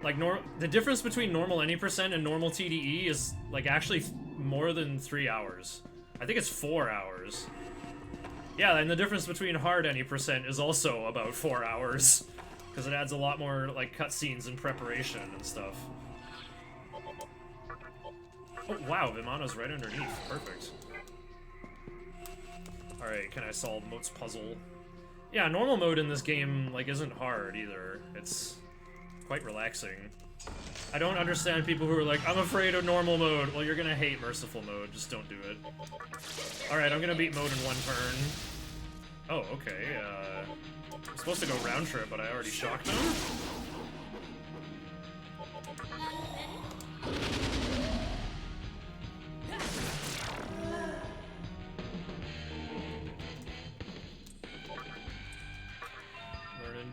Like, the difference between normal any percent and normal TDE is, like, actually more than 3 hours. I think it's 4 hours. Yeah, and the difference between hard any percent is also about 4 hours. Because it adds a lot more, like, cutscenes and preparation and stuff. Oh, wow, Vimana's right underneath. Perfect. Alright, can I solve Moat's puzzle? Yeah, normal mode in this game, like, isn't hard either. It's quite relaxing. I don't understand people who are like, I'm afraid of normal mode. Well, you're gonna hate Merciful mode, just don't do it. Alright, I'm gonna beat mode in 1 turn. Oh, okay, I'm supposed to go round trip, but I already shocked him?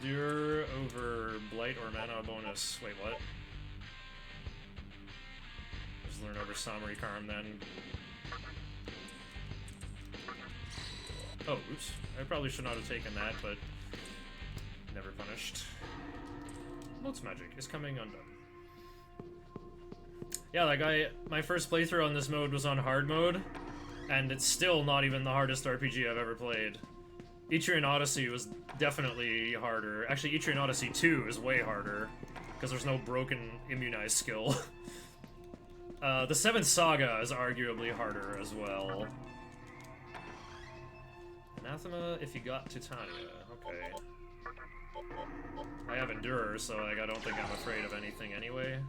Endure over Blight or Mana bonus. Wait, what? Just learn over Samurai Karm then. Oh, oops. I probably should not have taken that, but never punished. Moat's magic is coming undone. Yeah, like my first playthrough on this mode was on hard mode, and it's still not even the hardest RPG I've ever played. Etrian Odyssey was definitely harder. Actually, Etrian Odyssey 2 is way harder, because there's no broken immunized skill. The 7th Saga is arguably harder as well. Anathema if you got Titania. Okay. I have Endure, so like, I don't think I'm afraid of anything anyway.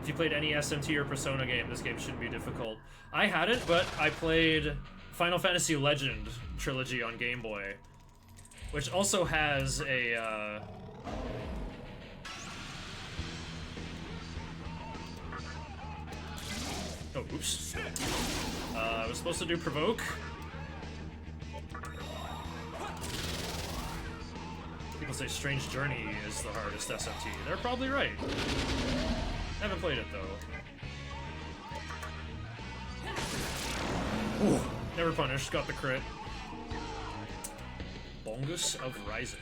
If you played any SMT or Persona game, this game shouldn't be difficult. I hadn't, but I played Final Fantasy Legend trilogy on Game Boy, which also has a oh, oops. I was supposed to do Provoke. People say Strange Journey is the hardest SMT. They're probably right. Haven't played it though. Ooh. Never punished, got the crit. Bongus of Rising.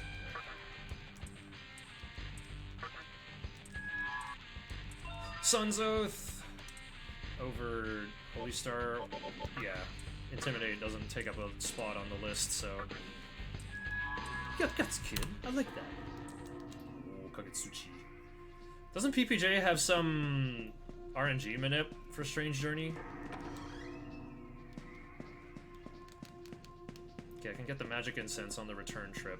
Sun's Oath over Holy Star. Yeah, Intimidate doesn't take up a spot on the list, so. Got guts, kid. I like that. Oh, Kagetsuchi. Doesn't PPJ have some RNG manip for Strange Journey? Okay, I can get the magic incense on the return trip.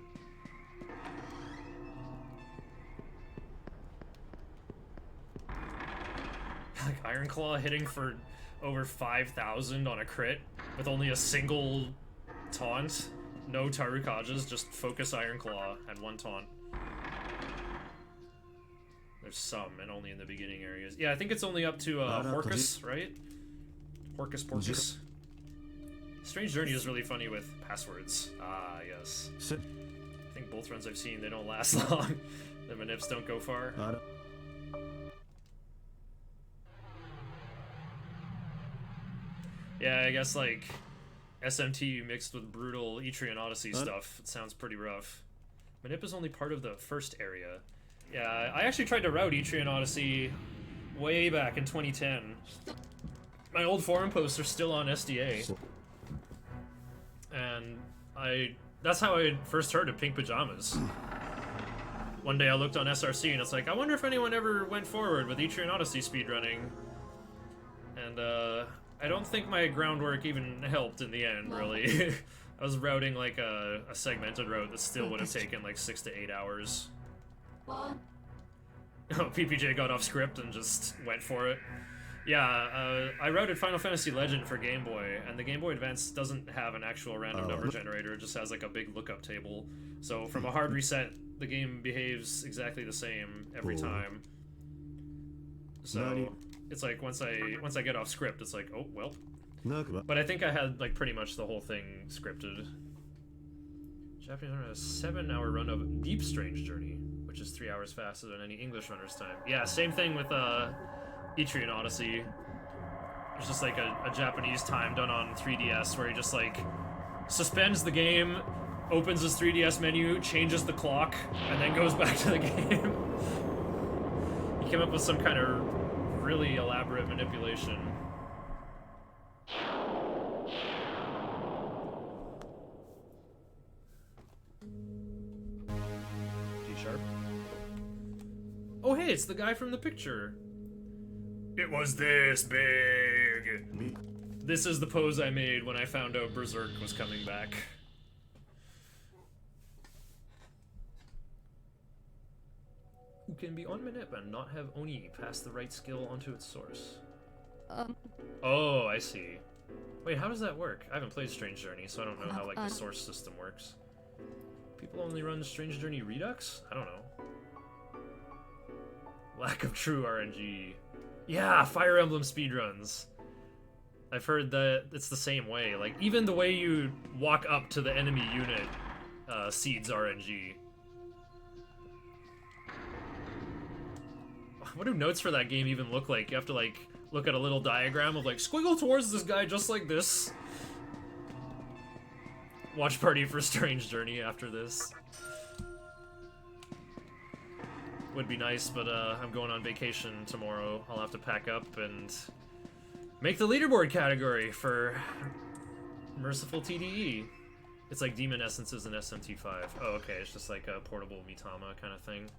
Like Ironclaw hitting for over 5,000 on a crit with only a single taunt. No Tarukajas, just focus Ironclaw and 1 taunt. There's some, and only in the beginning areas. Yeah, I think it's only up to Horcus, right? Horcus Porcus. Strange Journey is really funny with passwords. Ah, yes. I think both runs I've seen, they don't last long. The manips don't go far. Yeah, I guess like SMT mixed with brutal Etrian Odyssey stuff. It sounds pretty rough. Manip is only part of the first area. Yeah, I actually tried to route Etrian Odyssey way back in 2010. My old forum posts are still on SDA. And that's how I first heard of Pink Pajamas. One day I looked on SRC and it's like, I wonder if anyone ever went forward with Etrian Odyssey speedrunning. And I don't think my groundwork even helped in the end, really. I was routing like a segmented route that still would have taken like 6 to 8 hours. PPJ got off script and just went for it. Yeah, I routed Final Fantasy Legend for Game Boy, and the Game Boy Advance doesn't have an actual random number generator, it just has like a big lookup table. So from a hard reset, the game behaves exactly the same every time. So it's like once I get off script, it's like, oh, well. But I think I had like pretty much the whole thing scripted. Japanese runner has a 7-hour run of Deep Strange Journey, which is 3 hours faster than any English runner's time. Yeah, same thing with Etrian Odyssey. There's just like a Japanese time done on 3DS where he just like suspends the game, opens his 3DS menu, changes the clock, and then goes back to the game. He came up with some kind of really elaborate manipulation. G-sharp. Oh hey, it's the guy from the picture. It was this big. This is the pose I made when I found out Berserk was coming back. Who can be on Manip and not have Oni pass the right skill onto its source? Oh, I see. Wait, how does that work? I haven't played Strange Journey, so I don't know how like the source system works. People only run Strange Journey Redux? I don't know. Lack of true RNG. Yeah, Fire Emblem speedruns. I've heard that it's the same way. Like, even the way you walk up to the enemy unit seeds RNG. What do notes for that game even look like? You have to, like, look at a little diagram of, like, squiggle towards this guy just like this. Watch party for Strange Journey after this. Would be nice, but I'm going on vacation tomorrow. I'll have to pack up and make the leaderboard category for Merciful TDE. It's like Demon Essences in SMT5. Oh, okay, it's just like a portable Mitama kind of thing.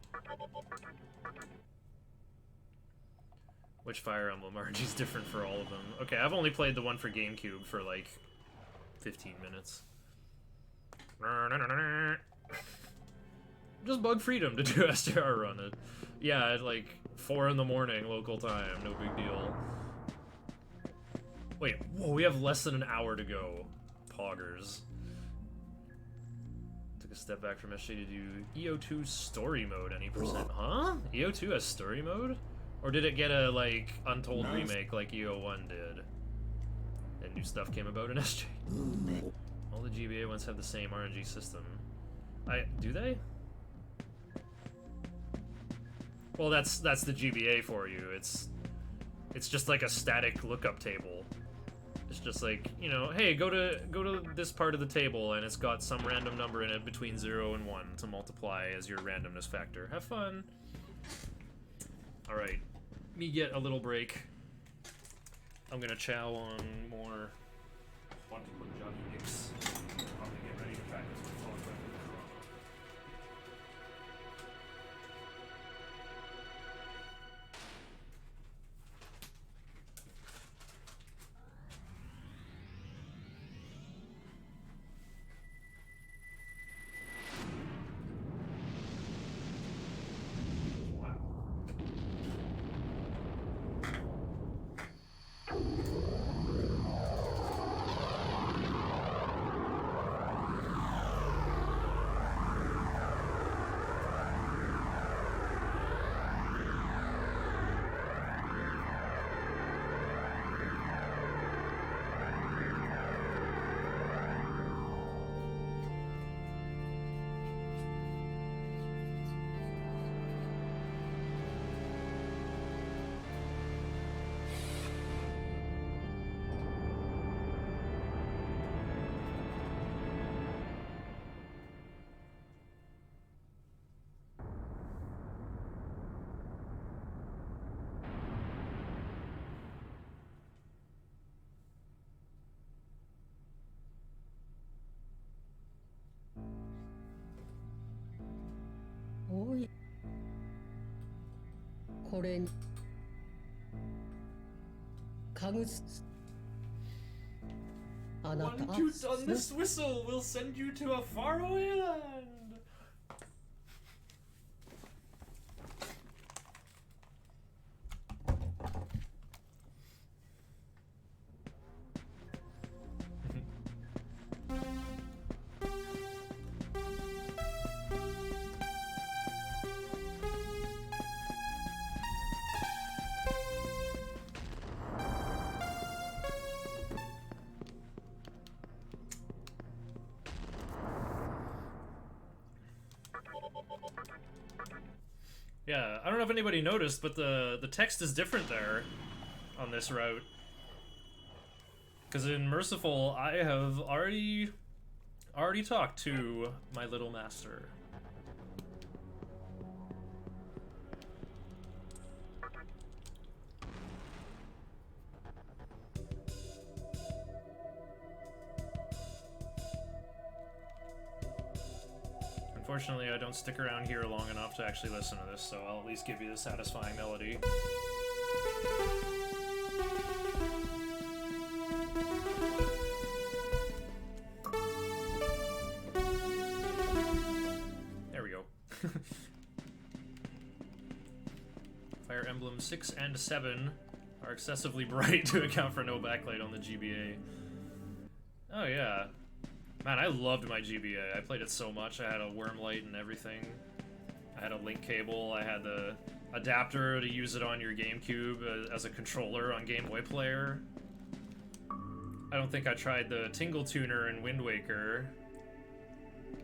Which Fire Emblem RNG is different for all of them? Okay, I've only played the one for GameCube for like 15 minutes. Just bug freedom to do STR run it. Yeah, at like 4 in the morning local time, no big deal. Wait, whoa, we have less than an hour to go. Poggers. Took a step back from SJ to do EO2 story mode any percent. Huh? EO2 has story mode? Or did it get a like Untold remake like EO1 did? And new stuff came about in SJ. All the GBA ones have the same RNG system. Do they? Well, that's the GBA for you. It's just like a static lookup table. It's just like, you know, hey, go to this part of the table, and it's got some random number in it between 0 and 1 to multiply as your randomness factor. Have fun. All right, me get a little break. I'm gonna chow on more hot Punjabi mix. Probably get ready to practice with full equipment. これにかぐすあな One た toot on this whistle will send you to a faraway land. Yeah, I don't know if anybody noticed, but the text is different there on this route. Because in Merciful, I have already talked to my little master. Unfortunately, I don't stick around here long enough to actually listen to this, so I'll at least give you the satisfying melody. There we go. Fire Emblem 6 and 7 are excessively bright to account for no backlight on the GBA. Oh yeah. Man, I loved my GBA. I played it so much. I had a worm light and everything. I had a link cable. I had the adapter to use it on your GameCube as a controller on Game Boy Player. I don't think I tried the Tingle Tuner in Wind Waker.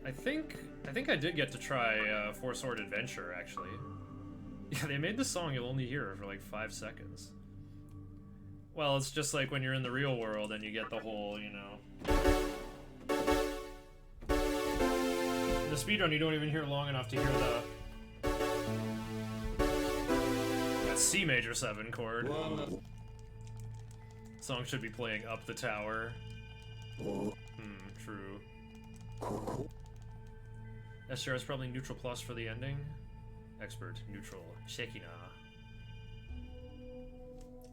I think I did get to try Four Sword Adventure, actually. Yeah, they made this song you'll only hear for like 5 seconds. Well, it's just like when you're in the real world and you get the whole, you know... In the speedrun, you don't even hear long enough to hear that C major 7 chord. Song should be playing up the tower. True. SR is probably neutral plus for the ending. Expert, neutral, Shekinah.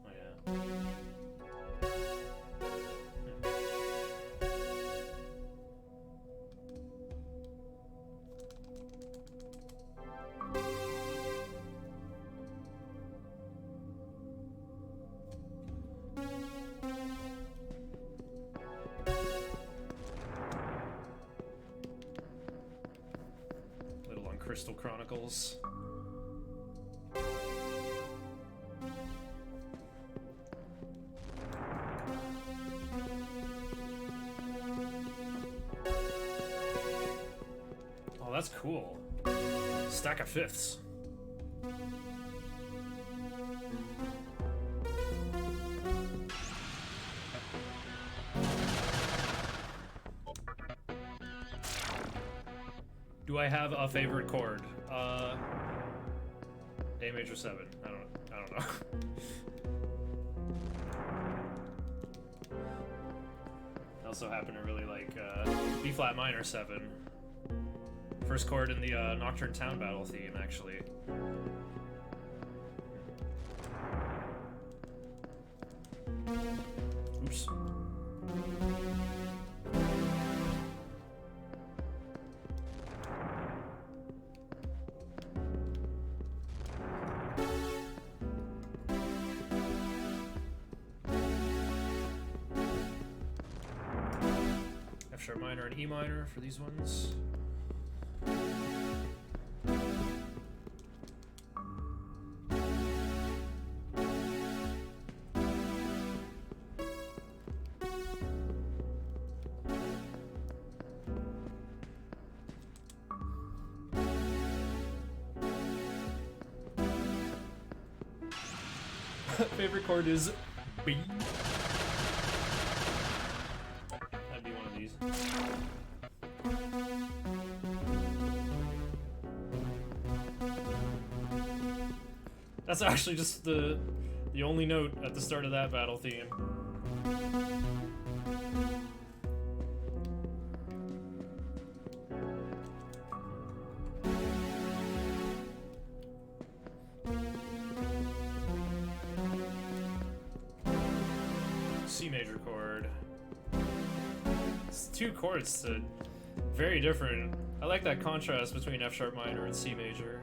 Oh yeah. Little on Crystal Chronicles. Oh, that's cool. Stack of fifths. Do I have a favorite chord? A major 7. I don't know. I also happen to really like B flat minor 7. First chord in the Nocturne Town Battle theme, actually. Oops. F sharp minor and E minor for these ones. Favorite chord is B. That'd be one of these. That's actually just the only note at the start of that battle theme. C major chord. It's two chords to very different. I like that contrast between F sharp minor and C major.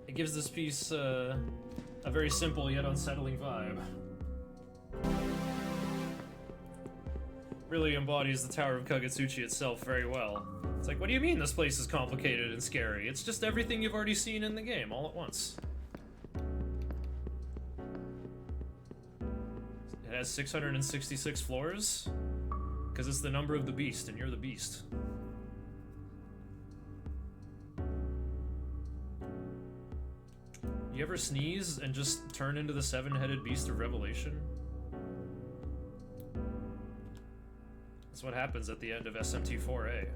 It gives this piece a very simple yet unsettling vibe. Really embodies the Tower of Kagetsuchi itself very well. It's like, what do you mean this place is complicated and scary? It's just everything you've already seen in the game, all at once. It has 666 floors, because it's the number of the beast, and you're the beast. You ever sneeze and just turn into the seven-headed beast of Revelation? That's what happens at the end of SMT 4A.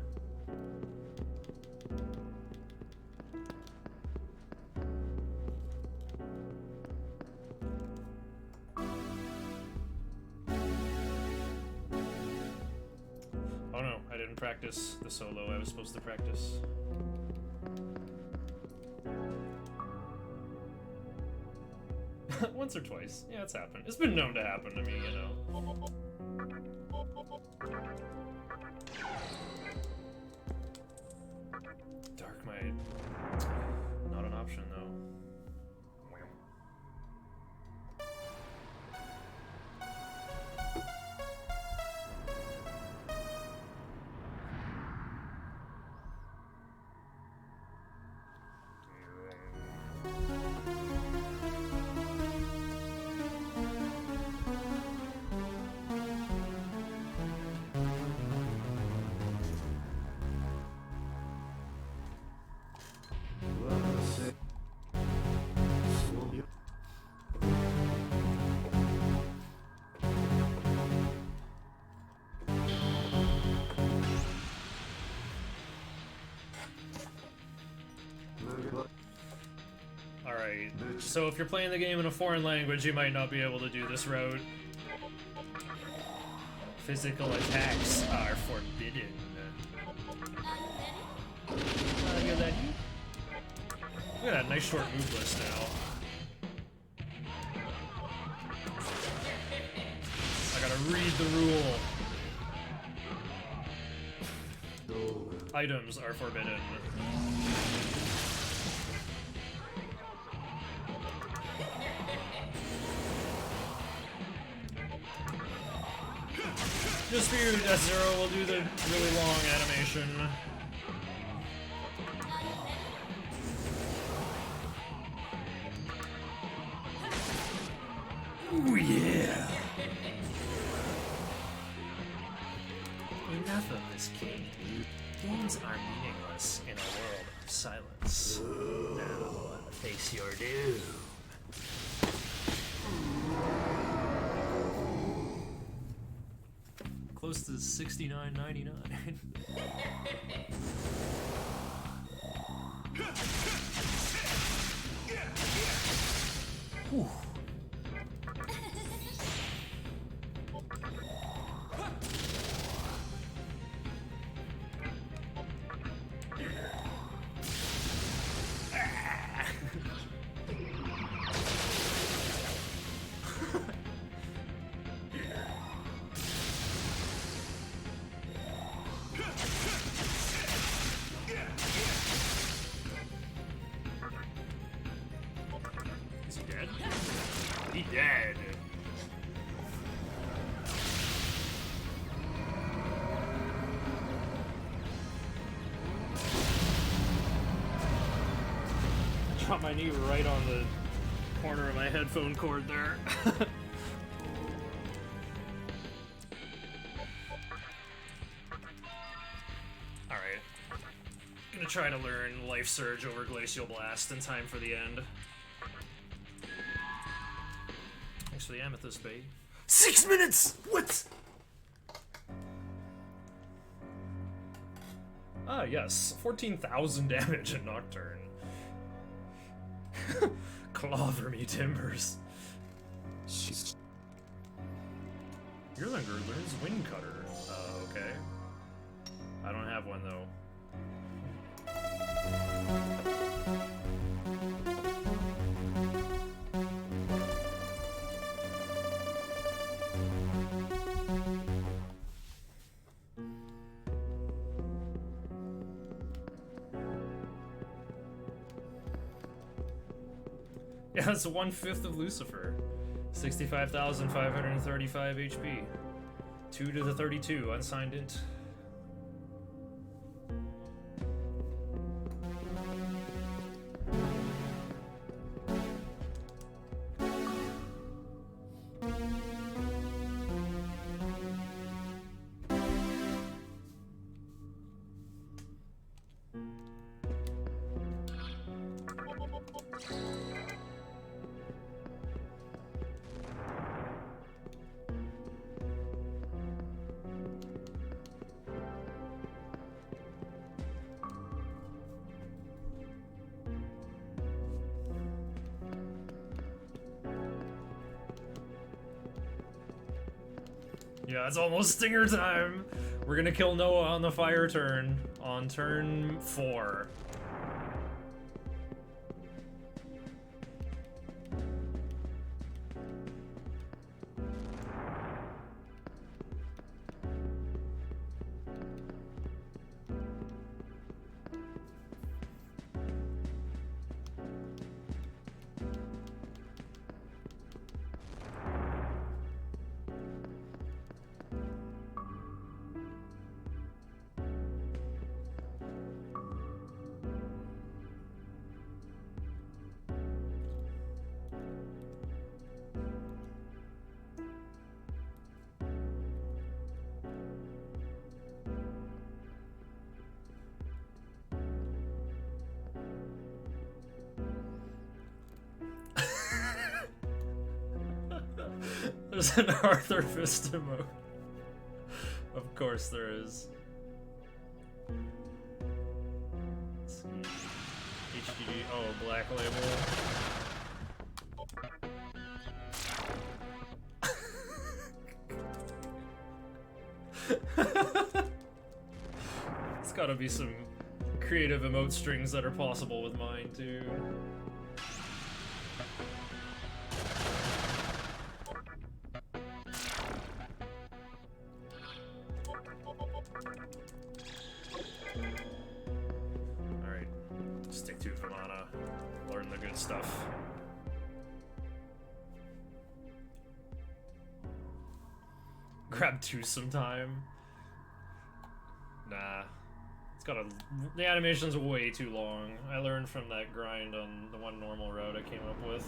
Oh no, I didn't practice the solo I was supposed to practice. Once or twice. Yeah, it's happened. It's been known to happen to me, you know. Dark might... not an option, though. Alright, so if you're playing the game in a foreign language, you might not be able to do this route. Physical attacks are forbidden. Look at that nice short move list now. I gotta read the rule. Items are forbidden. Just for you, Death Zero, we'll do the really long animation. Ooh, yeah! Enough of this game. Games are meaningless in a world of silence. Now, face your doom. Close to $69.99. Whew. Is he dead? He dead. Drop my knee right on the corner of my headphone cord there. Alright. Gonna try to learn Life Surge over Glacial Blast in time for the end. Thanks for the amethyst, babe. 6 minutes! What? Ah, yes. 14,000 damage in Nocturne. Clother me, timbers. Yerlinger learns Wind Cutter. Okay. I don't have one, though. Yeah, it's 1/5 of Lucifer. 65,535 HP. 2 to the 32, unsigned int. Yeah, it's almost stinger time. We're gonna kill Noah on the fire turn, on turn 4. There's an Arthur Fist emote. Of course there is. Let's see. HDD. Oh, Black Label. It's gotta be some creative emote strings that are possible with mine, too. Alright. Stick to Vimana. Learn the good stuff. Grab 2 sometime. Nah. It's got a... The animation's way too long. I learned from that grind on the one normal route I came up with.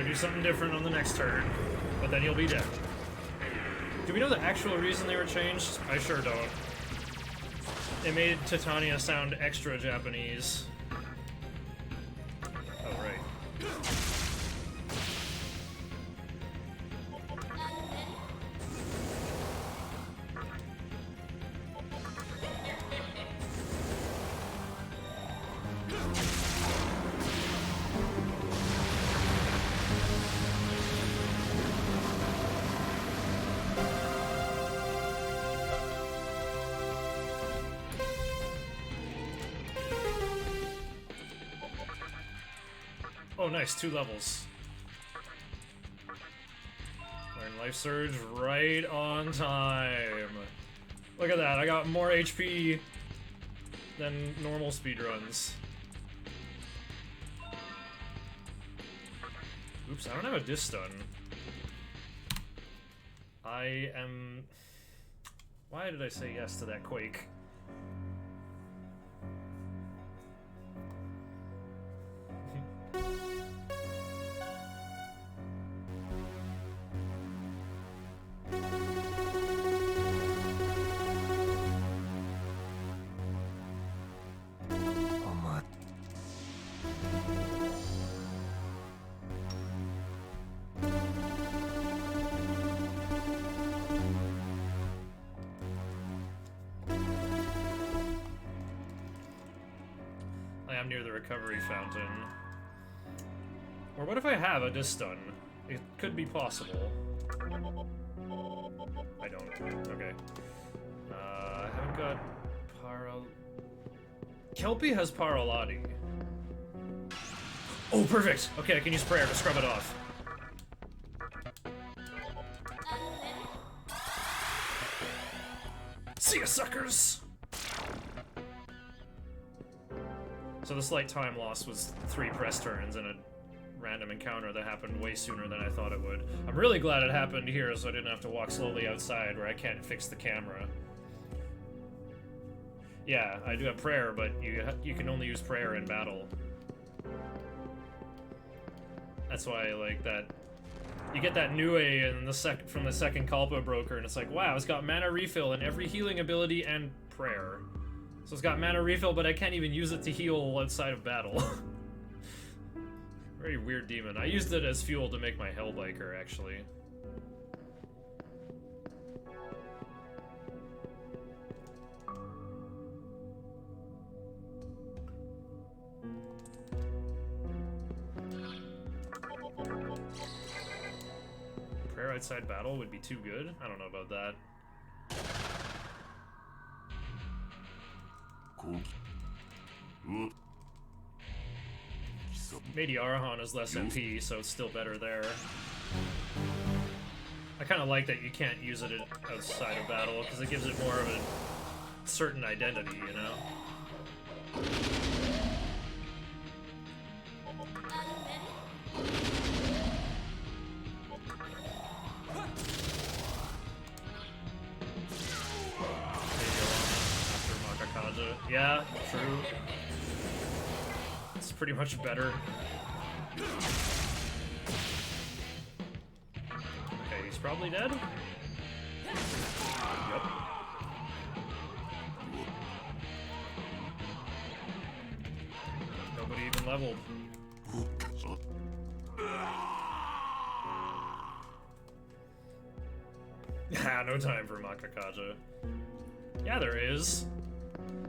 Do something different on the next turn, but then you'll be dead. Do we know the actual reason they were changed? I sure don't. They made Titania sound extra Japanese. Oh, right. Oh, nice, 2 levels. Learn Life Surge right on time. Look at that, I got more HP than normal speedruns. Oops, I don't have a diss stun. I am... Why did I say yes to that Quake? I am near the recovery fountain. Or what if I have a diss stun? It could be possible. I don't. Okay. I haven't got Kelpie has Paralati. Oh, perfect! Okay, I can use prayer to scrub it off. See ya, suckers! So the slight time loss was 3 press turns and a random encounter that happened way sooner than I thought it would. I'm really glad it happened here so I didn't have to walk slowly outside where I can't fix the camera. Yeah, I do have prayer, but you can only use prayer in battle. That's why, like, that... You get that Nue in from the second Kalpa Broker, and it's like, wow, it's got mana refill in every healing ability and prayer. So it's got mana refill, but I can't even use it to heal outside of battle. Very weird demon. I used it as fuel to make my Hellbiker, actually. Prayer outside battle would be too good? I don't know about that. Maybe Arahan is less MP, so it's still better there. I kind of like that you can't use it outside of battle, because it gives it more of a certain identity, you know? Yeah, true. It's pretty much better. Okay, he's probably dead. Yep. Nobody even leveled. Yeah, no time for Makakaja. Yeah, there is.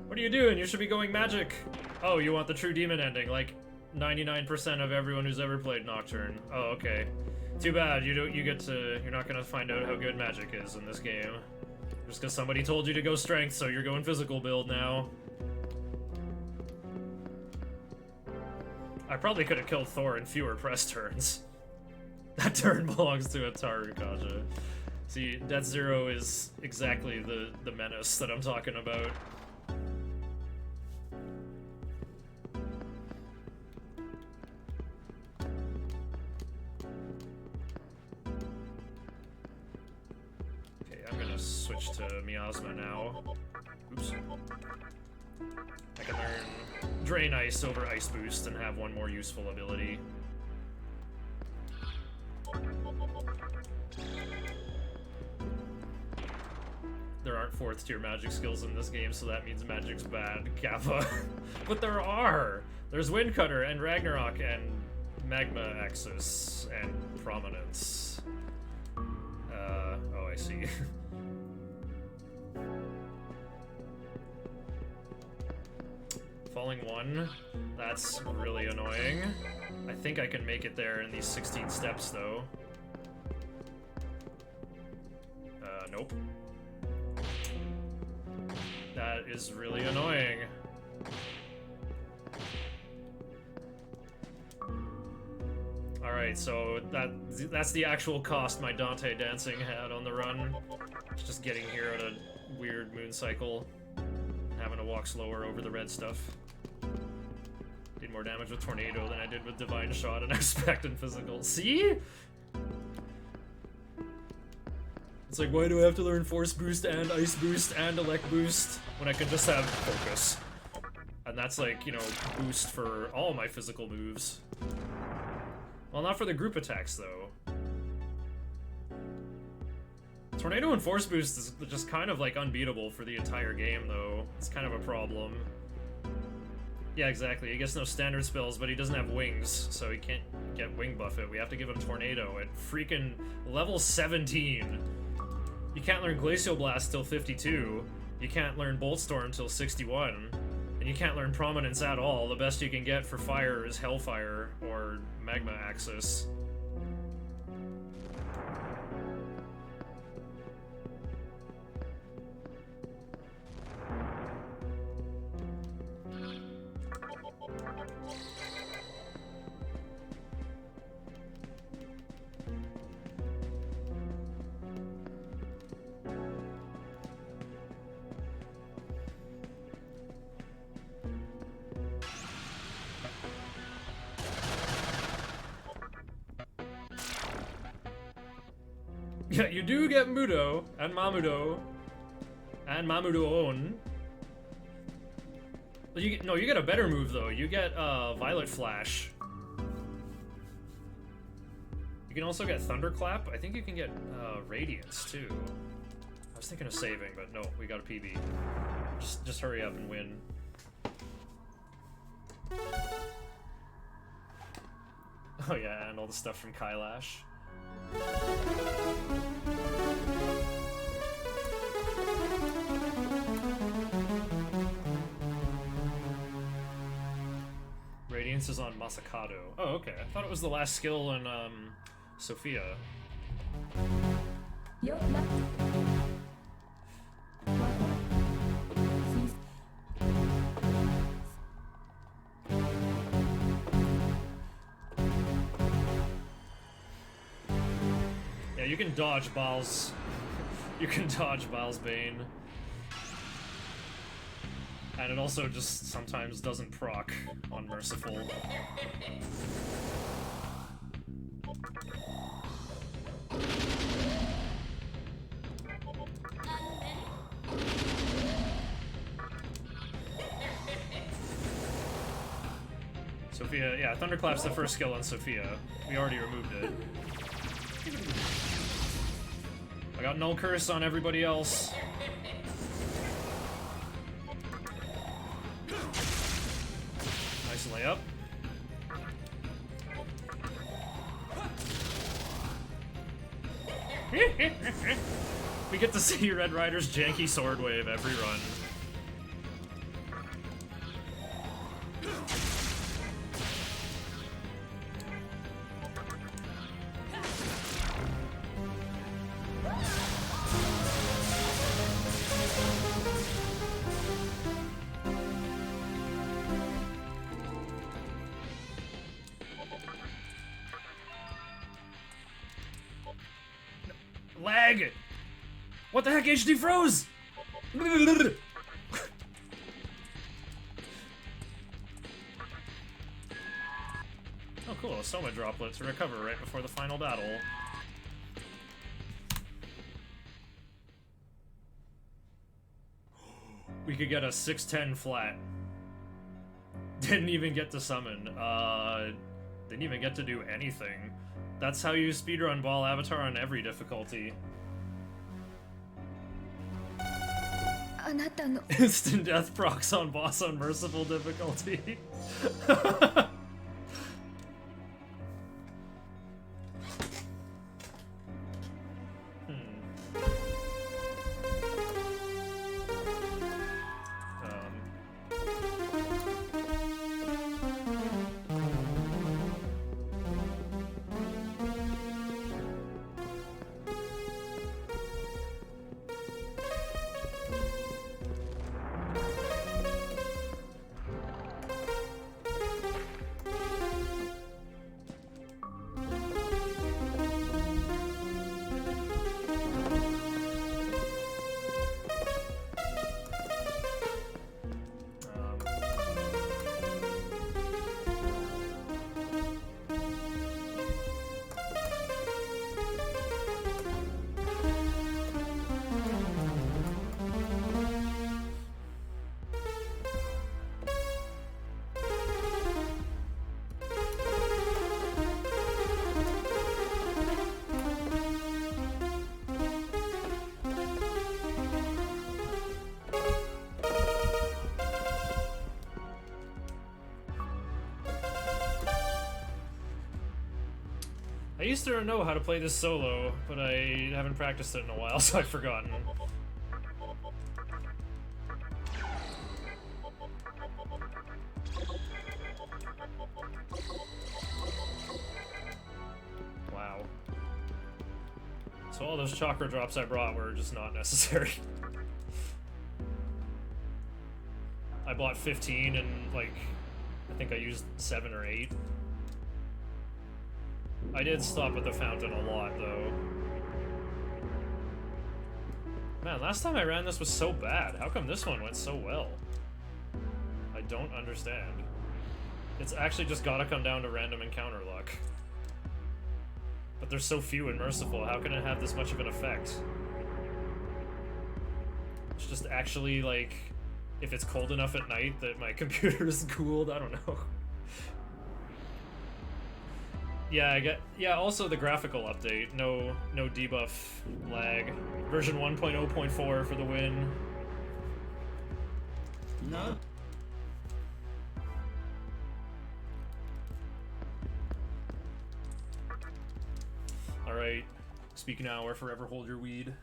What are you doing? You should be going magic. Oh, you want the true demon ending, like 99% of everyone who's ever played Nocturne. Oh, okay. Too bad. You're not gonna find out how good magic is in this game. Just because somebody told you to go strength, so you're going physical build now. I probably could have killed Thor in fewer press turns. That turn belongs to Ataru Kaja. See, Death Zero is exactly the menace that I'm talking about. Switch to Miasma now. Oops. I can learn Drain Ice over Ice Boost and have one more useful ability. There aren't 4th tier magic skills in this game, so that means magic's bad, Kappa. But there are! There's Windcutter and Ragnarok and Magma Axis and Prominence. Oh, I see. Falling 1, that's really annoying. I think I can make it there in these 16 steps, though. Nope. That is really annoying. Right, so that's the actual cost my Dante dancing had on the run. Just getting here at a weird moon cycle. Having to walk slower over the red stuff. Did more damage with Tornado than I did with Divine Shot and Expect and Physical. See? It's like, why do I have to learn Force Boost and Ice Boost and Elect Boost when I could just have Focus? And that's like, you know, boost for all my physical moves. Well, not for the group attacks, though. Tornado and Force Boost is just kind of like unbeatable for the entire game, though. It's kind of a problem. Yeah, exactly. He gets no standard spells, but he doesn't have wings, so he can't get wing buff it. We have to give him Tornado at freaking level 17. You can't learn Glacial Blast till 52. You can't learn Bolt Storm till 61. And you can't learn Prominence at all. The best you can get for fire is Hellfire or Magma Axis. Yeah, you do get Mudo, and Mamudo, and Mamudo-on. You get a better move, though. You get, Violet Flash. You can also get Thunderclap. I think you can get, Radiance, too. I was thinking of saving, but no, we got a PB. Just hurry up and win. Oh yeah, and all the stuff from Kailash. Radiance is on Masakado. Oh, okay. I thought it was the last skill in, Sophia. Yeah, you can dodge Baal's... You can dodge Baal's Bane. And it also just sometimes doesn't proc on Merciful. Sophia, yeah, Thunderclap's the first skill on Sophia. We already removed it. I got Null Curse on everybody else. Nice layup. We get to see Red Rider's janky sword wave every run. Lag! What the heck, HD froze? Oh cool, a Soma droplet to recover right before the final battle. We could get a 610 flat. Didn't even get to summon. Didn't even get to do anything. That's how you speedrun Ball Avatar on every difficulty. Instant death procs on boss on Merciful difficulty. used to know how to play this solo, but I haven't practiced it in a while, so I've forgotten. Wow. So all those chakra drops I brought were just not necessary. I bought 15 and, like, I think I used 7 or 8. I did stop at the fountain a lot, though. Man, last time I ran this was so bad. How come this one went so well? I don't understand. It's actually just gotta come down to random encounter luck. But there's so few in Merciful, how can it have this much of an effect? It's just actually, like, if it's cold enough at night that my computer is cooled, I don't know. Yeah, also the graphical update. No debuff lag. Version 1.0.4 for the win. No. Alright. Speak now or forever hold your weed.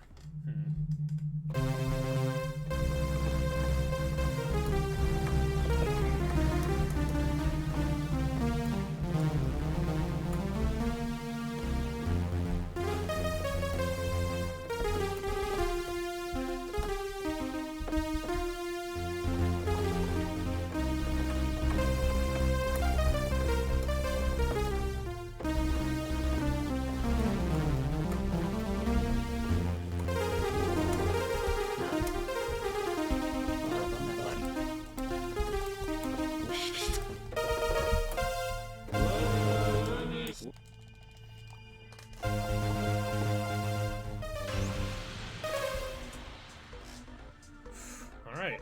Alright.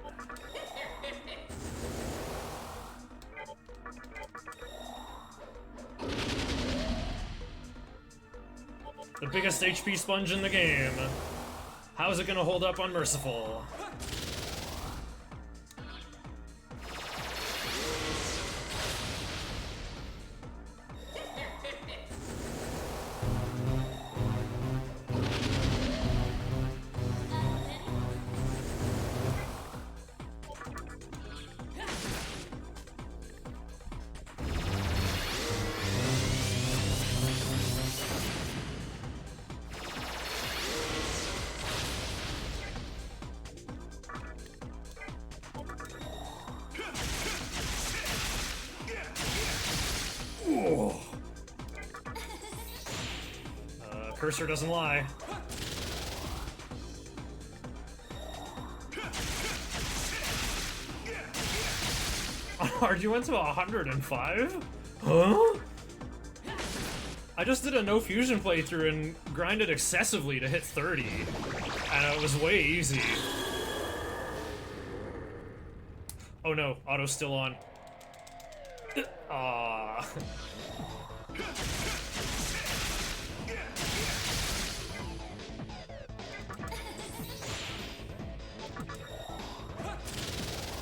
The biggest HP sponge in the game. How's it gonna hold up on Merciful? Cursor doesn't lie. Hard, you went to 105? Huh? I just did a no fusion playthrough and grinded excessively to hit 30, and it was way easy. Oh no, auto's still on. Ah.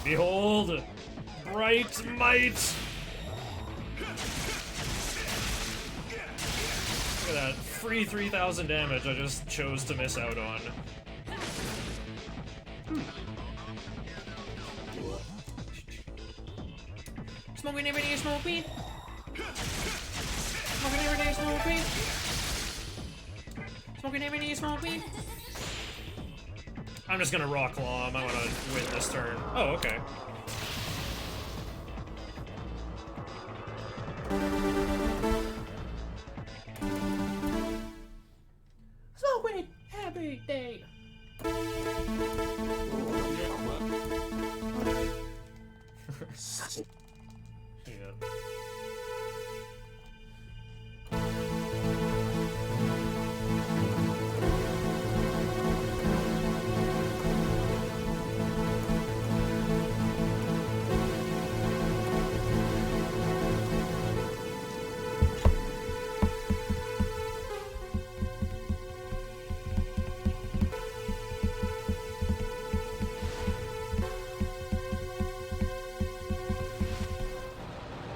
Behold, bright might! Look at that, free 3,000 damage I just chose to miss out on. Smoking every day, smoke weed. Smoking every day, smoke weed. Smoking every day, smoke weed. I'm just gonna rock Lom, I wanna win this turn. Oh, okay. Smoke weed every day. Yeah.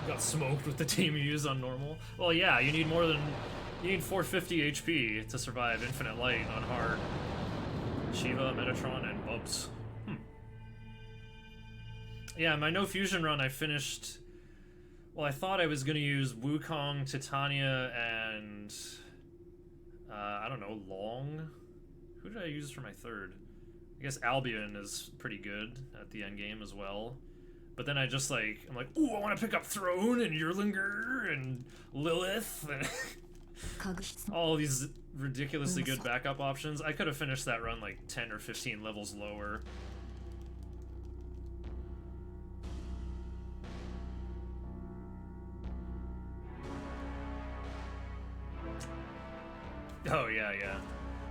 Got smoked with the team you use on normal. Well, yeah, you need more than You need 450 HP to survive Infinite Light on hard. Shiva, Metatron, and Bubs. Yeah, my no fusion run I finished... Well, I thought I was gonna use Wukong, Titania, and... I don't know, Long? Who did I use for my third? I guess Albion is pretty good at the end game as well. But then I just like, I'm like, ooh, I want to pick up Throne and Yerlinger and Lilith and all these ridiculously good backup options. I could have finished that run like 10 or 15 levels lower. Oh yeah, yeah.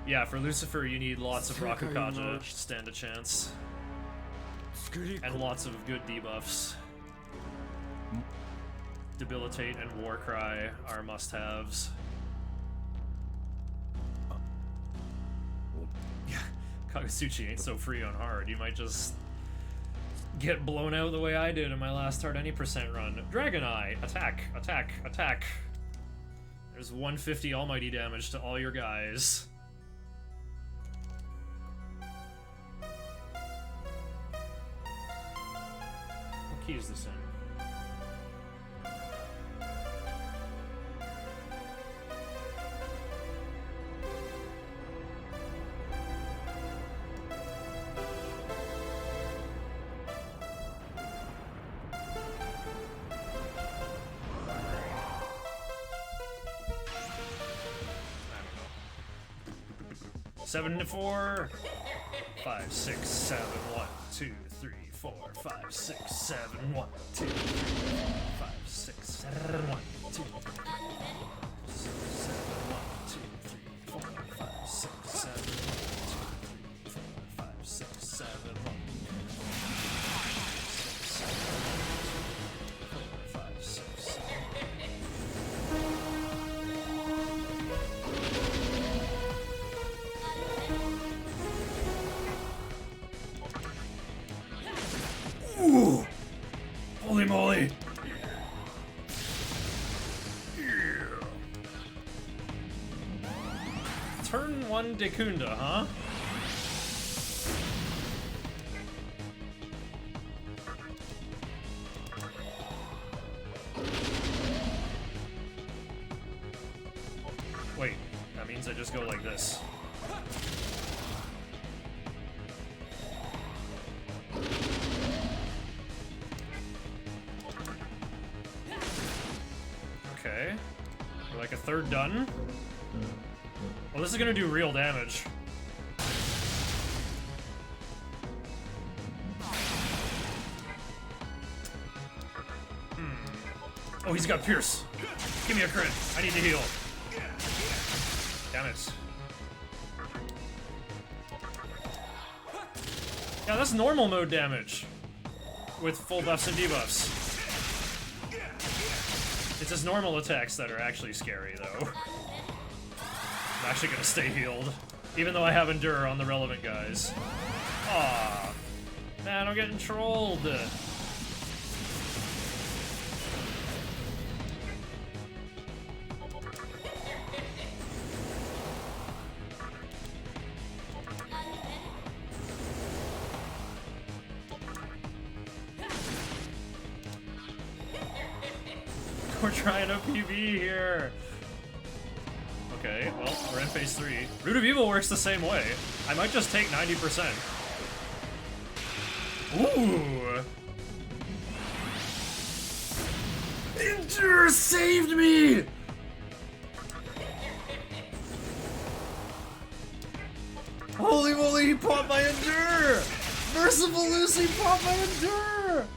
Yeah, for Lucifer you need lots of Rakukaja to stand a chance. And lots of good debuffs. Debilitate and Warcry are must-haves. Yeah, Kagasuchi ain't so free on hard. You might just get blown out the way I did in my last hard any percent run. Dragon Eye! Attack! Attack! Attack! There's 150 almighty damage to all your guys. What key is this in? Seven to 4, 5, 6, 7, 1, 2, 3, 4, 5, 6, 7, 1, 2, 3, 4, 5, 6, 7, 1, 2, 3, 7, 1, 2, 3, 4, 5, 6, 7, 1, 2, 3, 4, 5, 6, 7, 1, 4, 5, 6, 7. Ooh! Holy moly! Yeah. Turn 1 Dekunda, huh? Wait, that means I just go like this. Okay. We're like a third done. Well, this is gonna do real damage. Oh, he's got Pierce. Give me a crit. I need to heal. Damn it. Yeah, that's normal mode damage. With full buffs and debuffs. It's his normal attacks that are actually scary, though. I'm actually gonna stay healed. Even though I have Endure on the relevant guys. Aw. Man, I'm getting trolled. We're trying a PB here. Okay, well, we're in phase 3. Root of Evil works the same way. I might just take 90%. Ooh! Endure saved me! Holy moly, he popped my Endure! Merciful Lucy popped my Endure!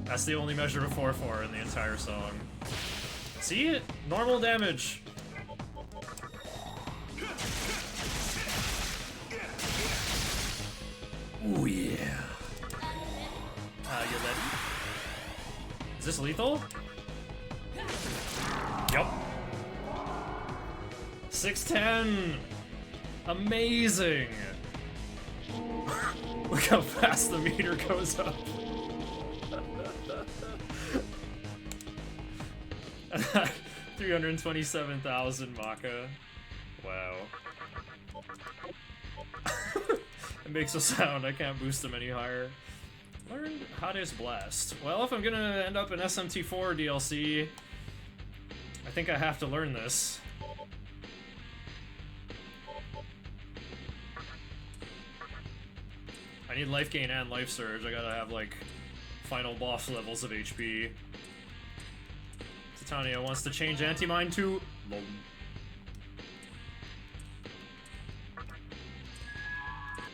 That's the only measure of 4-4 in the entire song. See it? Normal damage. Ooh, yeah. this lethal? Yup. 610! Amazing! Look how fast the meter goes up. 327,000 Maka. Wow. It makes a sound. I can't boost them any higher. Learned Hottest Blast. Well, if I'm gonna end up in SMT4 DLC, I think I have to learn this. I need life gain and life surge. I gotta have, like, final boss levels of HP. Titania wants to change Anti-Mine to... Lol.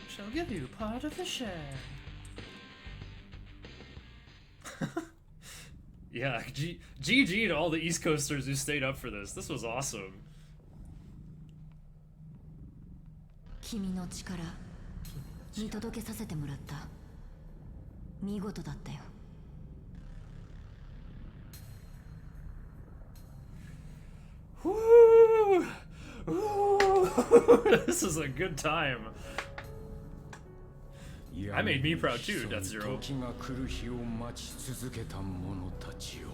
Shall give you part of the share. Yeah, GG to all the East Coasters who stayed up for this. This was awesome. 君の力見届けさせてもらった。見事だったよ。Woo! Woo! This is a good time. I made me proud too, Death Zero. 時が来る日を待ち続けた者たちよ。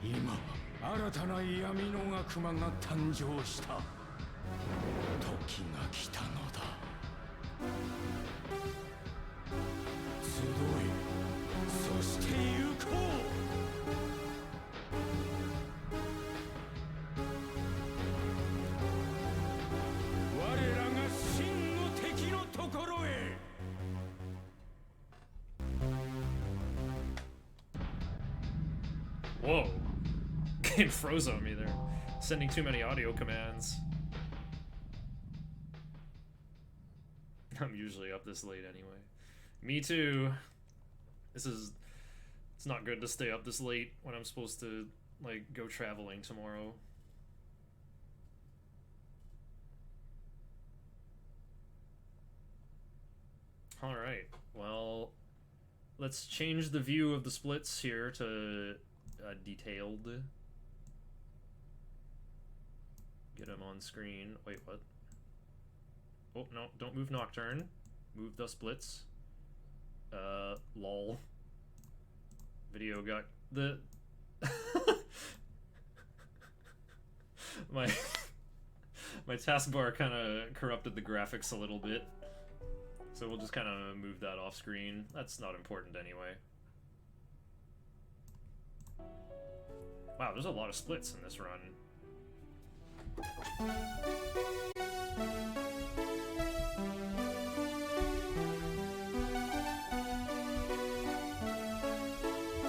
今、新たな闇の悪魔が誕生した。時が来たのだ。集い、そして行こう。Whoa. Game froze on me there. Sending too many audio commands. I'm usually up this late anyway. Me too. It's not good to stay up this late when I'm supposed to, like, go traveling tomorrow. Alright, well, let's change the view of the splits here to detailed. Get them on screen. Wait, what? Oh, no, don't move Nocturne. Move the splits. Lol. Video got the... my taskbar kind of corrupted the graphics a little bit. So we'll just kind of move that off screen. That's not important anyway. Wow, there's a lot of splits in this run.